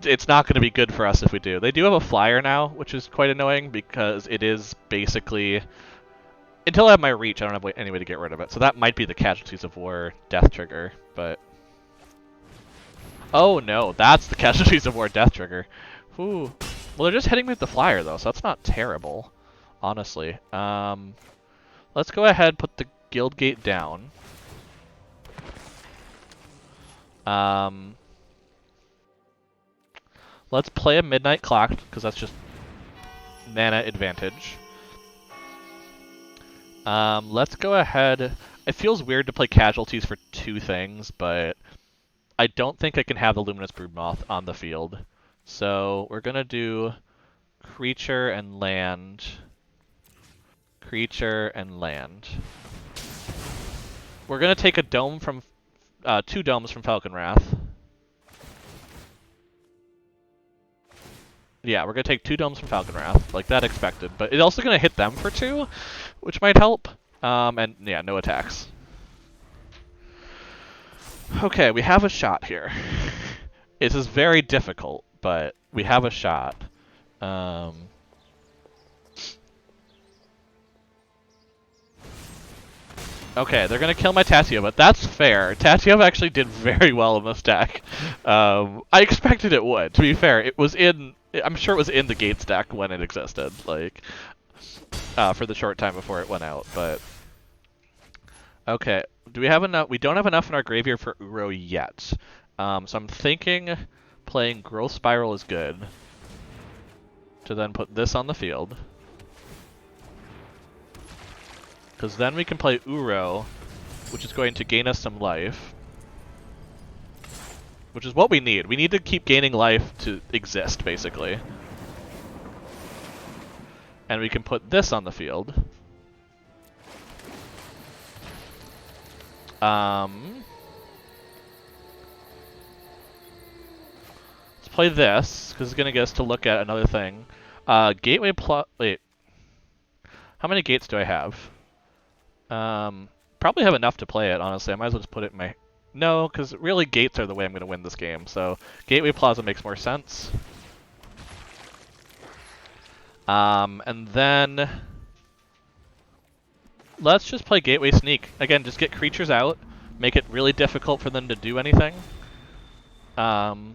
It's not going to be good for us if we do. They do have a flyer now, which is quite annoying because it is basically... Until I have my reach, I don't have any way to get rid of it. So that might be the Casualties of War death trigger, but... Oh no, that's the Casualties of War death trigger. Ooh. Well, they're just hitting me with the flyer, though, so that's not terrible, honestly. Let's go ahead, put the guild gate down. Let's play a Midnight Clock, because that's just mana advantage. Let's go ahead. It feels weird to play Casualties for 2 things, but I don't think I can have the Luminous Broodmoth on the field. So we're going to do creature and land. Creature and land. We're going to take a dome from 2 domes from Falcon Wrath. Yeah, we're going to take 2 domes from Falcon Wrath, like that expected. But it's also going to hit them for 2, which might help. And yeah, no attacks. Okay, we have a shot here. This is very difficult, but we have a shot. Okay, they're gonna kill my Tatio, but that's fair. Tatio actually did very well in this deck. I expected it would, to be fair. It was in... I'm sure it was in the Gates deck when it existed, like, for the short time before it went out, but... Okay, do we have enough? We don't have enough in our graveyard for Uro yet. So I'm thinking playing Growth Spiral is good. To then put this on the field. Because then we can play Uro, which is going to gain us some life. Which is what we need. We need to keep gaining life to exist, basically. And we can put this on the field. Let's play this, because it's going to get us to look at another thing. Gateway plot... Wait. How many gates do I have? Probably have enough to play it, honestly. I might as well just put it in my... No, because really gates are the way I'm going to win this game, so Gateway Plaza makes more sense. And then... Let's just play Gateway Sneak. Again, just get creatures out, make it really difficult for them to do anything. Because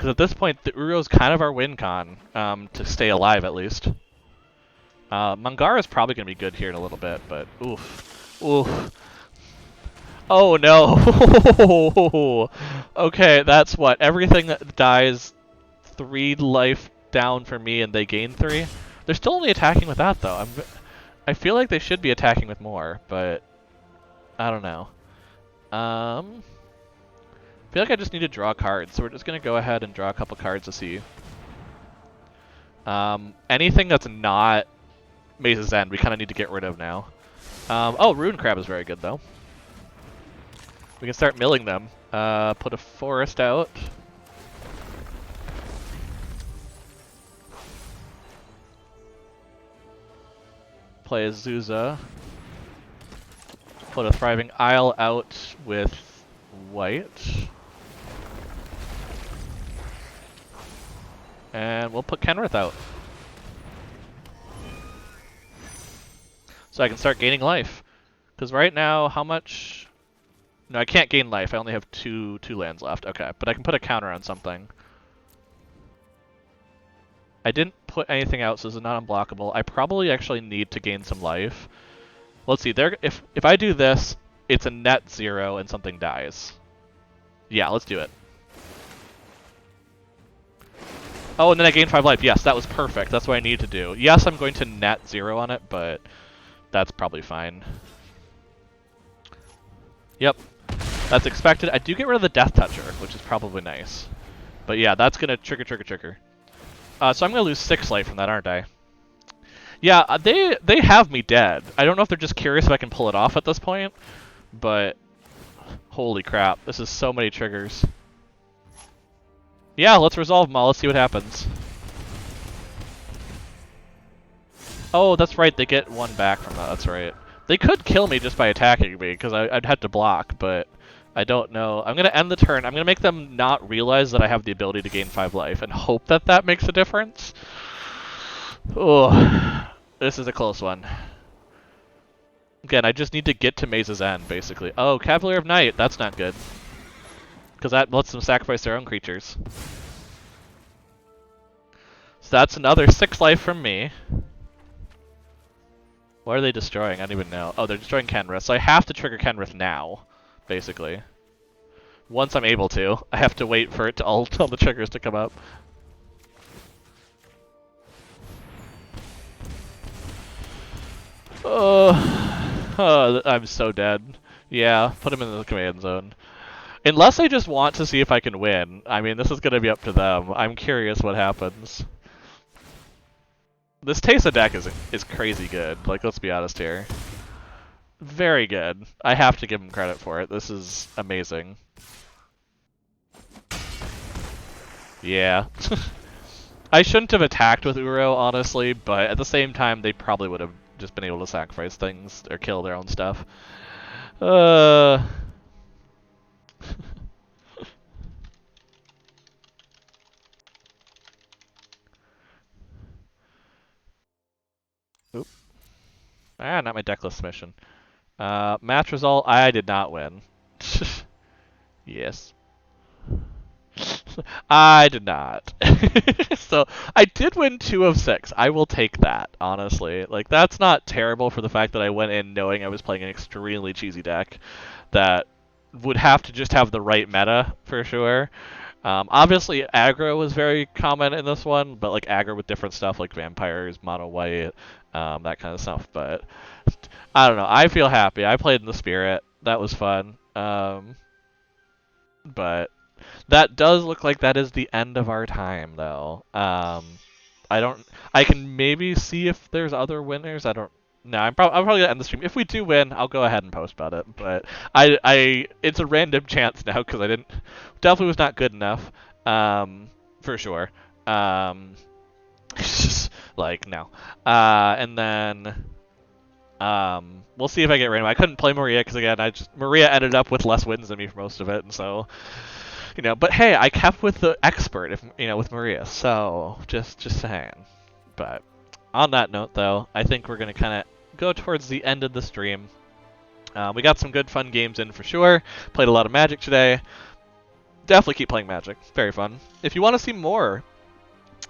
at this point, the Uro's kind of our win con, to stay alive at least. Mangara's probably going to be good here in a little bit, but oof. Oof. Oh no! Okay, that's what? Everything that dies 3 life down for me and they gain 3? They're still only attacking with that though. I feel like they should be attacking with more, but I don't know. I feel like I just need to draw cards, so we're just going to go ahead and draw a couple cards to see Anything that's not Maze's End, we kind of need to get rid of now. Oh, Rune Crab is very good, though. We can start milling them. Put a forest out. Play a Zuza. Put a Thriving Isle out with white. And we'll put Kenrith out. So I can start gaining life. Because right now, how much... No, I can't gain life. I only have two lands left. Okay, but I can put a counter on something. I didn't put anything out, so this is not unblockable. I probably actually need to gain some life. Let's see. If I do this, it's a net 0 and something dies. Yeah, let's do it. Oh, and then I gain 5 life. Yes, that was perfect. That's what I need to do. Yes, I'm going to net 0 on it, but that's probably fine. Yep. That's expected. I do get rid of the Death Toucher, which is probably nice. But yeah, that's going to trigger. So I'm going to lose 6 life from that, aren't I? Yeah, they have me dead. I don't know if they're just curious if I can pull it off at this point, but holy crap, this is so many triggers. Yeah, let's resolve them all. Let's see what happens. Oh, that's right. They get 1 back from that. That's right. They could kill me just by attacking me, because I'd have to block, but I don't know. I'm going to end the turn. I'm going to make them not realize that I have the ability to gain 5 life, and hope that that makes a difference. Oh, this is a close one. Again, I just need to get to Maze's End, basically. Oh, Cavalier of Night. That's not good. Because that lets them sacrifice their own creatures. So that's another 6 life from me. What are they destroying? I don't even know. Oh, they're destroying Kenrith. So I have to trigger Kenrith now, basically. Once I'm able to. I have to wait for it to all the triggers to come up. Oh, I'm so dead. Yeah, put him in the command zone. Unless I just want to see if I can win. I mean, this is going to be up to them. I'm curious what happens. This Teysa deck is crazy good. Like, let's be honest here. Very good. I have to give him credit for it. This is amazing. Yeah. I shouldn't have attacked with Uro, honestly, but at the same time, they probably would have just been able to sacrifice things or kill their own stuff. Oop. Ah, not my decklist submission. Match result, I did not win. Yes. I did not. So, I did win 2 of 6. I will take that, honestly. Like, that's not terrible for the fact that I went in knowing I was playing an extremely cheesy deck that would have to just have the right meta, for sure. Obviously, aggro was very common in this one, but like aggro with different stuff like vampires, mono white, that kind of stuff. But I don't know. I feel happy. I played in the spirit. That was fun. But that does look like that is the end of our time, though. I can maybe see if there's other winners. I don't. No, I'm probably gonna end the stream. If we do win, I'll go ahead and post about it. But it's a random chance now because I definitely was not good enough, for sure. It's just like no. And then we'll see if I get random. I couldn't play Maria because again, Maria ended up with less wins than me for most of it, and so. But hey, I kept with the expert, with Maria. So just saying. But on that note, though, I think we're gonna kind of go towards the end of the stream. We got some good, fun games in for sure. Played a lot of Magic today. Definitely keep playing Magic. Very fun. If you want to see more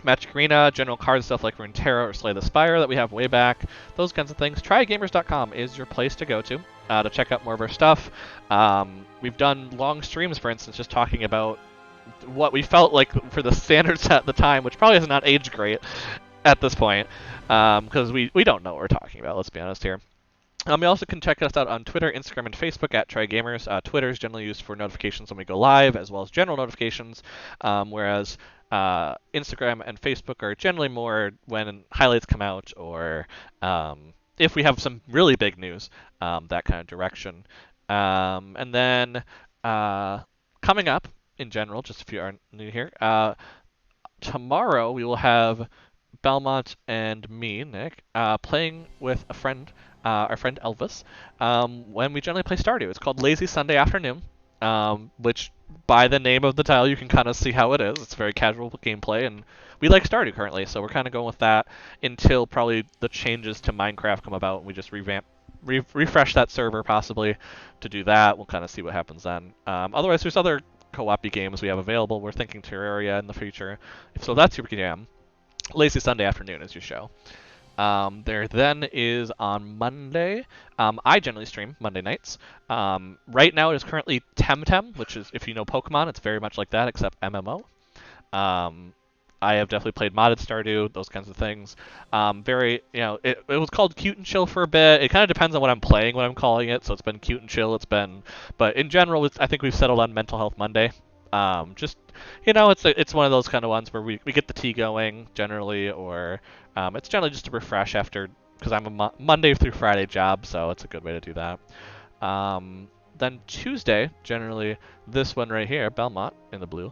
Magic Arena, general card stuff like Runeterra or Slay the Spire that we have way back, those kinds of things, trygamers.com is your place to go to check out more of our stuff. We've done long streams, for instance, just talking about what we felt like for the standards at the time, which probably has not aged great at this point, because we don't know what we're talking about, let's be honest here. You also can check us out on Twitter, Instagram, and Facebook at TryGamers. Twitter is generally used for notifications when we go live, as well as general notifications, whereas Instagram and Facebook are generally more when highlights come out or if we have some really big news, that kind of direction. And then coming up in general, just if you aren't new here, tomorrow we will have Belmont and me, Nick, playing with a friend, our friend Elvis, when we generally play Stardew. It's called Lazy Sunday Afternoon, which by the name of the title you can kind of see how it is. It's very casual gameplay, and we like Stardew currently, so we're kind of going with that until probably the changes to Minecraft come about, and we just refresh that server possibly to do that. We'll kind of see what happens then. Otherwise, there's other co-op games we have available. We're thinking Terraria in the future. So that's your jam. Lazy Sunday Afternoon is your show. There then is on Monday. I generally stream Monday nights. Right now it is currently Temtem, which is, if you know Pokemon, it's very much like that, except MMO. I have definitely played modded Stardew, those kinds of things. It was called Cute and Chill for a bit. It kind of depends on what I'm playing, what I'm calling it. So it's been Cute and Chill. But in general, I think we've settled on Mental Health Monday. It's one of those kind of ones where we get the tea going generally, or it's generally just to refresh after, because I'm a Monday through Friday job, so it's a good way to do that. Then Tuesday, generally this one right here, Belmont in the blue,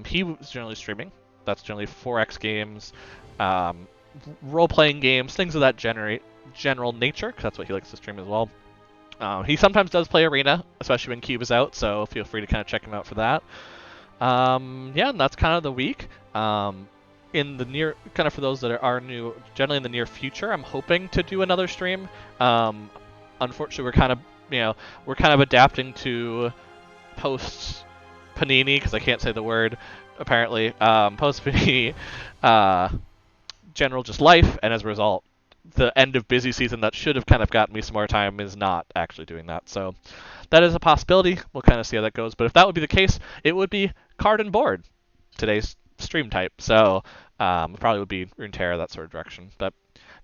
he was generally streaming. That's generally 4X games, role-playing games, things of that general nature, because that's what he likes to stream as well. He sometimes does play Arena, especially when Cube is out, so feel free to kind of check him out for that. And that's kind of the week. In the near, kind of for those that are new, generally in the near future, I'm hoping to do another stream. Unfortunately, we're kind of adapting to post Panini, because I can't say the word apparently. Post Panini, general just life, and as a result, the end of busy season that should have kind of gotten me some more time is not actually doing that. So that is a possibility. We'll kind of see how that goes. But if that would be the case, it would be Card&Board, today's stream type. So probably would be Runeterra, that sort of direction. But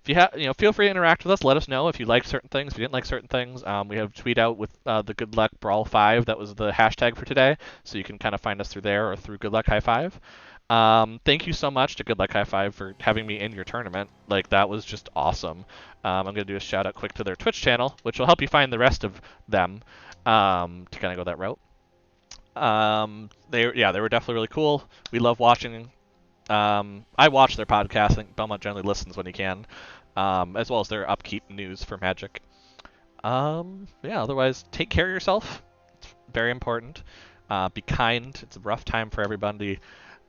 if you have, feel free to interact with us. Let us know if you like certain things, if you didn't like certain things. We have tweet out with the Good Luck Brawl 5. That was the hashtag for today. So you can kind of find us through there or through Good Luck High Five. Thank you so much to Good Luck High Five for having me in your tournament. Like, that was just awesome. I'm going to do a shout out quick to their Twitch channel, which will help you find the rest of them to kind of go that route. They were definitely really cool. We love watching. I watch their podcast. I think Belmont generally listens when he can, as well as their upkeep news for Magic. Otherwise, take care of yourself. It's very important. Be kind. It's a rough time for everybody.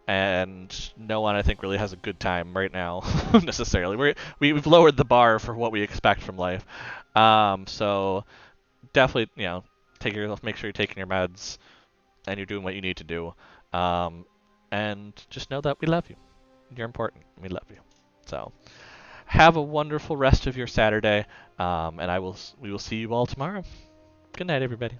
And no one, I think, really has a good time right now, necessarily. We've lowered the bar for what we expect from life. So definitely, take care of yourself, make sure you're taking your meds, and you're doing what you need to do. And just know that we love you. You're important. We love you. So have a wonderful rest of your Saturday, and we will see you all tomorrow. Good night, everybody.